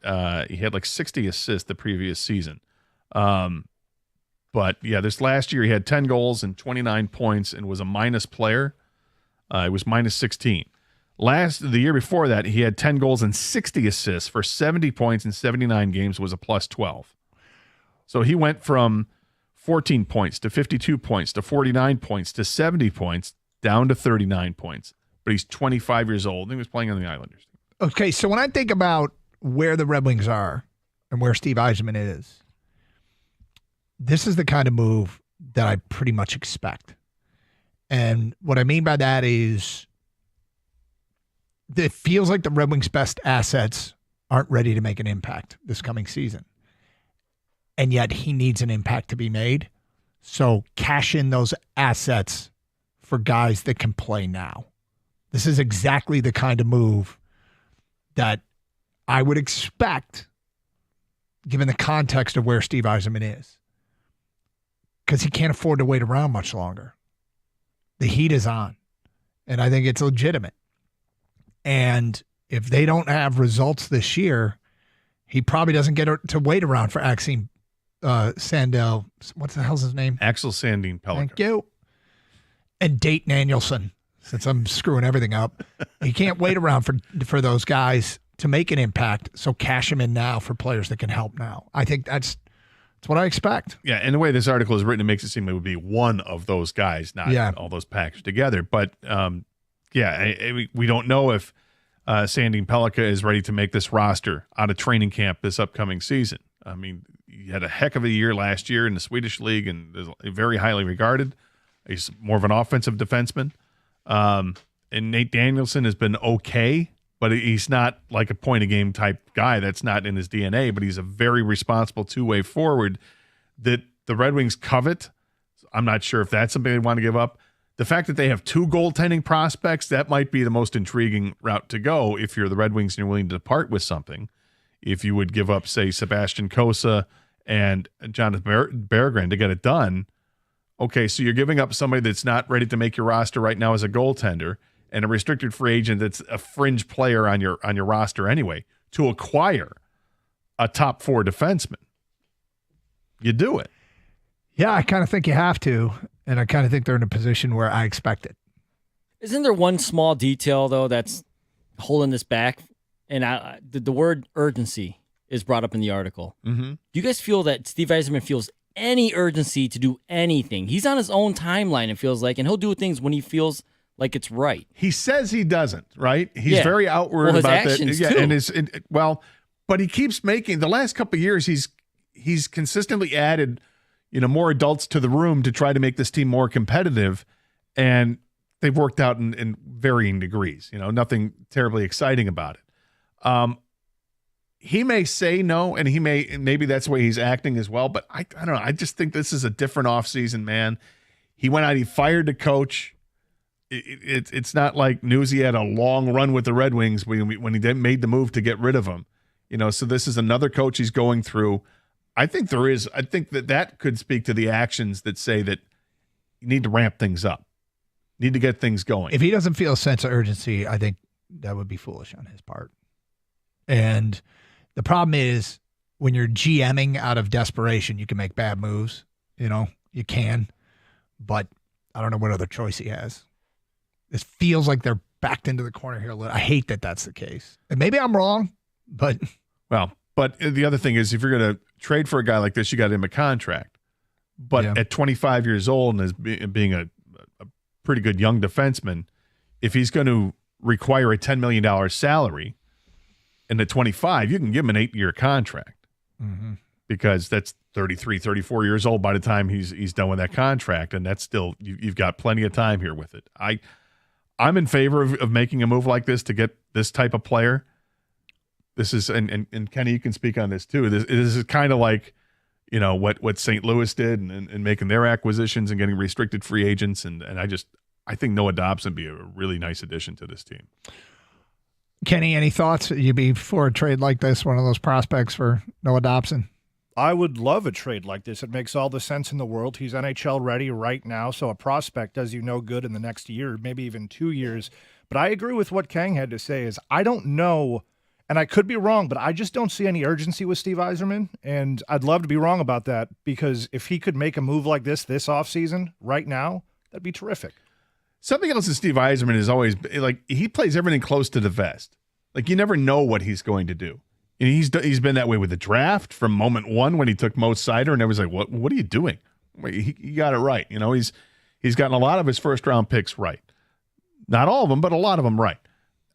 he had like 60 assists the previous season. But yeah, this last year he had 10 goals and 29 points and was a minus player. It was minus 16. The year before that, he had 10 goals and 60 assists for 70 points in 79 games, was a plus 12. So he went from 14 points to 52 points to 49 points to 70 points down to 39 points. But he's 25 years old and he was playing on the Islanders. Okay, so when I think about where the Red Wings are and where Steve Yzerman is, this is the kind of move that I pretty much expect. And what I mean by that is it feels like the Red Wings' best assets aren't ready to make an impact this coming season. And yet he needs an impact to be made. So cash in those assets for guys that can play now. This is exactly the kind of move that I would expect given the context of where Steve Yzerman is. because he can't afford to wait around much longer. The heat is on, and I think it's legitimate. And if they don't have results this year, he probably doesn't get to wait around for Axel Sandell. What the hell's his name? Axel Sandin Pellica. Thank you. And Dayton Danielson, since I'm screwing everything up. He can't wait around for those guys to make an impact, so cash him in now for players that can help now. I think that's what I expect. Yeah, and the way this article is written, it makes it seem it would be one of those guys, not all those packaged together. But, we don't know if Sandin Pellica is ready to make this roster out of training camp this upcoming season. I mean, he had a heck of a year last year in the Swedish league and is very highly regarded. He's more of an offensive defenseman. And Nate Danielson has been okay, but he's not like a point-a-game type guy. That's not in his DNA, but he's a very responsible two-way forward that the Red Wings covet. I'm not sure if that's something they want to give up. The fact that they have two goaltending prospects, that might be the most intriguing route to go if you're the Red Wings and you're willing to part with something. If you would give up, say, Sebastian Cossa and Jonathan Berggren to get it done, okay, so you're giving up somebody that's not ready to make your roster right now as a goaltender and a restricted free agent that's a fringe player on your roster anyway to acquire a top 4 defenseman. You do it. Yeah, I kind of think you have to, and I kind of think they're in a position where I expect it. Isn't there one small detail, though, that's holding this back? And the word urgency is brought up in the article. Mm-hmm. Do you guys feel that Steve Yzerman feels any urgency to do anything? He's on his own timeline, it feels like, and he'll do things when he feels like it's right. He says he doesn't, right? He's very outward his about that. actions, Yeah, too. But he keeps making the last couple of years. He's consistently added, more adults to the room to try to make this team more competitive, and they've worked out in varying degrees. Nothing terribly exciting about it. He may say no, and maybe that's the way he's acting as well. But I don't know. I just think this is a different offseason, man. He went out, he fired the coach. It's not like Newsy had a long run with the Red Wings when he made the move to get rid of him. So this is another coach he's going through. I think that could speak to the actions that say that you need to ramp things up, need to get things going. If he doesn't feel a sense of urgency, I think that would be foolish on his part. And the problem is when you're GMing out of desperation, you can make bad moves. You can, but I don't know what other choice he has. It feels like they're backed into the corner here a little. I hate that that's the case. And maybe I'm wrong, but. Well, but the other thing is if you're going to trade for a guy like this, you got him a contract. But at 25 years old and as being a pretty good young defenseman, if he's going to require a $10 million salary, and at 25, you can give him an 8-year contract because that's 33, 34 years old by the time he's done with that contract, and that's still you've got plenty of time here with it. I'm in favor of making a move like this to get this type of player. This is and Kenny, you can speak on this too. This is kind of like what St. Louis did and making their acquisitions and getting restricted free agents, and I think Noah Dobson would be a really nice addition to this team. Kenny, any thoughts? You'd be for a trade like this, one of those prospects for Noah Dobson? I would love a trade like this. It makes all the sense in the world. He's NHL ready right now, so a prospect does you no good in the next year, maybe even 2 years. But I agree with what Kang had to say is I don't know, and I could be wrong, but I just don't see any urgency with Steve Yzerman, and I'd love to be wrong about that because if he could make a move like this offseason right now, that'd be terrific. Something else that Steve Yzerman is always like he plays everything close to the vest. Like you never know what he's going to do. And he's been that way with the draft from moment one when he took Mo Seider and everyone's like, what are you doing? He got it right. He's gotten a lot of his first round picks right. Not all of them, but a lot of them right.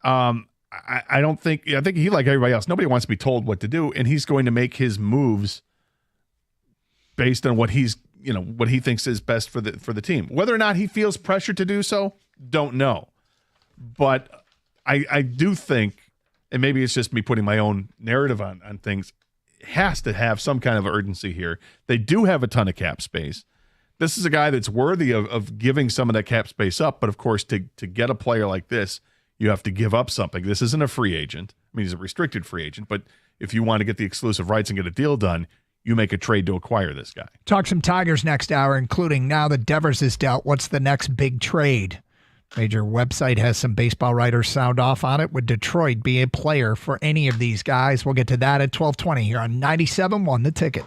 I think he, like everybody else, nobody wants to be told what to do, and he's going to make his moves based on what he thinks is best for the team. Whether or not he feels pressure to do so, don't know. But I do think, and maybe it's just me putting my own narrative on things, it has to have some kind of urgency here. They do have a ton of cap space. This is a guy that's worthy of giving some of that cap space up, but of course, to get a player like this, you have to give up something. This isn't a free agent. I mean, he's a restricted free agent, but if you want to get the exclusive rights and get a deal done, you make a trade to acquire this guy. Talk some Tigers next hour, including now that Devers is dealt, what's the next big trade? Major website has some baseball writers sound off on it. Would Detroit be a player for any of these guys? We'll get to that at 12:20 here on 97.1 The Ticket.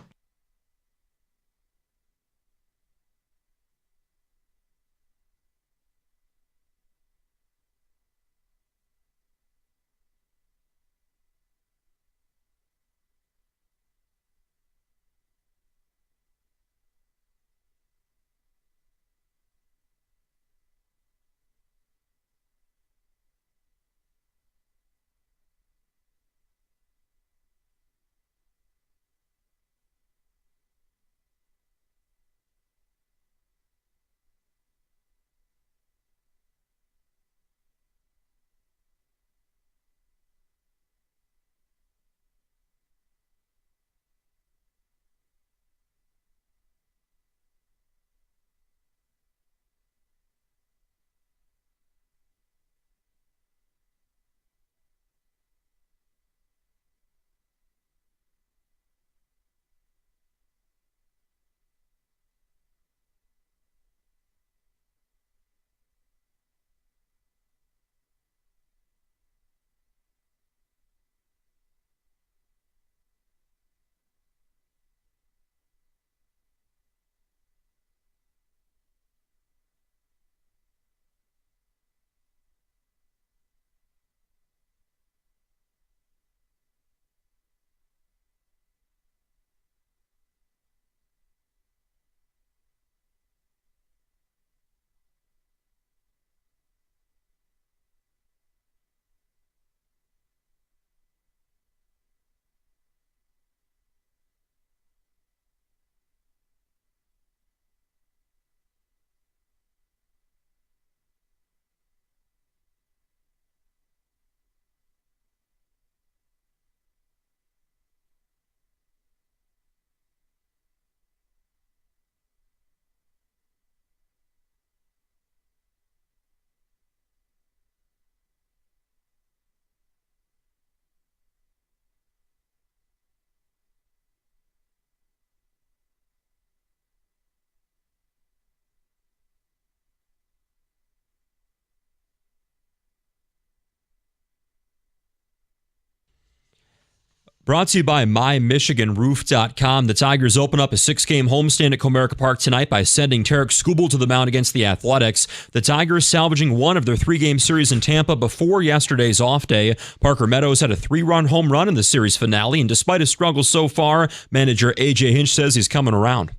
Brought to you by MyMichiganRoof.com. The Tigers open up a 6-game homestand at Comerica Park tonight by sending Tarek Skubal to the mound against the Athletics. The Tigers salvaging one of their 3-game series in Tampa before yesterday's off day. Parker Meadows had a 3-run home run in the series finale, and despite his struggles so far, manager A.J. Hinch says he's coming around.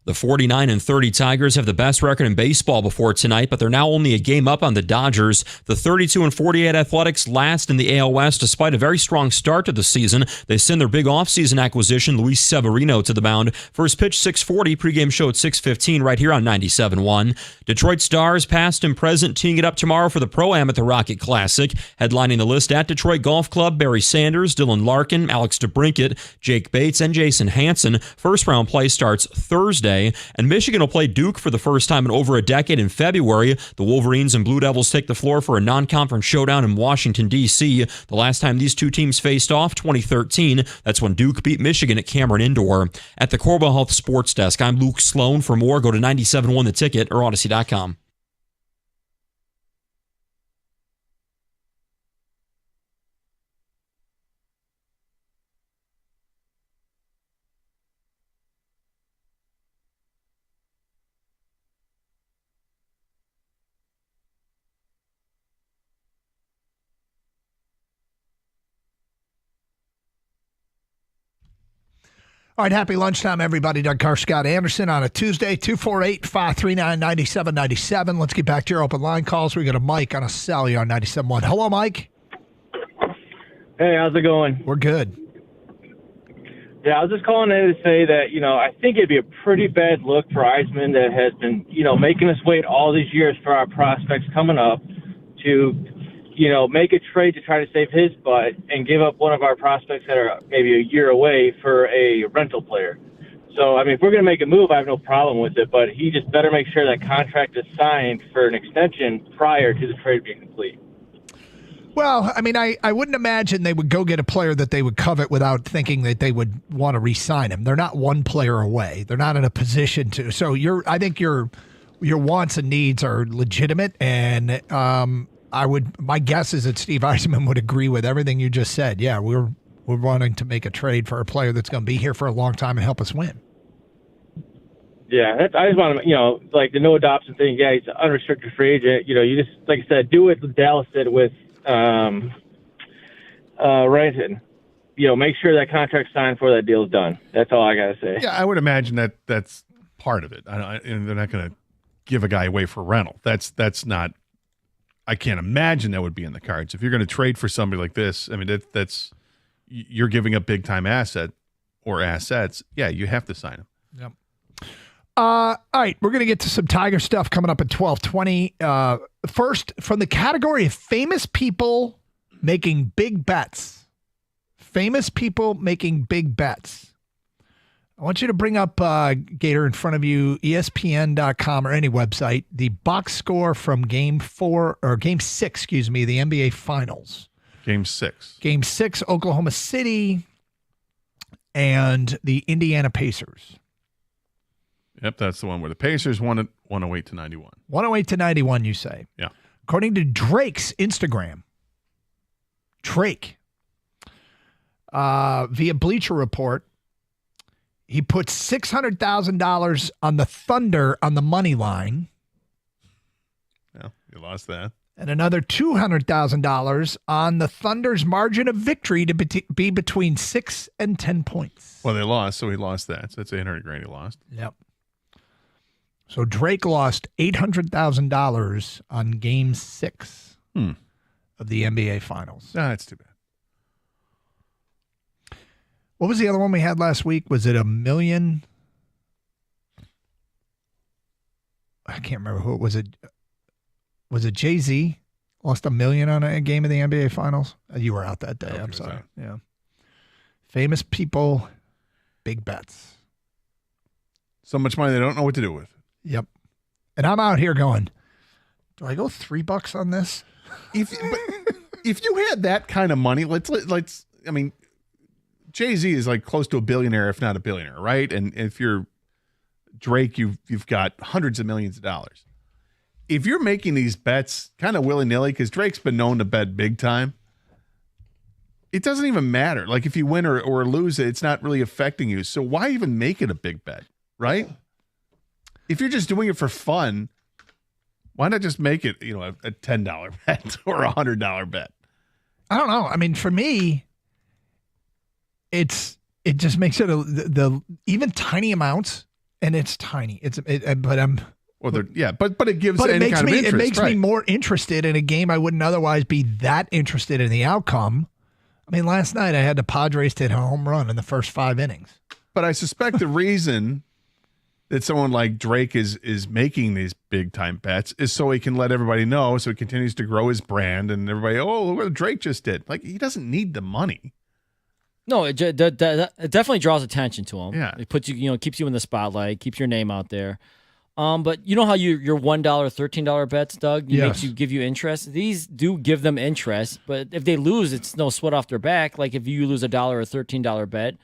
The 49-30 Tigers have the best record in baseball before tonight, but they're now only a game up on the Dodgers. The 32-48 Athletics last in the AL West despite a very strong start to the season. They send their big offseason acquisition, Luis Severino, to the mound. First pitch 6:40, pregame show at 6:15 right here on 97.1. Detroit Stars, past and present, teeing it up tomorrow for the Pro-Am at the Rocket Classic. Headlining the list at Detroit Golf Club, Barry Sanders, Dylan Larkin, Alex DeBrincat, Jake Bates, and Jason Hansen. First round play starts Thursday. And Michigan will play Duke for the first time in over a decade in February. The Wolverines and Blue Devils take the floor for a non-conference showdown in Washington, D.C. The last time these two teams faced off, 2013. That's when Duke beat Michigan at Cameron Indoor. At the Corbo Health Sports Desk, I'm Luke Sloan. For more, go to 97.1 The Ticket or Odyssey.com. All right, happy lunchtime, everybody. Doug Carr, Scott Anderson on a Tuesday, 248-539-9797. Let's get back to your open line calls. We got a Mike on a cell here on 97.1. Hello, Mike. Hey, how's it going? We're good. Yeah, I was just calling in to say that, I think it'd be a pretty bad look for Eisman that has been, making us wait all these years for our prospects coming up to, make a trade to try to save his butt and give up one of our prospects that are maybe a year away for a rental player. So, I mean, if we're going to make a move, I have no problem with it, but he just better make sure that contract is signed for an extension prior to the trade being complete. Well, I mean, I wouldn't imagine they would go get a player that they would covet without thinking that they would want to re-sign him. They're not one player away. They're not in a position to. So I think your wants and needs are legitimate, and my guess is that Steve Yzerman would agree with everything you just said. Yeah, we're wanting to make a trade for a player that's going to be here for a long time and help us win. Yeah, I just want to, like the Noah Dobson thing. Yeah, he's an unrestricted free agent. You just, like I said, do what Dallas did with Renton. Make sure that contract's signed before that deal's done. That's all I got to say. Yeah, I would imagine that's part of it. And they're not going to give a guy away for rental. That's not. I can't imagine that would be in the cards. If you're going to trade for somebody like this, I mean, that's you're giving up big time assets. Yeah, you have to sign him. Yep. All right, we're going to get to some Tiger stuff coming up at 12:20. First, from the category of famous people making big bets. Famous people making big bets. I want you to bring up, Gator, in front of you, ESPN.com or any website, the box score from Game 6, the NBA Finals. Game 6. Game 6, Oklahoma City and the Indiana Pacers. Yep, that's the one where the Pacers won it 108-91. 108-91, you say? Yeah. According to Drake's Instagram, Drake, via Bleacher Report, he put $600,000 on the Thunder on the money line. Yeah, you lost that. And another $200,000 on the Thunder's margin of victory to be between 6 and 10 points. Well, they lost, so he lost that. So that's $800,000 he lost. Yep. So Drake lost $800,000 on Game 6 of the NBA Finals. No, that's too bad. What was the other one we had last week? Was it $1 million? I can't remember who it was. Was it Jay-Z? Lost $1 million on a game of the NBA Finals? You were out that day. I'm sorry. Yeah. Famous people, big bets. So much money they don't know what to do with. Yep. And I'm out here going, do I go $3 on this? If you had that kind of money, let's I mean, Jay-Z is like close to a billionaire, if not a billionaire, right? And if you're Drake, you've got hundreds of millions of dollars. If you're making these bets kind of willy-nilly, because Drake's been known to bet big time, it doesn't even matter. Like if you win or lose it, it's not really affecting you. So why even make it a big bet, right? If you're just doing it for fun, why not just make it, a $10 bet or a $100 bet? I don't know. I mean, for me, it just makes it the even tiny amounts, and it's tiny. But I'm. Well, but it gives. But any kind of interest, it makes right. me more interested in a game I wouldn't otherwise be that interested in the outcome. I mean, last night I had the Padres to hit a home run in the first 5 innings. But I suspect the reason that someone like Drake is making these big time bets is so he can let everybody know, so he continues to grow his brand, and everybody, look what Drake just did. Like, he doesn't need the money. No, it definitely draws attention to him. Yeah. It puts you, keeps you in the spotlight, keeps your name out there. But you know how your $1, $13 bets, Doug, Yes. give you interest? These do give them interest, but if they lose, it's no sweat off their back. Like if you lose $1 or $13 bet,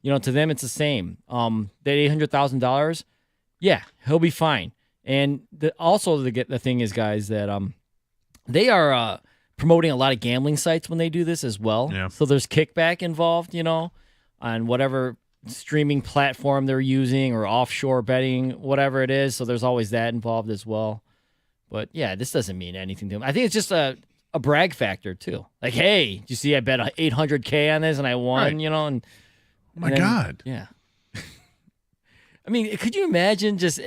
to them it's the same. That $800,000, yeah, he'll be fine. And the thing is, guys, that they are promoting a lot of gambling sites when they do this as well. Yeah. So there's kickback involved, on whatever streaming platform they're using or offshore betting, whatever it is. So there's always that involved as well. But yeah, this doesn't mean anything to him. I think it's just a brag factor too. Like, hey, did you see I bet $800K on this and I won, Right. and Oh my God. Yeah. I mean, could you imagine just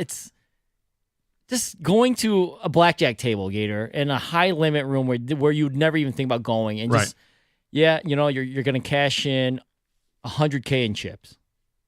going to a blackjack table, Gator, in a high limit room where you'd never even think about going, and just you're going to cash in $100K in chips,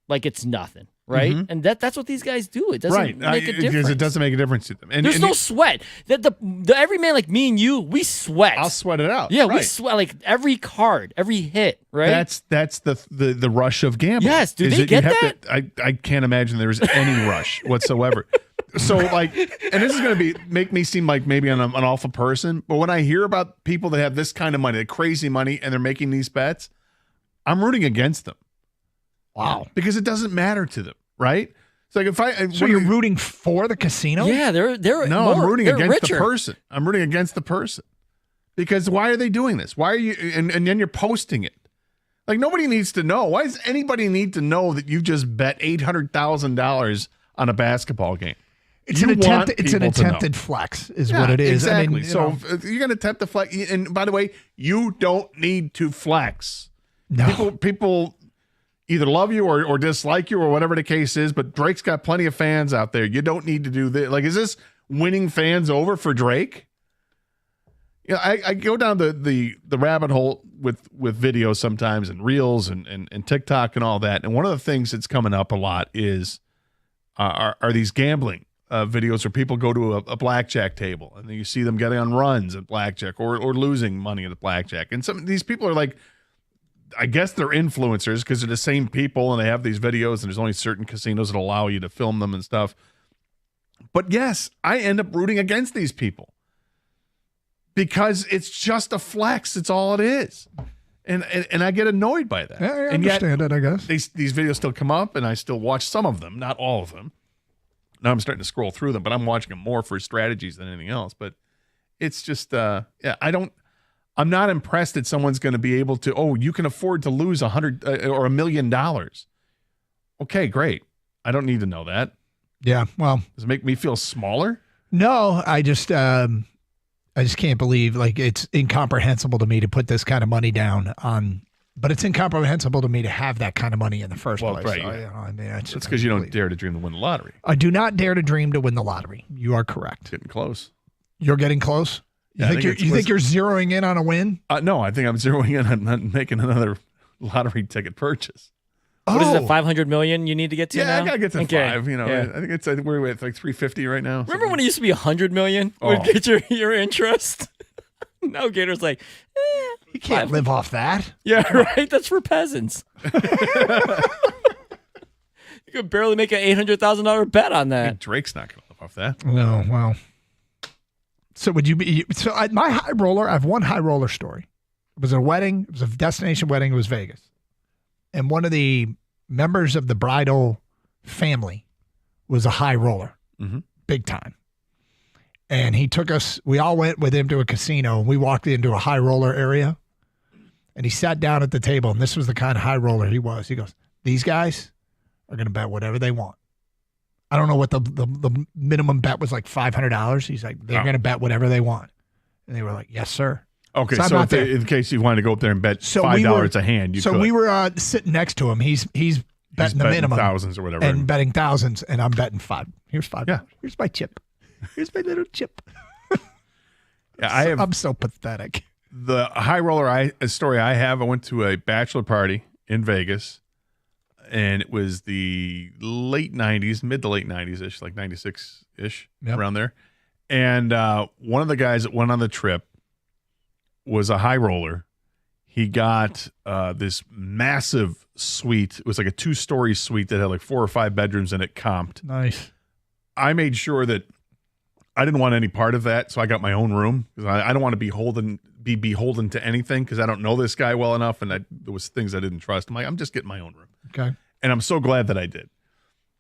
like it's nothing. right? Mhm. And that's what these guys do. It doesn't make a difference. Because it doesn't make a difference to them. And, There's and no sweat. The every man like me and you, we sweat. I'll sweat it out. Yeah, we Right. sweat like every card, every hit, right? That's the rush of gambling. Yes, do is they that you get have that? I can't imagine there's any rush whatsoever. So like, and this is going to make me seem like maybe I'm an awful person, but when I hear about people that have this kind of money, like crazy money, and they're making these bets, I'm rooting against them. Wow, because it doesn't matter to them, right? It's like if I So you're rooting for the casino? Yeah, they're no, I'm rooting against richer. the person. I'm rooting against the person because why are they doing this? Why are you? And then you're posting it. Like nobody needs to know. Why does anybody need to know that you just bet $800,000 on a basketball game? It's You an want attempt. It's an people to know. attempted flex, is what it is. Exactly. I mean, so if you're going to attempt to flex, and by the way, you don't need to flex. No. People either love you or dislike you or whatever the case is, but Drake's got plenty of fans out there. You don't need to do this. Like, is this winning fans over for Drake? Yeah, I go down the rabbit hole with videos sometimes and reels and TikTok and all that. And one of the things that's coming up a lot is are these gambling videos where people go to a blackjack table and then you see them getting on runs at blackjack or losing money at blackjack. And some of these people are like, I guess they're influencers because they're the same people and they have these videos and there's only certain casinos that allow you to film them and stuff. But yes, I end up rooting against these people because it's just a flex. It's all it is. And I get annoyed by that. Yeah, I and understand it, I guess. These videos still come up and I still watch some of them, not all of them. Now I'm starting to scroll through them, but I'm watching them more for strategies than anything else. But it's just, I'm not impressed that someone's going to be able to, you can afford to lose $100 or $1 million. Okay, great. I don't need to know that. Yeah, well. Does it make me feel smaller? No, I just can't believe, like, it's incomprehensible to me to put this kind of money down on, but it's incomprehensible to me to have that kind of money in the first place. Right. So, I mean, That's because you don't dare to dream to win the lottery. I do not dare to dream to win the lottery. You are correct. Getting close. You're getting close? You Yeah, think you're zeroing in on a win? No, I think I'm zeroing in on not making another lottery ticket purchase. What is it, 500 million you need to get to now? I gotta get to Okay. 5. You know, Yeah. I think we're at like 350 right now. Remember when it used to be 100 million would get your interest? Now Gator's like, you can't live off that. Yeah, right. That's for peasants. You could barely make an $800,000 bet on that. Drake's not going to live off that. No, well. So would you be? So my high roller. I have one high roller story. It was a wedding. It was a destination wedding. It was Vegas, and one of the members of the bridal family was a high roller, big time. And he took us. We all went with him to a casino, and we walked into a high roller area, and he sat down at the table. And this was the kind of high roller he was. He goes, "These guys are going to bet whatever they want." I don't know what the minimum bet was, like $500. He's like, they're going to bet whatever they want. And they were like, yes, sir. Okay, I'm so not there. in case you wanted to go up there and bet $5 a hand, you could. we were sitting next to him. He's betting the minimum. Thousands or whatever. And betting thousands, and I'm betting $5. Here's $5. Yeah. Here's my chip. Here's my little chip. Yeah, I'm so pathetic. The high roller story I have, I went to a bachelor party in Vegas, and it was the late 90s, mid to late 90s-ish, like 96-ish, around there. And one of the guys that went on the trip was a high roller. He got this massive suite. It was like a 2-story suite that had like 4 or 5 bedrooms in it, comped. Nice. I made sure that I didn't want any part of that, so I got my own room because I don't want to be beholden to anything because I don't know this guy well enough, and there was things I didn't trust. I'm like, I'm just getting my own room. Okay. And I'm so glad that I did.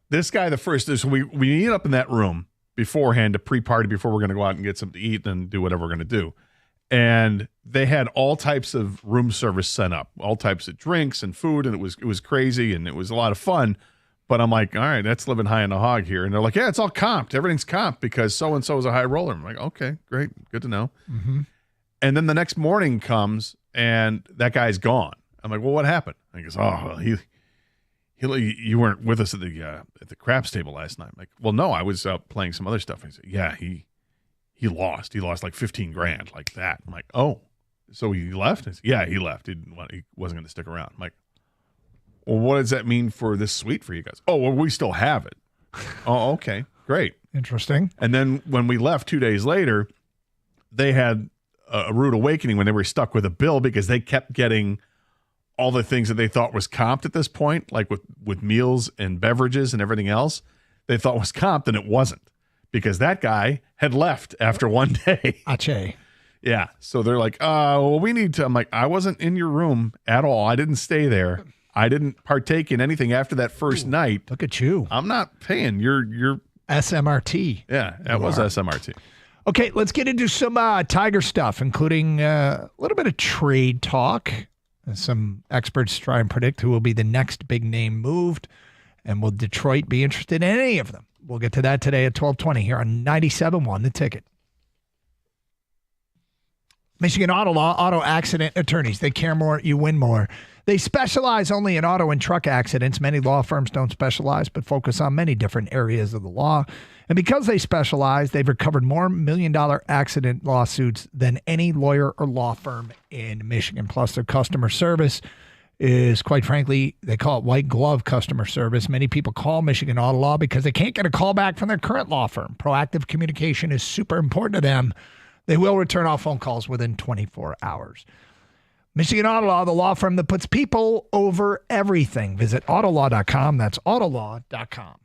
This guy, so we meet up in that room beforehand to pre-party before we're going to go out and get something to eat and do whatever we're going to do. And they had all types of room service set up, all types of drinks and food, and it was crazy and it was a lot of fun. But I'm like, all right, that's living high on the hog here. And they're like, yeah, it's all comped. Everything's comped because so-and-so is a high roller. I'm like, okay, great. Good to know. Mm-hmm. And then the next morning comes and that guy's gone. I'm like, well, what happened? And he goes, oh, you weren't with us at the craps table last night. I'm like, well, no, I was out playing some other stuff. And he said, yeah, he lost. He lost like $15,000 like that. I'm like, oh, so he left? He said, yeah, he left. He wasn't going to stick around. I'm like, Well, what does that mean for this suite for you guys? Oh, well, we still have it. Oh, okay. Great. Interesting. And then when we left 2 days later, they had a rude awakening when they were stuck with a bill because they kept getting all the things that they thought was comped at this point, like with meals and beverages and everything else, they thought was comped, and it wasn't because that guy had left after one day. Ache. Yeah. So they're like, well, we need to. I'm like, I wasn't in your room at all. I didn't stay there. I didn't partake in anything after that first night. Look at you. I'm not paying. You're SMRT. Yeah, that was SMRT. Okay, let's get into some Tiger stuff, including a little bit of trade talk. Some experts try and predict who will be the next big name moved, and will Detroit be interested in any of them? We'll get to that today at 12:20 here on 97.1 The Ticket. Michigan Auto Law, auto accident attorneys. They care more, you win more. They specialize only in auto and truck accidents. Many law firms don't specialize, but focus on many different areas of the law. And because they specialize, they've recovered more million-dollar accident lawsuits than any lawyer or law firm in Michigan. Plus, their customer service is, quite frankly, they call it white glove customer service. Many people call Michigan Auto Law because they can't get a call back from their current law firm. Proactive communication is super important to them. They will return all phone calls within 24 hours. Michigan Auto Law, the law firm that puts people over everything. Visit autolaw.com. That's autolaw.com.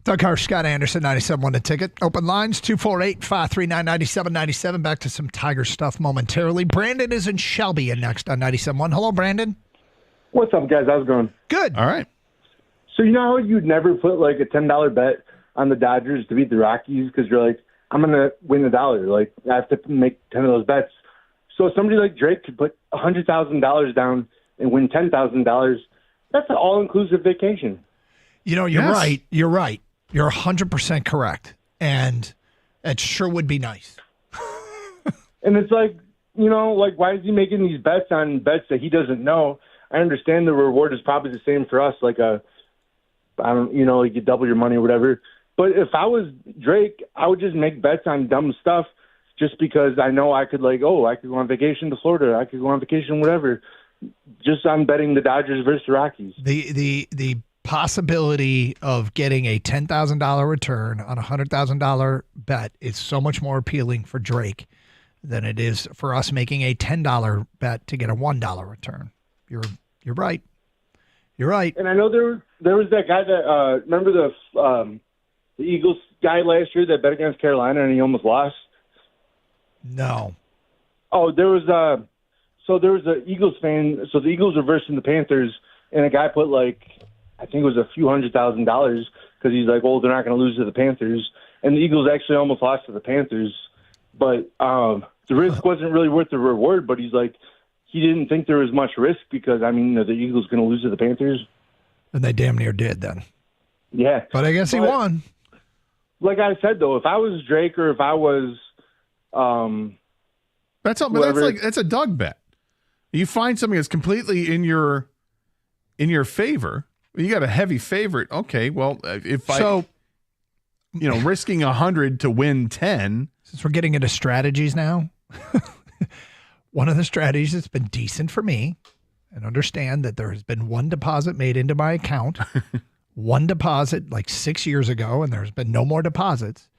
Doug Harsh, Scott Anderson, 97.1 The Ticket. Open lines, 248-539-9797. Back to some Tiger stuff momentarily. Brandon is in Shelby and next on 97.1. Hello, Brandon. What's up, guys? How's it going? Good. All right. So you know how you'd never put like a $10 bet on the Dodgers to beat the Rockies because you're like, I'm going to win $1. Like, I have to make 10 of those bets. So somebody like Drake could put $100,000 down and win $10,000. That's an all-inclusive vacation. You know, you're right. You're right. You're 100% correct. And it sure would be nice. And it's like, you know, like, why is he making these bets on bets that he doesn't know? I understand the reward is probably the same for us, like you double your money or whatever. But if I was Drake, I would just make bets on dumb stuff just because I know I could, like, I could go on vacation to Florida. I could go on vacation, whatever, just on betting the Dodgers versus the Rockies. The possibility of getting a $10,000 return on a $100,000 bet is so much more appealing for Drake than it is for us making a $10 bet to get a $1 return. You're right. You're right. And I know there was that guy that remember the Eagles guy last year that bet against Carolina and he almost lost. No. Oh, there was an Eagles fan. So the Eagles were versing the Panthers, and a guy put I think it was a few $100,000 because he's like, they're not going to lose to the Panthers. And the Eagles actually almost lost to the Panthers. But the risk wasn't really worth the reward, but he's like, he didn't think there was much risk because, the Eagles going to lose to the Panthers. And they damn near did then. Yeah. But I guess he won. Like I said, though, if I was Drake or if I was that's a Doug bet. You find something that's completely in your favor. You got a heavy favorite. Okay, well, risking 100 to win 10. Since we're getting into strategies now, one of the strategies that's been decent for me, and understand that there has been one deposit made into my account, one deposit 6 years ago, and there's been no more deposits.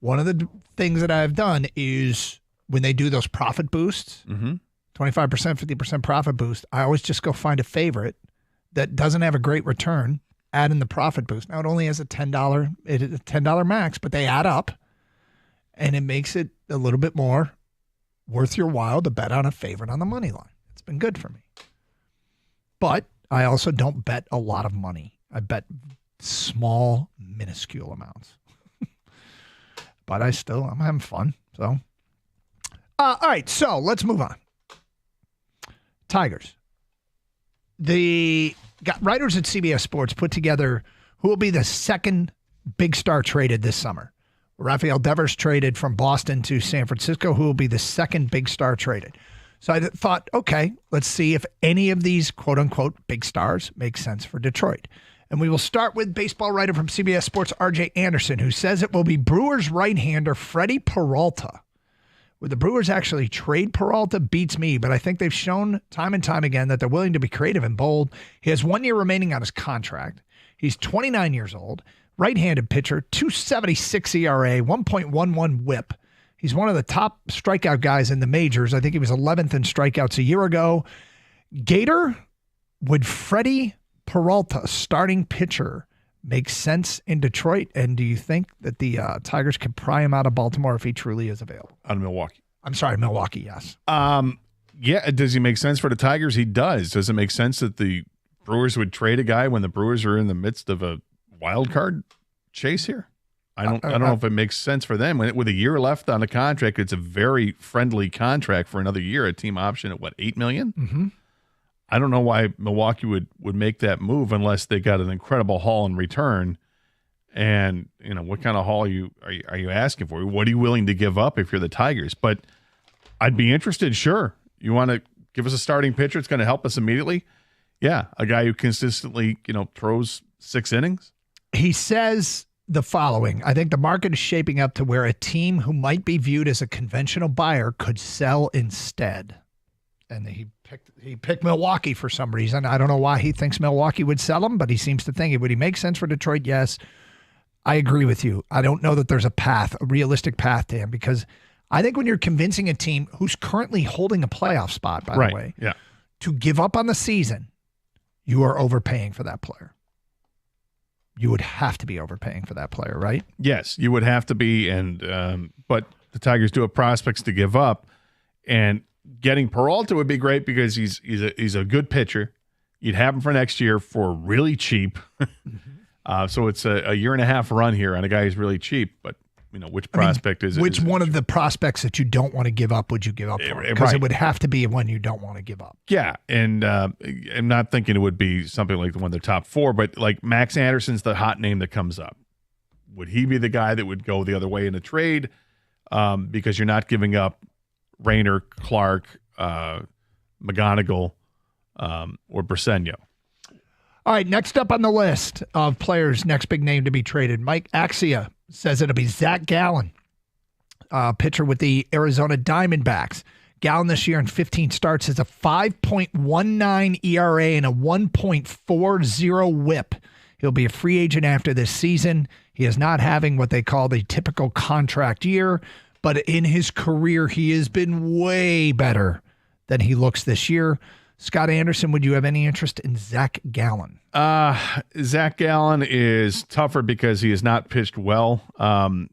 One of the things that I've done is when they do those profit boosts, 25%, 50% profit boost, I always just go find a favorite that doesn't have a great return, add in the profit boost. Now, it only has a $10 max, but they add up, and it makes it a little bit more worth your while to bet on a favorite on the money line. It's been good for me. But I also don't bet a lot of money. I bet small, minuscule amounts. But I'm having fun. So, all right, so let's move on. Tigers. The writers at CBS Sports put together who will be the second big star traded this summer. Rafael Devers traded from Boston to San Francisco. Who will be the second big star traded? So I thought, okay, let's see if any of these quote-unquote big stars make sense for Detroit. And we will start with baseball writer from CBS Sports, R.J. Anderson, who says it will be Brewers right-hander Freddie Peralta. Would the Brewers actually trade Peralta? Beats me, but I think they've shown time and time again that they're willing to be creative and bold. He has 1 year remaining on his contract. He's 29 years old, right-handed pitcher, 2.76 ERA, 1.11 whip. He's one of the top strikeout guys in the majors. I think he was 11th in strikeouts a year ago. Gator, would Freddie Peralta, starting pitcher, make sense in Detroit? And do you think that the Tigers could pry him out of Baltimore if he truly is available? Out of Milwaukee. I'm sorry, Milwaukee, yes. Yeah, does he make sense for the Tigers? He does. Does it make sense that the Brewers would trade a guy when the Brewers are in the midst of a wild card chase here? I don't know if it makes sense for them. With a year left on the contract, it's a very friendly contract for another year, a team option at $8 million? Mm-hmm. I don't know why Milwaukee would make that move unless they got an incredible haul in return. And what kind of haul are you asking for? What are you willing to give up if you're the Tigers? But I'd be interested. Sure, you want to give us a starting pitcher? It's going to help us immediately. Yeah, a guy who consistently throws 6 innings. He says the following: I think the market is shaping up to where a team who might be viewed as a conventional buyer could sell instead. And he picked Milwaukee for some reason. I don't know why he thinks Milwaukee would sell him, but he seems to think it. Would he make sense for Detroit? Yes. I agree with you. I don't know that there's a realistic path to him, because I think when you're convincing a team who's currently holding a playoff spot, by the way, to give up on the season, you are overpaying for that player. you would have to be overpaying for that player, right? Yes, you would have to be, and but the Tigers do have prospects to give up, and getting Peralta would be great because he's a good pitcher. You'd have him for next year for really cheap. So it's a year and a half run here on a guy who's really cheap, but which prospect is it? Which one of the prospects that you don't want to give up would you give up for? Because it would have to be one you don't want to give up. Yeah, and I'm not thinking it would be something like the one of the top 4, but like Max Anderson's the hot name that comes up. Would he be the guy that would go the other way in a trade? Because you're not giving up Rayner, Clark, McGonigal, or Briseño. All right, next up on the list of players, next big name to be traded, Mike Axia says it'll be Zach Gallen, pitcher with the Arizona Diamondbacks. Gallen this year in 15 starts has a 5.19 ERA and a 1.40 whip. He'll be a free agent after this season. He is not having what they call the typical contract year, but in his career, he has been way better than he looks this year. Scott Anderson, would you have any interest in Zach Gallen? Zach Gallen is tougher because he has not pitched well.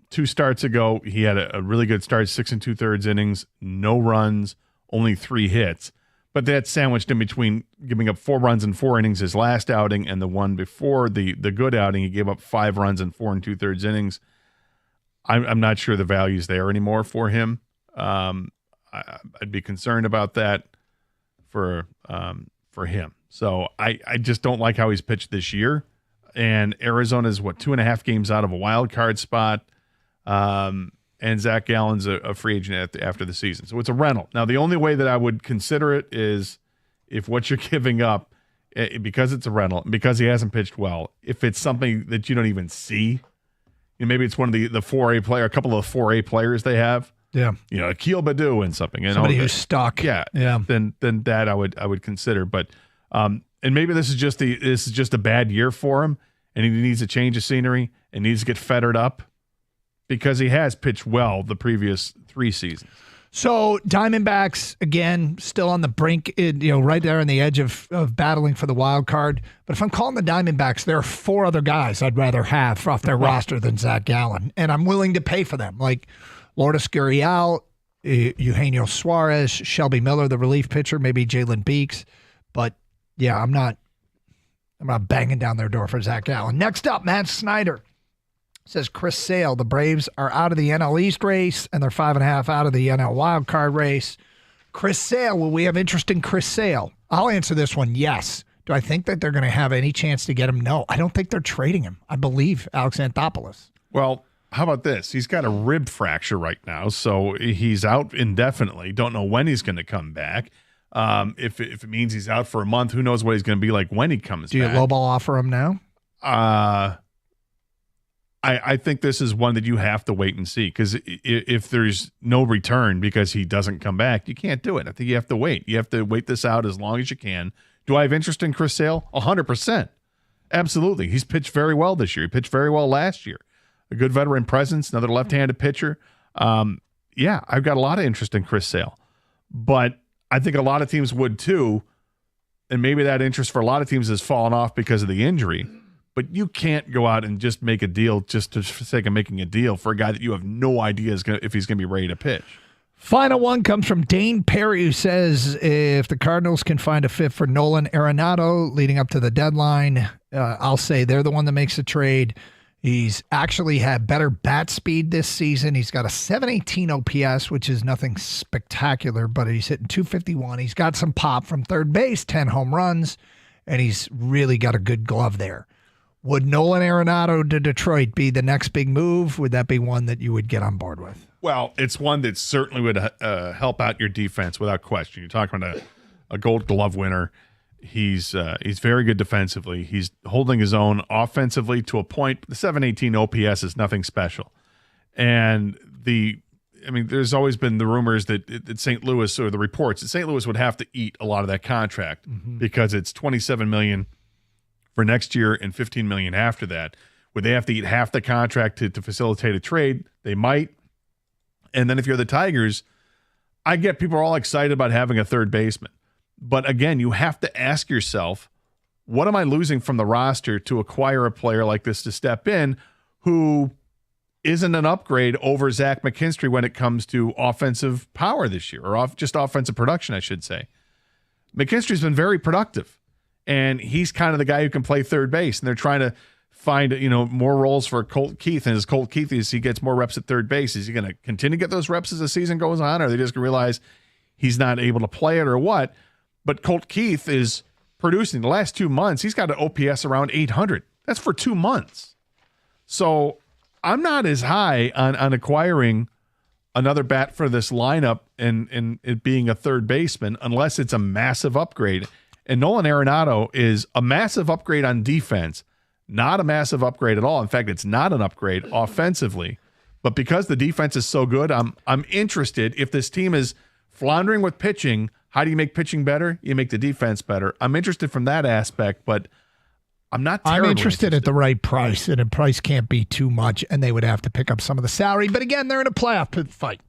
2 starts ago, he had a really good start, 6 2/3 innings, no runs, only 3 hits. But that's sandwiched in between giving up 4 runs in 4 innings his last outing and the one before the good outing. He gave up 5 runs in 4 2/3 innings. I'm not sure the value's there anymore for him. I'd be concerned about that for him. So I just don't like how he's pitched this year. And Arizona's 2.5 games out of a wild card spot. And Zach Gallen's a free agent after the season. So it's a rental. Now, the only way that I would consider it is if what you're giving up, because it's a rental, because he hasn't pitched well, if it's something that you don't even see, maybe it's one of the 4A player, a couple of 4A players they have. Yeah. Akil Baddoo and something. Somebody who's stuck. Yeah. Then that I would consider. But and maybe this is just a bad year for him, and he needs a change of scenery and needs to get fettered up because he has pitched well the previous 3 seasons. So Diamondbacks, again, still on the brink, right there on the edge of battling for the wild card. But if I'm calling the Diamondbacks, there are 4 other guys I'd rather have off their roster than Zach Gallen, and I'm willing to pay for them. Like Lourdes Gurriel, Eugenio Suarez, Shelby Miller, the relief pitcher, maybe Jalen Beeks. But yeah, I'm not banging down their door for Zach Gallen. Next up, Matt Snyder says Chris Sale. The Braves are out of the NL East race, and they're 5.5 out of the NL wild card race. Chris Sale, will we have interest in Chris Sale? I'll answer this one, yes. Do I think that they're going to have any chance to get him? No. I don't think they're trading him. I believe Alex Anthopoulos. Well, how about this? He's got a rib fracture right now, so he's out indefinitely. Don't know when he's going to come back. If it means he's out for a month, who knows what he's going to be like when he comes back. Do you lowball offer him now? I think this is one that you have to wait and see, because if there's no return because he doesn't come back, you can't do it. I think you have to wait. You have to wait this out as long as you can. Do I have interest in Chris Sale? 100%. Absolutely. He's pitched very well this year. He pitched very well last year. A good veteran presence, another left-handed pitcher. Yeah, I've got a lot of interest in Chris Sale. But I think a lot of teams would too, and maybe that interest for a lot of teams has fallen off because of the injury. But you can't go out and just make a deal just for the sake of making a deal for a guy that you have no idea if he's going to be ready to pitch. Final one comes from Dane Perry, who says if the Cardinals can find a fit for Nolan Arenado leading up to the deadline, I'll say they're the one that makes the trade. He's actually had better bat speed this season. He's got a 718 OPS, which is nothing spectacular, but he's hitting 251. He's got some pop from third base, 10 home runs, and he's really got a good glove there. Would Nolan Arenado to Detroit be the next big move? Would that be one that you would get on board with? Well, it's one that certainly would help out your defense without question. You're talking about a Gold Glove winner. He's very good defensively. He's holding his own offensively to a point. The 718 OPS is nothing special. And there's always been the rumors that St. Louis, or the reports that St. Louis would have to eat a lot of that contract because it's $27 million for next year and $15 million after that. Would they have to eat half the contract to facilitate a trade? They might. And then if you're the Tigers, I get people are all excited about having a third baseman. But again, you have to ask yourself, what am I losing from the roster to acquire a player like this to step in who isn't an upgrade over Zach McKinstry when it comes to offensive power this year, or just offensive production, I should say. McKinstry's been very productive, and he's kind of the guy who can play third base, and they're trying to find more roles for Colt Keith. And as Colt Keith, as he gets more reps at third base, is he going to continue to get those reps as the season goes on, or are they just going to realize he's not able to play it, or what? But Colt Keith is producing the last 2 months. He's got an OPS around 800. That's for 2 months. So I'm not as high on acquiring another bat for this lineup and it being a third baseman unless it's a massive upgrade. And Nolan Arenado is a massive upgrade on defense, not a massive upgrade at all. In fact, it's not an upgrade offensively. But because the defense is so good, I'm interested. If this team is floundering with pitching, how do you make pitching better? You make the defense better. I'm interested from that aspect, but I'm not terribly interested at the right price, and the price can't be too much, and they would have to pick up some of the salary. But again, they're in a playoff fight.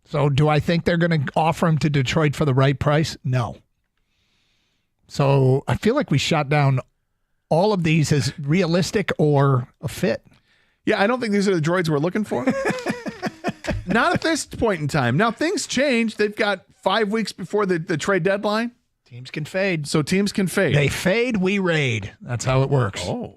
So do I think they're going to offer him to Detroit for the right price? No. So I feel like we shot down all of these as realistic or a fit. Yeah, I don't think these are the droids we're looking for. Not at this point in time. Now, things change. They've got 5 weeks before the trade deadline. Teams can fade. So teams can fade. They fade, we raid. That's how it works. Oh.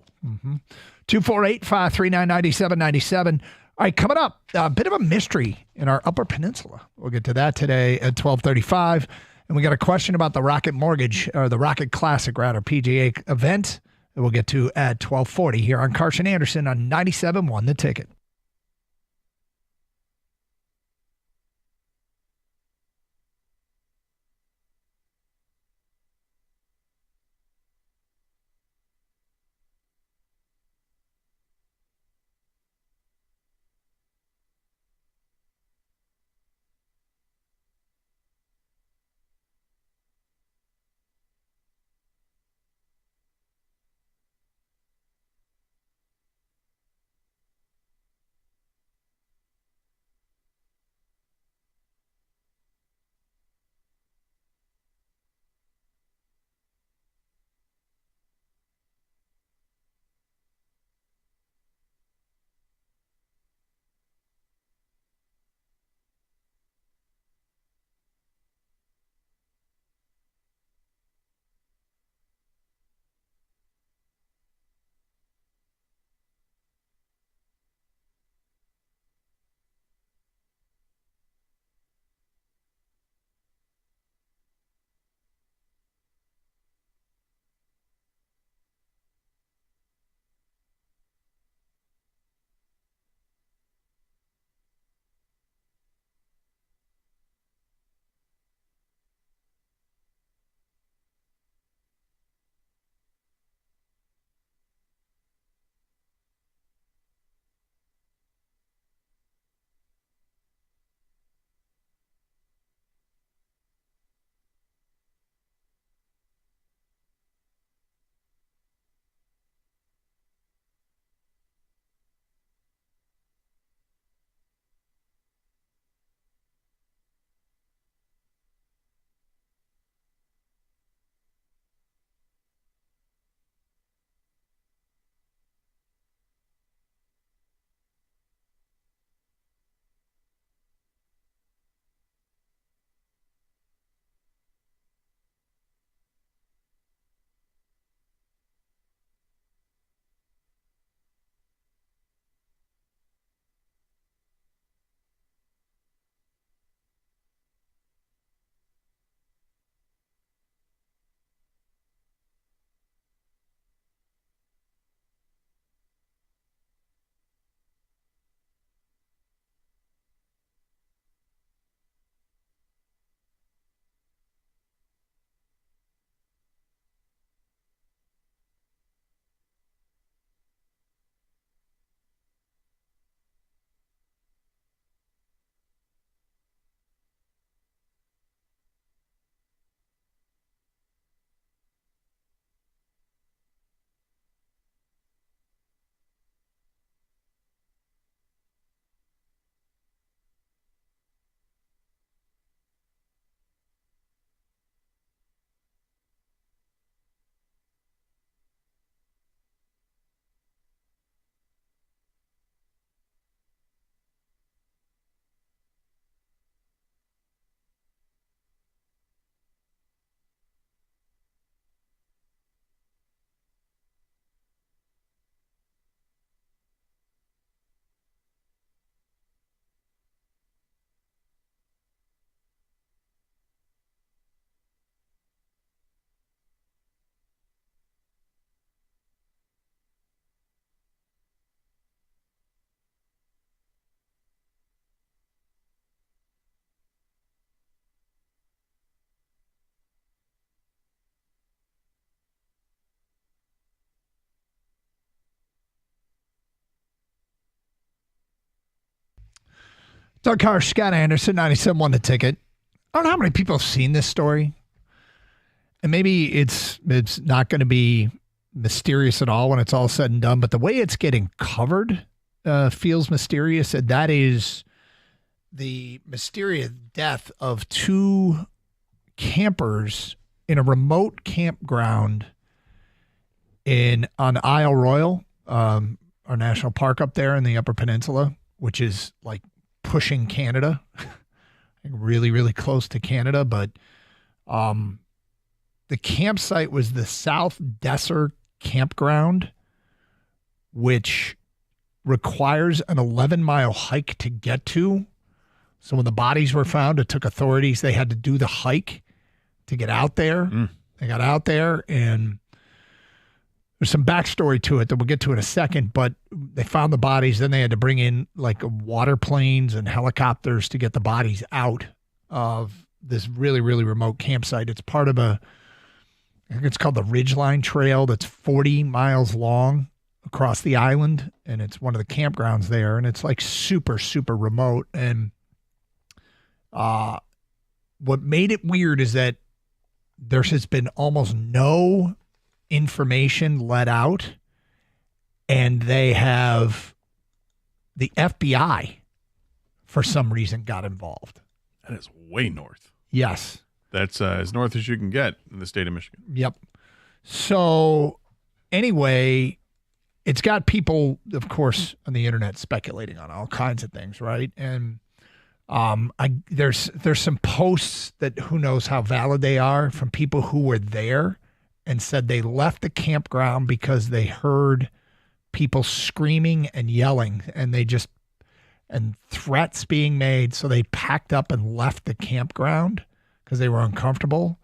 248-539-9797. All right, coming up, a bit of a mystery in our Upper Peninsula. We'll get to that today at 12:35. And we got a question about the Rocket Mortgage, or the Rocket Classic, rather, PGA event that we'll get to at 12:40 here on Carson Anderson on 97.1 The Ticket. Doug Carr, Scott Anderson, 97 The Ticket. I don't know how many people have seen this story. And maybe it's not going to be mysterious at all when it's all said and done, but the way it's getting covered feels mysterious, and that is the mysterious death of 2 campers in a remote campground on Isle Royal, our national park up there in the Upper Peninsula, which is like pushing Canada, really, really close to Canada. But the campsite was the South Desser Campground, which requires an 11-mile hike to get to. So when the bodies were found, it took authorities, they had to do the hike to get out there. They got out there, and there's some backstory to it that we'll get to in a second, but they found the bodies. Then they had to bring in like water planes and helicopters to get the bodies out of this really, really remote campsite. It's part of I think it's called the Ridgeline Trail, that's 40 miles long across the island, and it's one of the campgrounds there, and it's like super, super remote. And what made it weird is that there has been almost no information let out, and the FBI for some reason got involved. That is way north. Yes. That's as north as you can get in the state of Michigan. Yep. So anyway, it's got people, of course, on the internet speculating on all kinds of things, right? And there's some posts that who knows how valid they are from people who were there and said they left the campground because they heard people screaming and yelling, and threats being made. So they packed up and left the campground because they were uncomfortable.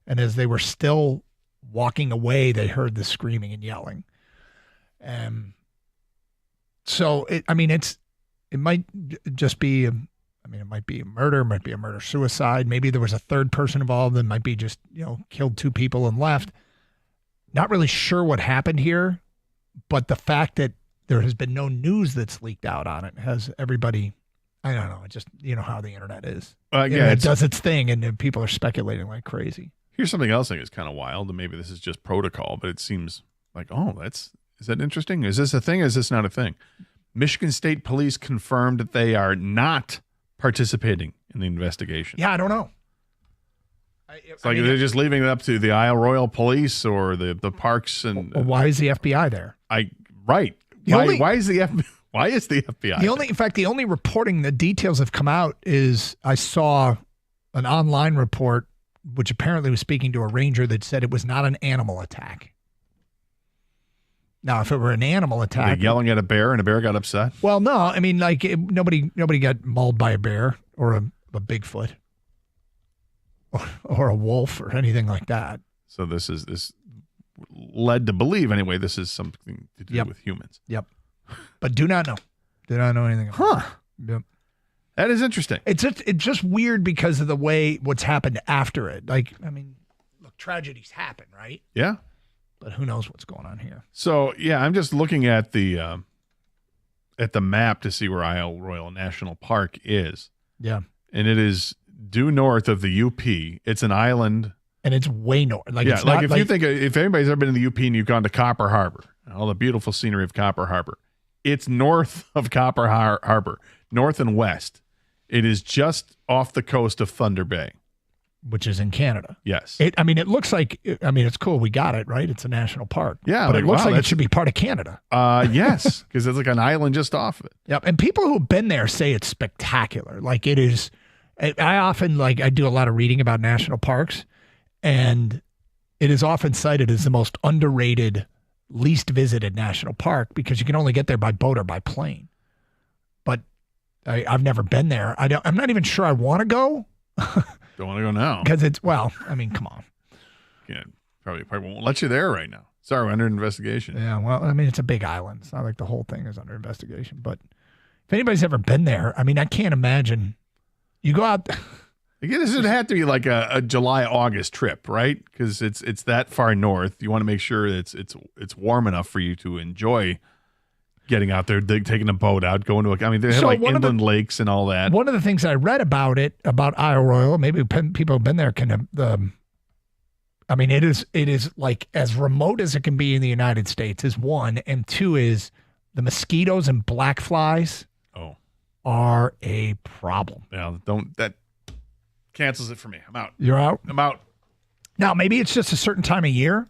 And as they were still walking away, they heard the screaming and yelling. So it might just be, it might be a murder, might be a murder-suicide. Maybe there was a third person involved and might be just, killed 2 people and left. Not really sure what happened here, but the fact that there has been no news that's leaked out on it has everybody, I don't know, just, how the internet is. It does its thing, and then people are speculating like crazy. Here's something else I think is kind of wild, and maybe this is just protocol, but it seems like, is that interesting? Is this a thing? Is this not a thing? Michigan State Police confirmed that they are not participating in the investigation. Yeah, I don't know. They're just leaving it up to the Isle Royal Police or the parks. And why is the FBI there? Why is the FBI? The only reporting, the details have come out is I saw an online report which apparently was speaking to a ranger that said it was not an animal attack. Now, if it were an animal attack, they yelling at a bear and a bear got upset. Well, no, nobody got mauled by a bear or a Bigfoot or a wolf or anything like that. So this led to believe anyway. This is something to do with humans. Yep, but do not know anything about it. Yep. That is interesting. It's just weird because of the way what's happened after it. Look, tragedies happen, right? Yeah. But who knows what's going on here? So yeah, I'm just looking at the map to see where Isle Royal National Park is. Yeah, and it is due north of the UP. It's an island, and it's way north. If anybody's ever been in the UP and you've gone to Copper Harbor, all the beautiful scenery of Copper Harbor, it's north of Copper Harbor, north and west. It is just off the coast of Thunder Bay, which is in Canada. Yes. It looks like, it's cool. We got it, right? It's a national park. Yeah. But it looks like it should be part of Canada. Yes, because it's like an island just off of it. Yep. And people who've been there say it's spectacular. Like it is. I often, I do a lot of reading about national parks, and it is often cited as the most underrated, least visited national park because you can only get there by boat or by plane. But I've never been there. I'm not even sure I want to go. Don't want to go now. Because come on. Yeah, probably won't let you there right now. Sorry, we're under investigation. Yeah, well, it's a big island. It's not like the whole thing is under investigation. But if anybody's ever been there, I can't imagine. You go out. Again, this would have to be like a July-August trip, right? Because it's that far north. You want to make sure it's warm enough for you to enjoy getting out there, taking a boat out, going to they have like inland lakes and all that. One of the things I read about Isle Royale, maybe people have been there, it is like as remote as it can be in the United States is one, and two is the mosquitoes and black flies are a problem. Yeah, that cancels it for me. I'm out. You're out? I'm out. Now, maybe it's just a certain time of year.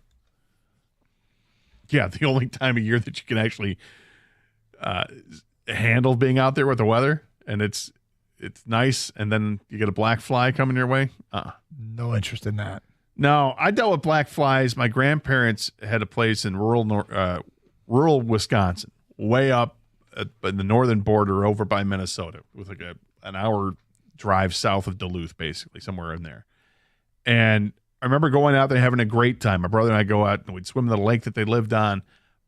Yeah, the only time of year that you can actually handle being out there with the weather, and it's nice, and then you get a black fly coming your way. No interest in that. No, I dealt with black flies. My grandparents had a place in rural Wisconsin, way up in the northern border over by Minnesota, with like an hour drive south of Duluth, basically, somewhere in there. And I remember going out there having a great time. My brother and I go out and we'd swim in the lake that they lived on,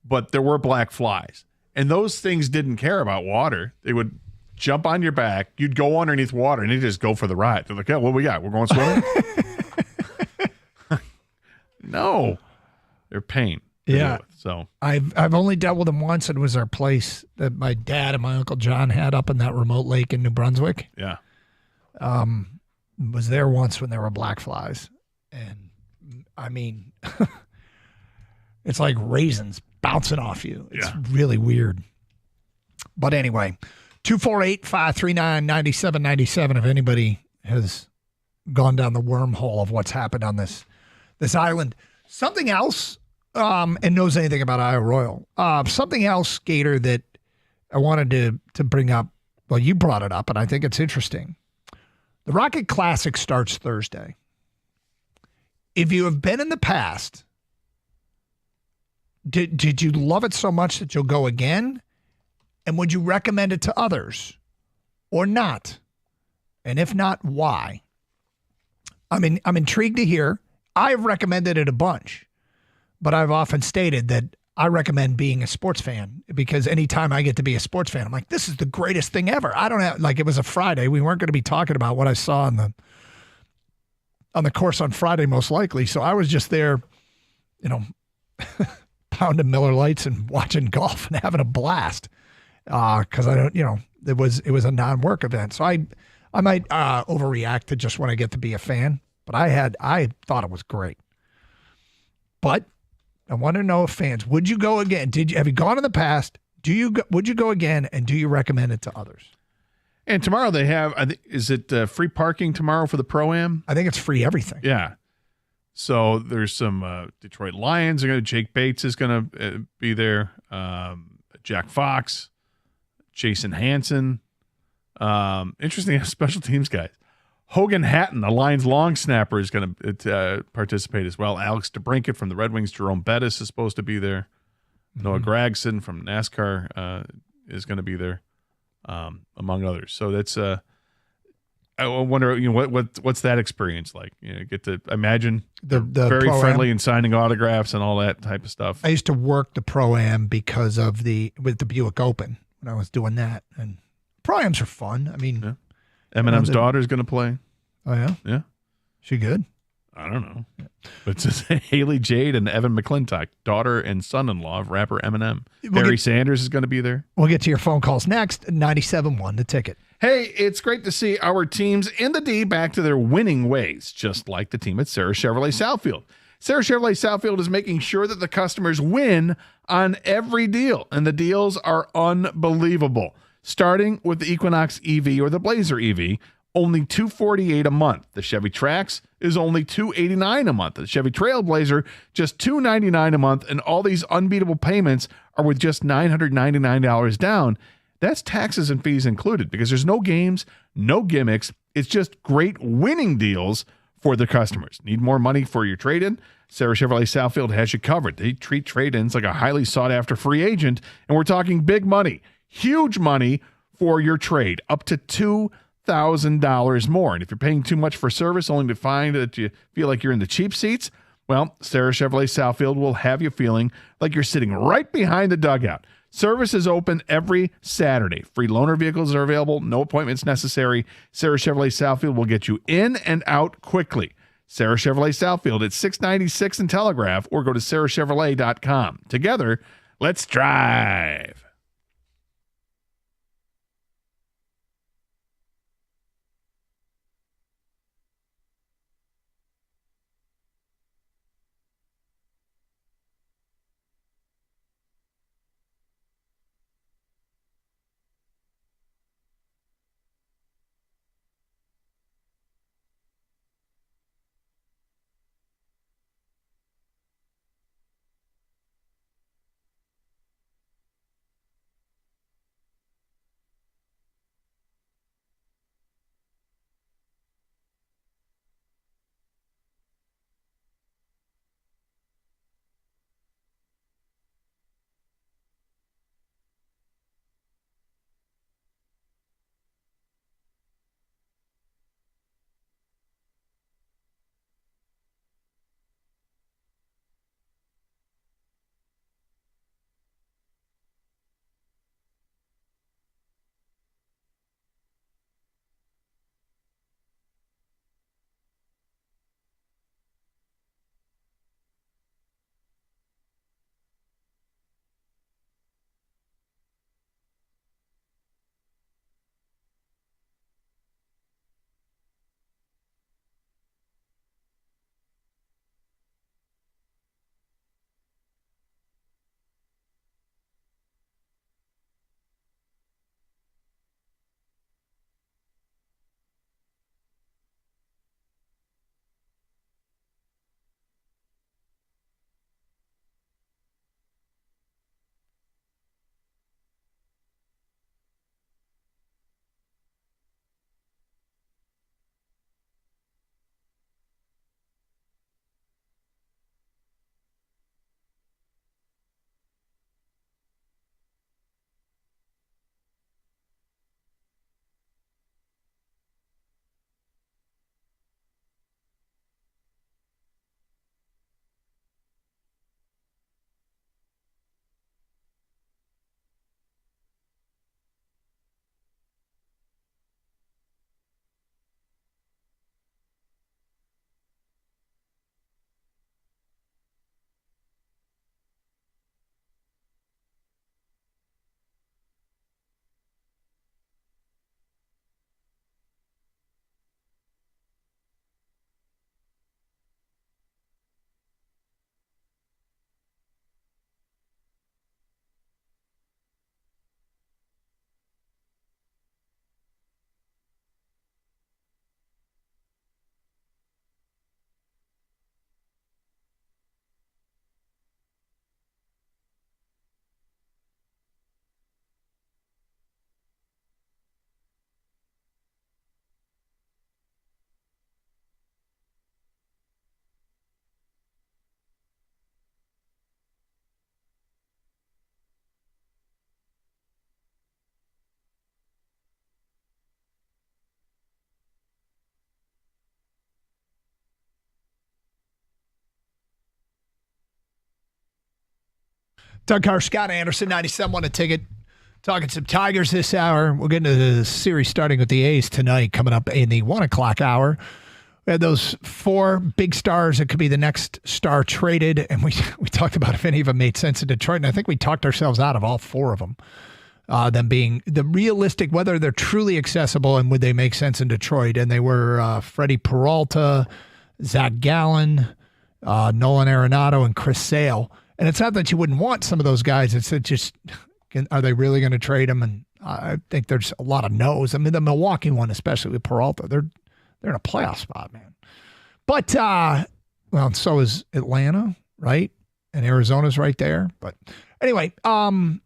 but there were black flies. And those things didn't care about water. They would jump on your back. You'd go underneath water and they'd just go for the ride. They're like, "Oh, what we got? We're going swimming?" No. They're pain. Yeah. So I've only dealt with them once. It was our place that my dad and my Uncle John had up in that remote lake in New Brunswick. Yeah. Was there once when there were black flies. And it's like raisins bouncing off you. It's really weird. But anyway, 248-539-9797 if anybody has gone down the wormhole of what's happened on this island. Something else, and knows anything about Isle Royale. Something else, Gator, that I wanted to bring up. Well, you brought it up, and I think it's interesting. The Rocket Classic starts Thursday. If you have been in the past, did you love it so much that you'll go again? And would you recommend it to others or not? And if not, why? I'm intrigued to hear. I've recommended it a bunch, but I've often stated that I recommend being a sports fan because anytime I get to be a sports fan, I'm like, this is the greatest thing ever. I don't have, like, it was a Friday. We weren't going to be talking about what I saw on the course on Friday, most likely. So I was just there, pounding Miller Lights and watching golf and having a blast. Cause I don't, it was a non-work event. So I might overreact to just when I get to be a fan, but I thought it was great. But I want to know if fans, would you go again? Have you gone in the past? Would you go again? And do you recommend it to others? And tomorrow they have, is it free parking tomorrow for the Pro-Am? I think it's free everything. Yeah. So there's some Detroit Lions. Jake Bates is going to be there. Jack Fox, Jason Hansen. Interesting special teams guys. Hogan Hatton, the Lions long snapper, is going to participate as well. Alex DeBrincat from the Red Wings. Jerome Bettis is supposed to be there. Noah Gragson from NASCAR is going to be there, among others. So that's I wonder, what's that experience like? Get to imagine the very friendly and signing autographs and all that type of stuff. I used to work the Pro-Am because of with the Buick Open when I was doing that, and Pro-Ams are fun. Yeah. Eminem's daughter is going to play. Oh yeah, yeah. She good? I don't know, but it says Haley Jade and Evan McClintock, daughter and son-in-law of rapper Eminem. Barry Sanders is going to be there. We'll get to your phone calls next. 97.1 The Ticket. Hey, it's great to see our teams in the D back to their winning ways, just like the team at Sarah Chevrolet Southfield. Sarah Chevrolet Southfield is making sure that the customers win on every deal, and the deals are unbelievable. Starting with the Equinox EV or the Blazer EV, only $248 a month. The Chevy Trax is only $289 a month. The Chevy Trailblazer, just $299 a month, and all these unbeatable payments are with just $999 down. That's taxes and fees included because there's no games, no gimmicks. It's just great winning deals for the customers. Need more money for your trade-in? Sarah Chevrolet Southfield has you covered. They treat trade-ins like a highly sought-after free agent, and we're talking big money. Huge money for your trade, up to $2,000 more. And if you're paying too much for service only to find that you feel like you're in the cheap seats, well, Sarah Chevrolet Southfield will have you feeling like you're sitting right behind the dugout. Service is open every Saturday. Free loaner vehicles are available. No appointments necessary. Sarah Chevrolet Southfield will get you in and out quickly. Sarah Chevrolet Southfield at 696 and Telegraph, or go to sarahchevrolet.com. Together, let's drive. Doug Carr, Scott Anderson, 97 A Ticket. Talking some Tigers this hour. We'll get into the series starting with the A's tonight, coming up in the 1 o'clock hour. We had those 4 big stars that could be the next star traded, and we talked about if any of them made sense in Detroit, and I think we talked ourselves out of all 4 of them. Them being the realistic, whether they're truly accessible and would they make sense in Detroit. And they were Freddie Peralta, Zach Gallen, Nolan Arenado, and Chris Sale. And it's not that you wouldn't want some of those guys. It's just, are they really going to trade them? And I think there's a lot of no's. I mean, the Milwaukee one, especially with Peralta, they're in a playoff spot, man. But, well, so is Atlanta, right? And Arizona's right there. But anyway, we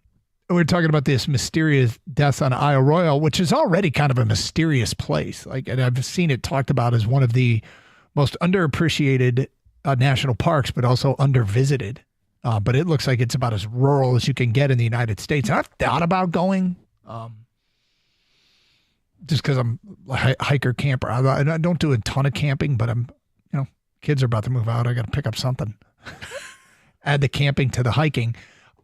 were talking about this mysterious death on Isle Royale, which is already kind of a mysterious place. Like, and I've seen it talked about as one of the most underappreciated national parks, but also undervisited. But it looks like it's about as rural as you can get in the United States. And I've thought about going, just because I'm a hiker camper. I don't do a ton of camping, but kids are about to move out. I got to pick up something. Add the camping to the hiking.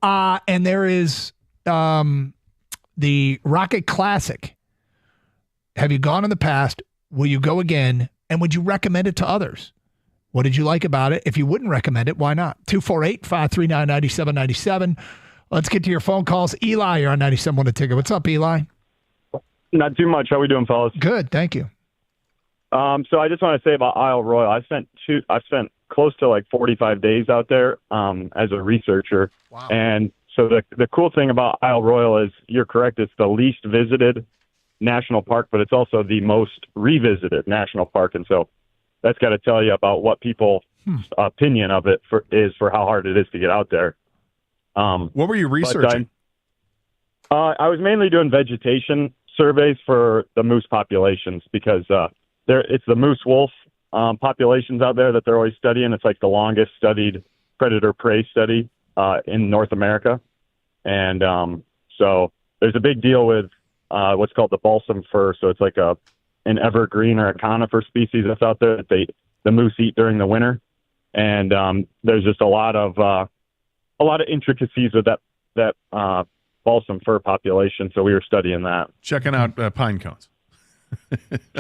And there is the Rocket Classic. Have you gone in the past? Will you go again? And would you recommend it to others? What did you like about it? If you wouldn't recommend it, why not? 248-539-9797. Let's get to your phone calls. Eli, you're on 97.1 A Ticket. What's up, Eli? Not too much. How we doing, fellas? Good, thank you. So I just want to say about Isle Royale. I spent close to like 45 days out there as a researcher. Wow. And so the cool thing about Isle Royale is you're correct. It's the least visited national park, but it's also the most revisited national park. And so that's got to tell you about what people's opinion of it is for how hard it is to get out there. What were you researching? I was mainly doing vegetation surveys for the moose populations because it's the moose wolf populations out there that they're always studying. It's like the longest studied predator-prey study in North America. And so there's a big deal with what's called the balsam fir. So it's like an evergreen or a conifer species that's out there that the moose eat during the winter. And there's just a lot of intricacies with that balsam fir population. So we were studying that. Checking out pine cones.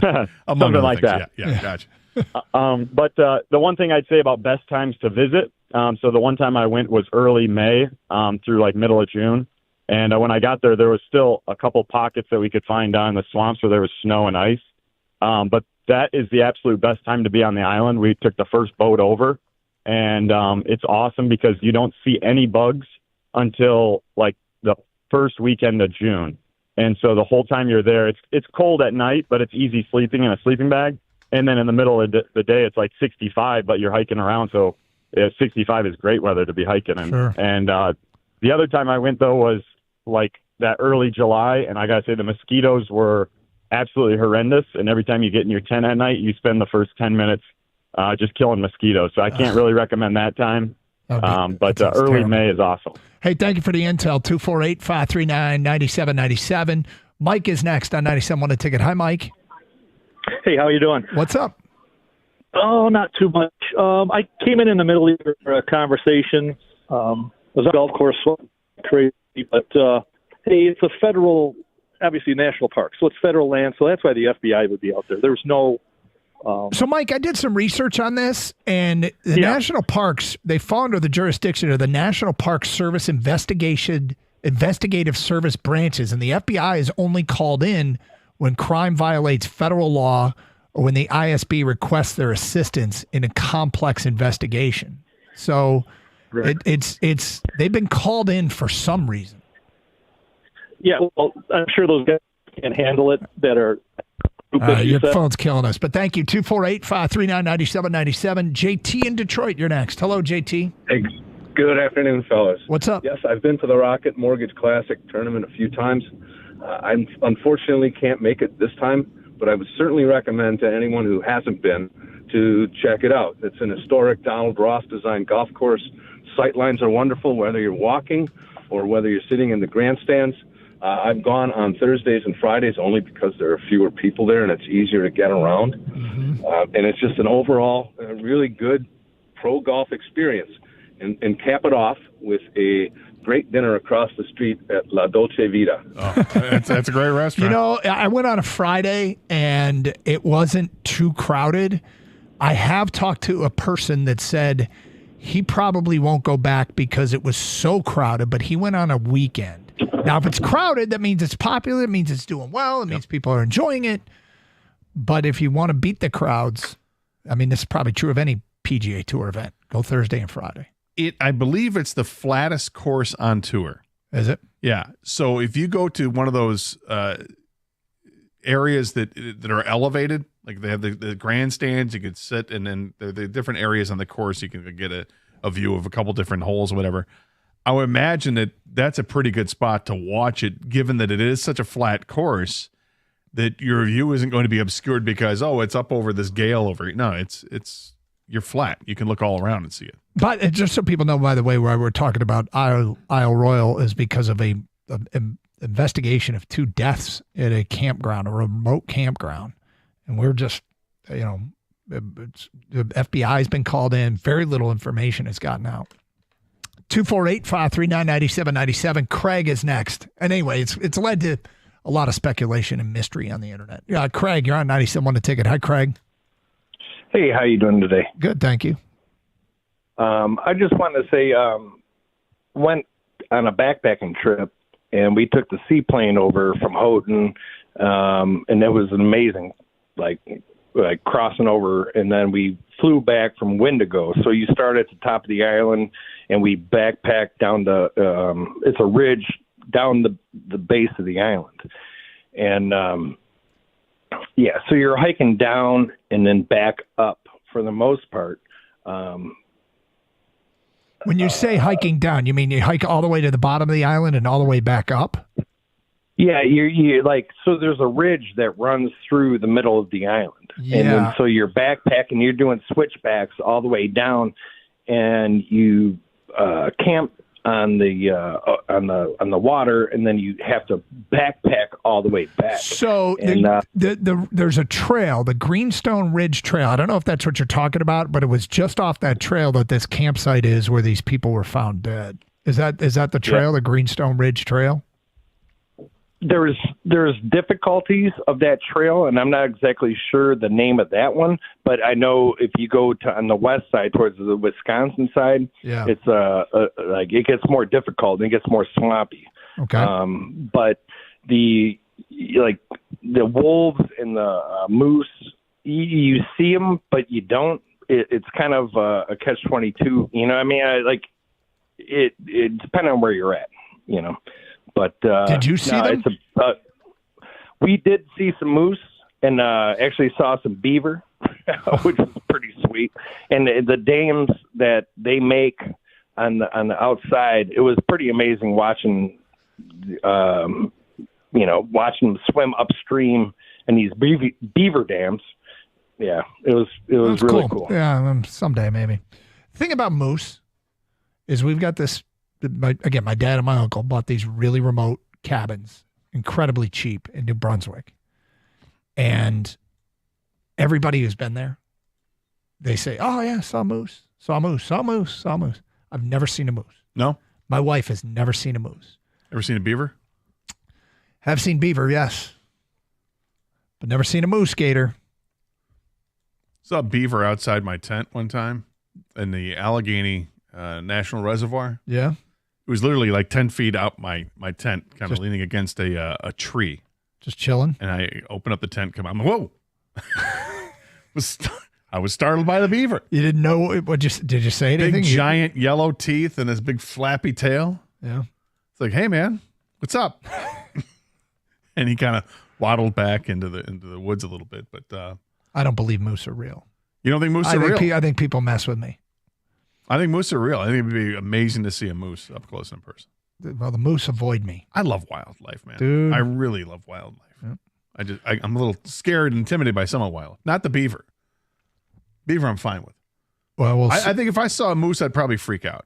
Something like that. Yeah, gotcha. But the one thing I'd say about best times to visit, so the one time I went was early May through like middle of June. And when I got there was still a couple pockets that we could find down in the swamps where there was snow and ice. But that is the absolute best time to be on the island. We took the first boat over, and it's awesome because you don't see any bugs until like the first weekend of June. And so the whole time you're there, it's cold at night, but it's easy sleeping in a sleeping bag. And then in the middle of the day, it's like 65, but you're hiking around. So 65 is great weather to be hiking in. Sure. And the other time I went, though, was like that early July. And I got to say the mosquitoes were absolutely horrendous. And every time you get in your tent at night, you spend the first 10 minutes just killing mosquitoes. So I can't really recommend that time. But early terrible. May is awesome. Hey, thank you for the intel. 248-539-9797. Mike is next on 97.1 A Ticket. Hi, Mike. Hey, how you doing? What's up? Oh, not too much. I came in the middle of your conversation. I was on a golf course, crazy, but hey, it's a federal, obviously national park, so it's federal land, so that's why the FBI would be out there. There's no. So, Mike, I did some research on this, and the national parks, they fall under the jurisdiction of the National Park Service investigative service branches, and the FBI is only called in when crime violates federal law or when the ISB requests their assistance in a complex investigation. So it's they've been called in for some reason. Yeah, well, I'm sure those guys can handle it that are. Your phone's killing us, but thank you. 248-539-9797. JT in Detroit, you're next. Hello, JT. Hey, good afternoon, fellas. What's up? Yes, I've been to the Rocket Mortgage Classic tournament a few times. I unfortunately can't make it this time, but I would certainly recommend to anyone who hasn't been to check it out. It's an historic Donald Ross designed golf course. Sightlines are wonderful, whether you're walking or whether you're sitting in the grandstands. I've gone on Thursdays and Fridays only because there are fewer people there and it's easier to get around. Mm-hmm. And it's just an overall really good pro golf experience. And cap it off with a great dinner across the street at La Dolce Vita. Oh, that's a great restaurant. You know, I went on a Friday and it wasn't too crowded. I have talked to a person that said he probably won't go back because it was so crowded, but he went on a weekend. Now, if it's crowded, that means it's popular. It means it's doing well. It means people are enjoying it. But if you want to beat the crowds, I mean, this is probably true of any PGA Tour event. Go Thursday and Friday. I believe it's the flattest course on tour. Is it? Yeah. So if you go to one of those areas that are elevated, like they have the grandstands, you could sit, and then the different areas on the course, you can get a view of a couple different holes or whatever. I would imagine that that's a pretty good spot to watch it, given that it is such a flat course that your view isn't going to be obscured because, it's up over this gale over here. No, it's you're flat. You can look all around and see it. But just so people know, by the way, why we're talking about Isle Royal is because of a investigation of 2 deaths at a campground, a remote campground. And we're just, the FBI has been called in. Very little information has gotten out. 248-539-9797. Craig is next. And anyway, it's led to a lot of speculation and mystery on the internet. Yeah, Craig, you're on 97.1 The Ticket. Hi, Craig. Hey, how you doing today? Good, thank you. I just wanted to say, went on a backpacking trip, and we took the seaplane over from Houghton, and it was amazing, like crossing over, and then we flew back from Wendigo. So you start at the top of the island, and we backpacked down it's a ridge down the base of the island. And, so you're hiking down and then back up for the most part. When you say hiking down, you mean you hike all the way to the bottom of the island and all the way back up? Yeah, you so there's a ridge that runs through the middle of the island. Yeah. And then so you're backpacking, you're doing switchbacks all the way down, and you camp on the water, and then you have to backpack all the way back. So there's a trail, the Greenstone Ridge Trail. I don't know if that's what you're talking about, but it was just off that trail that this campsite is where these people were found dead. Is that the trail, the Greenstone Ridge Trail? There's difficulties of that trail, and I'm not exactly sure the name of that one, but I know if you go on the west side towards the Wisconsin side, it's it gets more difficult and it gets more swampy. Okay. But the wolves and the moose, you see them, but you don't. It's kind of a catch-22. You know what I mean? It depends on where you're at, you know. But did you see them? We did see some moose and actually saw some beaver, which was pretty sweet. And the dams that they make on the outside, it was pretty amazing watching, watching them swim upstream in these beaver dams. Yeah, it was really cool. Yeah, someday maybe. The thing about moose is we've got this. My dad and my uncle bought these really remote cabins, incredibly cheap in New Brunswick. And everybody who's been there, they say, oh, yeah, saw moose. I've never seen a moose. No? My wife has never seen a moose. Ever seen a beaver? Have seen beaver, yes. But never seen a moose, Gator. Saw a beaver outside my tent one time in the Allegheny National Reservoir. Yeah. It was literally like 10 feet out my tent, kind of leaning against a tree. Just chilling? And I open up the tent, I'm like, whoa. I was startled by the beaver. You didn't know did you say anything? Big giant yellow teeth and his big flappy tail. Yeah. It's like, hey man, what's up? And he kind of waddled back into the woods a little bit, but I don't believe moose are real. You don't think moose are real? I think people mess with me. I think moose are real. I think it would be amazing to see a moose up close in person. Well, the moose avoid me. I love wildlife, man. Dude. I really love wildlife. Yep. I'm a little scared and intimidated by some of wildlife. Not the beaver. Beaver I'm fine with. Well, I think if I saw a moose, I'd probably freak out.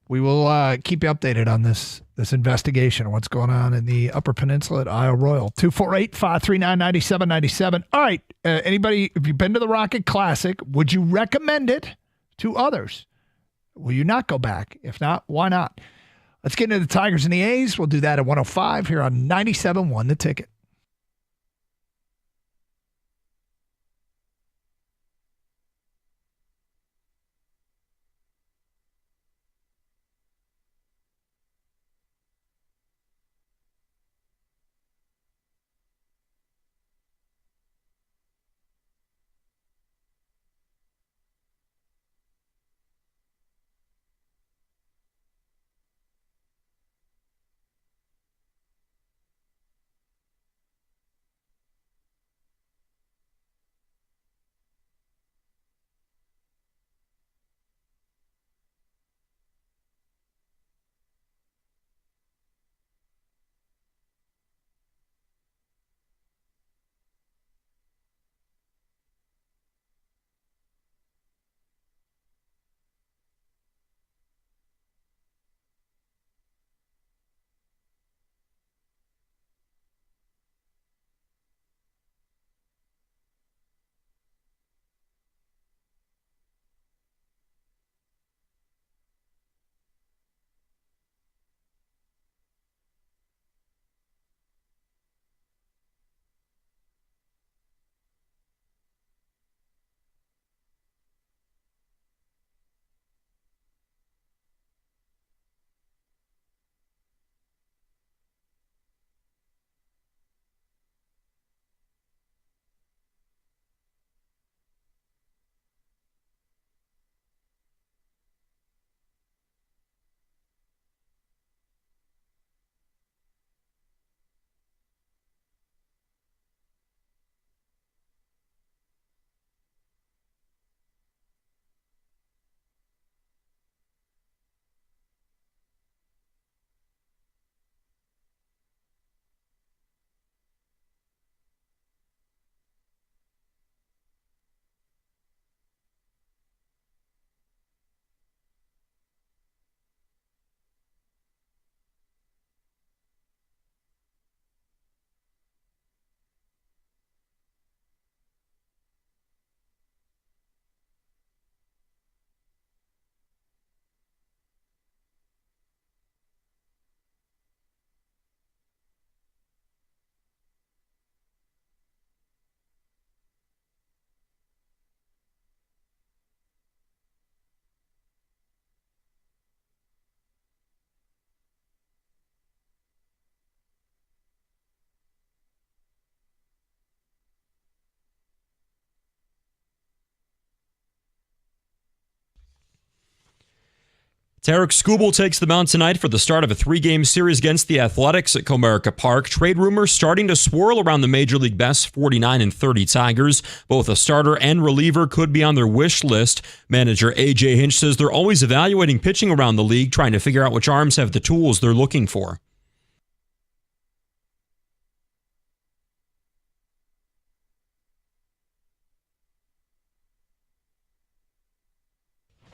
We will keep you updated on this investigation of what's going on in the Upper Peninsula at Isle Royal. 248-539-9797. All right. Anybody, if you've been to the Rocket Classic, would you recommend it to others? Will you not go back? If not, why not? Let's get into the Tigers and the A's. We'll do that at 105 here on 97.1 The Ticket. Tarik Skubal takes the mound tonight for the start of a 3-game series against the Athletics at Comerica Park. Trade rumors starting to swirl around the Major League best 49 and 30 Tigers. Both a starter and reliever could be on their wish list. Manager A.J. Hinch says they're always evaluating pitching around the league, trying to figure out which arms have the tools they're looking for.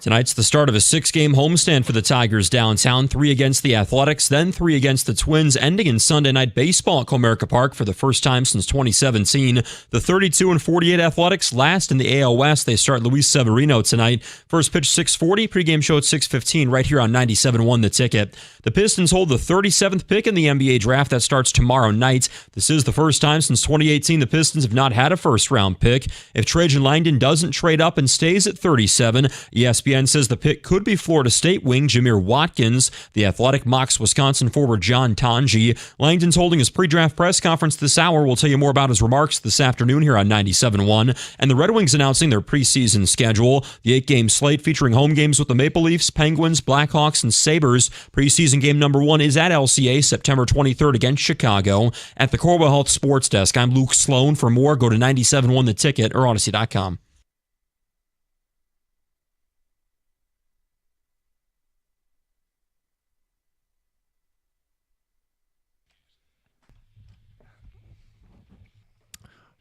Tonight's the start of a 6-game homestand for the Tigers downtown. 3 against the Athletics, then 3 against the Twins, ending in Sunday Night Baseball at Comerica Park for the first time since 2017. The 32-48 Athletics last in the AL West. They start Luis Severino tonight. First pitch 6:40, pregame show at 6:15 right here on 97.1 The Ticket. The Pistons hold the 37th pick in the NBA draft that starts tomorrow night. This is the first time since 2018 the Pistons have not had a first-round pick. If Trajan Langdon doesn't trade up and stays at 37, ESPN says the pick could be Florida State wing Jameer Watkins. The Athletic mocks Wisconsin forward John Tonji. Langdon's holding his pre-draft press conference this hour. We'll tell you more about his remarks this afternoon here on 97.1. And the Red Wings announcing their preseason schedule. The 8-game slate featuring home games with the Maple Leafs, Penguins, Blackhawks, and Sabres. Preseason game number 1 is at LCA September 23rd against Chicago. At the Corwell Health Sports Desk, I'm Luke Sloan. For more, go to 97.1 The Ticket or Odyssey.com.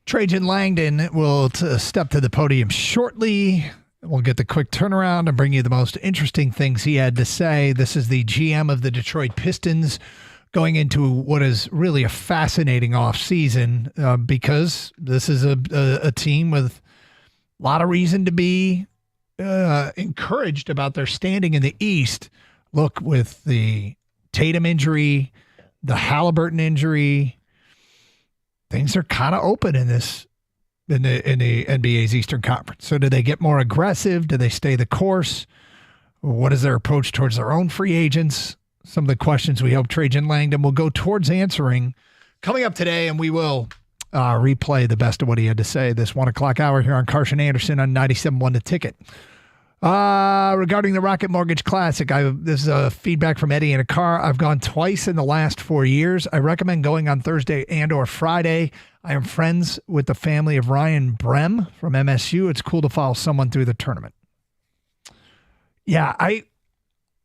Trajan Langdon will step to the podium shortly. We'll get the quick turnaround and bring you the most interesting things he had to say. This is the GM of the Detroit Pistons going into what is really a fascinating offseason because this is a team with a lot of reason to be encouraged about their standing in the East. Look, with the Tatum injury, the Halliburton injury, things are kind of open in the NBA's Eastern Conference. So do they get more aggressive? Do they stay the course? What is their approach towards their own free agents? Some of the questions we hope Trajan Langdon will go towards answering coming up today, and we will replay the best of what he had to say this 1 o'clock hour here on Carson Anderson on 97.1 The Ticket. Regarding the Rocket Mortgage Classic, this is feedback from Eddie in a car. I've gone twice in the last 4 years. I recommend going on Thursday and or Friday. I am friends with the family of Ryan Brem from MSU. It's cool to follow someone through the tournament. Yeah,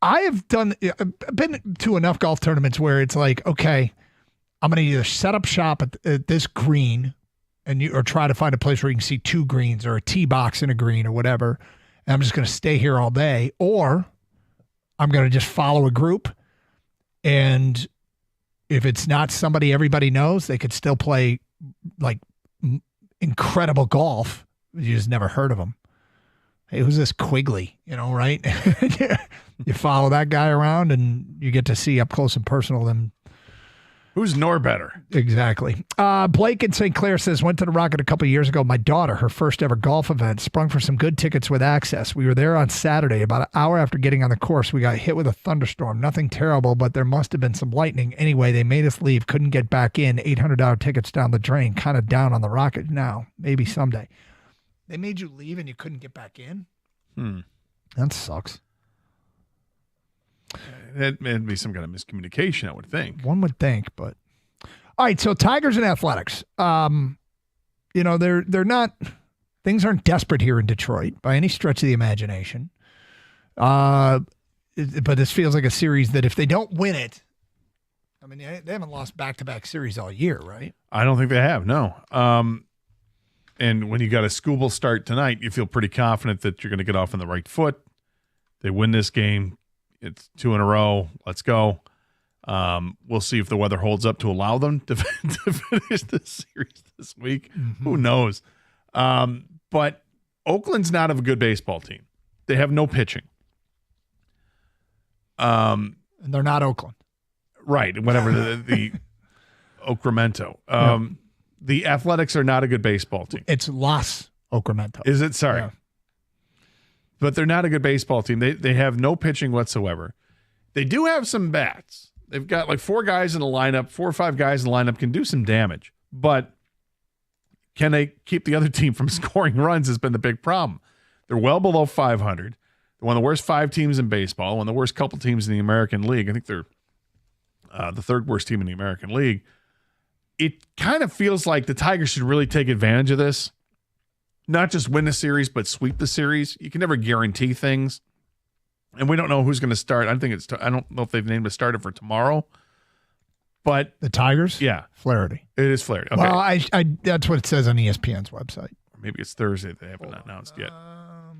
I've been to enough golf tournaments where it's like, okay, I'm going to either set up shop at this green or try to find a place where you can see 2 greens or a tee box in a green or whatever. And I'm just going to stay here all day, or I'm going to just follow a group. And if it's not somebody everybody knows, they could still play like incredible golf. You just never heard of them. Hey, who's this Quigley? Right? You follow that guy around and you get to see up close and personal them. Who's Norbetter? Exactly. Blake in St. Clair says, went to the Rocket a couple of years ago. My daughter, her first ever golf event, sprung for some good tickets with access. We were there on Saturday. About an hour after getting on the course, we got hit with a thunderstorm. Nothing terrible, but there must have been some lightning. Anyway, they made us leave. Couldn't get back in. $800 tickets down the drain. Kind of down on the Rocket now. Maybe someday. They made you leave and you couldn't get back in? That sucks. It'd be some kind of miscommunication, I would think. One would think, but all right. So Tigers and Athletics. They're not. Things aren't desperate here in Detroit by any stretch of the imagination. But this feels like a series that if they don't win it, I mean, they haven't lost back-to-back series all year, right? I don't think they have. No. And when you got a Scooble start tonight, you feel pretty confident that you're going to get off on the right foot. They win this game. It's 2 in a row. Let's go. We'll see if the weather holds up to allow them to finish this series this week. Mm-hmm. Who knows? But Oakland's not a good baseball team. They have no pitching. And they're not Oakland. Right. Whatever the Ocramento. The Athletics are not a good baseball team. It's Los Ocramento. Is it? Sorry. Yeah. But they're not a good baseball team. They have no pitching whatsoever. They do have some bats. They've got like 4 guys in the lineup, 4 or 5 guys in the lineup can do some damage. But can they keep the other team from scoring runs has been the big problem. They're well below 500. They're one of the worst 5 teams in baseball, one of the worst couple teams in the American League. I think they're the 3rd worst team in the American League. It kind of feels like the Tigers should really take advantage of this. Not just win the series, but sweep the series. You can never guarantee things. And we don't know who's going to start. I don't know if they've named a starter for tomorrow. But the Tigers? Yeah. Flaherty. It is Flaherty. Okay. Well, I that's what it says on ESPN's website. Or maybe it's Thursday. They haven't announced yet.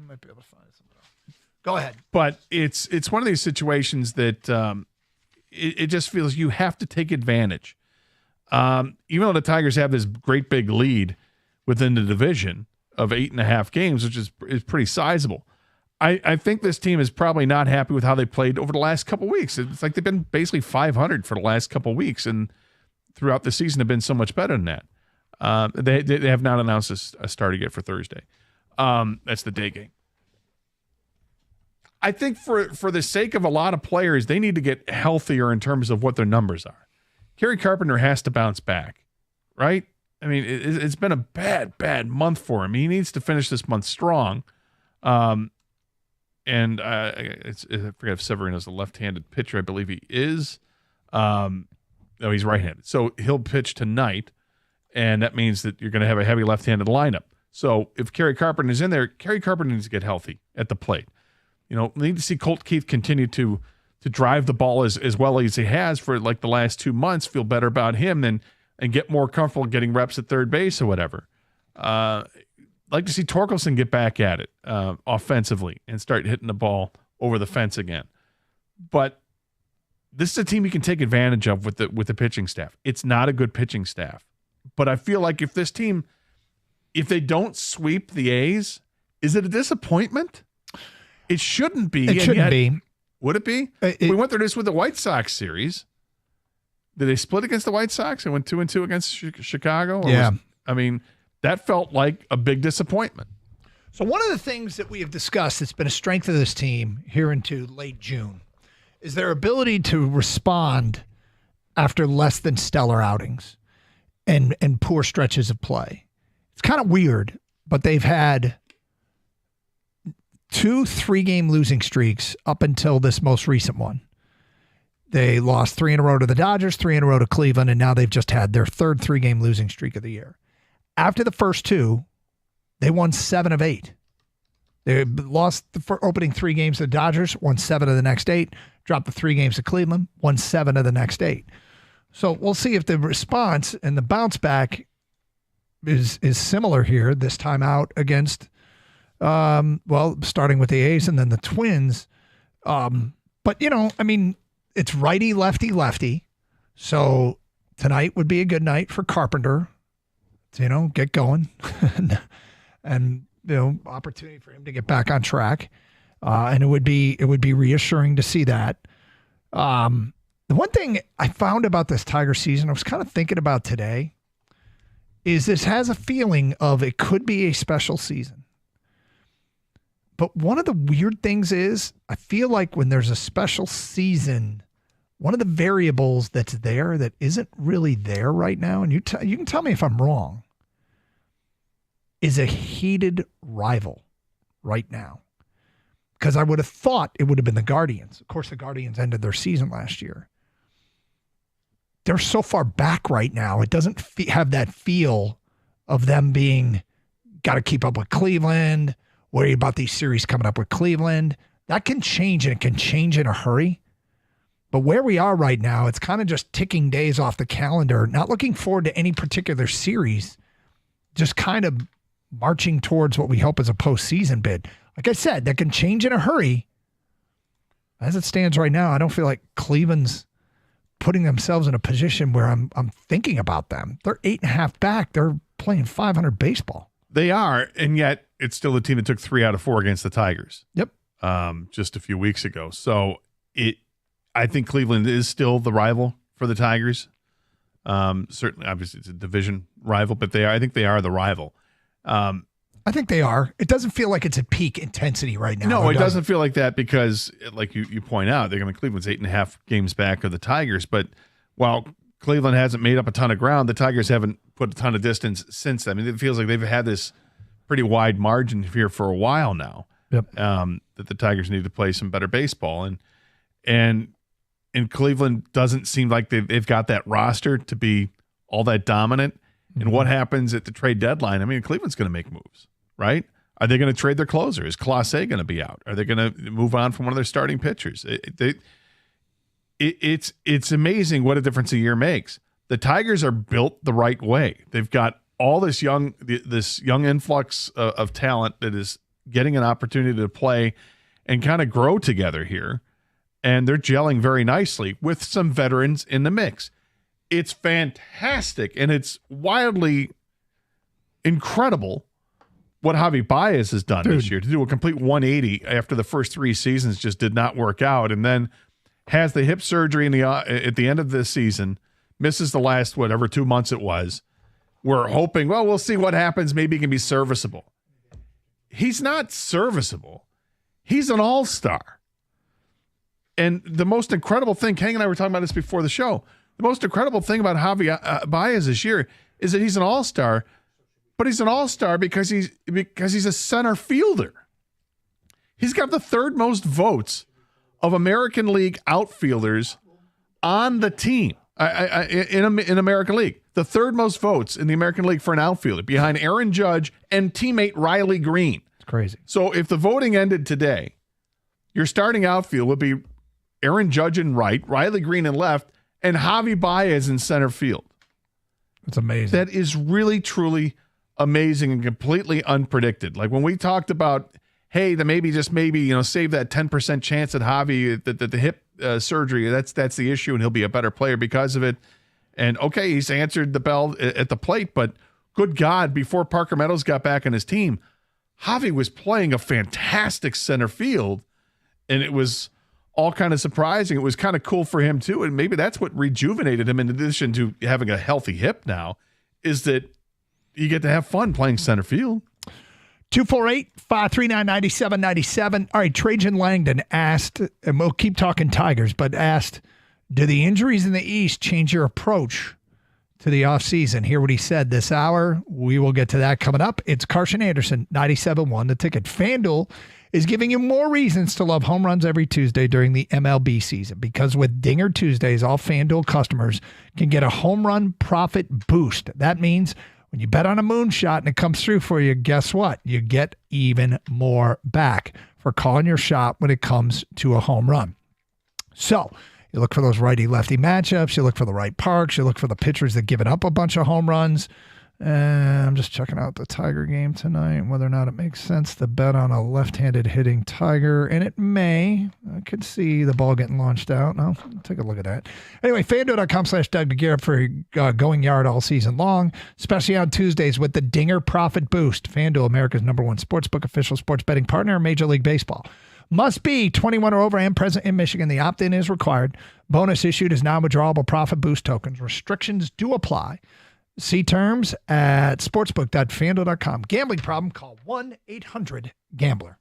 Might be able to find something else. Go ahead. But it's one of these situations that it just feels you have to take advantage. Even though the Tigers have this great big lead within the division of 8.5 games, which is pretty sizable. I think this team is probably not happy with how they played over the last couple of weeks. It's like they've been basically 500 for the last couple of weeks, and throughout the season have been so much better than that. They have not announced a starter yet for Thursday. That's the day game. I think for the sake of a lot of players, they need to get healthier in terms of what their numbers are. Kerry Carpenter has to bounce back, right? I mean, it's been a bad month for him. He needs to finish this month strong. And I forget if Severino's a left-handed pitcher. I believe he is. No, he's right-handed. So he'll pitch tonight, and that means that you're going to have a heavy left-handed lineup. So if Kerry Carpenter is in there, Kerry Carpenter needs to get healthy at the plate. We need to see Colt Keith continue to drive the ball as well as he has for like the last 2 months, feel better about him and get more comfortable getting reps at third base or whatever. Like to see Torkelson get back at it offensively and start hitting the ball over the fence again. But this is a team you can take advantage of with the pitching staff. It's not a good pitching staff. But I feel like if this team, if they don't sweep the A's, is it a disappointment? It shouldn't be. It shouldn't be. Would it be? We went through this with the White Sox series. Did they split against the White Sox and went 2-2 against Chicago? Yeah. That felt like a big disappointment. So one of the things that we have discussed that's been a strength of this team here into late June is their ability to respond after less than stellar outings and poor stretches of play. It's kind of weird, but they've had 2 3-game losing streaks up until this most recent one. They lost 3 in a row to the Dodgers, 3 in a row to Cleveland, and now they've just had their third 3-game losing streak of the year. After the first 2, they won 7 of 8. They lost the opening 3 games to the Dodgers, won 7 of the next 8, dropped the 3 games to Cleveland, won 7 of the next 8. So we'll see if the response and the bounce back is similar here this time out against, starting with the A's and then the Twins. But, it's righty, lefty, lefty. So tonight would be a good night for Carpenter to, get going and opportunity for him to get back on track. And it would be reassuring to see that. The one thing I found about this Tiger season, I was kind of thinking about today, is this has a feeling of it could be a special season. But one of the weird things is I feel like when there's a special season, one of the variables that's there that isn't really there right now, and you can tell me if I'm wrong, is a heated rival right now. Because I would have thought it would have been the Guardians. Of course, the Guardians ended their season last year. They're so far back right now, it doesn't have that feel of them being got to keep up with Cleveland, worry about these series coming up with Cleveland. That can change, and it can change in a hurry. But where we are right now, it's kind of just ticking days off the calendar, not looking forward to any particular series, just kind of marching towards what we hope is a postseason bid. Like I said, that can change in a hurry. As it stands right now, I don't feel like Cleveland's putting themselves in a position where I'm thinking about them. They're 8.5 back. They're playing 500 baseball. They are, and yet it's still a team that took 3 out of 4 against the Tigers. Yep. Just a few weeks ago. So I think Cleveland is still the rival for the Tigers. Certainly, obviously, it's a division rival, but I think they are the rival. I think they are. It doesn't feel like it's at peak intensity right now. No, it doesn't feel like that because, like you point out, Cleveland's 8.5 games back of the Tigers. But while Cleveland hasn't made up a ton of ground, the Tigers haven't put a ton of distance since then. I mean, it feels like they've had this pretty wide margin here for a while now. Yep. That the Tigers need to play some better baseball, and Cleveland doesn't seem like they've got that roster to be all that dominant. And what happens at the trade deadline? I mean, Cleveland's going to make moves, right? Are they going to trade their closer? Is Clase going to be out? Are they going to move on from one of their starting pitchers? It's amazing what a difference a year makes. The Tigers are built the right way. They've got all this young influx of talent that is getting an opportunity to play and kind of grow together here. And they're gelling very nicely with some veterans in the mix. It's fantastic, and it's wildly incredible what Javi Baez has done this year. To do a complete 180 after the first 3 seasons just did not work out, and then has the hip surgery at the end of this season, misses the last, 2 months it was. We're hoping, we'll see what happens. Maybe he can be serviceable. He's not serviceable. He's an all-star. And the most incredible thing, Kang and I were talking about this before the show, the most incredible thing about Javi Baez this year is that he's an all-star, but he's an all-star because he's a center fielder. He's got the 3rd most votes of American League outfielders on the team in American League. The 3rd most votes in the American League for an outfielder behind Aaron Judge and teammate Riley Green. It's crazy. So if the voting ended today, your starting outfield would be Aaron Judge in right, Riley Green in left, and Javi Baez in center field. It's amazing. That is really, truly amazing and completely unpredicted. Like when we talked about, hey, maybe save that 10% chance at Javi that the hip surgery, that's the issue, and he'll be a better player because of it. And okay, he's answered the bell at the plate, but good God, before Parker Meadows got back on his team, Javi was playing a fantastic center field, and it was all kind of surprising. It was kind of cool for him too. And maybe that's what rejuvenated him in addition to having a healthy hip now, is that you get to have fun playing center field. 248-539-9797. All right, Trajan Langdon asked, and we'll keep talking Tigers, but asked, do the injuries in the East change your approach to the offseason? Hear what he said this hour. We will get to that coming up. It's Carson Anderson, 97.1 The Ticket. FanDuel is giving you more reasons to love home runs every Tuesday during the MLB season, because with Dinger Tuesdays, all FanDuel customers can get a home run profit boost. That means when you bet on a moonshot and it comes through for you, guess what? You get even more back for calling your shot when it comes to a home run. So you look for those righty-lefty matchups. You look for the right parks. You look for the pitchers that give it up a bunch of home runs. I'm just checking out the Tiger game tonight, whether or not it makes sense to bet on a left-handed hitting Tiger. And it may. I could see the ball getting launched out. No, take a look at that. Anyway, FanDuel.com/Doug to gear up for going yard all season long, especially on Tuesdays with the Dinger Profit Boost. FanDuel, America's #1 sportsbook, official sports betting partner of Major League Baseball. Must be 21 or over and present in Michigan. The opt-in is required. Bonus issued is non-withdrawable profit boost tokens. Restrictions do apply. See terms at sportsbook.fanduel.com. Gambling problem? Call 1-800-GAMBLER.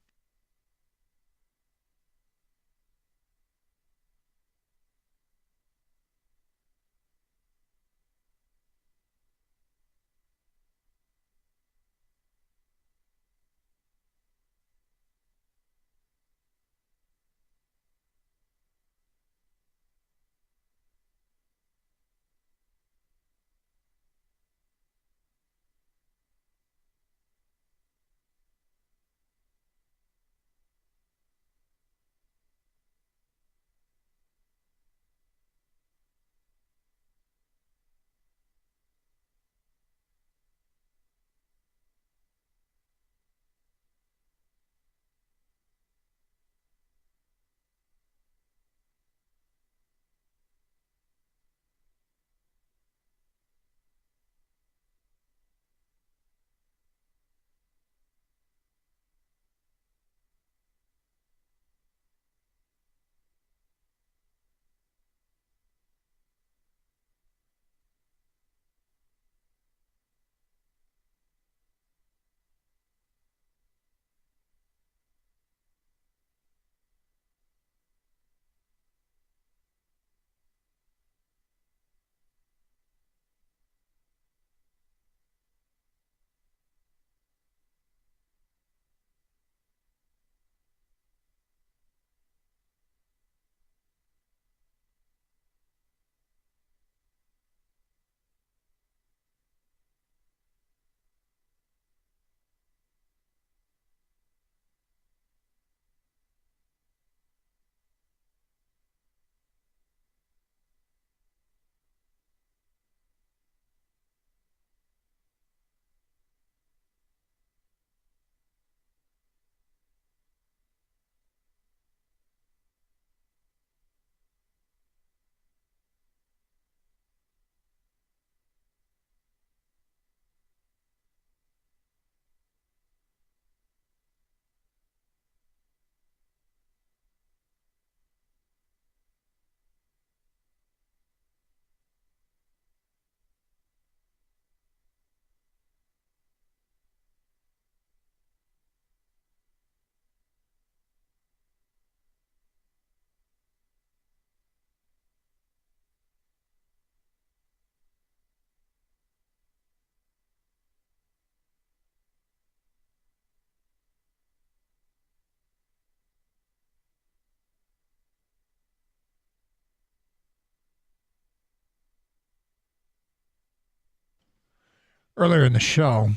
Earlier in the show,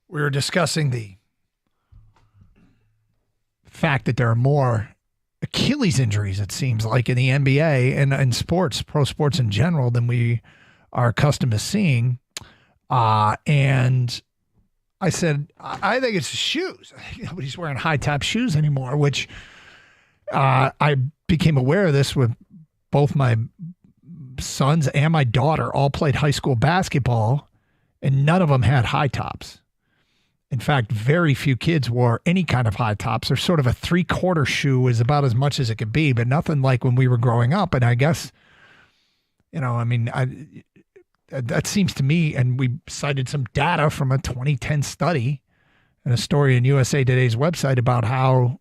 we were discussing the fact that there are more Achilles injuries, it seems like, in the NBA and in sports, pro sports in general, than we are accustomed to seeing. And I said, I think it's shoes. Nobody's wearing high-top shoes anymore, which I became aware of this with both my sons and my daughter all played high school basketball, and none of them had high tops. In fact, very few kids wore any kind of high tops. They're sort of a 3/4 shoe is about as much as it could be, but nothing like when we were growing up. And I guess, that seems to me, and we cited some data from a 2010 study and a story in USA Today's website about how,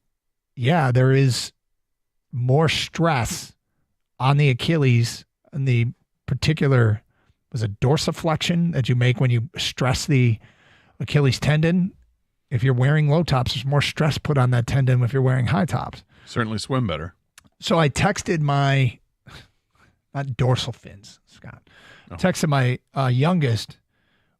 there is more stress on the Achilles and the particular, was it dorsiflexion that you make when you stress the Achilles tendon? If you're wearing low tops, there's more stress put on that tendon if you're wearing high tops. Certainly swim better. So I texted my, not dorsal fins, Scott. Texted my youngest,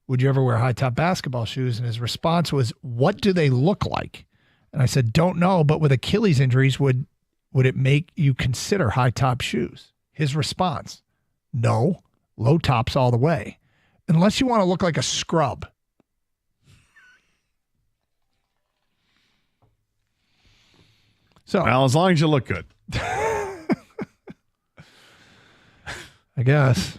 would you ever wear high top basketball shoes? And his response was, what do they look like? And I said, don't know, but with Achilles injuries, would it make you consider high top shoes? His response, no, low tops all the way. Unless you want to look like a scrub. So, well, as long as you look good. I guess.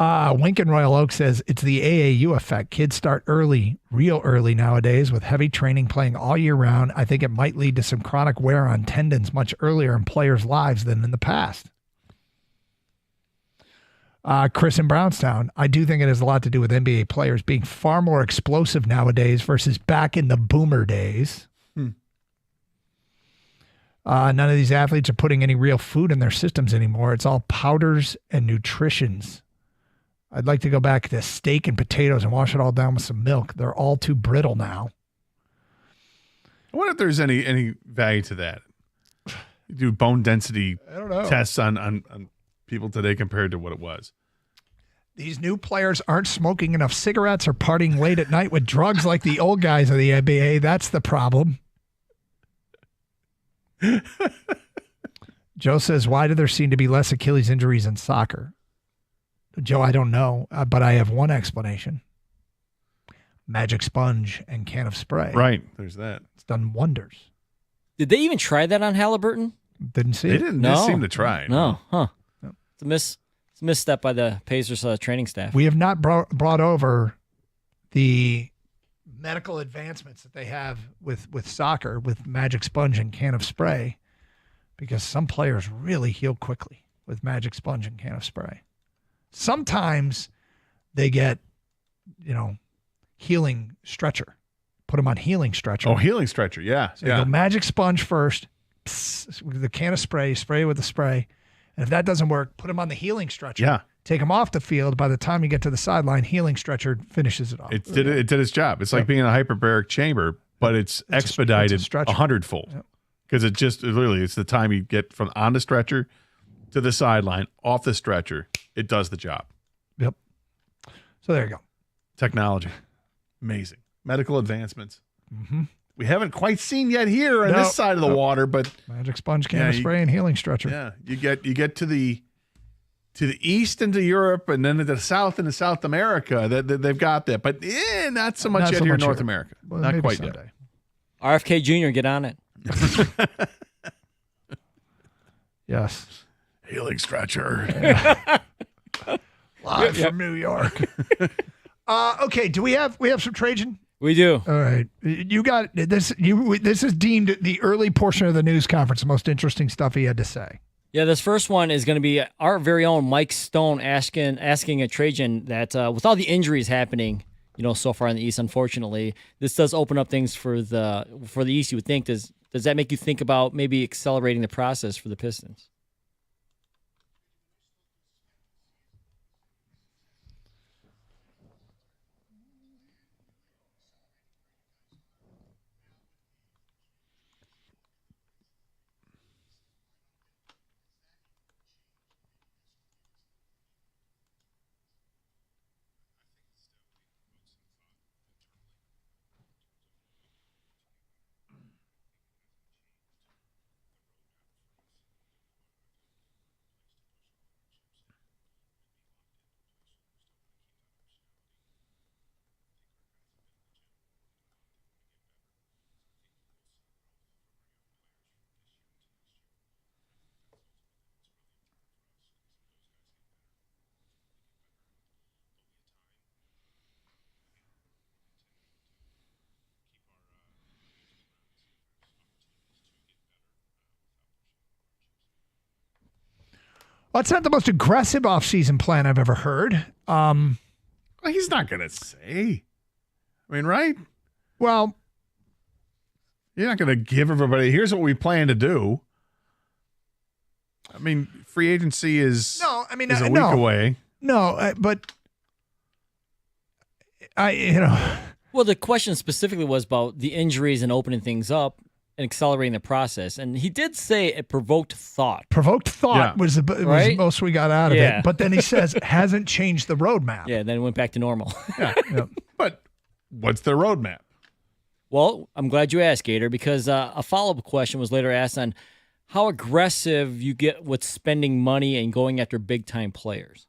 Lincoln Royal Oak says it's the AAU effect. Kids start early, real early nowadays with heavy training playing all year round. I think it might lead to some chronic wear on tendons much earlier in players' lives than in the past. Chris in Brownstown, I do think it has a lot to do with NBA players being far more explosive nowadays versus back in the boomer days. None of these athletes are putting any real food in their systems anymore. It's all powders and nutritions. I'd like to go back to steak and potatoes and wash it all down with some milk. They're all too brittle now. I wonder if there's any value to that. You do bone density tests on people today compared to what it was. These new players aren't smoking enough cigarettes or partying late at night with drugs like the old guys of the NBA. That's the problem. Joe says, why do there seem to be less Achilles injuries in soccer? Joe, I don't know, but I have one explanation. Magic sponge and can of spray. Right, there's that. It's done wonders. Did they even try that on Halliburton? Didn't see They it. didn't seem to try. No, huh? It's a misstep by the Pacers training staff. We have not brought over the medical advancements that they have with soccer, with magic sponge and can of spray, because some players really heal quickly with magic sponge and can of spray. Sometimes they get, healing stretcher. Put them on healing stretcher. Oh, healing stretcher, yeah. So you go magic sponge first, with the can of spray with the spray. And if that doesn't work, put them on the healing stretcher. Yeah. Take them off the field. By the time you get to the sideline, healing stretcher finishes it off. It did its job. It's like being in a hyperbaric chamber, but it's expedited 100-fold. Because it's the time you get from on the stretcher to the sideline, off the stretcher. It does the job. Yep. So there you go. Technology. Amazing. Medical advancements. Mm-hmm. We haven't quite seen yet here on this side of the water, but magic sponge, can of spray, and healing stretcher. Yeah. You get to the east into Europe and then to the south into South America. They've got that. But not so much yet here in North America. Well, not quite someday. yet. RFK Jr., get on it. Yes. Healing stretcher. Live from New York. Okay, do we have some Trajan? We do. All right. You got this. This is deemed the early portion of the news conference, the most interesting stuff he had to say. Yeah, this first one is going to be our very own Mike Stone asking a Trajan that with all the injuries happening, so far in the East, unfortunately, this does open up things for the East. You would think does that make you think about maybe accelerating the process for the Pistons? Well, it's not the most aggressive offseason plan I've ever heard. Well, he's not going to say. I mean, right? Well, you're not going to give everybody, here's what we plan to do. I mean, free agency is a week away. No, but Well, the question specifically was about the injuries and opening things up and accelerating the process. And he did say it provoked thought. Provoked thought was the most we got out of Yeah. it. But then he says hasn't changed the roadmap. Yeah, then it went back to normal. But what's their roadmap? Well, I'm glad you asked, Gator, because a follow-up question was later asked on how aggressive you get with spending money and going after big-time players.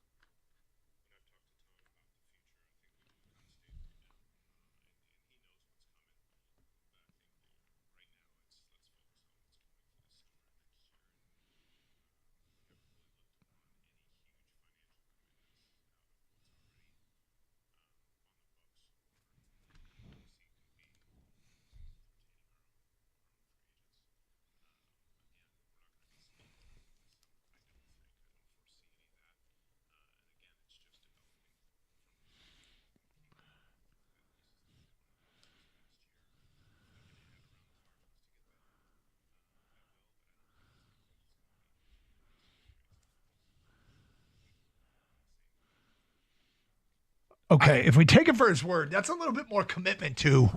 Okay, if we take it for his word, that's a little bit more commitment to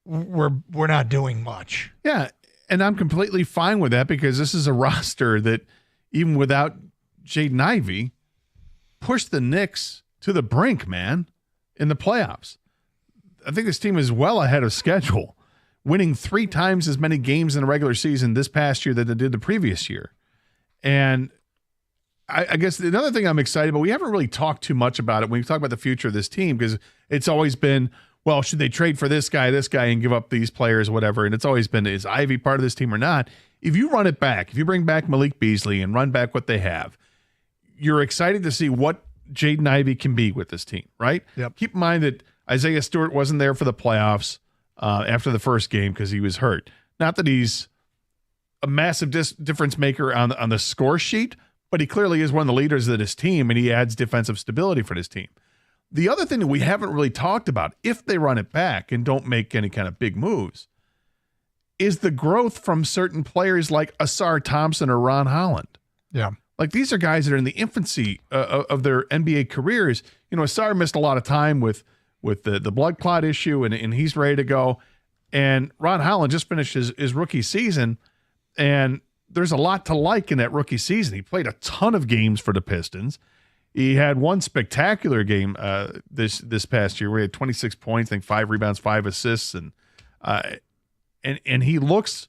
we're not doing much. Yeah, and I'm completely fine with that because this is a roster that, even without Jaden Ivey, pushed the Knicks to the brink, man, in the playoffs. I think this team is well ahead of schedule, winning 3 times as many games in the regular season this past year than they did the previous year. And I guess another thing I'm excited about, we haven't really talked too much about it when we talk about the future of this team because it's always been, well, should they trade for this guy, and give up these players, whatever? And it's always been, is Ivy part of this team or not? If you run it back, if you bring back Malik Beasley and run back what they have, you're excited to see what Jaden Ivey can be with this team, right? Yep. Keep in mind that Isaiah Stewart wasn't there for the playoffs after the first game because he was hurt. Not that he's a massive difference maker on the score sheet, but he clearly is one of the leaders of this team, and he adds defensive stability for this team. The other thing that we haven't really talked about, if they run it back and don't make any kind of big moves, is the growth from certain players like Asar Thompson or Ron Holland. Yeah. Like, these are guys that are in the infancy of their NBA careers. You know, Asar missed a lot of time with the blood clot issue, and he's ready to go. And Ron Holland just finished his rookie season, and there's a lot to like in that rookie season. He played a ton of games for the Pistons. He had one spectacular game this past year where he had 26 points, I think 5 rebounds, 5 assists, and he looks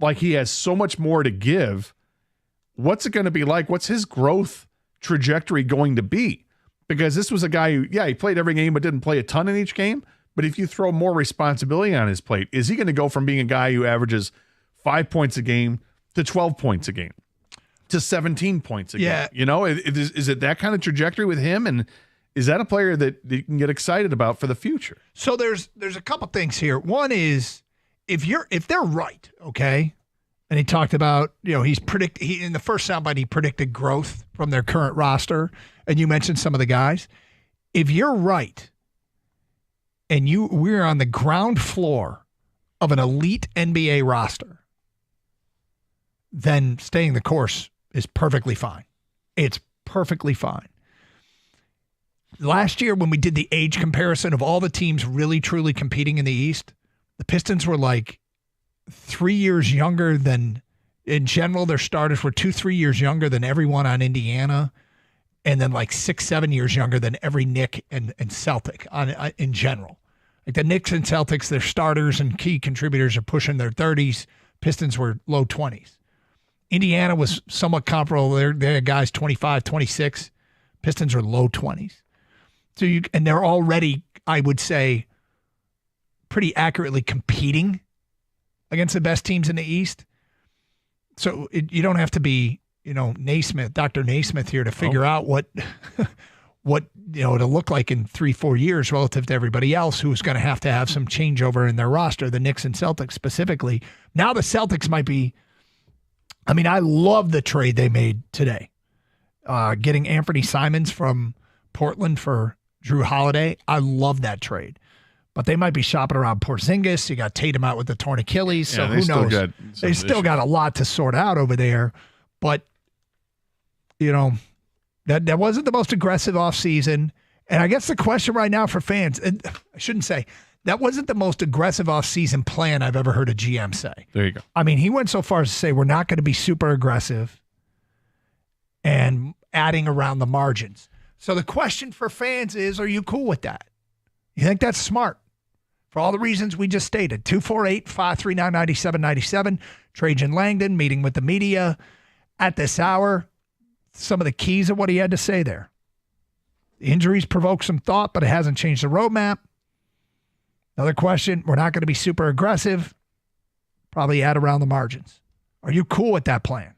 like he has so much more to give. What's it going to be like? What's his growth trajectory going to be? Because this was a guy who, he played every game but didn't play a ton in each game. But if you throw more responsibility on his plate, is he going to go from being a guy who averages 5 points a game to 12 points a game, to 17 points a game? You know, is it that kind of trajectory with him? And is that a player that you can get excited about for the future? So there's a couple things here. One is if they're right, okay, and he talked about, you know, he in the first soundbite he predicted growth from their current roster, and you mentioned some of the guys. If you're right, and we're on the ground floor of an elite NBA roster, then staying the course is perfectly fine. It's perfectly fine. Last year, when we did the age comparison of all the teams really, truly competing in the East, the Pistons were like 3 years younger than, in general, their starters were 2-3 years younger than everyone on Indiana, and then like 6-7 years younger than every Knick and Celtic in general. Like the Knicks and Celtics, their starters and key contributors are pushing their 30s. Pistons were low 20s. Indiana was somewhat comparable. They had guys 25, 26. Pistons are low 20s. And they're already, I would say, pretty accurately competing against the best teams in the East. So you don't have to be, you know, Naismith, Dr. Naismith here to figure out what you know, it'll look like in 3-4 years relative to everybody else who's going to have some changeover in their roster, the Knicks and Celtics specifically. Now the Celtics might be I mean, I love the trade they made today. Getting Anthony Simons from Portland for Drew Holiday. I love that trade. But they might be shopping around Porzingis. You got Tatum out with the torn Achilles. So who knows? They still got a lot to sort out over there. But, that wasn't the most aggressive offseason. And I guess the question right now for fans, and I shouldn't say, that wasn't the most aggressive offseason plan I've ever heard a GM say. There you go. I mean, he went so far as to say we're not going to be super aggressive and adding around the margins. So the question for fans is, are you cool with that? You think that's smart? For all the reasons we just stated. 248-539-9797. Trajan Langdon meeting with the media at this hour. Some of the keys of what he had to say there. The injuries provoke some thought, but it hasn't changed the roadmap. Another question, we're not going to be super aggressive. Probably add around the margins. Are you cool with that plan?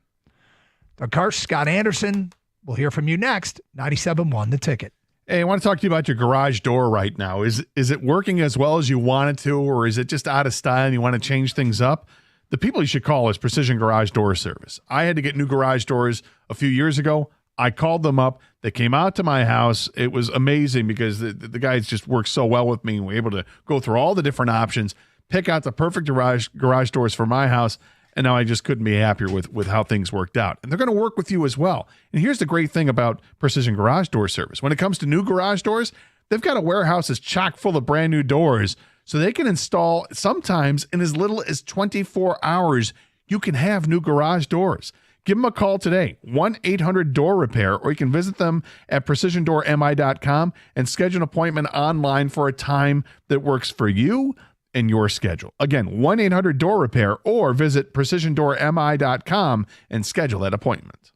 Doug Karsch, Scott Anderson. We'll hear from you next. 97.1 The Ticket. Hey, I want to talk to you about your garage door right now. Is it working as well as you want it to, or is it just out of style and you want to change things up? The people you should call is Precision Garage Door Service. I had to get new garage doors a few years ago. I called them up. They came out to my house. It was amazing because the guys just worked so well with me. We were able to go through all the different options, pick out the perfect garage doors for my house, and now I just couldn't be happier with how things worked out. And they're going to work with you as well. And here's the great thing about Precision Garage Door Service. When it comes to new garage doors, they've got a warehouse that's chock full of brand new doors, so they can install sometimes in as little as 24 hours. You can have new garage doors. Give them a call today, 1-800-DOOR-REPAIR, or you can visit them at precisiondoormi.com and schedule an appointment online for a time that works for you and your schedule. Again, 1-800-DOOR-REPAIR, or visit precisiondoormi.com and schedule that appointment.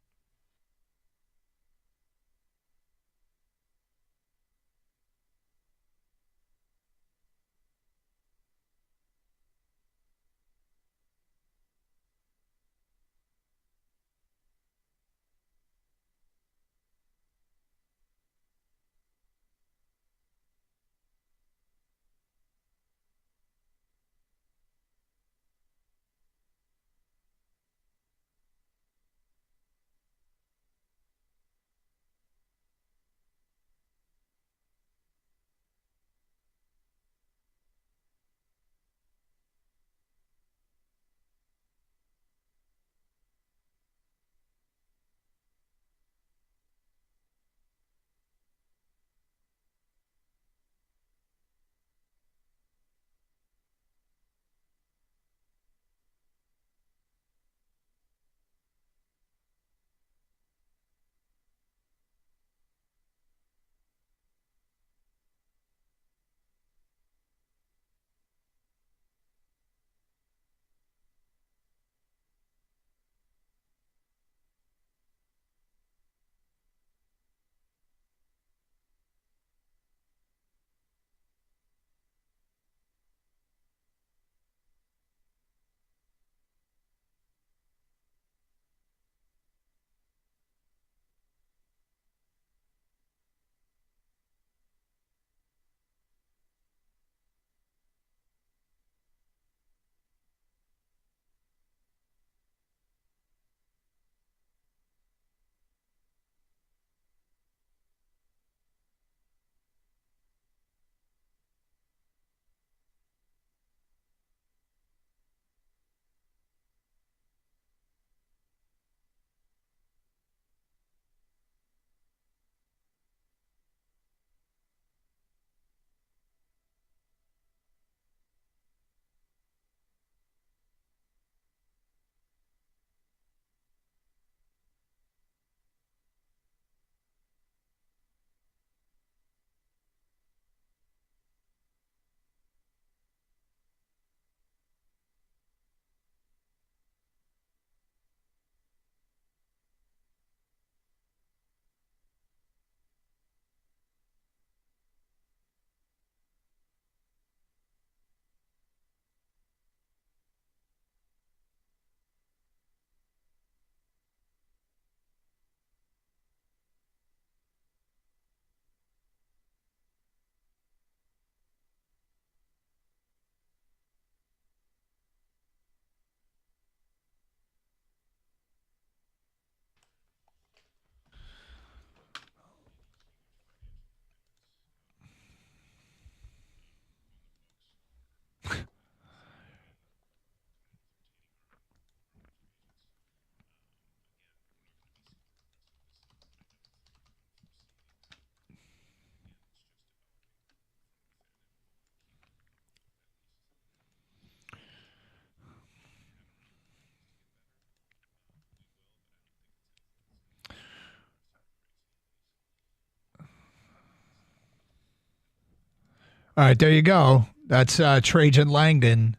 All right, there you go. That's Trajan Langdon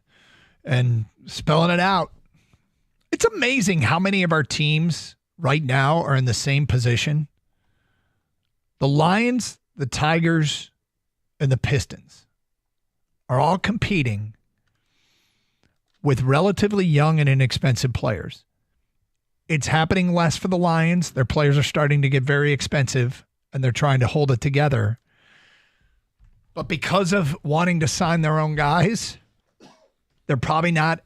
and spelling it out. It's amazing how many of our teams right now are in the same position. The Lions, the Tigers, and the Pistons are all competing with relatively young and inexpensive players. It's happening less for the Lions. Their players are starting to get very expensive, and they're trying to hold it together. But because of wanting to sign their own guys, they're probably not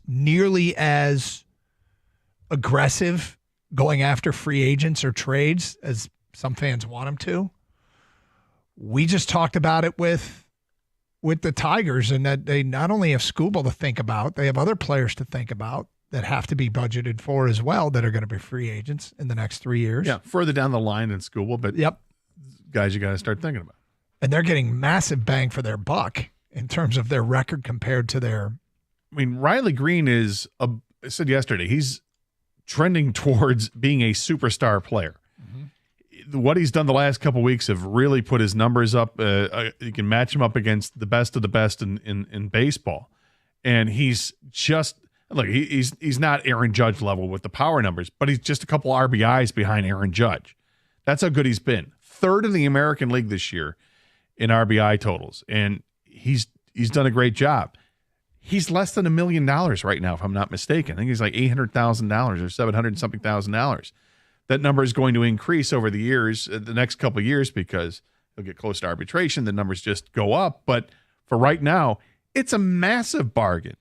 nearly as aggressive going after free agents or trades as some fans want them to. We just talked about it with the Tigers, and that they not only have Skubal to think about, they have other players to think about that have to be budgeted for as well that are going to be free agents in the next 3 years. Yeah, further down the line than Skubal, but guys you got to start thinking about. And they're getting massive bang for their buck in terms of their record compared to their... I mean, Riley Green is, I said yesterday, he's trending towards being a superstar player. What he's done the last couple of weeks have really put his numbers up. You can match him up against the best of the best in baseball. And he's just, look, he's not Aaron Judge level with the power numbers, but he's just a couple RBIs behind Aaron Judge. That's how good he's been. Third in the American League this year in RBI totals. And he's done a great job. He's less than $1 million right now, if I'm not mistaken. I think he's like $800,000 or $700-something thousand. That number is going to increase over the years, the next couple of years, because he'll get close to arbitration. The numbers just go up. But for right now, it's a massive bargain.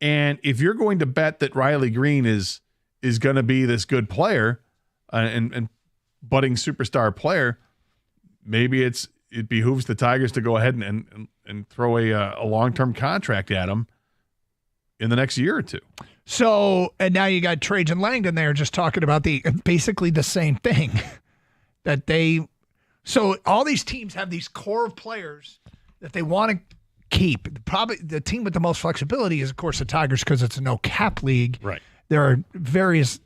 And if you're going to bet that Riley Green is going to be this good player and budding superstar player, maybe it behooves the Tigers to go ahead and throw a long-term contract at him in the next year or two. So, and now you got Trajan Langdon there just talking about basically the same thing so all these teams have these core of players that they want to keep. Probably the team with the most flexibility is, of course, the Tigers, because it's a no cap league. Right. There are various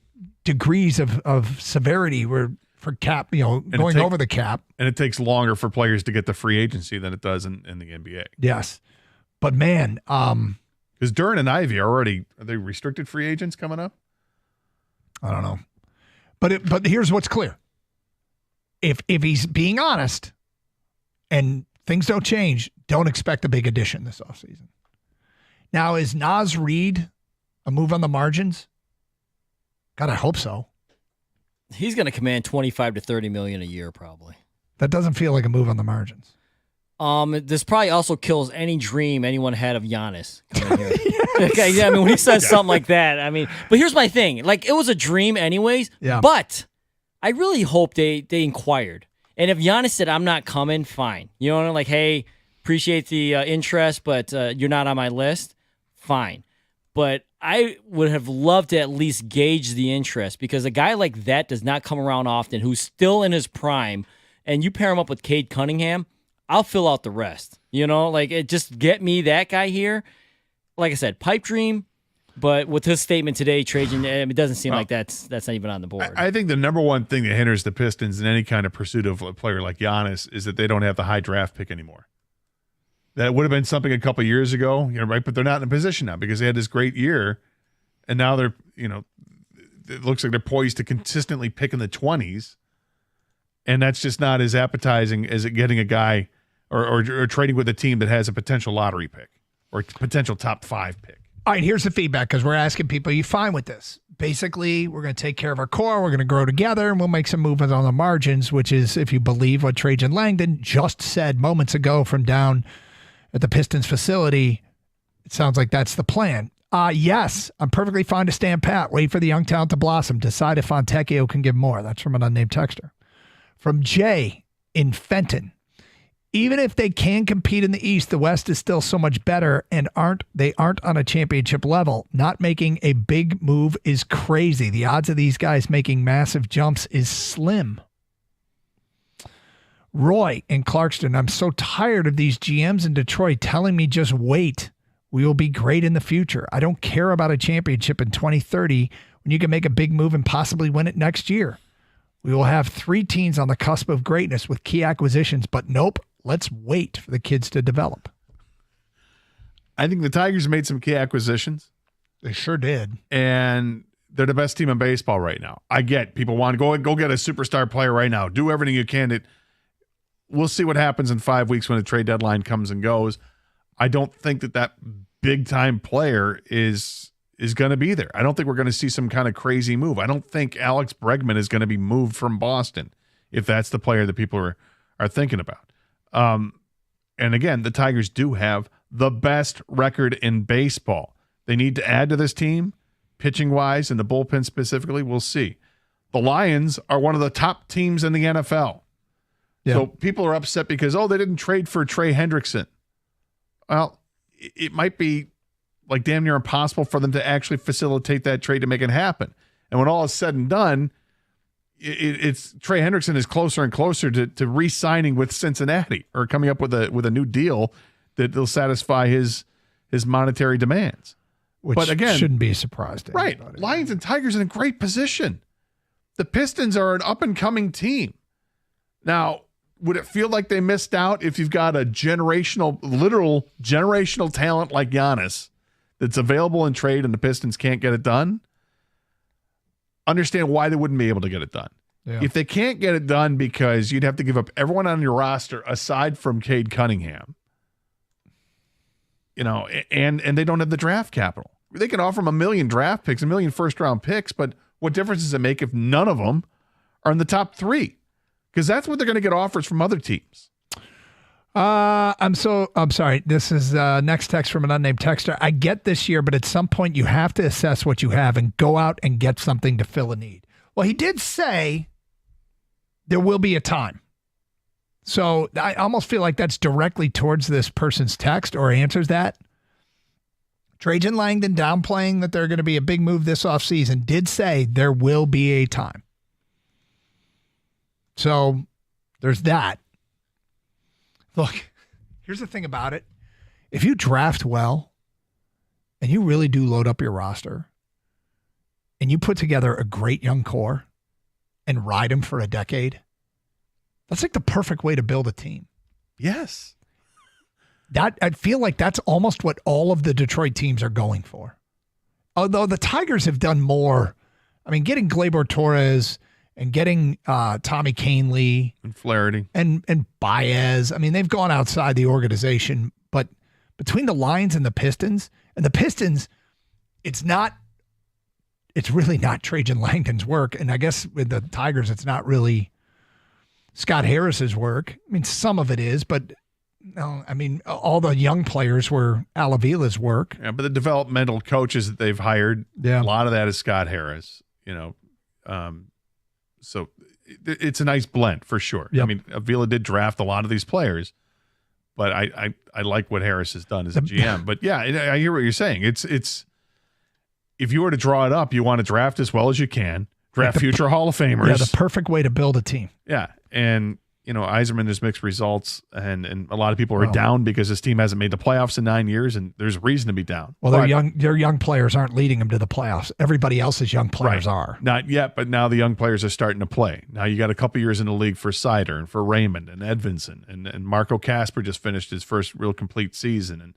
degrees of severity for cap, going over the cap. And it takes longer for players to get the free agency than it does in the NBA. Yes. But man, because Duran and Ivy are they restricted free agents coming up? I don't know. But here's what's clear. If he's being honest and things don't change, don't expect a big addition this offseason. Now, is Naz Reid a move on the margins? God, I hope so. He's going to command $25 to $30 million a year, probably. That doesn't feel like a move on the margins. This probably also kills any dream anyone had of Giannis coming here. Okay, yeah, I mean, when he says something like that, I mean, but here's my thing. Like, it was a dream anyways, but I really hope they inquired. And if Giannis said, I'm not coming, fine. You know, like, hey, appreciate the interest, but you're not on my list, fine. But I would have loved to at least gauge the interest, because a guy like that does not come around often, who's still in his prime, and you pair him up with Cade Cunningham, I'll fill out the rest. It just get me that guy here. Like I said, pipe dream, but with his statement today, Trajan, it doesn't seem like that's not even on the board. I think the number one thing that hinders the Pistons in any kind of pursuit of a player like Giannis is that they don't have the high draft pick anymore. That would have been something a couple of years ago, right? But they're not in a position now because they had this great year, and now they're, it looks like they're poised to consistently pick in the 20s, and that's just not as appetizing as getting a guy or trading with a team that has a potential lottery pick or potential top 5 pick. All right, here's the feedback, because we're asking people, are you fine with this? Basically, we're going to take care of our core, we're going to grow together, and we'll make some movements on the margins, which is, if you believe what Trajan Langdon just said moments ago from down at the Pistons facility, it sounds like that's the plan. Yes, I'm perfectly fine to stand pat, wait for the young talent to blossom, decide if Fontecchio can give more. That's from an unnamed texter. From Jay in Fenton. Even if they can compete in the East, the West is still so much better, and they aren't on a championship level. Not making a big move is crazy. The odds of these guys making massive jumps is slim. Roy in Clarkston, I'm so tired of these GMs in Detroit telling me just wait. We will be great in the future. I don't care about a championship in 2030 when you can make a big move and possibly win it next year. We will have 3 teams on the cusp of greatness with key acquisitions, but nope, Let's wait for the kids to develop. I think the Tigers made some key acquisitions. They sure did. And they're the best team in baseball right now. I get people want to go get a superstar player right now. Do everything you can. We'll see what happens in 5 weeks when the trade deadline comes and goes. I don't think that big-time player is going to be there. I don't think we're going to see some kind of crazy move. I don't think Alex Bregman is going to be moved from Boston if that's the player that people are thinking about. And again, the Tigers do have the best record in baseball. They need to add to this team, pitching-wise, and the bullpen specifically. We'll see. The Lions are one of the top teams in the NFL. Yeah. So people are upset because, they didn't trade for Trey Hendrickson. Well, it might be like damn near impossible for them to actually facilitate that trade to make it happen. And when all is said and done, it's Trey Hendrickson is closer and closer to re-signing with Cincinnati or coming up with a new deal that will satisfy his monetary demands. Which but again, shouldn't be a surprise to right. anybody. Lions and Tigers in a great position. The Pistons are an up-and-coming team. Now, would it feel like they missed out if you've got a literal generational talent like Giannis that's available in trade and the Pistons can't get it done? Understand why they wouldn't be able to get it done. Yeah. If they can't get it done because you'd have to give up everyone on your roster aside from Cade Cunningham, and they don't have the draft capital. They can offer them 1 million draft picks, 1 million first-round picks, but what difference does it make if none of them are in the top 3? Because that's what they're going to get offers from other teams. I'm sorry. This is next text from an unnamed texter. I get this year, but at some point you have to assess what you have and go out and get something to fill a need. Well, he did say there will be a time. So I almost feel like that's directly towards this person's text or answers that. Trajan Langdon, downplaying that they're going to be a big move this offseason, did say there will be a time. So there's that. Look, here's the thing about it. If you draft well and you really do load up your roster and you put together a great young core and ride them for a decade, that's like the perfect way to build a team. Yes. I feel like that's almost what all of the Detroit teams are going for. Although the Tigers have done more. I mean, getting Gleyber Torres and getting Tommy Kahnle and Flaherty and Baez. I mean, they've gone outside the organization, but between the Lions and the Pistons, it's really not Trajan Langdon's work. And I guess with the Tigers, it's not really Scott Harris's work. I mean, some of it is, but no, I mean, all the young players were Al Avila's work. Yeah, but the developmental coaches that they've hired, a lot of that is Scott Harris, so it's a nice blend for sure. Yep. I mean, Avila did draft a lot of these players, but I like what Harris has done as a GM. But yeah, I hear what you're saying. It's if you were to draw it up, you want to draft as well as you can, draft future Hall of Famers. Yeah, the perfect way to build a team. Yeah, and Yzerman has mixed results, and a lot of people are down because his team hasn't made the playoffs in 9 years, and there's reason to be down. Well, their young players aren't leading them to the playoffs. Everybody else's young players are. Not yet, but now the young players are starting to play. Now you got a couple years in the league for Sider and for Raymond and Edvinson, and Marco Casper just finished his first real complete season, and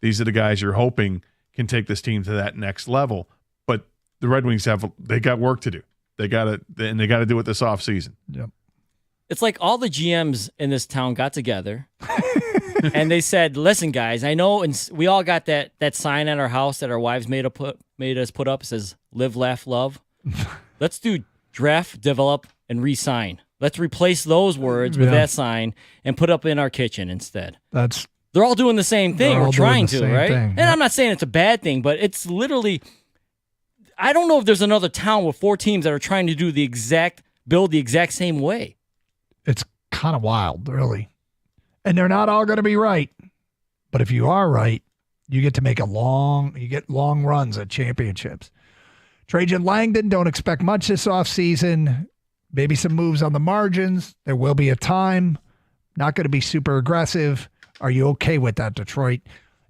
these are the guys you're hoping can take this team to that next level. But the Red Wings they got work to do. They got to do it this offseason. Yep. It's like all the GMs in this town got together and they said, listen, guys, I know and we all got that sign at our house that our wives made us put up. It says, live, laugh, love. Let's do draft, develop, and re-sign. Let's replace those words with that sign and put up in our kitchen instead. They're all doing the same thing. We're trying to, right? And I'm not saying it's a bad thing, but it's literally, I don't know if there's another town with 4 teams that are trying to build the exact same way. It's kind of wild, really. And they're not all going to be right. But if you are right, you get to make long runs at championships. Trajan Langdon, don't expect much this offseason. Maybe some moves on the margins. There will be a time. Not going to be super aggressive. Are you okay with that, Detroit?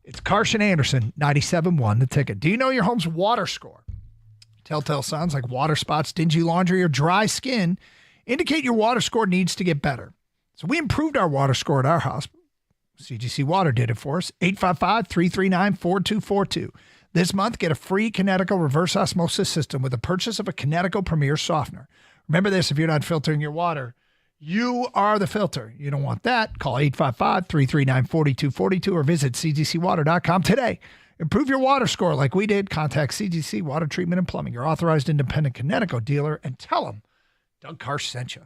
It's Carson Anderson, 97.1, The Ticket. Do you know your home's water score? Telltale signs like water spots, dingy laundry, or dry skin indicate your water score needs to get better. So we improved our water score at our house. CGC Water did it for us. 855-339-4242. This month, get a free Kinetico reverse osmosis system with the purchase of a Kinetico Premier softener. Remember this, if you're not filtering your water, you are the filter. You don't want that. Call 855-339-4242 or visit cgcwater.com today. Improve your water score like we did. Contact CGC Water Treatment and Plumbing, your authorized independent Kinetico dealer, and tell them Doug Karsh sent you.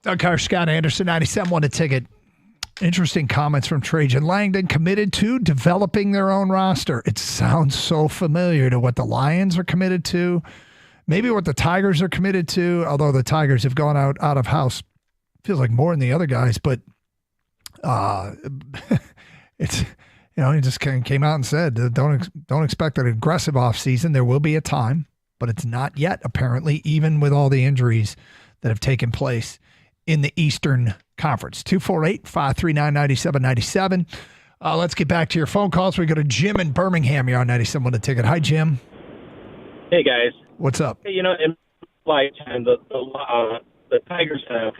Doug Karsh, Scott Anderson, 97.1 The Ticket. Interesting comments from Trajan Langdon. Committed to developing their own roster. It sounds so familiar to what the Lions are committed to. Maybe what the Tigers are committed to, although the Tigers have gone out of house. Feels like more than the other guys, but it's, he just came out and said, don't expect an aggressive offseason. There will be a time, but it's not yet, apparently, even with all the injuries that have taken place in the Eastern Conference. 248-539-9797. Let's get back to your phone calls. We go to Jim in Birmingham. You're on 97 with a ticket. Hi, Jim. Hey, guys. What's up? Hey, in my lifetime, the Tigers have.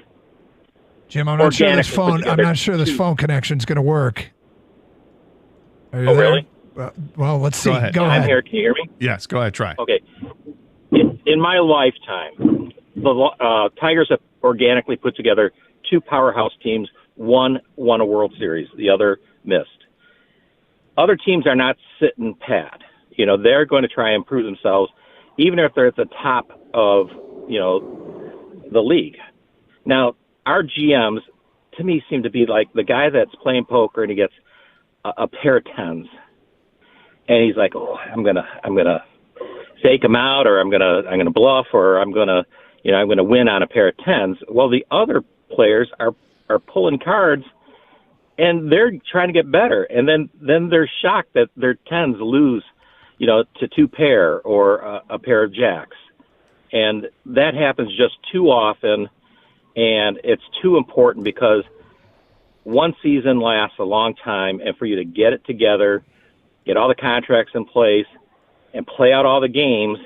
Jim, I'm not sure this organically phone connection's going to work. Are you Oh, there? really? Well, let's see. ahead. Go ahead. I'm here. Can you hear me? Yes, go ahead, try. Okay. In my lifetime, the Tigers have organically put together two powerhouse teams. One won a World Series, the other missed. Other teams are not sitting pat. They're going to try and improve themselves, even if they're at the top of, the league. Now, our GMs, to me, seem to be like the guy that's playing poker and he gets a pair of tens, and he's like, "Oh, I'm gonna fake him out, or I'm gonna bluff, or I'm gonna win on a pair of tens." Well, the other players are pulling cards, and they're trying to get better, and then they're shocked that their tens lose, to two pair or a pair of jacks, and that happens just too often, and it's too important because one season lasts a long time, and for you to get it together, get all the contracts in place, and play out all the games,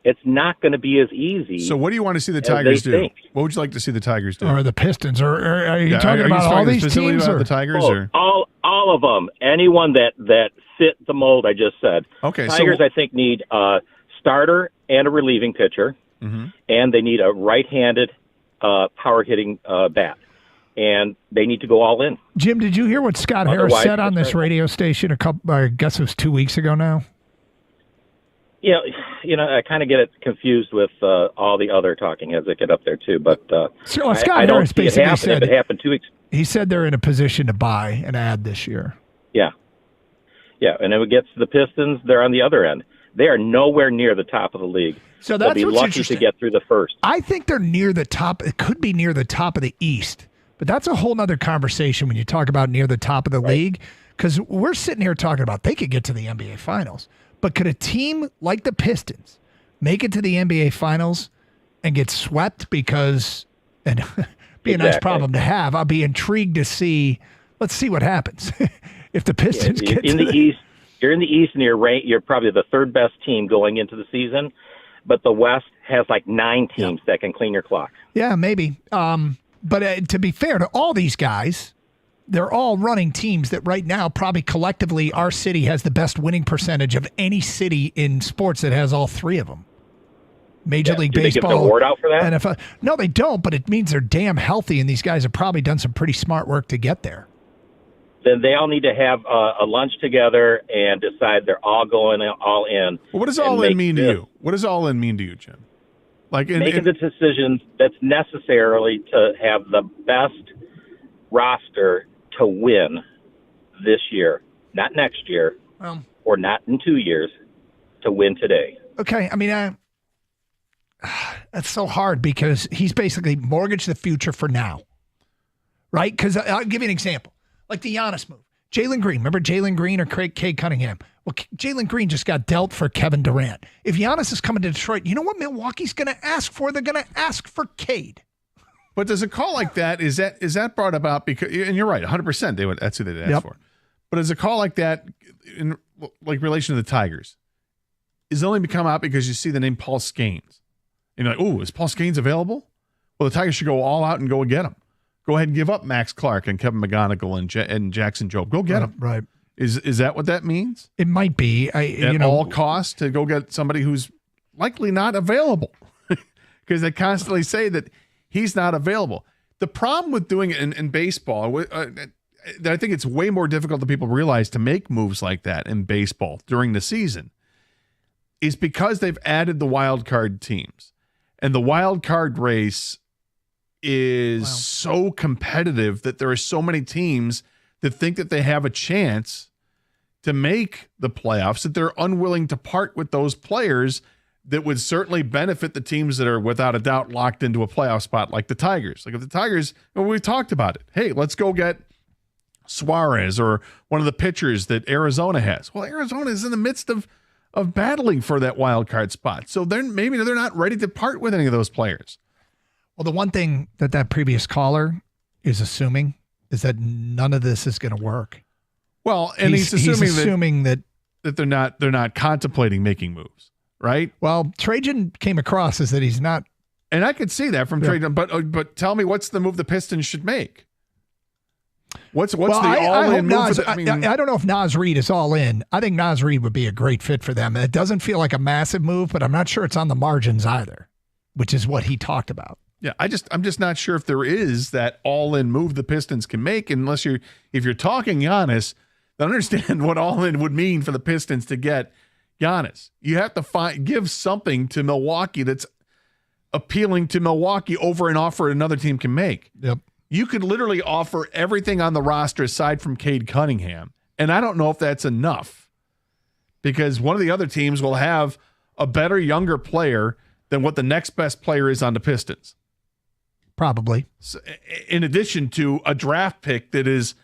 it's not going to be as easy. So what do you want to see the Tigers do? think. What would you like to see the Tigers do? Or the Pistons? Or are you talking about all these teams? About Or the Tigers? Oh, Or? all of them. Anyone that fit the mold I just said. Okay, Tigers, I think, need a starter and a relieving pitcher, and they need a right-handed power-hitting bat. And they need to go all in. Jim, did you hear what Scott Harris Otherwise, said on this radio station I guess it was 2 weeks ago now? Yeah, I kind of get it confused with all the other talking heads that get up there too. But Scott I don't Harris see it basically happen said if it happened 2 weeks. He said they're in a position to buy and add this year. Yeah, and if it gets to the Pistons, they're on the other end. They are nowhere near the top of the league. So that's They'll be what's lucky interesting. to get through the first. I think they're near the top. It could be near the top of the East, but that's a whole nother conversation when you talk about near the top of the league, because we're sitting here talking about they could get to the NBA Finals. But could a team like the Pistons make it to the NBA Finals and get swept? Because, and be a nice problem to have. I'll be intrigued to see. Let's see what happens if the Pistons get in to the East. You're in the East, and you're probably the third best team going into the season. But the West has like 9 teams that can clean your clock. Yeah, maybe. But to be fair to all these guys, they're all running teams that right now probably collectively our city has the best winning percentage of any city in sports that has all three of them. Major League Do they give Baseball, an award out for that? NFL. No, they don't, but it means they're damn healthy, and these guys have probably done some pretty smart work to get there. Then they all need to have a lunch together and decide they're all going all in. Well, what does all in mean to you? What does all in mean to you, Jim? Like making the decisions that's necessarily to have the best roster to win this year, not next year, or not in 2 years, to win today. Okay, I mean, that's so hard because he's basically mortgaged the future for now, right? Because I'll give you an example. Like the Giannis move. Jalen Green. Remember Jalen Green or Cade Cunningham? Well, Jalen Green just got dealt for Kevin Durant. If Giannis is coming to Detroit, you know what Milwaukee's going to ask for? They're going to ask for Cade. But does a call like that, is that brought about because, and you're right, 100%, that's who they'd ask for. But is a call like that, in like relation to the Tigers, is only become out because you see the name Paul Scanes? And you're like, oh, is Paul Scanes available? Well, the Tigers should go all out and go get him. Go ahead and give up Max Clark and Kevin McGonigal and Jackson Jobe. Go get him. Right. Is that what that means? It might be. At all costs to go get somebody who's likely not available because they constantly say that he's not available. The problem with doing it in baseball, that I think it's way more difficult than people realize to make moves like that in baseball during the season, is because they've added the wild card teams. And the wild card race is so competitive that there are so many teams that think that they have a chance to make the playoffs that they're unwilling to part with those players that would certainly benefit the teams that are without a doubt locked into a playoff spot like the Tigers. Like if the Tigers, we talked about it. Hey, let's go get Suarez or one of the pitchers that Arizona has. Well, Arizona is in the midst of battling for that wild card spot. So maybe they're not ready to part with any of those players. Well, the one thing that previous caller is assuming is that none of this is going to work. Well, and he's assuming that they're not contemplating making moves, right? Well, Trajan came across as that he's not. And I could see that from Trajan, but tell me what's the move the Pistons should make? What's the all-in move? I don't know if Naz Reid is all in. I think Naz Reid would be a great fit for them. It doesn't feel like a massive move, but I'm not sure it's on the margins either, which is what he talked about. Yeah, I'm just not sure if there is that all-in move the Pistons can make if you're talking Giannis, then understand what all-in would mean for the Pistons to get Giannis. You have to give something to Milwaukee that's appealing to Milwaukee over an offer another team can make. Yep. You could literally offer everything on the roster aside from Cade Cunningham, and I don't know if that's enough because one of the other teams will have a better younger player than what the next best player is on the Pistons. Probably. So, in addition to a draft pick that is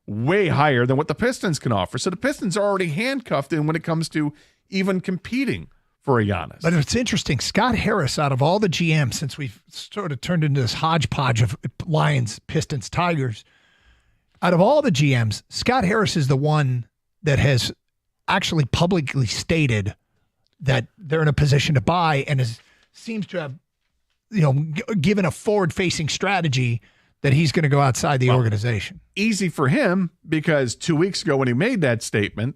way higher than what the Pistons can offer. So the Pistons are already handcuffed in when it comes to even competing for a Giannis. But it's interesting. Scott Harris, out of all the GMs, since we've sort of turned into this hodgepodge of Lions, Pistons, Tigers, out of all the GMs, Scott Harris is the one that has actually publicly stated that they're in a position to buy and seems to have given a forward-facing strategy that he's going to go outside the organization. Easy for him because 2 weeks ago when he made that statement,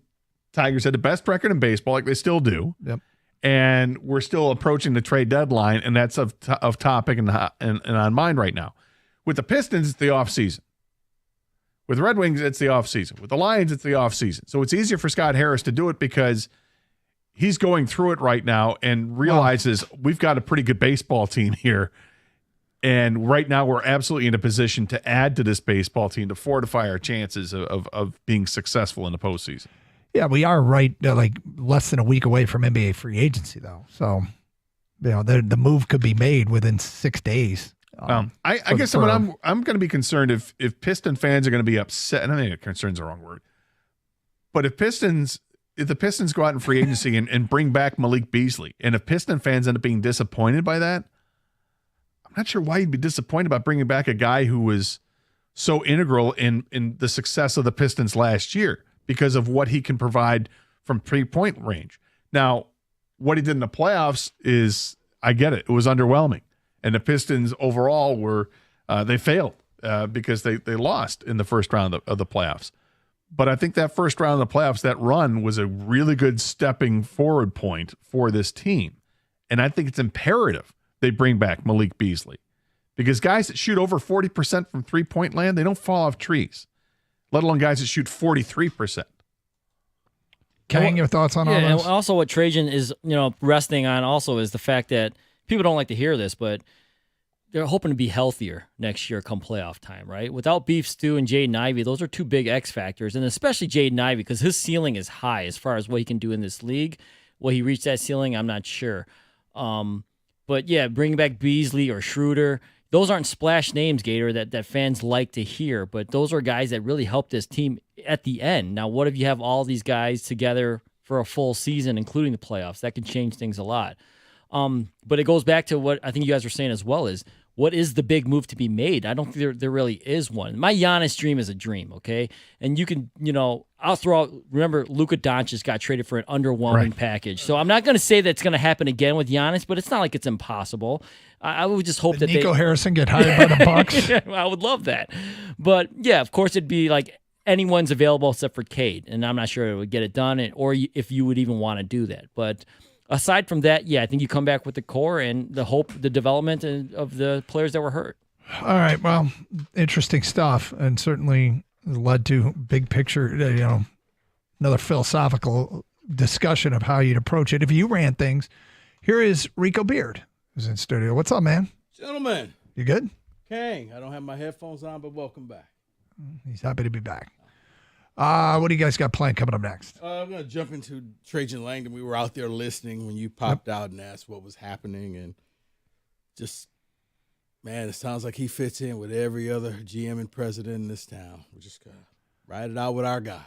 Tigers had the best record in baseball, like they still do. Yep. And we're still approaching the trade deadline, and that's of topic and on mind right now. With the Pistons, it's the offseason. With the Red Wings, it's the offseason. With the Lions, it's the offseason. So it's easier for Scott Harris to do it because he's going through it right now and realizes we've got a pretty good baseball team here. And right now we're absolutely in a position to add to this baseball team to fortify our chances of being successful in the postseason. Yeah, we are right like less than a week away from NBA free agency, though. So, the move could be made within 6 days. I guess what I'm going to be concerned if Piston fans are going to be upset. And I think concern's the wrong word. But if the Pistons go out in free agency and bring back Malik Beasley, and if Piston fans end up being disappointed by that, I'm not sure why you'd be disappointed about bringing back a guy who was so integral in the success of the Pistons last year because of what he can provide from 3-point range. Now, what he did in the playoffs is, I get it, it was underwhelming. And the Pistons overall they failed because they lost in the first round of the playoffs. But I think that first round of the playoffs, that run was a really good stepping forward point for this team. And I think it's imperative they bring back Malik Beasley because guys that shoot over 40% from 3-point land, they don't fall off trees, let alone guys that shoot 43%. Kang, your thoughts on all this? And also what Trajan is, resting on also is the fact that people don't like to hear this, but they're hoping to be healthier next year come playoff time, right? Without Beef Stew and Jaden Ivey, those are two big X factors, and especially Jaden Ivey because his ceiling is high as far as what he can do in this league. Will he reach that ceiling? I'm not sure. But yeah, bringing back Beasley or Schroeder, those aren't splash names, Gator, that fans like to hear, but those are guys that really help this team at the end. Now, what if you have all these guys together for a full season, including the playoffs? That can change things a lot. But it goes back to what I think you guys were saying as well is, what is the big move to be made? I don't think there really is one. My Giannis dream is a dream, okay? And you can, I'll throw out, remember, Luka Doncic got traded for an underwhelming package. So I'm not going to say that's going to happen again with Giannis, but it's not like it's impossible. I would just hope that Nico Harrison get hired by the Bucks. I would love that. But yeah, of course it'd be like anyone's available except for Cade, and I'm not sure it would get it done, or if you would even want to do that. But aside from that, yeah, I think you come back with the core and the hope, the development of the players that were hurt. All right, well, interesting stuff, and certainly led to big picture, another philosophical discussion of how you'd approach it. If you ran things, here is Rico Beard, who's in studio. What's up, man? Gentlemen. You good? Kang, I don't have my headphones on, but welcome back. He's happy to be back. What do you guys got planned coming up next? I'm going to jump into Trajan Langdon. We were out there listening when you popped out and asked what was happening. And just, man, it sounds like he fits in with every other GM and president in this town. We're just going to ride it out with our guys.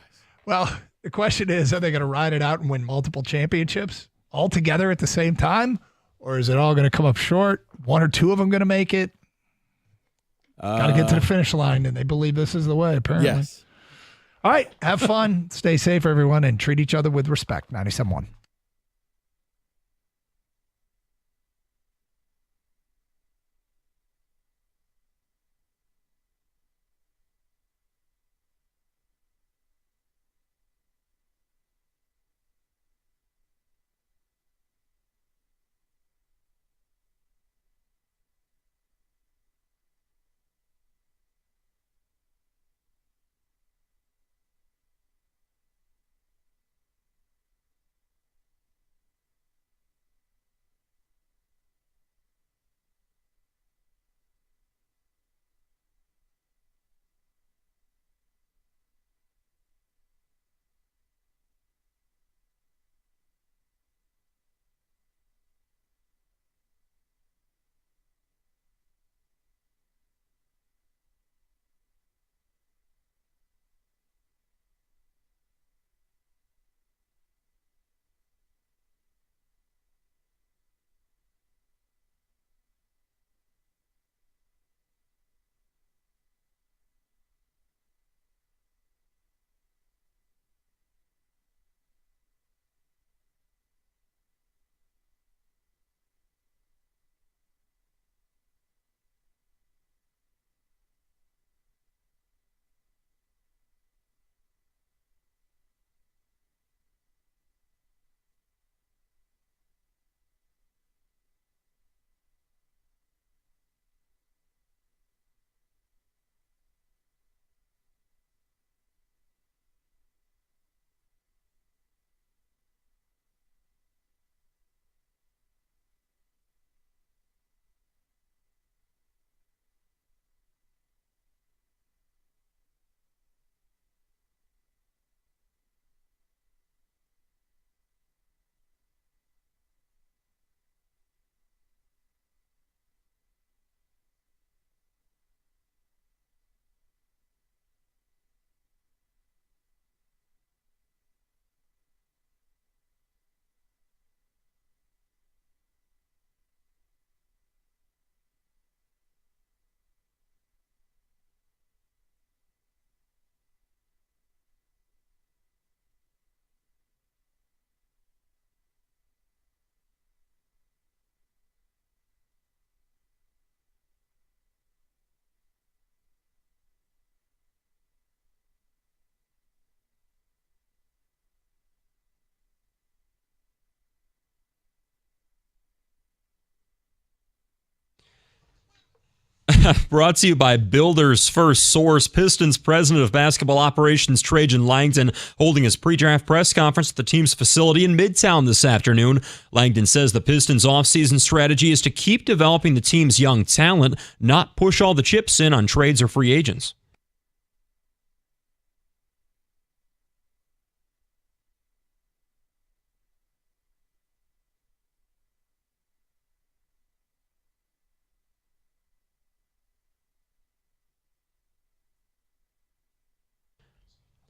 Well, the question is, are they going to ride it out and win multiple championships all together at the same time? Or is it all going to come up short? One or two of them going to make it? Got to get to the finish line, and they believe this is the way, apparently. Yes. All right. Have fun. Stay safe, everyone, and treat each other with respect. 97.1. Brought to you by Builders First Source. Pistons president of basketball operations Trajan Langdon holding his pre-draft press conference at the team's facility in Midtown this afternoon. Langdon says the Pistons' offseason strategy is to keep developing the team's young talent, not push all the chips in on trades or free agents.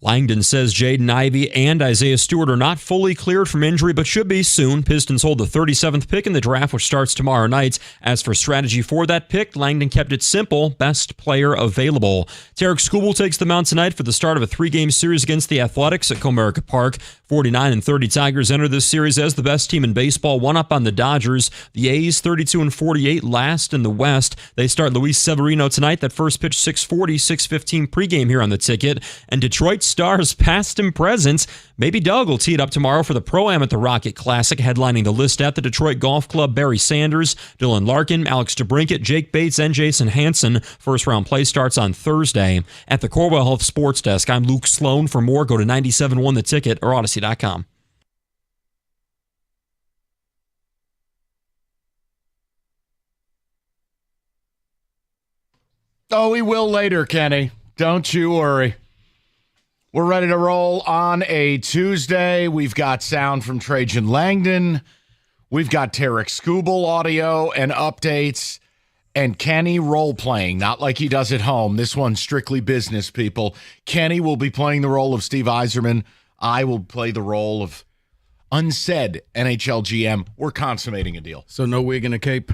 Langdon says Jaden Ivey and Isaiah Stewart are not fully cleared from injury, but should be soon. Pistons hold the 37th pick in the draft, which starts tomorrow night. As for strategy for that pick, Langdon kept it simple: best player available. Tarek Skubal takes the mound tonight for the start of a 3-game series against the Athletics at Comerica Park. 49-30 Tigers enter this series as the best team in baseball, one up on the Dodgers. The A's 32-48 last in the West. They start Luis Severino tonight. That first pitch 6:40, 6:15 pregame here on the ticket. And Detroit stars past and present. Maybe Doug will tee it up tomorrow for the Pro-Am at the Rocket Classic, headlining the list at the Detroit Golf Club. Barry Sanders, Dylan Larkin, Alex DeBrincat, Jake Bates, and Jason Hansen. First round play starts on Thursday. At the Corwell Health Sports Desk, I'm Luke Sloan. For more, go to 97.1 The Ticket or Odyssey.com. Oh, we will later, Kenny. Don't you worry. We're ready to roll on a Tuesday. We've got sound from Trajan Langdon. We've got Tarek Skubal audio and updates. And Kenny role-playing, not like he does at home. This one's strictly business, people. Kenny will be playing the role of Steve Yzerman. I will play the role of unsaid NHL GM. We're consummating a deal. So no wig and a cape?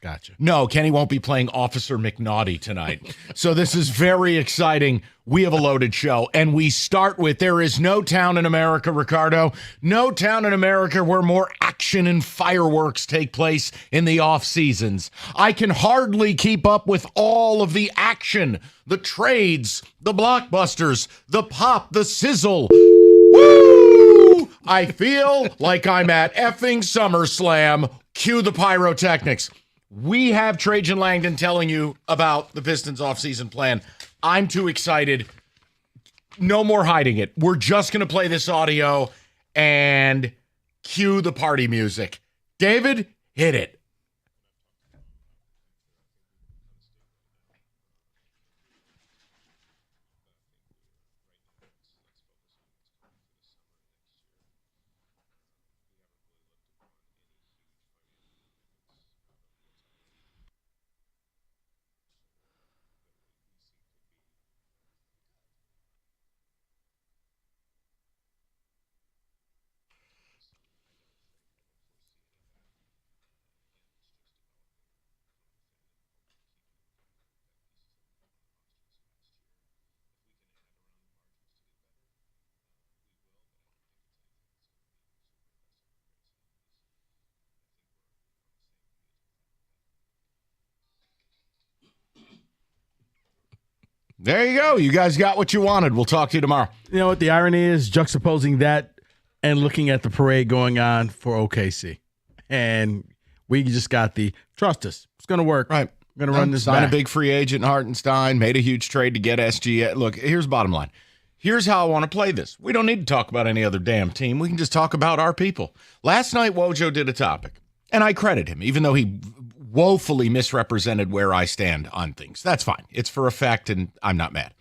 Gotcha. No, Kenny won't be playing Officer McNaughty tonight. So this is very exciting. We have a loaded show, and we start with there is no town in America, Ricardo, no town in America where more action and fireworks take place in the off seasons. I can hardly keep up with all of the action, the trades, the blockbusters, the pop, the sizzle. Woo! I feel like I'm at effing SummerSlam. Cue the pyrotechnics. We have Trajan Langdon telling you about the Pistons offseason plan. I'm too excited. No more hiding it. We're just going to play this audio and cue the party music. David, hit it. There you go. You guys got what you wanted. We'll talk to you tomorrow. You know what the irony is? Juxtaposing that and looking at the parade going on for OKC. And we just got the trust us. It's going to work. Right. We're going to run this Sign back. a big free agent, Hartenstein, made a huge trade to get SG. Look, here's the bottom line. Here's how I want to play this. We don't need to talk about any other damn team. We can just talk about our people. Last night, Wojo did a topic, and I credit him, even though he woefully misrepresented where I stand on things. That's fine. It's for effect, and I'm not mad.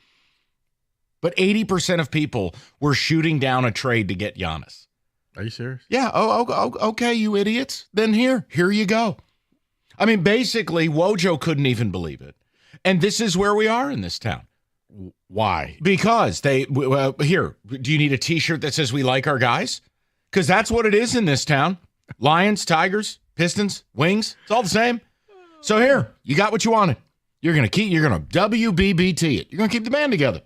But 80% of people were shooting down a trade to get Giannis. Are you serious? Yeah. Oh, okay, you idiots. Then here you go. I mean, basically, Wojo couldn't even believe it. And this is where we are in this town. Why? Because here, do you need a T-shirt that says we like our guys? Because that's what it is in this town. Lions, Tigers, Pistons, Wings, it's all the same. So here, you got what you wanted. You're going to WBBT it. You're going to keep the band together.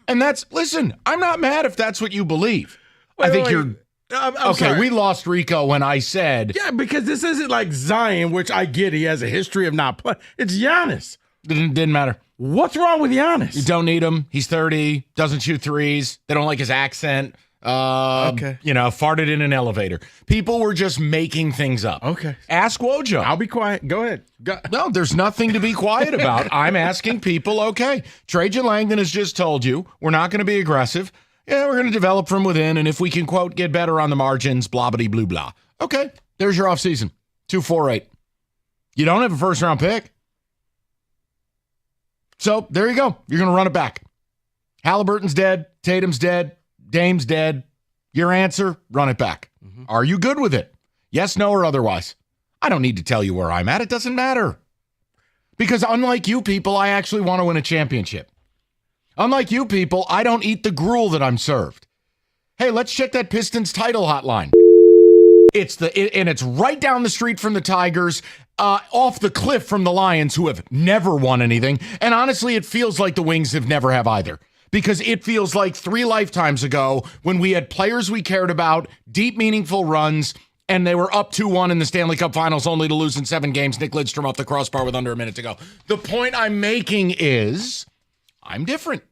And listen, I'm not mad if that's what you believe. I think you're... I'm okay, sorry. we lost Rico when I said... Yeah, because this isn't like Zion, which I get. He has a history of not playing. It's Giannis. Didn't matter. What's wrong with Giannis? You don't need him. He's 30, doesn't shoot threes. They don't like his accent. Okay. Farted in an elevator. People were just making things up. Okay. Ask Wojo. I'll be quiet. Go ahead. No, there's nothing to be quiet about. I'm asking people, okay. Trajan Langdon has just told you we're not going to be aggressive. Yeah, we're going to develop from within, and if we can, quote, get better on the margins, blah-blah-blah, blah. Okay, there's your offseason. 248. You don't have a first-round pick. So there you go. You're going to run it back. Halliburton's dead. Tatum's dead. Dame's dead. Your answer, run it back. Mm-hmm. Are you good with it? Yes, no, or otherwise? I don't need to tell you where I'm at. It doesn't matter. Because unlike you people, I actually want to win a championship. Unlike you people, I don't eat the gruel that I'm served. Hey, let's check that Pistons title hotline. It's right down the street from the Tigers, off the cliff from the Lions, who have never won anything. And honestly, it feels like the Wings have never have either. Because it feels like 3 lifetimes ago when we had players we cared about, deep, meaningful runs, and they were up 2-1 in the Stanley Cup Finals only to lose in 7 games. Nick Lidstrom off the crossbar with under a minute to go. The point I'm making is I'm different.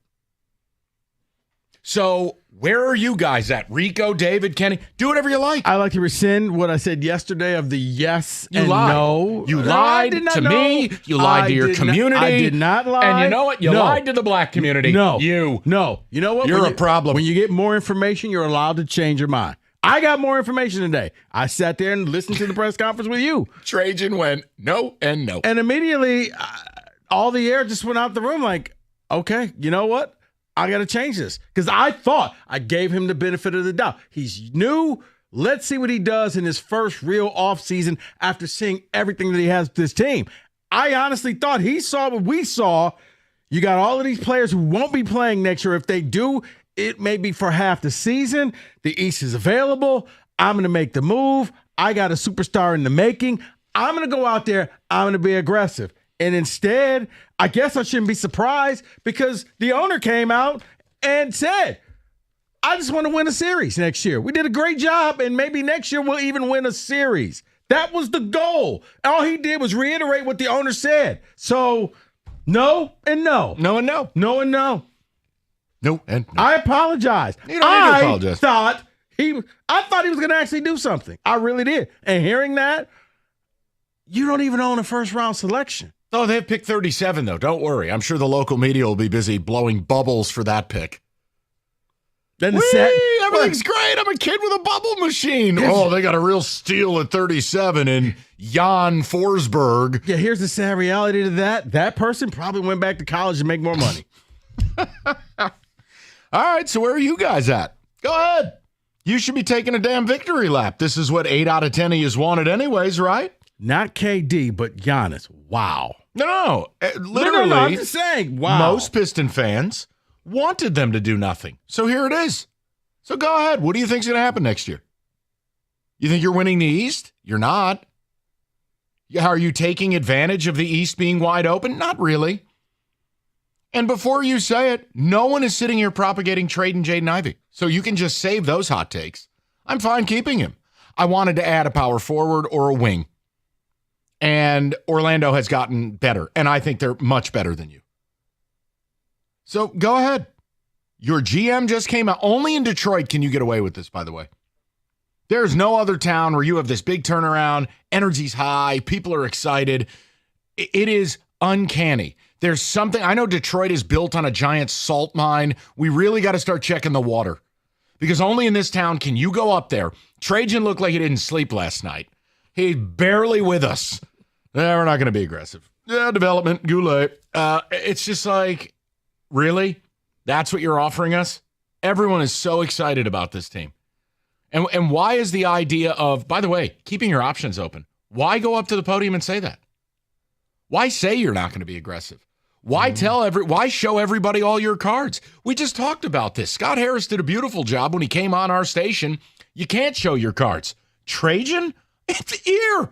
So where are you guys at? Rico, David, Kenny? Do whatever you like. I like to rescind what I said yesterday of the yes you and lied. no. You No, lied I did not to know. me. You lied to your community. I did not lie. And you know what? You lied to the black community. No. You know what? You're a problem. When you get more information, you're allowed to change your mind. I got more information today. I sat there and listened to the press conference with you. Trajan went no and no. And immediately, all the air just went out the room like, okay, you know what? I got to change this. Because I thought I gave him the benefit of the doubt. He's new. Let's see what he does in his first real offseason after seeing everything that he has with this team. I honestly thought he saw what we saw. You got all of these players who won't be playing next year. If they do, it may be for half the season. The East is available. I'm going to make the move. I got a superstar in the making. I'm going to go out there. I'm going to be aggressive. And instead, I guess I shouldn't be surprised because the owner came out and said, I just want to win a series next year. We did a great job, and maybe next year we'll even win a series. That was the goal. All he did was reiterate what the owner said. So, no and no. No and no. No and no. No and no. I apologize. You don't need to apologize. I thought he was going to actually do something. I really did. And hearing that, you don't even own a first-round selection. Oh, they have pick 37, though. Don't worry. I'm sure the local media will be busy blowing bubbles for that pick. Then everything's great. I'm a kid with a bubble machine. Oh, they got a real steal at 37 in Jan Forsberg. Yeah, here's the sad reality to that. That person probably went back to college to make more money. All right, so where are you guys at? Go ahead. You should be taking a damn victory lap. This is what 8 out of 10 of you wanted anyways, right? Not KD, but Giannis. Wow. No. Literally, no, I'm just saying, wow. Most Piston fans wanted them to do nothing. So here it is. So go ahead. What do you think's going to happen next year? You think you're winning the East? You're not. Are you taking advantage of the East being wide open? Not really. And before you say it, no one is sitting here propagating trading Jaden Ivey. So you can just save those hot takes. I'm fine keeping him. I wanted to add a power forward or a wing. And Orlando has gotten better. And I think they're much better than you. So go ahead. Your GM just came out. Only in Detroit can you get away with this, by the way. There's no other town where you have this big turnaround. Energy's high. People are excited. It is uncanny. There's something. I know Detroit is built on a giant salt mine. We really got to start checking the water. Because only in this town can you go up there. Trajan looked like he didn't sleep last night. He's barely with us. We're not going to be aggressive. Development, Goulet. It's just like, really? That's what you're offering us? Everyone is so excited about this team. And why is the idea of, by the way, keeping your options open? Why go up to the podium and say that? Why say you're not going to be aggressive? Why why show everybody all your cards? We just talked about this. Scott Harris did a beautiful job when he came on our station. You can't show your cards. Trajan? It's here.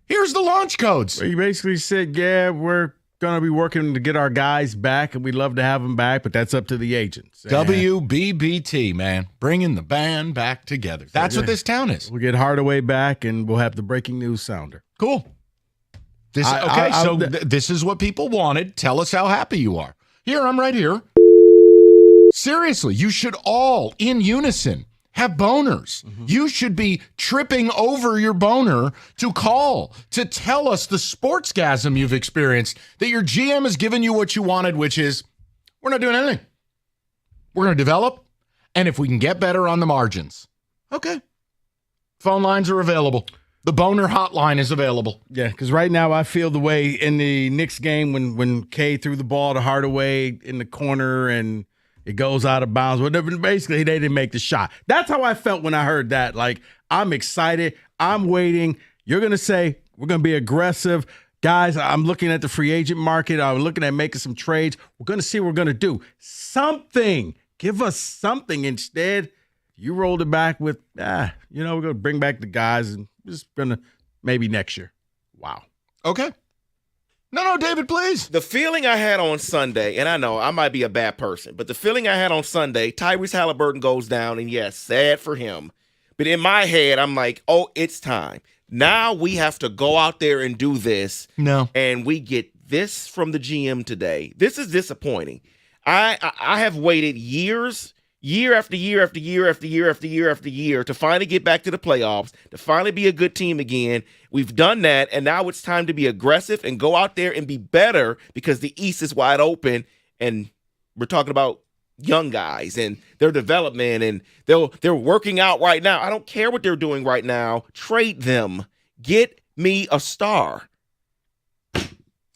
Here's the launch codes. He basically said, yeah, we're going to be working to get our guys back, and we'd love to have them back, but that's up to the agents. WBBT, man. Bringing the band back together. That's what this town is. We'll get Hardaway back, and we'll have the breaking news sounder. Cool. This is what people wanted. Tell us how happy you are. Here, I'm right here. Seriously, you should all, in unison, have boners. Mm-hmm. You should be tripping over your boner to call, to tell us the sportsgasm you've experienced, that your GM has given you what you wanted, which is, we're not doing anything. We're going to develop, and if we can get better on the margins. Okay. Phone lines are available. The boner hotline is available. Yeah, because right now I feel the way in the Knicks game when Kay threw the ball to Hardaway in the corner and it goes out of bounds. Whatever. Basically, they didn't make the shot. That's how I felt when I heard that. Like, I'm excited. I'm waiting. You're going to say, we're going to be aggressive. Guys, I'm looking at the free agent market. I'm looking at making some trades. We're going to see what we're going to do. Something. Give us something. Instead, you rolled it back with, we're going to bring back the guys and just going to maybe next year. Wow. Okay. No, David, please. The feeling I had on Sunday, and I know I might be a bad person, but the feeling I had on Sunday, Tyrese Halliburton goes down, and yes, sad for him. But in my head, I'm like, oh, it's time. Now we have to go out there and do this. No. And we get this from the GM today. This is disappointing. I have waited years, year after year after year after year after year after year to finally get back to the playoffs, to finally be a good team again. We've done that, and now it's time to be aggressive and go out there and be better because the East is wide open, and we're talking about young guys and their development, and they're working out right now. I don't care what they're doing right now. Trade them. Get me a star.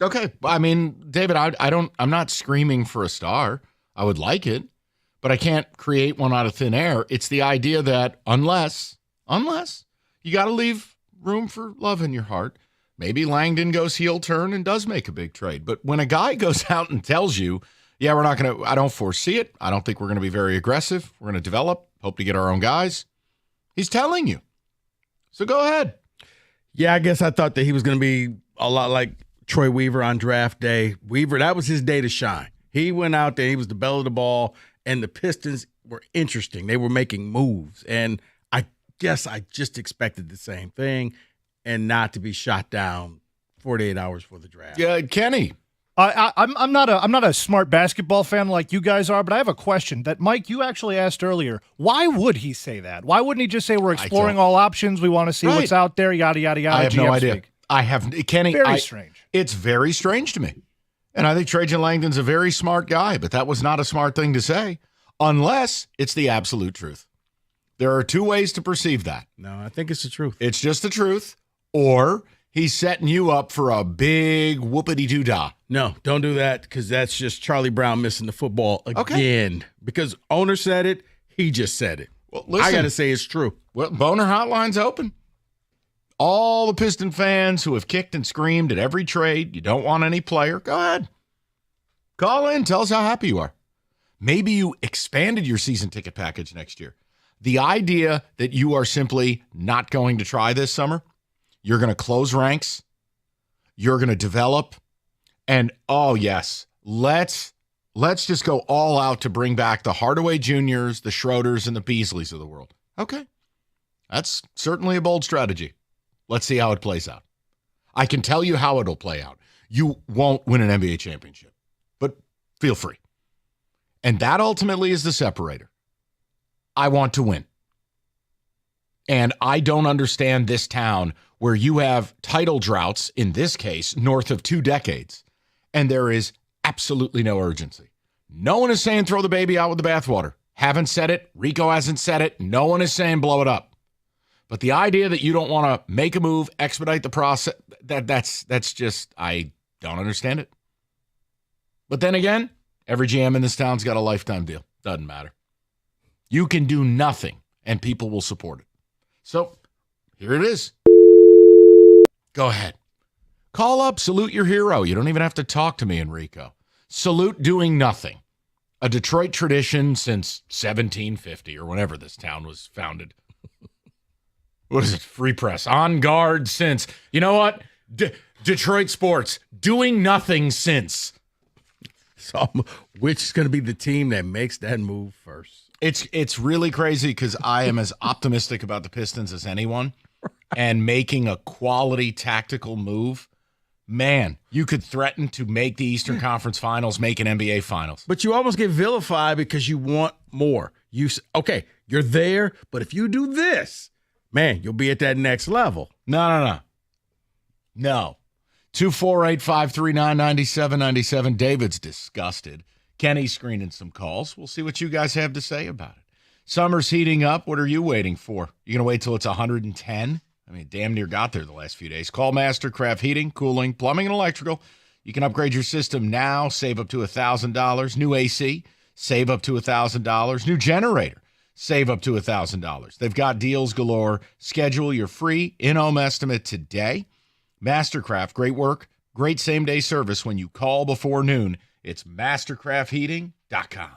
Okay. I mean, David, I'm not screaming for a star. I would like it, but I can't create one out of thin air. It's the idea that unless you got to leave room for love in your heart, maybe Langdon goes heel turn and does make a big trade. But when a guy goes out and tells you, yeah, we're not going to, I don't foresee it. I don't think we're going to be very aggressive. We're going to develop, hope to get our own guys. He's telling you. So go ahead. Yeah, I guess I thought that he was going to be a lot like Troy Weaver on draft day. Weaver, that was his day to shine. He went out there, he was the belle of the ball, and the Pistons were interesting. They were making moves, and I guess I just expected the same thing and not to be shot down 48 hours for the draft. Yeah, Kenny. I'm not a smart basketball fan like you guys are, but I have a question that Mike, you actually asked earlier. Why would he say that? Why wouldn't he just say we're exploring all options? We want to see what's out there. Yada yada yada. I have no idea. Kenny. Very strange. It's very strange to me, and I think Trajan Langdon's a very smart guy, but that was not a smart thing to say, unless it's the absolute truth. There are two ways to perceive that. No, I think it's the truth. It's just the truth, or he's setting you up for a big whoopity-doo-dah. No, don't do that because that's just Charlie Brown missing the football again. Because owner said it, he just said it. Well, listen, I got to say it's true. Well, Boner Hotline's open. All the Piston fans who have kicked and screamed at every trade, you don't want any player, go ahead. Call in, tell us how happy you are. Maybe you expanded your season ticket package next year. The idea that you are simply not going to try this summer, you're going to close ranks, you're going to develop, and oh yes, let's just go all out to bring back the Hardaway Juniors, the Schroeders, and the Beasleys of the world. Okay. That's certainly a bold strategy. Let's see how it plays out. I can tell you how it'll play out. You won't win an NBA championship, but feel free. And that ultimately is the separator. I want to win. And I don't understand this town where you have title droughts, in this case, north of 2 decades, and there is absolutely no urgency. No one is saying throw the baby out with the bathwater. Haven't said it. Rico hasn't said it. No one is saying blow it up. But the idea that you don't want to make a move, expedite the process, that's just, I don't understand it. But then again, every GM in this town's got a lifetime deal. Doesn't matter. You can do nothing, and people will support it. So here it is. Go ahead. Call up, salute your hero. You don't even have to talk to me, Enrico. Salute doing nothing. A Detroit tradition since 1750 or whenever this town was founded. What is it? Free press. On guard since. You know what? Detroit sports. Doing nothing since. So, which is going to be the team that makes that move first? It's really crazy because I am as optimistic about the Pistons as anyone. And making a quality tactical move, man, you could threaten to make the Eastern Conference Finals, make an NBA Finals. But you almost get vilified because you want more. Okay, you're there, but if you do this, man, you'll be at that next level. No. 248-539-9797. David's disgusted. Kenny's screening some calls. We'll see what you guys have to say about it. Summer's heating up. What are you waiting for? You going to wait till it's 110? I mean, damn near got there the last few days. Call Mastercraft Heating, Cooling, Plumbing, and Electrical. You can upgrade your system now, save up to $1,000. New AC, save up to $1,000. New generator, save up to $1,000. They've got deals galore. Schedule your free in-home estimate today. Mastercraft, great work, great same-day service when you call before noon. It's mastercraftheating.com.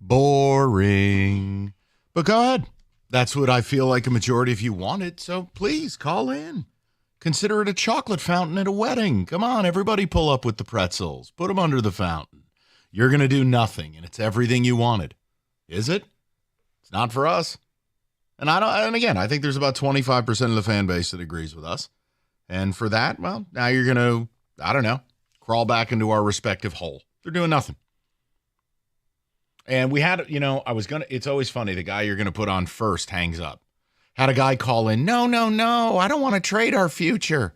Boring. But go ahead. That's what I feel like a majority of you wanted, so please call in. Consider it a chocolate fountain at a wedding. Come on, everybody pull up with the pretzels. Put them under the fountain. You're going to do nothing, and it's everything you wanted. Is it? It's not for us. And again, I think there's about 25% of the fan base that agrees with us. And for that, well, now you're going to, I don't know, crawl back into our respective hole. They're doing nothing. And we had, it's always funny. The guy you're going to put on first hangs up. Had a guy call in, no, I don't want to trade our future.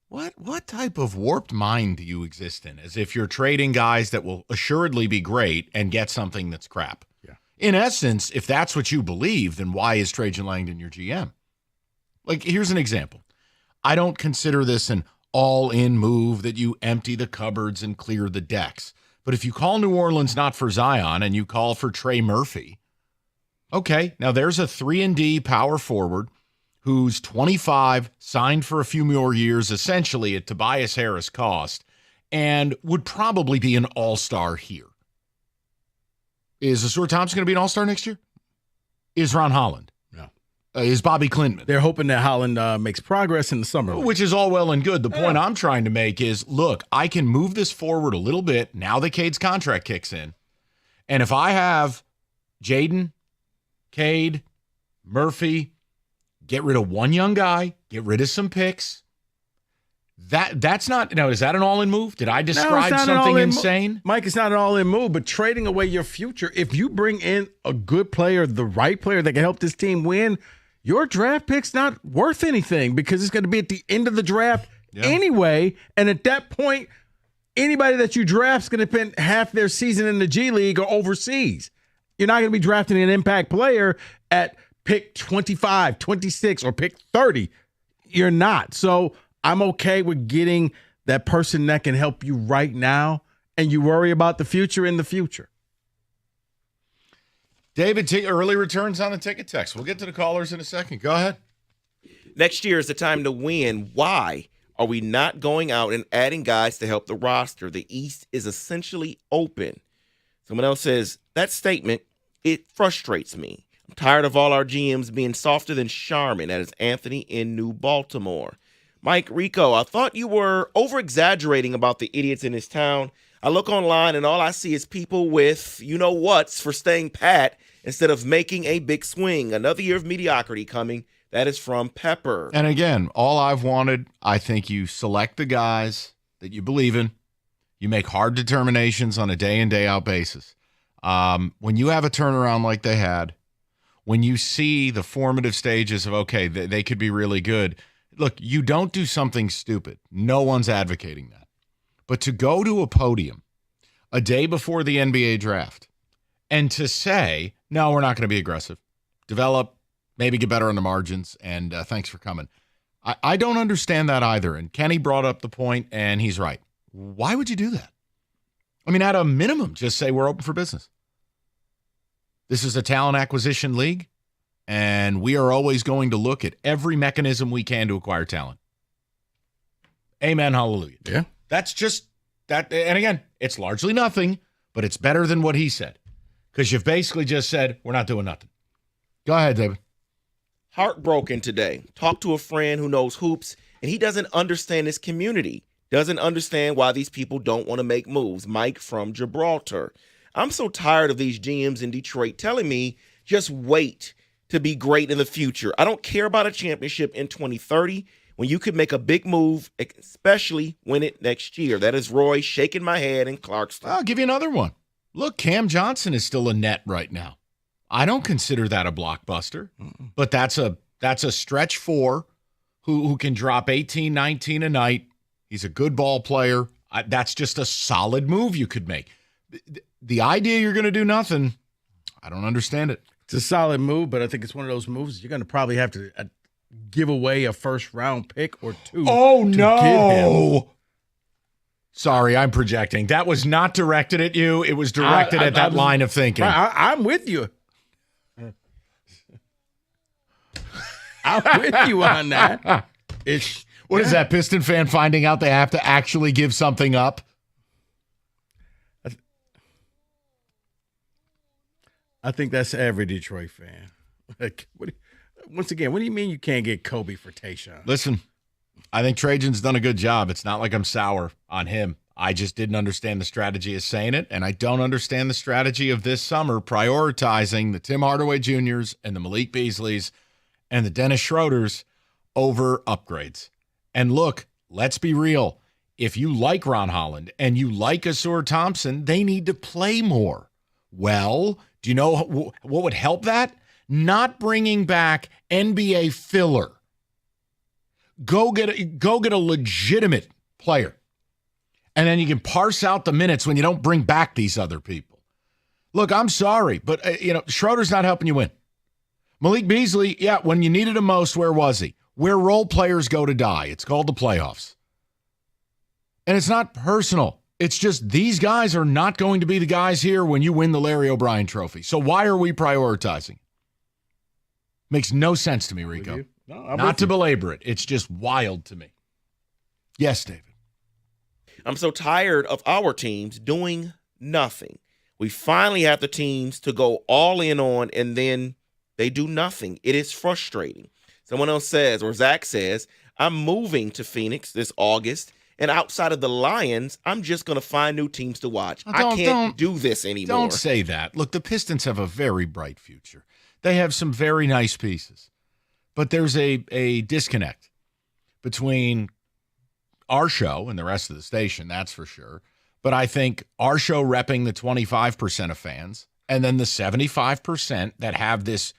What type of warped mind do you exist in? As if you're trading guys that will assuredly be great and get something that's crap. Yeah. In essence, if that's what you believe, then why is Trajan Langdon your GM? Like, here's an example. I don't consider this an all-in move that you empty the cupboards and clear the decks. But if you call New Orleans not for Zion and you call for Trey Murphy, okay, now there's a 3-and-D power forward who's 25, signed for a few more years, essentially at Tobias Harris cost, and would probably be an all-star here. Is Asur Thompson going to be an all-star next year? Is Ron Holland? No. Is Bobby Clinton? They're hoping that Holland makes progress in the summer. Which is all well and good. The point I'm trying to make is, look, I can move this forward a little bit now that Cade's contract kicks in. And if I have Jaden, Cade, Murphy, get rid of one young guy, get rid of some picks. That's not, now, is that an all-in move? Did I describe something insane? Mike, it's not an all-in move, but trading away your future, if you bring in a good player, the right player that can help this team win, your draft pick's not worth anything because it's going to be at the end of the draft anyway. And at that point, anybody that you draft is going to spend half their season in the G League or overseas. You're not going to be drafting an impact player at pick 25, 26, or pick 30. You're not. So I'm okay with getting that person that can help you right now, and you worry about the future in the future. David, early returns on the ticket text. We'll get to the callers in a second. Go ahead. Next year is the time to win. Why are we not going out and adding guys to help the roster? The East is essentially open. Someone else says, that statement, it frustrates me. I'm tired of all our GMs being softer than Charmin. That is Anthony in New Baltimore. Mike Rico, I thought you were over-exaggerating about the idiots in this town. I look online and all I see is people with you-know-whats for staying pat instead of making a big swing. Another year of mediocrity coming. That is from Pepper. And again, all I've wanted, I think you select the guys that you believe in. You make hard determinations on a day-in, day-out basis. When you have a turnaround like they had, when you see the formative stages of, okay, they could be really good, look, you don't do something stupid. No one's advocating that. But to go to a podium a day before the NBA draft and to say, no, we're not going to be aggressive, develop, maybe get better on the margins, and thanks for coming. I don't understand that either. And Kenny brought up the point, and he's right. Why would you do that? I mean, at a minimum, just say we're open for business. This is a talent acquisition league, and we are always going to look at every mechanism we can to acquire talent. Amen. Hallelujah. Yeah. That's just that. And again, it's largely nothing, but it's better than what he said because you've basically just said, we're not doing nothing. Go ahead, David. Heartbroken today. Talked to a friend who knows hoops, and he doesn't understand this community. Doesn't understand why these people don't want to make moves. Mike from Gibraltar. I'm so tired of these GMs in Detroit telling me just wait to be great in the future. I don't care about a championship in 2030 when you could make a big move, especially win it next year. That is Roy shaking my head in Clarkston. I'll give you another one. Look, Cam Johnson is still a net right now. I don't consider that a blockbuster, but that's a stretch four who can drop 18, 19 a night. He's a good ball player. That's just a solid move you could make. The idea you're going to do nothing, I don't understand it. It's a solid move, but I think it's one of those moves you're going to probably have to give away a first-round pick or two. Oh, to no. get him. Sorry, I'm projecting. That was not directed at you. It was directed at that line of thinking. I'm with you. I'm with you on that. What is that, Piston fan finding out they have to actually give something up? I think that's every Detroit fan. Like, once again, what do you mean you can't get Kobe for Tayshaun? Listen, I think Trajan's done a good job. It's not like I'm sour on him. I just didn't understand the strategy of saying it, and I don't understand the strategy of this summer prioritizing the Tim Hardaway Jr.'s and the Malik Beasleys and the Dennis Schroeders over upgrades. And look, let's be real. If you like Ron Holland and you like Asur Thompson, they need to play more. Well, do you know what would help that? Not bringing back NBA filler. Go get a legitimate player. And then you can parse out the minutes when you don't bring back these other people. Look, I'm sorry, but Schroeder's not helping you win. Malik Beasley, yeah, when you needed him most, where was he? Where role players go to die. It's called the playoffs. And it's not personal. It's just these guys are not going to be the guys here when you win the Larry O'Brien trophy. So why are we prioritizing? Makes no sense to me, Rico. No, not to belabor it. It's just wild to me. Yes, David. I'm so tired of our teams doing nothing. We finally have the teams to go all in on, and then they do nothing. It is frustrating. Someone else says, or Zach says, I'm moving to Phoenix this August, and outside of the Lions, I'm just going to find new teams to watch. I can't do this anymore. Don't say that. Look, the Pistons have a very bright future. They have some very nice pieces. But there's a disconnect between our show and the rest of the station, that's for sure. But I think our show repping the 25% of fans and then the 75% that have this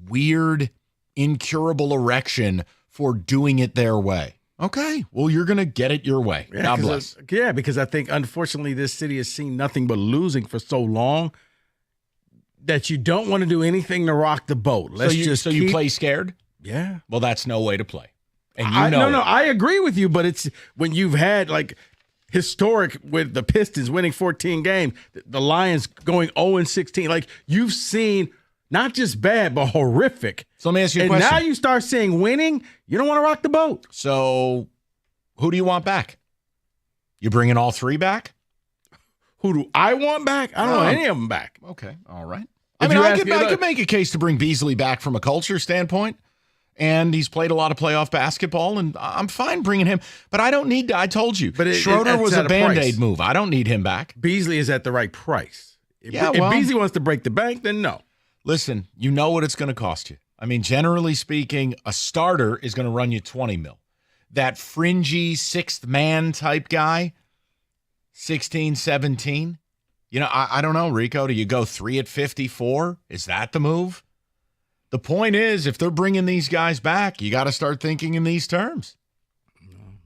weird, incurable erection for doing it their way. Okay, well, you're going to get it your way. Yeah, God bless. Because I think, unfortunately, this city has seen nothing but losing for so long that you don't want to do anything to rock the boat. You play scared? Yeah. Well, that's no way to play. And I agree with you, but it's when you've had like historic with the Pistons winning 14 games, the Lions going 0-16. Like you've seen not just bad, but horrific. So let me ask you a and question. now you start seeing winning, you don't want to rock the boat. So who do you want back? You bringing all three back? Who do I want back? I don't want any of them back. Okay, all right. I could make a case to bring Beasley back from a culture standpoint. And he's played a lot of playoff basketball, and I'm fine bringing him. But I don't need to. I told you. But Schroeder was a Band-Aid move. I don't need him back. Beasley is at the right price. If Beasley wants to break the bank, then no. Listen, you know what it's going to cost you. I mean, generally speaking, a starter is going to run you $20 million. That fringy sixth man type guy, 16, 17. I don't know, Rico. Do you go 3 at 54? Is that the move? The point is, if they're bringing these guys back, you got to start thinking in these terms.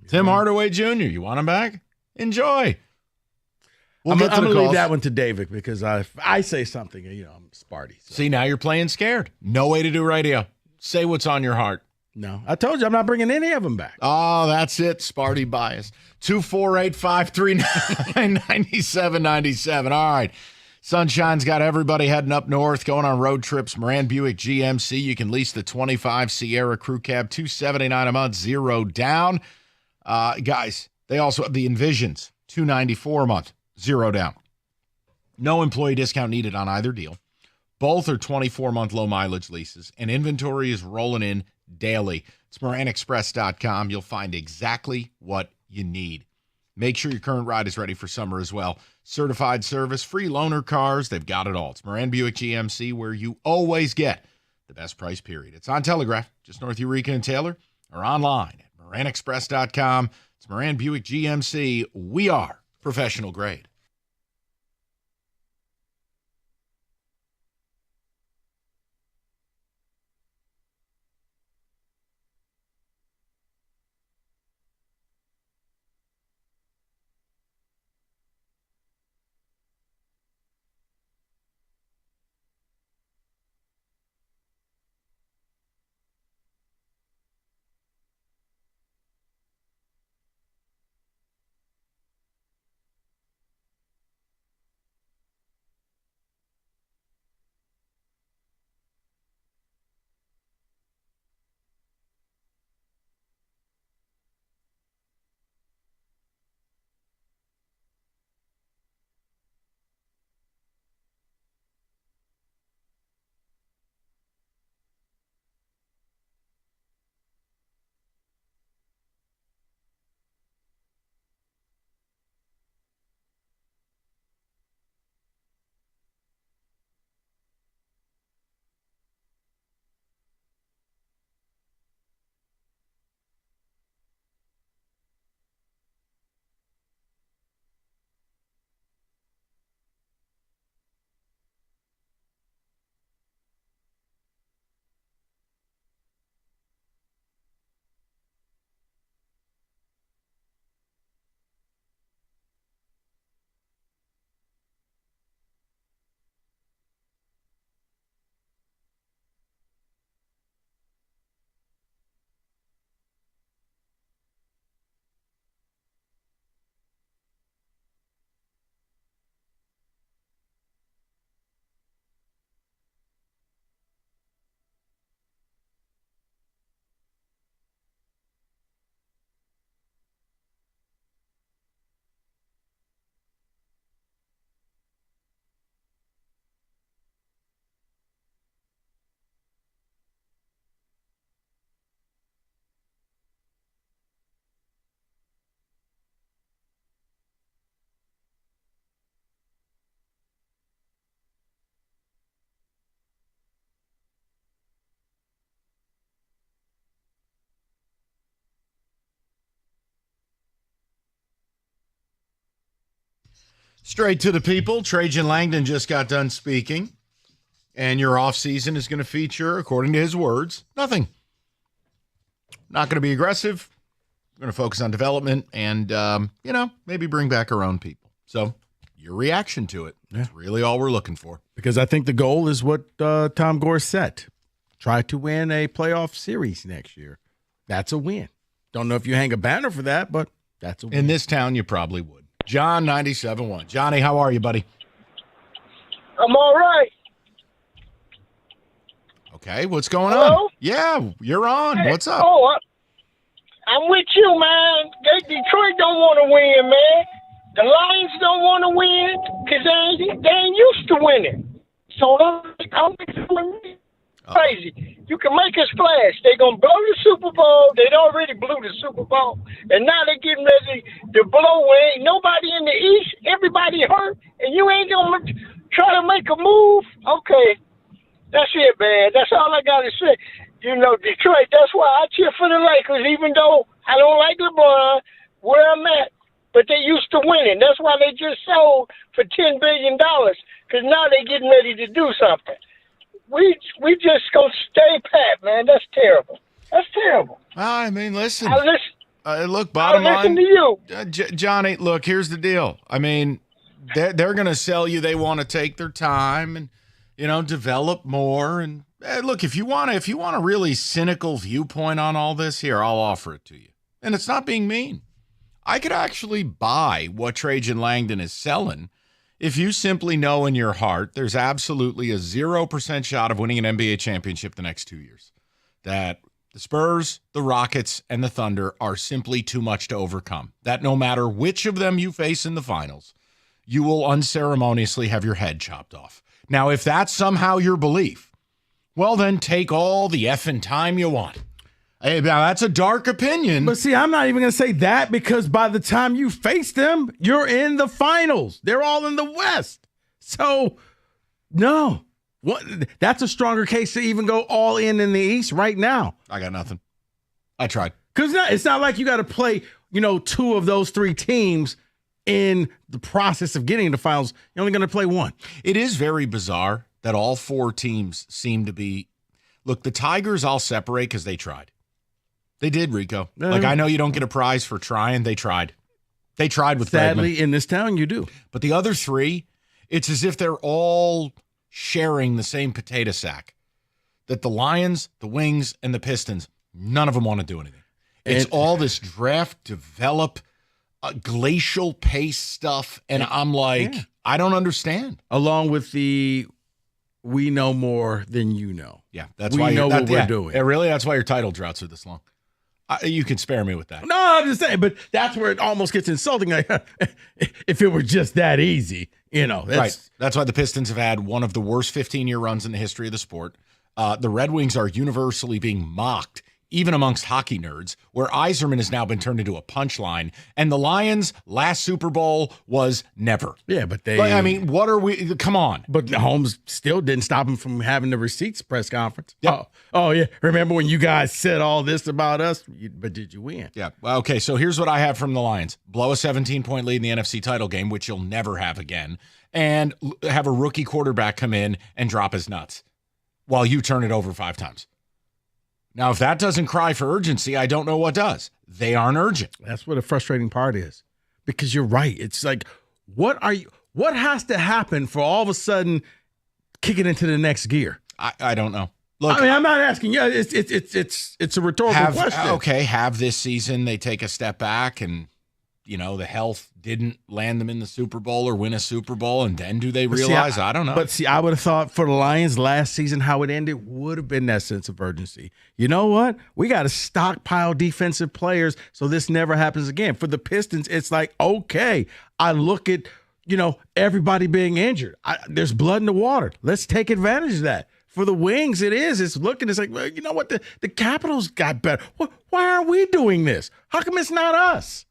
Tim Hardaway Jr., you want him back? Enjoy. I'm going to leave that one to David because I say something, I'm Sparty. So. See, now you're playing scared. No way to do radio. Say what's on your heart. No, I told you I'm not bringing any of them back. Oh, that's it. Sparty bias. 248-539-9797. All right. Sunshine's got everybody heading up north, going on road trips. Moran Buick GMC. You can lease the 25 Sierra Crew Cab, $279 a month, 0 down. Guys, they also have the Envisions, $294 a month, 0 down. No employee discount needed on either deal. Both are 24-month low mileage leases, and inventory is rolling in daily. It's MoranExpress.com. You'll find exactly what you need. Make sure your current ride is ready for summer as well. Certified service, free loaner cars, they've got it all. It's Moran Buick GMC, where you always get the best price, period. It's on Telegraph, just north of Eureka and Taylor, or online at MoranExpress.com. It's Moran Buick GMC. We are professional grade. Straight to the people. Trajan Langdon just got done speaking, and your offseason is going to feature, according to his words, nothing. Not going to be aggressive. We're going to focus on development and, maybe bring back our own people. So your reaction to it. That's really all we're looking for. Because I think the goal is what Tom Gore set. Try to win a playoff series next year. That's a win. Don't know if you hang a banner for that, but that's a win. In this town, you probably would. John, 97.1. Johnny, how are you, buddy? I'm all right. Okay, what's going Hello? on? Yeah, you're on. Hey, What's up? I'm with you, man. Detroit don't want to win, man. The Lions don't want to win because they ain't used to winning. So I'm crazy. You can make a splash. They're going to blow the Super Bowl. They already blew the Super Bowl. And now they're getting ready to blow. Ain't nobody in the East. Everybody hurt. And you ain't going to try to make a move? Okay. That's it, man. That's all I got to say. Detroit, that's why I cheer for the Lakers, even though I don't like LeBron, where I'm at. But they used to winning. That's why they just sold for $10 billion, because now they're getting ready to do something. We just going to stay pat, man. That's terrible. That's terrible. I mean, listen. Look, I'll bottom line. listen to you. Johnny, look, here's the deal. I mean, they're going to sell you. They want to take their time and, develop more. And look, if you want a really cynical viewpoint on all this, here, I'll offer it to you. And it's not being mean. I could actually buy what Trajan Langdon is selling if you simply know in your heart there's absolutely a 0% shot of winning an NBA championship the next 2 years. That the Spurs, the Rockets, and the Thunder are simply too much to overcome. That no matter which of them you face in the finals, you will unceremoniously have your head chopped off. Now, if that's somehow your belief, well, then take all the effing time you want. Hey, now that's a dark opinion. But see, I'm not even going to say that because by the time you face them, you're in the finals. They're all in the West. So, no. That's a stronger case to even go all in the East right now. I got nothing. I tried. Because it's not like you got to play, two of those three teams in the process of getting to the finals. You're only going to play one. It is very bizarre that all four teams seem to be. Look, the Tigers I'll separate because they tried. They did, Rico. Like, I know you don't get a prize for trying. They tried. They tried with Sadly, Bregman. in this town, you do. But the other three, it's as if they're all sharing the same potato sack. That the Lions, the Wings, and the Pistons, none of them want to do anything. It's all this draft, develop, glacial pace stuff. And I'm like, I don't understand. Along with the we know more than you know. Yeah, that's we why know what we're doing. Yeah, really, that's why your title droughts are this long. You can spare me with that. No, I'm just saying, but that's where it almost gets insulting. Like, if it were just that easy, Right. That's why the Pistons have had one of the worst 15-year runs in the history of the sport. The Red Wings are universally being mocked, even amongst hockey nerds, where Yzerman has now been turned into a punchline. And the Lions' last Super Bowl was never. Yeah, but they... I mean, what are we... Come on. But Holmes still didn't stop him from having the receipts press conference. Yep. Oh, yeah. Remember when you guys said all this about us? But did you win? Yeah. Well, okay, so here's what I have from the Lions. Blow a 17-point lead in the NFC title game, which you'll never have again, and have a rookie quarterback come in and drop his nuts while you turn it over 5 times. Now, if that doesn't cry for urgency, I don't know what does. They aren't urgent. That's what the frustrating part is. Because you're right. It's like, what has to happen for all of a sudden kick it into the next gear? I don't know. Look, I mean, I'm not asking you. It's a rhetorical question. Okay, have this season they take a step back and, the health didn't land them in the Super Bowl or win a Super Bowl, and then do they realize? I don't know. But see, I would have thought for the Lions last season, how it ended would have been that sense of urgency. You know what? We got to stockpile defensive players so this never happens again. For the Pistons, it's like, okay, I look at, everybody being injured. There's blood in the water. Let's take advantage of that. For the Wings, it's like, well, you know what? The Capitals got better. Why are we doing this? How come it's not us?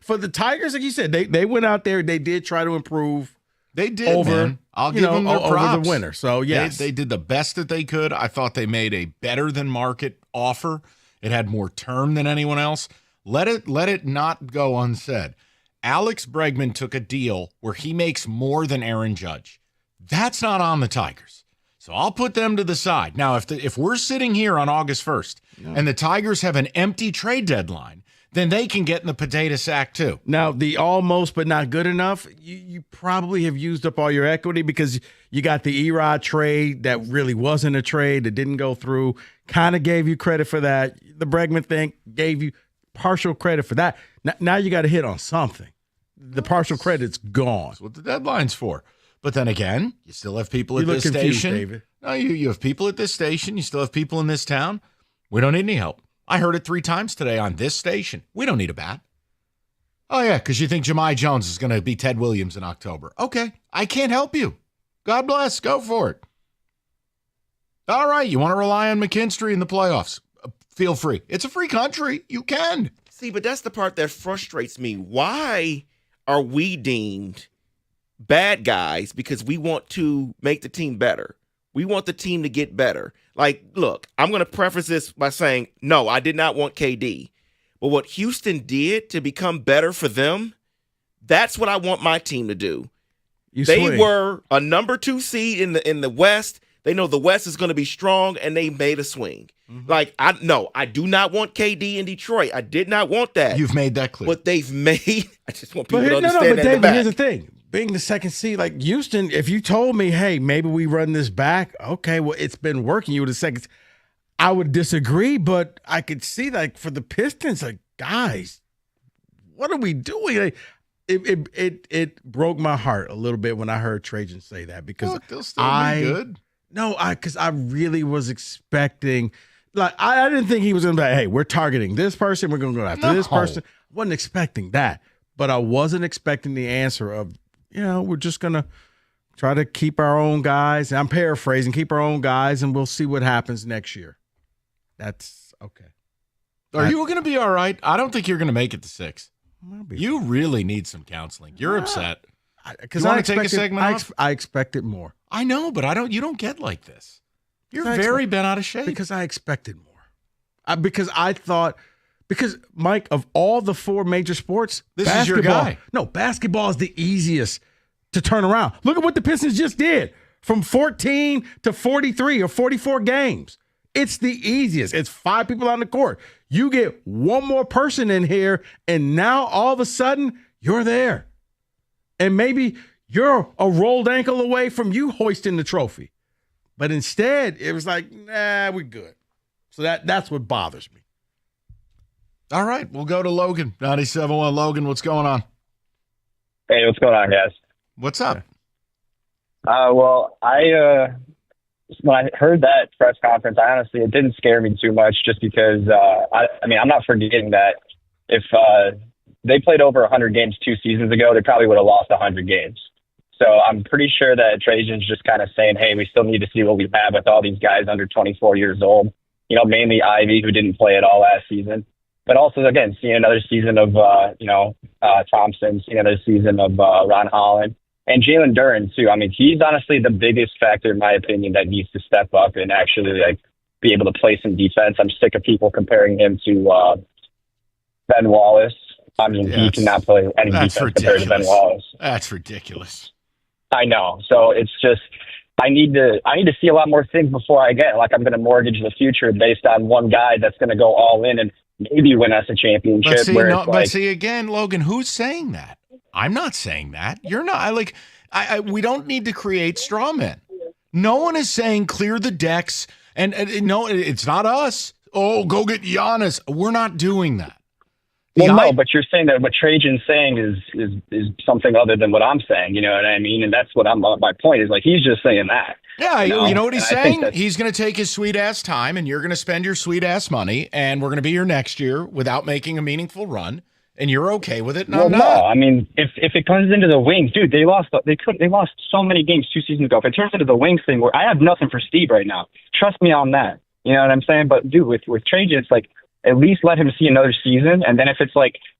For the Tigers, like you said, they went out there. They did try to improve. They did, man. I'll give them their props. Over the winter. So, yes. They did the best that they could. I thought they made a better than market offer. It had more term than anyone else. Let it not go unsaid. Alex Bregman took a deal where he makes more than Aaron Judge. That's not on the Tigers. So I'll put them to the side. Now, if we're sitting here on August 1st and the Tigers have an empty trade deadline, then they can get in the potato sack too. Now, the almost but not good enough, you probably have used up all your equity because you got the Erod trade that really wasn't a trade, that didn't go through, kind of gave you credit for that. The Bregman thing gave you partial credit for that. Now you got to hit on something. The partial credit's gone. That's what the deadline's for. But then again, you still have people at this confused, station. David. No, you have people at this station. You still have people in this town. We don't need any help. I heard it 3 times today on this station. We don't need a bat. Oh, yeah, because you think Jahmai Jones is going to be Ted Williams in October. Okay, I can't help you. God bless. Go for it. All right, you want to rely on McKinstry in the playoffs? Feel free. It's a free country. You can. See, but that's the part that frustrates me. Why are we deemed bad guys because we want to make the team better? We want the team to get better. Like, look, I'm going to preface this by saying, no, I did not want KD. But what Houston did to become better for them, that's what I want my team to do. They were a number 2 seed in the West. They know the West is going to be strong, and they made a swing. Like, I do not want KD in Detroit. I did not want that. You've made that clear. What they've made, I just want people to But understand that in the David, back. here's the thing. Being the second seed, like Houston, if you told me, hey, maybe we run this back, okay, well, it's been working. You were the second. I would disagree, but I could see, like, for the Pistons, like, guys, what are we doing? Like, it broke my heart a little bit when I heard Trajan say that because Look, they'll still be good. No, because I really was expecting, like, I didn't think he was going to be like, hey, we're targeting this person, we're going to go after this person. I wasn't expecting that, but I wasn't expecting the answer of, we're just going to try to keep our own guys. And I'm paraphrasing, keep our own guys, and we'll see what happens next year. That's okay. Are you going to be all right? I don't think you're going to make it to 6. You really need some counseling. You're upset. Because you I want to take a segment off? I expected more. I know, but you don't get like this. You're very bent out of shape. Because I expected more. Because Mike, of all the 4 major sports, this is your guy. No, basketball is the easiest to turn around. Look at what the Pistons just did from 14 to 43 or 44 games. It's the easiest. It's 5 people on the court. You get one more person in here, and now all of a sudden you're there. And maybe you're a rolled ankle away from you hoisting the trophy. But instead, it was like, nah, we're good. So that's what bothers me. All right, we'll go to Logan. 97.1 Logan, what's going on? Hey, what's going on, guys? What's up? Well, when I heard that press conference, it didn't scare me too much just because, I'm not forgetting that if they played over 100 games 2 seasons ago, they probably would have lost 100 games. So I'm pretty sure that Trajan's just kind of saying, hey, we still need to see what we have with all these guys under 24 years old, mainly Ivy, who didn't play at all last season. But also, again, seeing another season of, Thompson, seeing another season of Ron Holland. And Jalen Duren, too. I mean, he's honestly the biggest factor, in my opinion, that needs to step up and actually, be able to play some defense. I'm sick of people comparing him to Ben Wallace. I mean, he cannot play any defense compared to Ben Wallace. That's ridiculous. I know. So it's just, I need to see a lot more things before I'm going to mortgage the future based on one guy that's going to go all in and maybe win us a championship. But see, again, Logan, who's saying that? I'm not saying that. You're not. We don't need to create straw men. No one is saying clear the decks. And no, it's not us. Oh, go get Giannis. We're not doing that. Well, no, but you're saying that what Trajan's saying is something other than what I'm saying. You know what I mean? And that's what my point is. He's just saying that. Yeah, you know what he's saying? He's going to take his sweet-ass time, and you're going to spend your sweet-ass money, and we're going to be here next year without making a meaningful run, and you're okay with it, and I'm not. No, I mean, if it comes into the wings, dude, they lost so many games 2 seasons ago. If it turns into the wings thing, where I have nothing for Steve right now. Trust me on that. You know what I'm saying? But, dude, with Trajan, it's at least let him see another season, and then if it's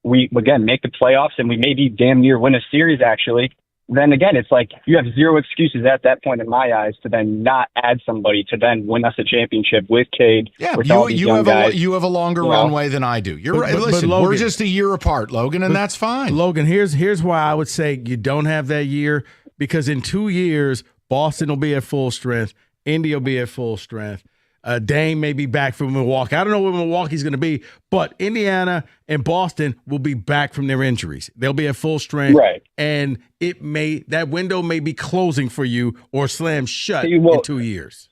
we, again, make the playoffs and we maybe damn near win a series, actually, then again, it's like you have zero excuses at that point in my eyes to then not add somebody to then win us a championship with Cade. Yeah, with all these young guys. you have a longer You know? runway than I do. You're right. Listen, Logan, we're just a year apart, Logan, and that's fine. Logan, here's why I would say you don't have that year, because in 2 years, Boston will be at full strength, Indy will be at full strength. Dame may be back from Milwaukee. I don't know where Milwaukee's going to be, but Indiana and Boston will be back from their injuries. They'll be at full strength, right? And that window may be closing for you or slam shut See, well, in 2 years.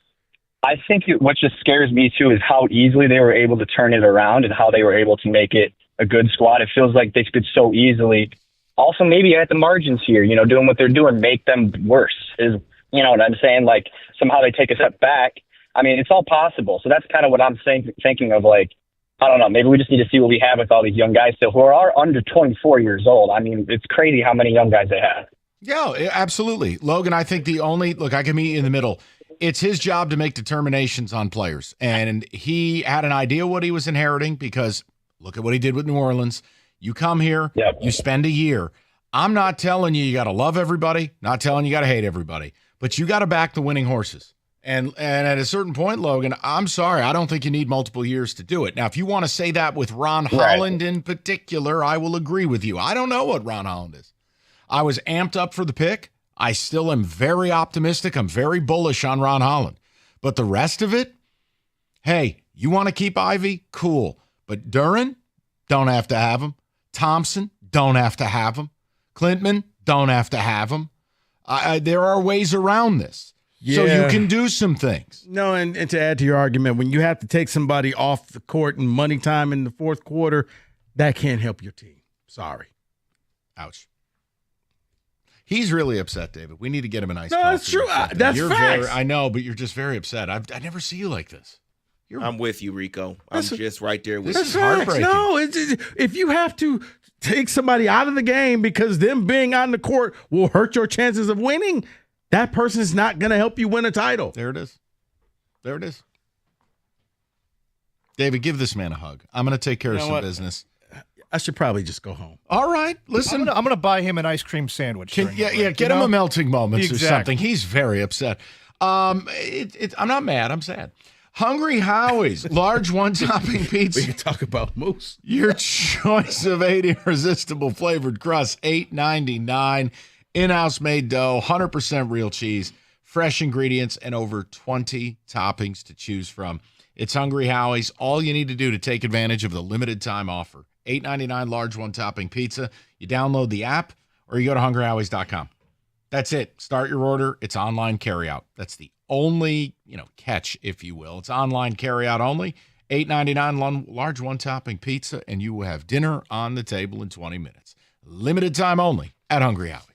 I think what just scares me too is how easily they were able to turn it around and how they were able to make it a good squad. It feels like they could so easily. Also, maybe at the margins here, doing what they're doing, make them worse. Is what I'm saying? Like somehow they take a step back. I mean, it's all possible. So that's kind of what I'm thinking of. Like, I don't know. Maybe we just need to see what we have with all these young guys still who are under 24 years old. I mean, it's crazy how many young guys they have. Yeah, absolutely. Logan, I think I can meet you in the middle. It's his job to make determinations on players. And he had an idea what he was inheriting because look at what he did with New Orleans. You come here, you spend a year. I'm not telling you got to love everybody, not telling you got to hate everybody, but you got to back the winning horses. And at a certain point, Logan, I'm sorry, I don't think you need multiple years to do it. Now, if you want to say that with Ron Holland in particular, I will agree with you. I don't know what Ron Holland is. I was amped up for the pick. I still am very optimistic. I'm very bullish on Ron Holland. But the rest of it, hey, you want to keep Ivy? Cool. But Duren, don't have to have him. Thompson, don't have to have him. Klintman, don't have to have him. There are ways around this. So you can do some things. No, and to add to your argument, when you have to take somebody off the court in money time in the fourth quarter, that can't help your team. Sorry. Ouch. He's really upset, David. We need to get him an ice coffee. No, that's true. That's facts. I know, but you're just very upset. I never see you like this. I'm with you, Rico. I'm just right there with you. This is heartbreaking. No, if you have to take somebody out of the game because them being on the court will hurt your chances of winning, that person is not going to help you win a title. There it is. There it is. David, give this man a hug. I'm going to take care of some business. I should probably just go home. All right. Listen. I'm going to buy him an ice cream sandwich. Get him a melting moments or something. He's very upset. I'm not mad. I'm sad. Hungry Howie's large one-topping pizza. We can talk about moose. Your choice of 8 irresistible flavored crusts, $8.99. In-house made dough, 100% real cheese, fresh ingredients, and over 20 toppings to choose from. It's Hungry Howie's. All you need to do to take advantage of the limited time offer. $8.99 large one-topping pizza. You download the app or you go to hungryhowies.com. That's it. Start your order. It's online carryout. That's the only, catch, if you will. It's online carryout only. $8.99 large one-topping pizza, and you will have dinner on the table in 20 minutes. Limited time only at Hungry Howie's.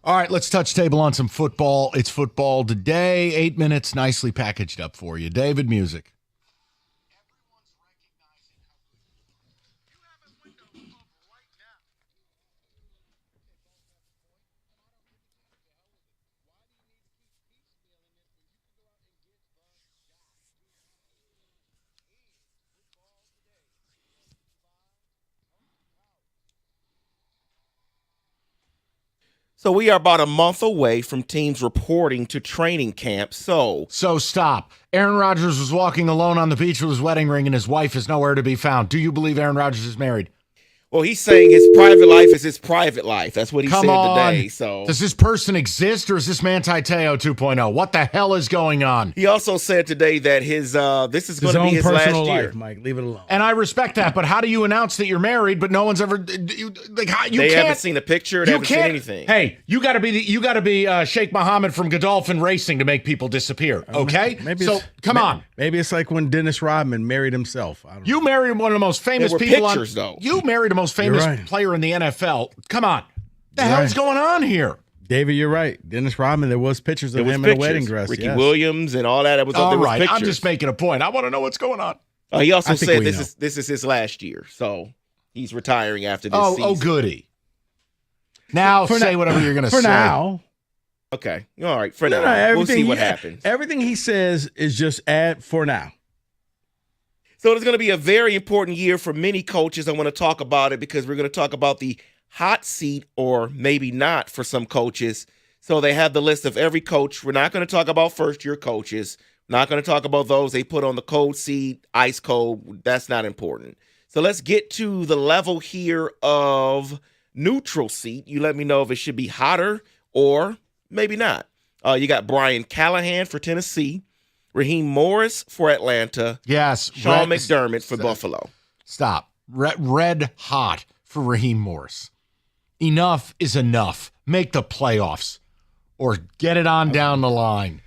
All right, let's touch table on some football. It's football today. 8 minutes, nicely packaged up for you. David, music. So we are about a month away from teams reporting to training camp. So stop. Aaron Rodgers was walking alone on the beach with his wedding ring, and his wife is nowhere to be found. Do you believe Aaron Rodgers is married? Well, he's saying his private life is his private life. That's what he said today. So does this person exist, or is this Manti Te'o 2.0? What the hell is going on? He also said today that this is going to be his last year. Life, Mike, leave it alone. And I respect that, but how do you announce that you're married, but no one's ever They haven't seen a picture. They haven't seen anything. Hey, you got to be Sheikh Mohammed from Godolphin Racing to make people disappear. Okay, come on. Maybe it's like when Dennis Rodman married himself. I don't know. You married one of the most famous There were people. pictures, though. You married the most famous player in the NFL. Come on, the hell's going on here? David, you're right. Dennis Rodman, there was pictures of him in a wedding dress. Ricky Williams and all that. There was right. pictures. I'm just making a point. I want to know what's going on. He also said this is his last year, so he's retiring after this season. Oh, goody. Now say whatever you're going to say. For now. Okay. All right. For now. We'll see what happens. Everything he says is just for now. So it's going to be a very important year for many coaches. I want to talk about it because we're going to talk about the hot seat, or maybe not, for some coaches. So they have the list of every coach. We're not going to talk about first-year coaches. Not going to talk about those they put on the cold seat, ice cold. That's not important. So let's get to the level here of neutral seat. You let me know if it should be hotter or maybe not. You got Brian Callahan for Tennessee, Raheem Morris for Atlanta. Yes. Sean McDermott for Buffalo. Stop. Red hot for Raheem Morris. Enough is enough. Make the playoffs or get it on down the line.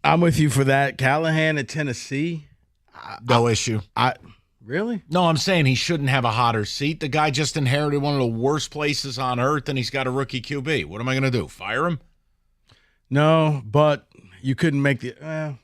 I'm with you for that. Callahan at Tennessee. No issue. Really? No, I'm saying he shouldn't have a hotter seat. The guy just inherited one of the worst places on earth, and he's got a rookie QB. What am I going to do? Fire him? No, but you couldn't make the other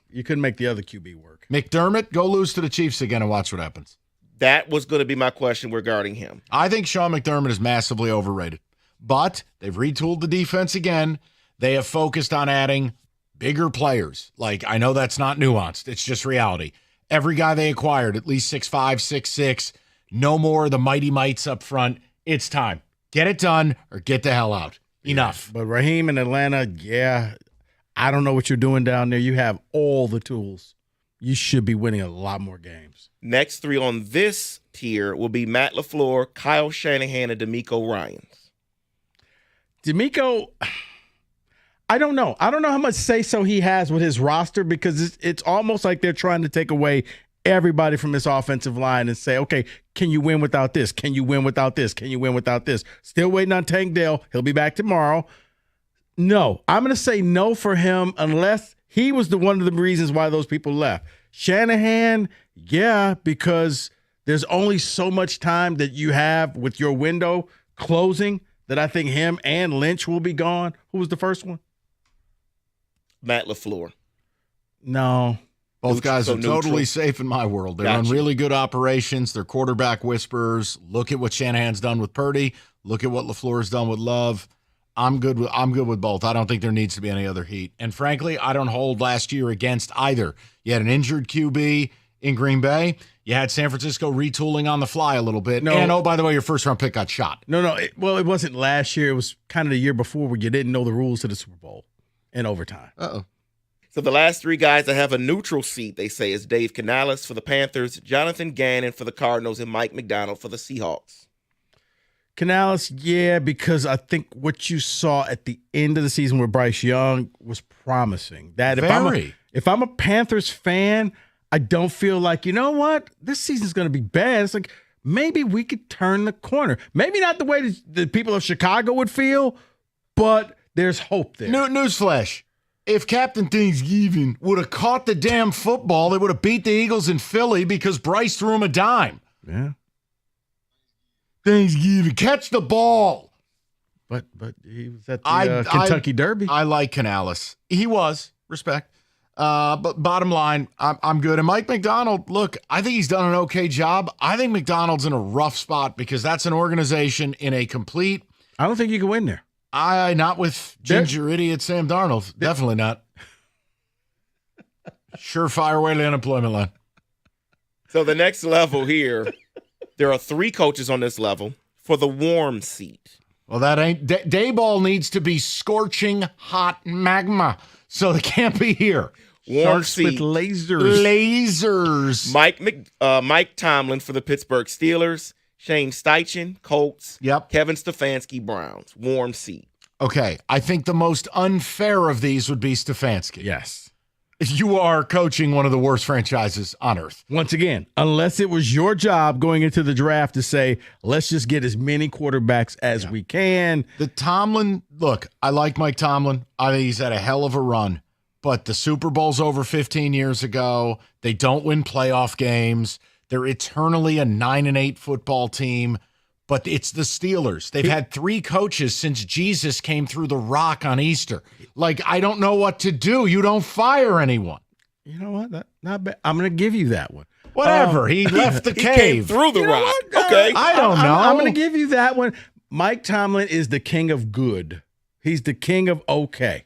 QB work. McDermott, go lose to the Chiefs again and watch what happens. That was going to be my question regarding him. I think Sean McDermott is massively overrated, but they've retooled the defense again. They have focused on adding bigger players. Like, I know that's not nuanced. It's just reality. Every guy they acquired, at least 6'5", 6'6", no more of the mighty mites up front. It's time. Get it done or get the hell out. Enough. But Raheem in Atlanta, I don't know what you're doing down there. You have all the tools. You should be winning a lot more games. Next three on this tier will be Matt LaFleur, Kyle Shanahan, and DeMeco Ryans. DeMeco, I don't know. I don't know how much say-so he has with his roster, because it's almost like they're trying to take away everybody from this offensive line and say, okay, can you win without this? Can you win without this? Can you win without this? Still waiting on Tank Dell. He'll be back tomorrow. No, I'm going to say no for him unless he was one of the reasons why those people left. Shanahan, because there's only so much time that you have with your window closing that I think him and Lynch will be gone. Who was the first one? Matt LaFleur. No. Both guys are totally safe in my world. They run really good operations. They're quarterback whisperers. Look at what Shanahan's done with Purdy. Look at what LaFleur's done with Love. I'm good with both. I don't think there needs to be any other heat. And frankly, I don't hold last year against either. You had an injured QB in Green Bay. You had San Francisco retooling on the fly a little bit. No. And, by the way, your first-round pick got shot. No. It wasn't last year. It was kind of the year before where you didn't know the rules to the Super Bowl in overtime. Uh-oh. So the last three guys that have a neutral seat, they say, is Dave Canales for the Panthers, Jonathan Gannon for the Cardinals, and Mike McDonald for the Seahawks. Canales, because I think what you saw at the end of the season with Bryce Young was promising. That if I'm a Panthers fan, I don't feel like, you know what, this season's going to be bad. It's like, maybe we could turn the corner. Maybe not the way the people of Chicago would feel, but there's hope there. Newsflash. If Captain Thanksgiving would have caught the damn football, they would have beat the Eagles in Philly because Bryce threw him a dime. Yeah. Thanksgiving, catch the ball. But he was at the Kentucky Derby. I like Canales. He was. Respect. But bottom line, I'm good. And Mike McDonald, look, I think he's done an okay job. I think McDonald's in a rough spot because that's an organization in a complete. I don't think you can win there. Not with ginger idiot Sam Darnold. Definitely not. Surefire way to the unemployment line. So the next level here, there are 3 coaches on this level for the warm seat. Well, that ain't. Dayball needs to be scorching hot magma, so they can't be here. Warm Starts seat. with lasers. Lasers. Mike Tomlin for the Pittsburgh Steelers. Shane Steichen, Colts. Yep. Kevin Stefanski, Browns. Warm seat. Okay, I think the most unfair of these would be Stefanski. Yes. You are coaching one of the worst franchises on earth. Once again, unless it was your job going into the draft to say, let's just get as many quarterbacks as we can. The Tomlin, look, I like Mike Tomlin. I think he's had a hell of a run. But the Super Bowl's over 15 years ago. They don't win playoff games. They're eternally a 9-8 football team. But it's the Steelers. They've had 3 coaches since Jesus came through the rock on Easter. Like, I don't know what to do. You don't fire anyone. You know what? Not bad. I'm going to give you that one. Whatever. He left the He cave. came through the rock. Okay. I don't know. I'm going to give you that one. Mike Tomlin is the king of good. He's the king of okay.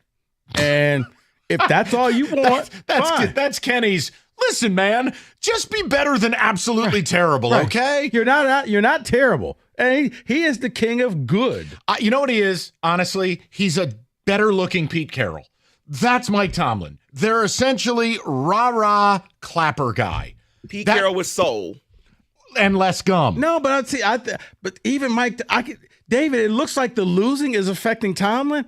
And if that's all you want, fine. That's Kenny's. Listen, man, just be better than absolutely terrible, Right. okay? You're not terrible. And he is the king of good. You know what he is? Honestly, he's a better-looking Pete Carroll. That's Mike Tomlin. They're essentially rah-rah clapper guy. Pete Carroll with soul. And less gum. No, but I'd see. But even Mike, David, it looks like the losing is affecting Tomlin.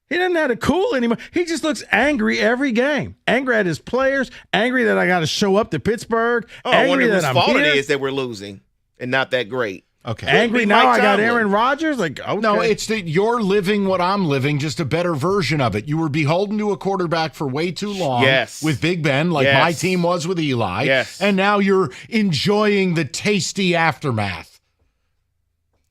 He doesn't have to cool anymore. He just looks angry every game. Angry at his players. Angry that I got to show up to Pittsburgh. I wonder Angry whose that I'm fault here. it is that we're losing and not that great. Okay. Angry Be now Mike I got Tomlin. Aaron Rodgers? Like, okay. No, it's that you're living what I'm living, just a better version of it. You were beholden to a quarterback for way too long. Yes. With Big Ben, like Yes. my team was with Eli. Yes. And now you're enjoying the tasty aftermath.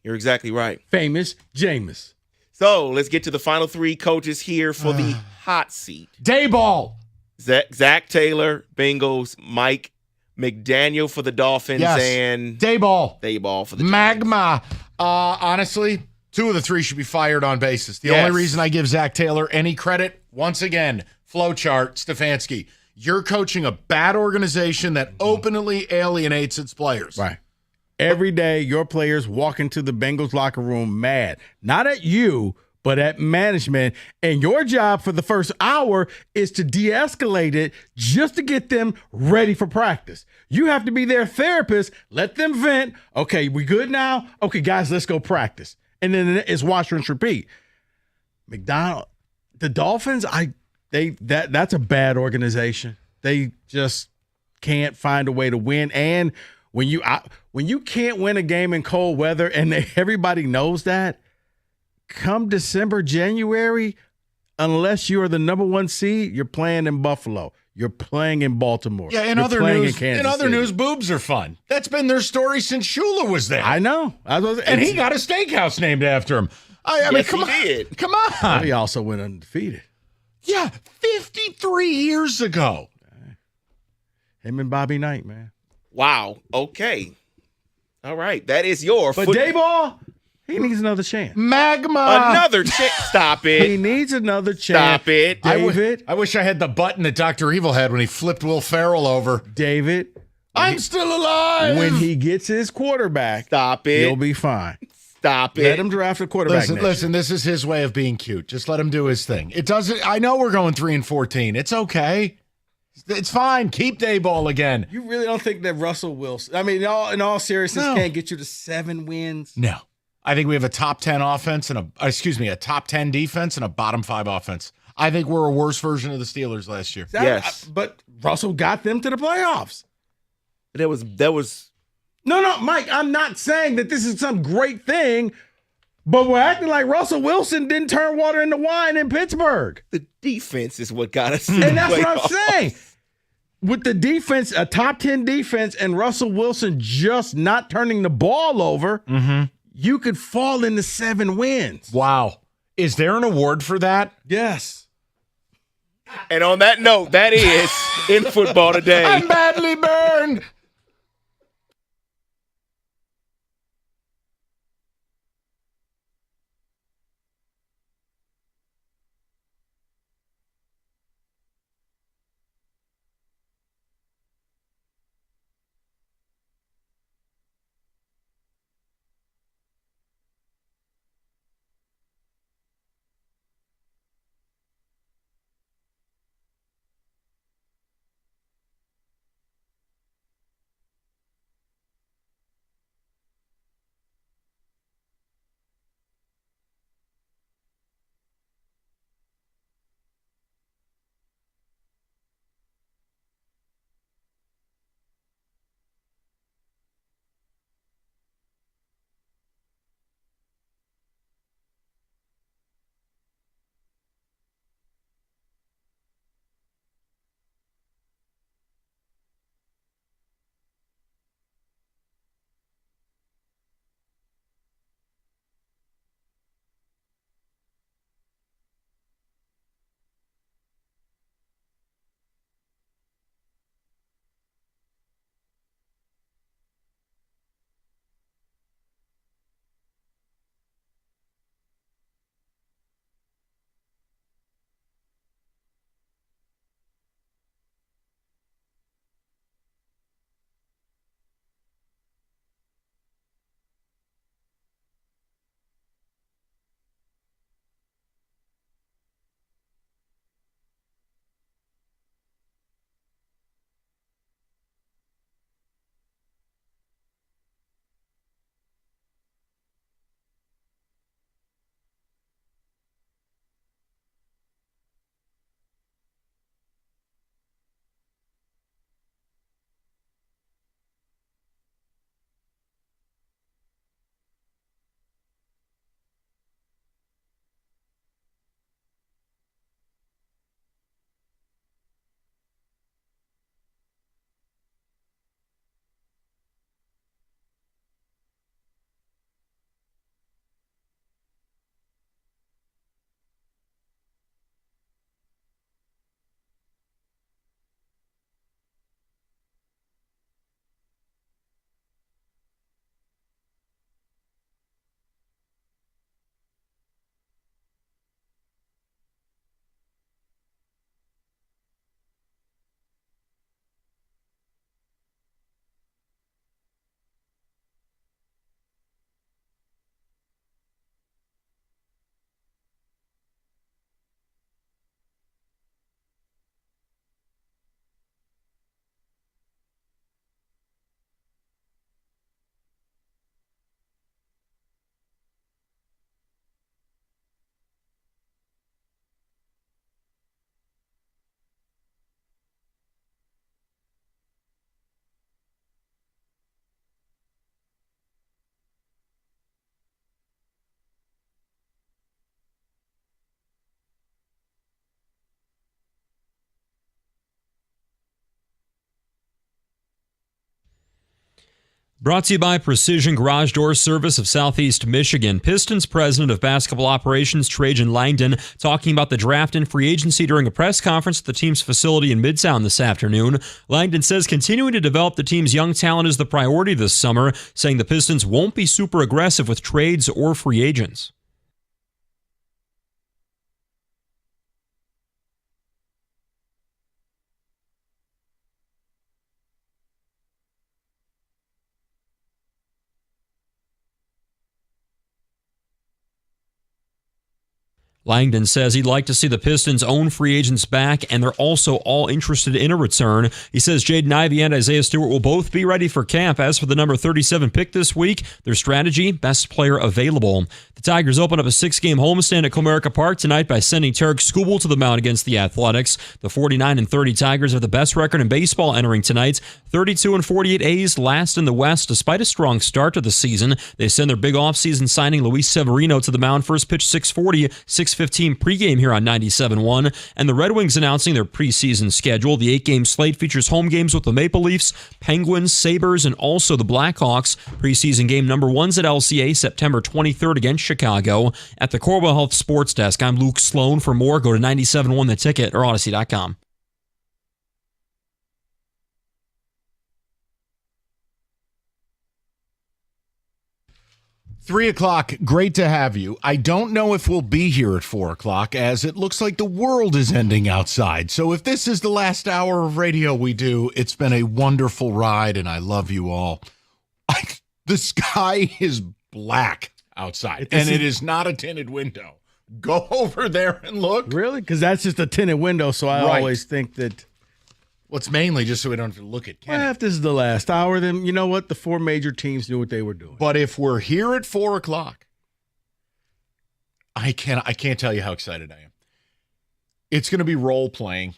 You're exactly right. Famous Jameis. So let's get to the final 3 coaches here for the hot seat. Dayball. Zach Taylor, Bengals. Mike McDaniel for the Dolphins. Yes. And Dayball. for the Magma. Honestly, 2 of the 3 should be fired on basis. The Yes. only reason I give Zach Taylor any credit, once again, flowchart, Stefanski. You're coaching a bad organization that openly alienates its players. Right. Every day, your players walk into the Bengals locker room mad, not at you, but at management. And your job for the first hour is to de-escalate it just to get them ready for practice. You have to be their therapist. Let them vent. Okay, we good now? Okay, guys, let's go practice. And then it's wash, rinse, repeat. McDonald, the Dolphins, that's a bad organization. They just can't find a way to win. And when you can't win a game in cold weather and everybody knows that, come December, January, unless you are the number 1 seed, you're playing in Buffalo. You're playing in Baltimore. Yeah, in You're other playing news, in Kansas City. news, boobs are fun. That's been their story since Shula was there. I know. And he got a steakhouse named after him. I mean, come on. did. Come on. He also went undefeated. Yeah, 53 years ago. Him and Bobby Knight, man. Wow. Okay. All right. That is your But Dayball, he needs another chance. Magma. Another chance. Stop it. He needs another chance. Stop it. David. I wish I had the button that Dr. Evil had when he flipped Will Ferrell over. David. I'm still alive. When he gets his quarterback, Stop it. he'll be fine. Stop it. Let him draft a quarterback. Listen, this is his way of being cute. Just let him do his thing. It doesn't. I know we're going 3-14. It's okay. It's fine. Keep Dayball again. You really don't think that Russell Wilson, I mean, in all seriousness, can't get you to 7 wins? No. I think we have a top 10 offense and a top 10 defense and a bottom 5 offense. I think we're a worse version of the Steelers last year. Yes. But Russell got them to the playoffs. That was No, Mike, I'm not saying that this is some great thing, but we're acting like Russell Wilson didn't turn water into wine in Pittsburgh. the defense is what got us. To And the that's what I'm playoffs. saying. With the defense, a top 10 defense, and Russell Wilson just not turning the ball over, you could fall into 7 wins. Wow. Is there an award for that? Yes. And on that note, that is in football today. I'm badly burned. Brought to you by Precision Garage Door Service of Southeast Michigan. Pistons president of basketball operations Trajan Langdon talking about the draft and free agency during a press conference at the team's facility in Midtown this afternoon. Langdon says continuing to develop the team's young talent is the priority this summer, saying the Pistons won't be super aggressive with trades or free agents. Langdon says he'd like to see the Pistons own free agents back, and they're also all interested in a return. He says Jaden Ivey and Isaiah Stewart will both be ready for camp. As for the number 37 pick this week, their strategy, best player available. The Tigers open up a 6-game homestand at Comerica Park tonight by sending Tarik Skubal to the mound against the Athletics. The 49-30 Tigers have the best record in baseball entering tonight. 32-48 A's last in the West despite a strong start to the season. They send their big offseason signing Luis Severino to the mound. First pitch 6:40, 6:50 6:15 pregame here on 97.1. And the Red Wings announcing their preseason schedule. The 8-game slate features home games with the Maple Leafs, Penguins, Sabres, and also the Blackhawks. Preseason game number 1's at LCA September 23rd against Chicago. At the Corwell Health Sports Desk, I'm Luke Sloan. For more, go to 97.1 The Ticket or Odyssey.com. 3 o'clock, great to have you. I don't know if we'll be here at 4 o'clock, as it looks like the world is ending outside. So if this is the last hour of radio we do, it's been a wonderful ride, and I love you all. The sky is black outside, and it is not a tinted window. Go over there and look. Really? Because that's just a tinted window, so I always think that... Well, it's mainly just so we don't have to look at Kenny. Well, if this is the last hour, then you know what? The 4 major teams knew what they were doing. But if we're here at 4 o'clock, I can't tell you how excited I am. It's going to be role-playing,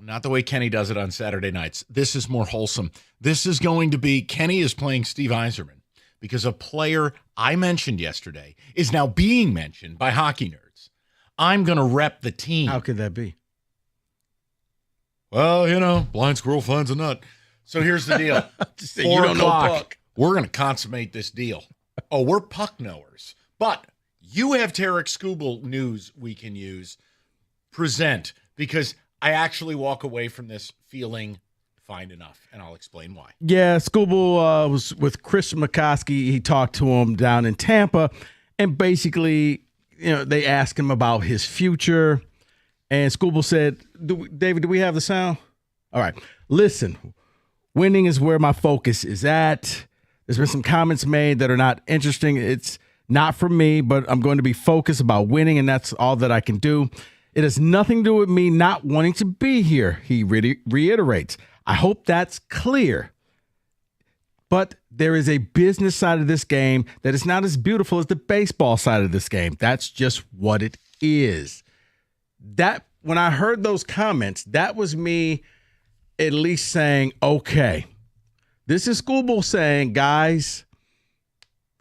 not the way Kenny does it on Saturday nights. This is more wholesome. This is going to be, Kenny is playing Steve Yzerman because a player I mentioned yesterday is now being mentioned by hockey nerds. I'm going to rep the team. How could that be? Well, you know, blind squirrel finds a nut. So here's the deal. 4 you don't know o'clock, puck. we're going to consummate this deal. Oh, we're puck knowers. But you have Tarek Skubal news we can use. Present. Because I actually walk away from this feeling fine enough, and I'll explain why. Yeah, Skubal was with Chris McCoskey. He talked to him down in Tampa, and basically, you know, they asked him about his future. And Skubal said, David, do we have the sound? All right. Listen, winning is where my focus is at. There's been some comments made that are not interesting. It's not for me, but I'm going to be focused about winning, and that's all that I can do. It has nothing to do with me not wanting to be here, he reiterates. I hope that's clear. But there is a business side of this game that is not as beautiful as the baseball side of this game. That's just what it is. That when I heard those comments, that was me at least saying, okay, this is Skubal saying, guys,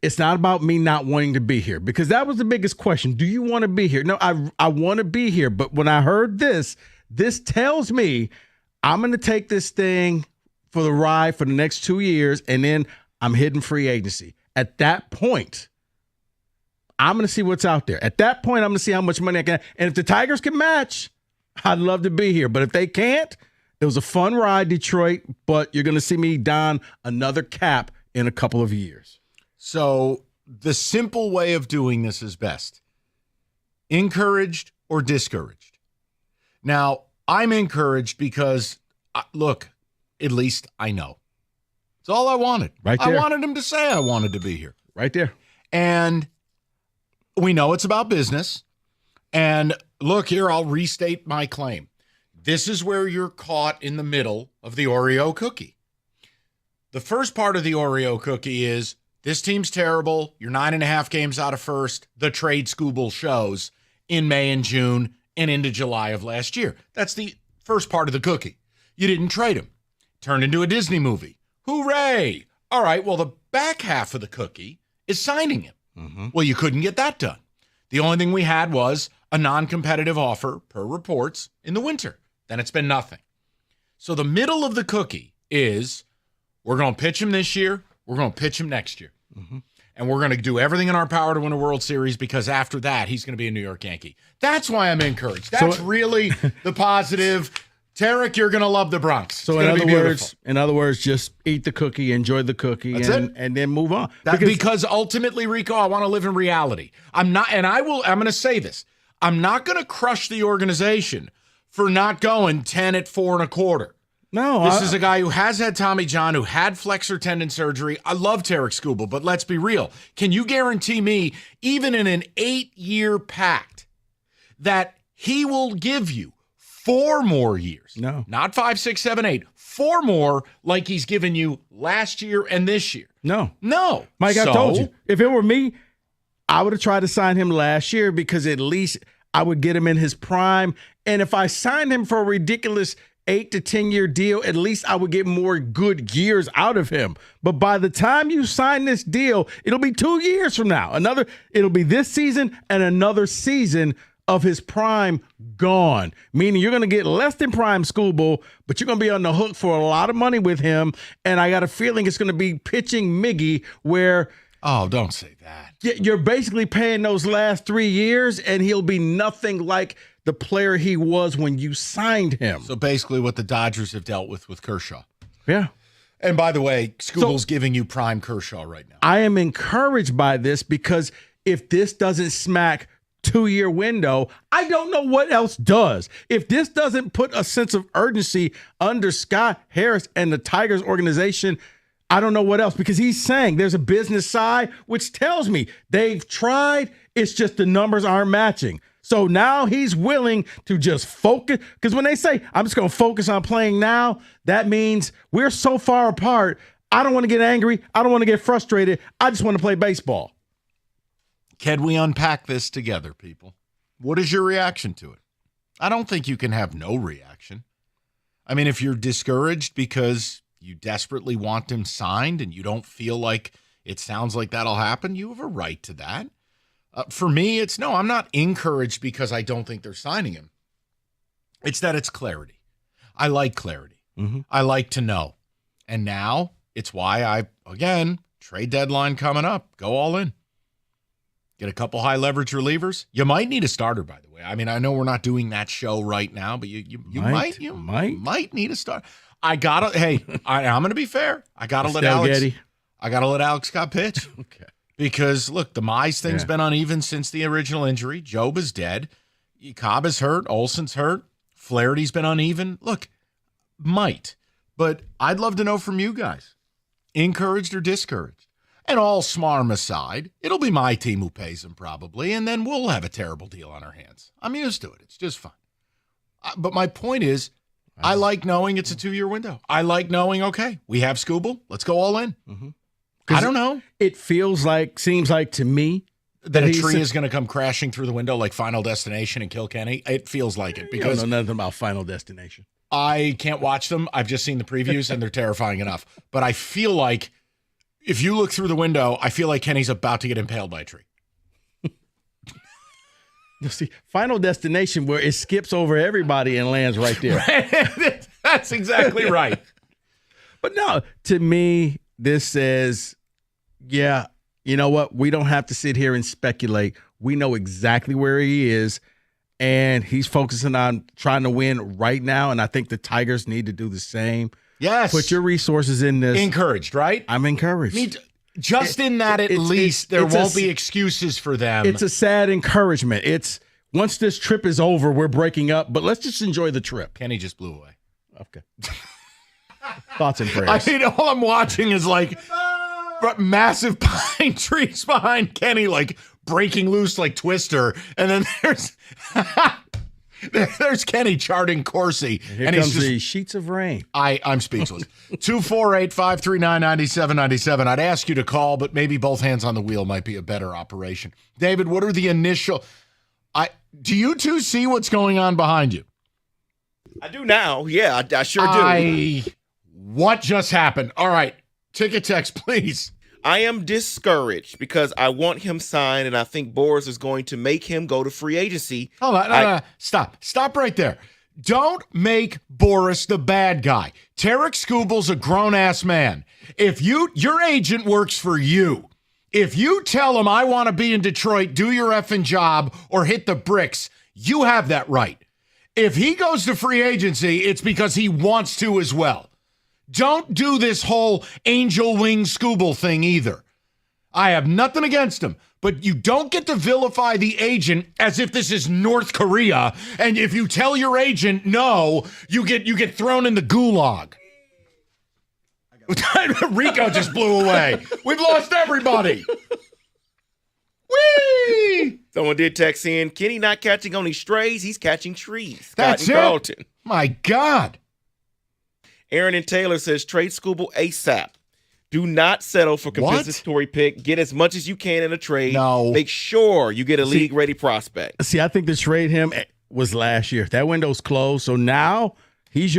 it's not about me not wanting to be here, because that was the biggest question. Do you want to be here? No, I want to be here. But when I heard this tells me I'm going to take this thing for the ride for the next 2 years, and then I'm hitting free agency. At that point, I'm going to see what's out there. At that point, I'm going to see how much money I can. And if the Tigers can match, I'd love to be here. But if they can't, it was a fun ride, Detroit, but you're going to see me don another cap in a couple of years. So the simple way of doing this is best. Encouraged or discouraged? Now, I'm encouraged because, look, at least I know. It's all I wanted. Right there. I wanted him to say I wanted to be here. Right there. And we know it's about business. And look here, I'll restate my claim. This is where you're caught in the middle of the Oreo cookie. The first part of the Oreo cookie is this team's terrible. You're 9.5 games out of first. The trade Skubal shows in May and June and into July of last year. That's the first part of the cookie. You didn't trade him. Turned into a Disney movie. Hooray! All right, well, the back half of the cookie is signing him. Mm-hmm. Well, you couldn't get that done. The only thing we had was a non-competitive offer, per reports, in the winter. Then it's been nothing. So the middle of the cookie is we're going to pitch him this year. We're going to pitch him next year. Mm-hmm. And we're going to do everything in our power to win a World Series, because after that, he's going to be a New York Yankee. That's why I'm encouraged. That's really the positive. Tarek, you're going to love the Bronx. So in other words, just eat the cookie, enjoy the cookie, and then move on. Because ultimately, Rico, I want to live in reality. I'm going to say this. I'm not going to crush the organization for not going 10 at 4 1/4. No, this is a guy who has had Tommy John, who had flexor tendon surgery. I love Tarek Skubal, but let's be real. Can you guarantee me, even in an 8-year pact, that he will give you 4 more years? No. Not 5, 6, 7, 8. 4 more like he's given you last year and this year. No. Mike, I told you. If it were me, I would have tried to sign him last year, because at least I would get him in his prime. And if I signed him for a ridiculous 8 to 10 year deal, at least I would get more good years out of him. But by the time you sign this deal, it'll be 2 years from now. It'll be this season and another season of his prime gone, meaning you're going to get less than prime Skubal, but you're going to be on the hook for a lot of money with him. And I got a feeling it's going to be pitching Miggy where Oh, don't say that. you're basically paying those last 3 years, and he'll be nothing like the player he was when you signed him. So basically what the Dodgers have dealt with Kershaw. Yeah. And by the way, Skubal's giving you prime Kershaw right now. I am encouraged by this because if this doesn't smack 2-year window, I don't know what else does. If this doesn't put a sense of urgency under Scott Harris and the Tigers organization, I don't know what else, because he's saying there's a business side, which tells me they've tried. It's just the numbers aren't matching. So now he's willing to just focus, because when they say, I'm just going to focus on playing now, that means we're so far apart. I don't want to get angry. I don't want to get frustrated. I just want to play baseball. Can we unpack this together, people? What is your reaction to it? I don't think you can have no reaction. I mean, if you're discouraged because you desperately want him signed and you don't feel like it sounds like that'll happen, you have a right to that. For me, it's no, I'm not encouraged because I don't think they're signing him. It's that it's clarity. I like clarity. I like to know. And now it's why again, trade deadline coming up. Go all in. Get a couple high leverage relievers. You might need a starter, by the way. I mean, I know we're not doing that show right now, but you might need a starter. I'm going to be fair. I gotta let Alex Scott pitch. Okay. Because look, the Mize thing's been uneven since the original injury. Job is dead. Cobb is hurt. Olson's hurt. Flaherty's been uneven. Look, but I'd love to know from you guys, encouraged or discouraged. And all smarm aside, it'll be my team who pays him probably, and then we'll have a terrible deal on our hands. I'm used to it. It's just fine. But my point is, I like knowing it's a 2-year window. I like knowing, okay, we have Skubal. Let's go all in. I don't know. It seems like to me that a tree is going to come crashing through the window like Final Destination and kill Kenny. It feels like it because I don't know nothing about Final Destination. I can't watch them. I've just seen the previews and they're terrifying enough. But I feel like if you look through the window, I feel like Kenny's about to get impaled by a tree. You see, Final Destination where it skips over everybody and lands right there. That's exactly right. But no, to me, this says, yeah, you know what? We don't have to sit here and speculate. We know exactly where he is, and he's focusing on trying to win right now, and I think the Tigers need to do the same. Yes. Put your resources in this. Encouraged, right? I'm encouraged. At least there won't be excuses for them. It's a sad encouragement. It's once this trip is over, we're breaking up, but let's just enjoy the trip. Kenny just blew away. Okay. Thoughts and prayers. I mean, all I'm watching is like massive pine trees behind Kenny, like breaking loose like Twister. And then there's Kenny charting Corsi. Here comes the sheets of rain. I'm speechless. 248-539-9797. I'd ask you to call, but maybe both hands on the wheel might be a better operation. David, what are the initial... do you two see what's going on behind you? I do now. Yeah, I sure do. What just happened? All right. Ticket text, please. I am discouraged because I want him signed, and I think Boras is going to make him go to free agency. Hold on. No. Stop right there. Don't make Boras the bad guy. Tarek Skubal's a grown-ass man. If your agent works for you, if you tell him, I want to be in Detroit, do your effing job, or hit the bricks, you have that right. If he goes to free agency, it's because he wants to as well. Don't do this whole angel wing Skubal thing either. I have nothing against him, but you don't get to vilify the agent as if this is North Korea. And if you tell your agent no, you get thrown in the gulag. Rico just blew away. We've lost everybody. Whee! Someone did text in, Kenny not catching only strays, he's catching trees. That's it. Carlton. My God. Aaron and Taylor says, trade Skubal ASAP. Do not settle for compensatory pick. Get as much as you can in a trade. No. Make sure you get a league-ready prospect. See, I think the trade him was last year. That window's closed, so now he's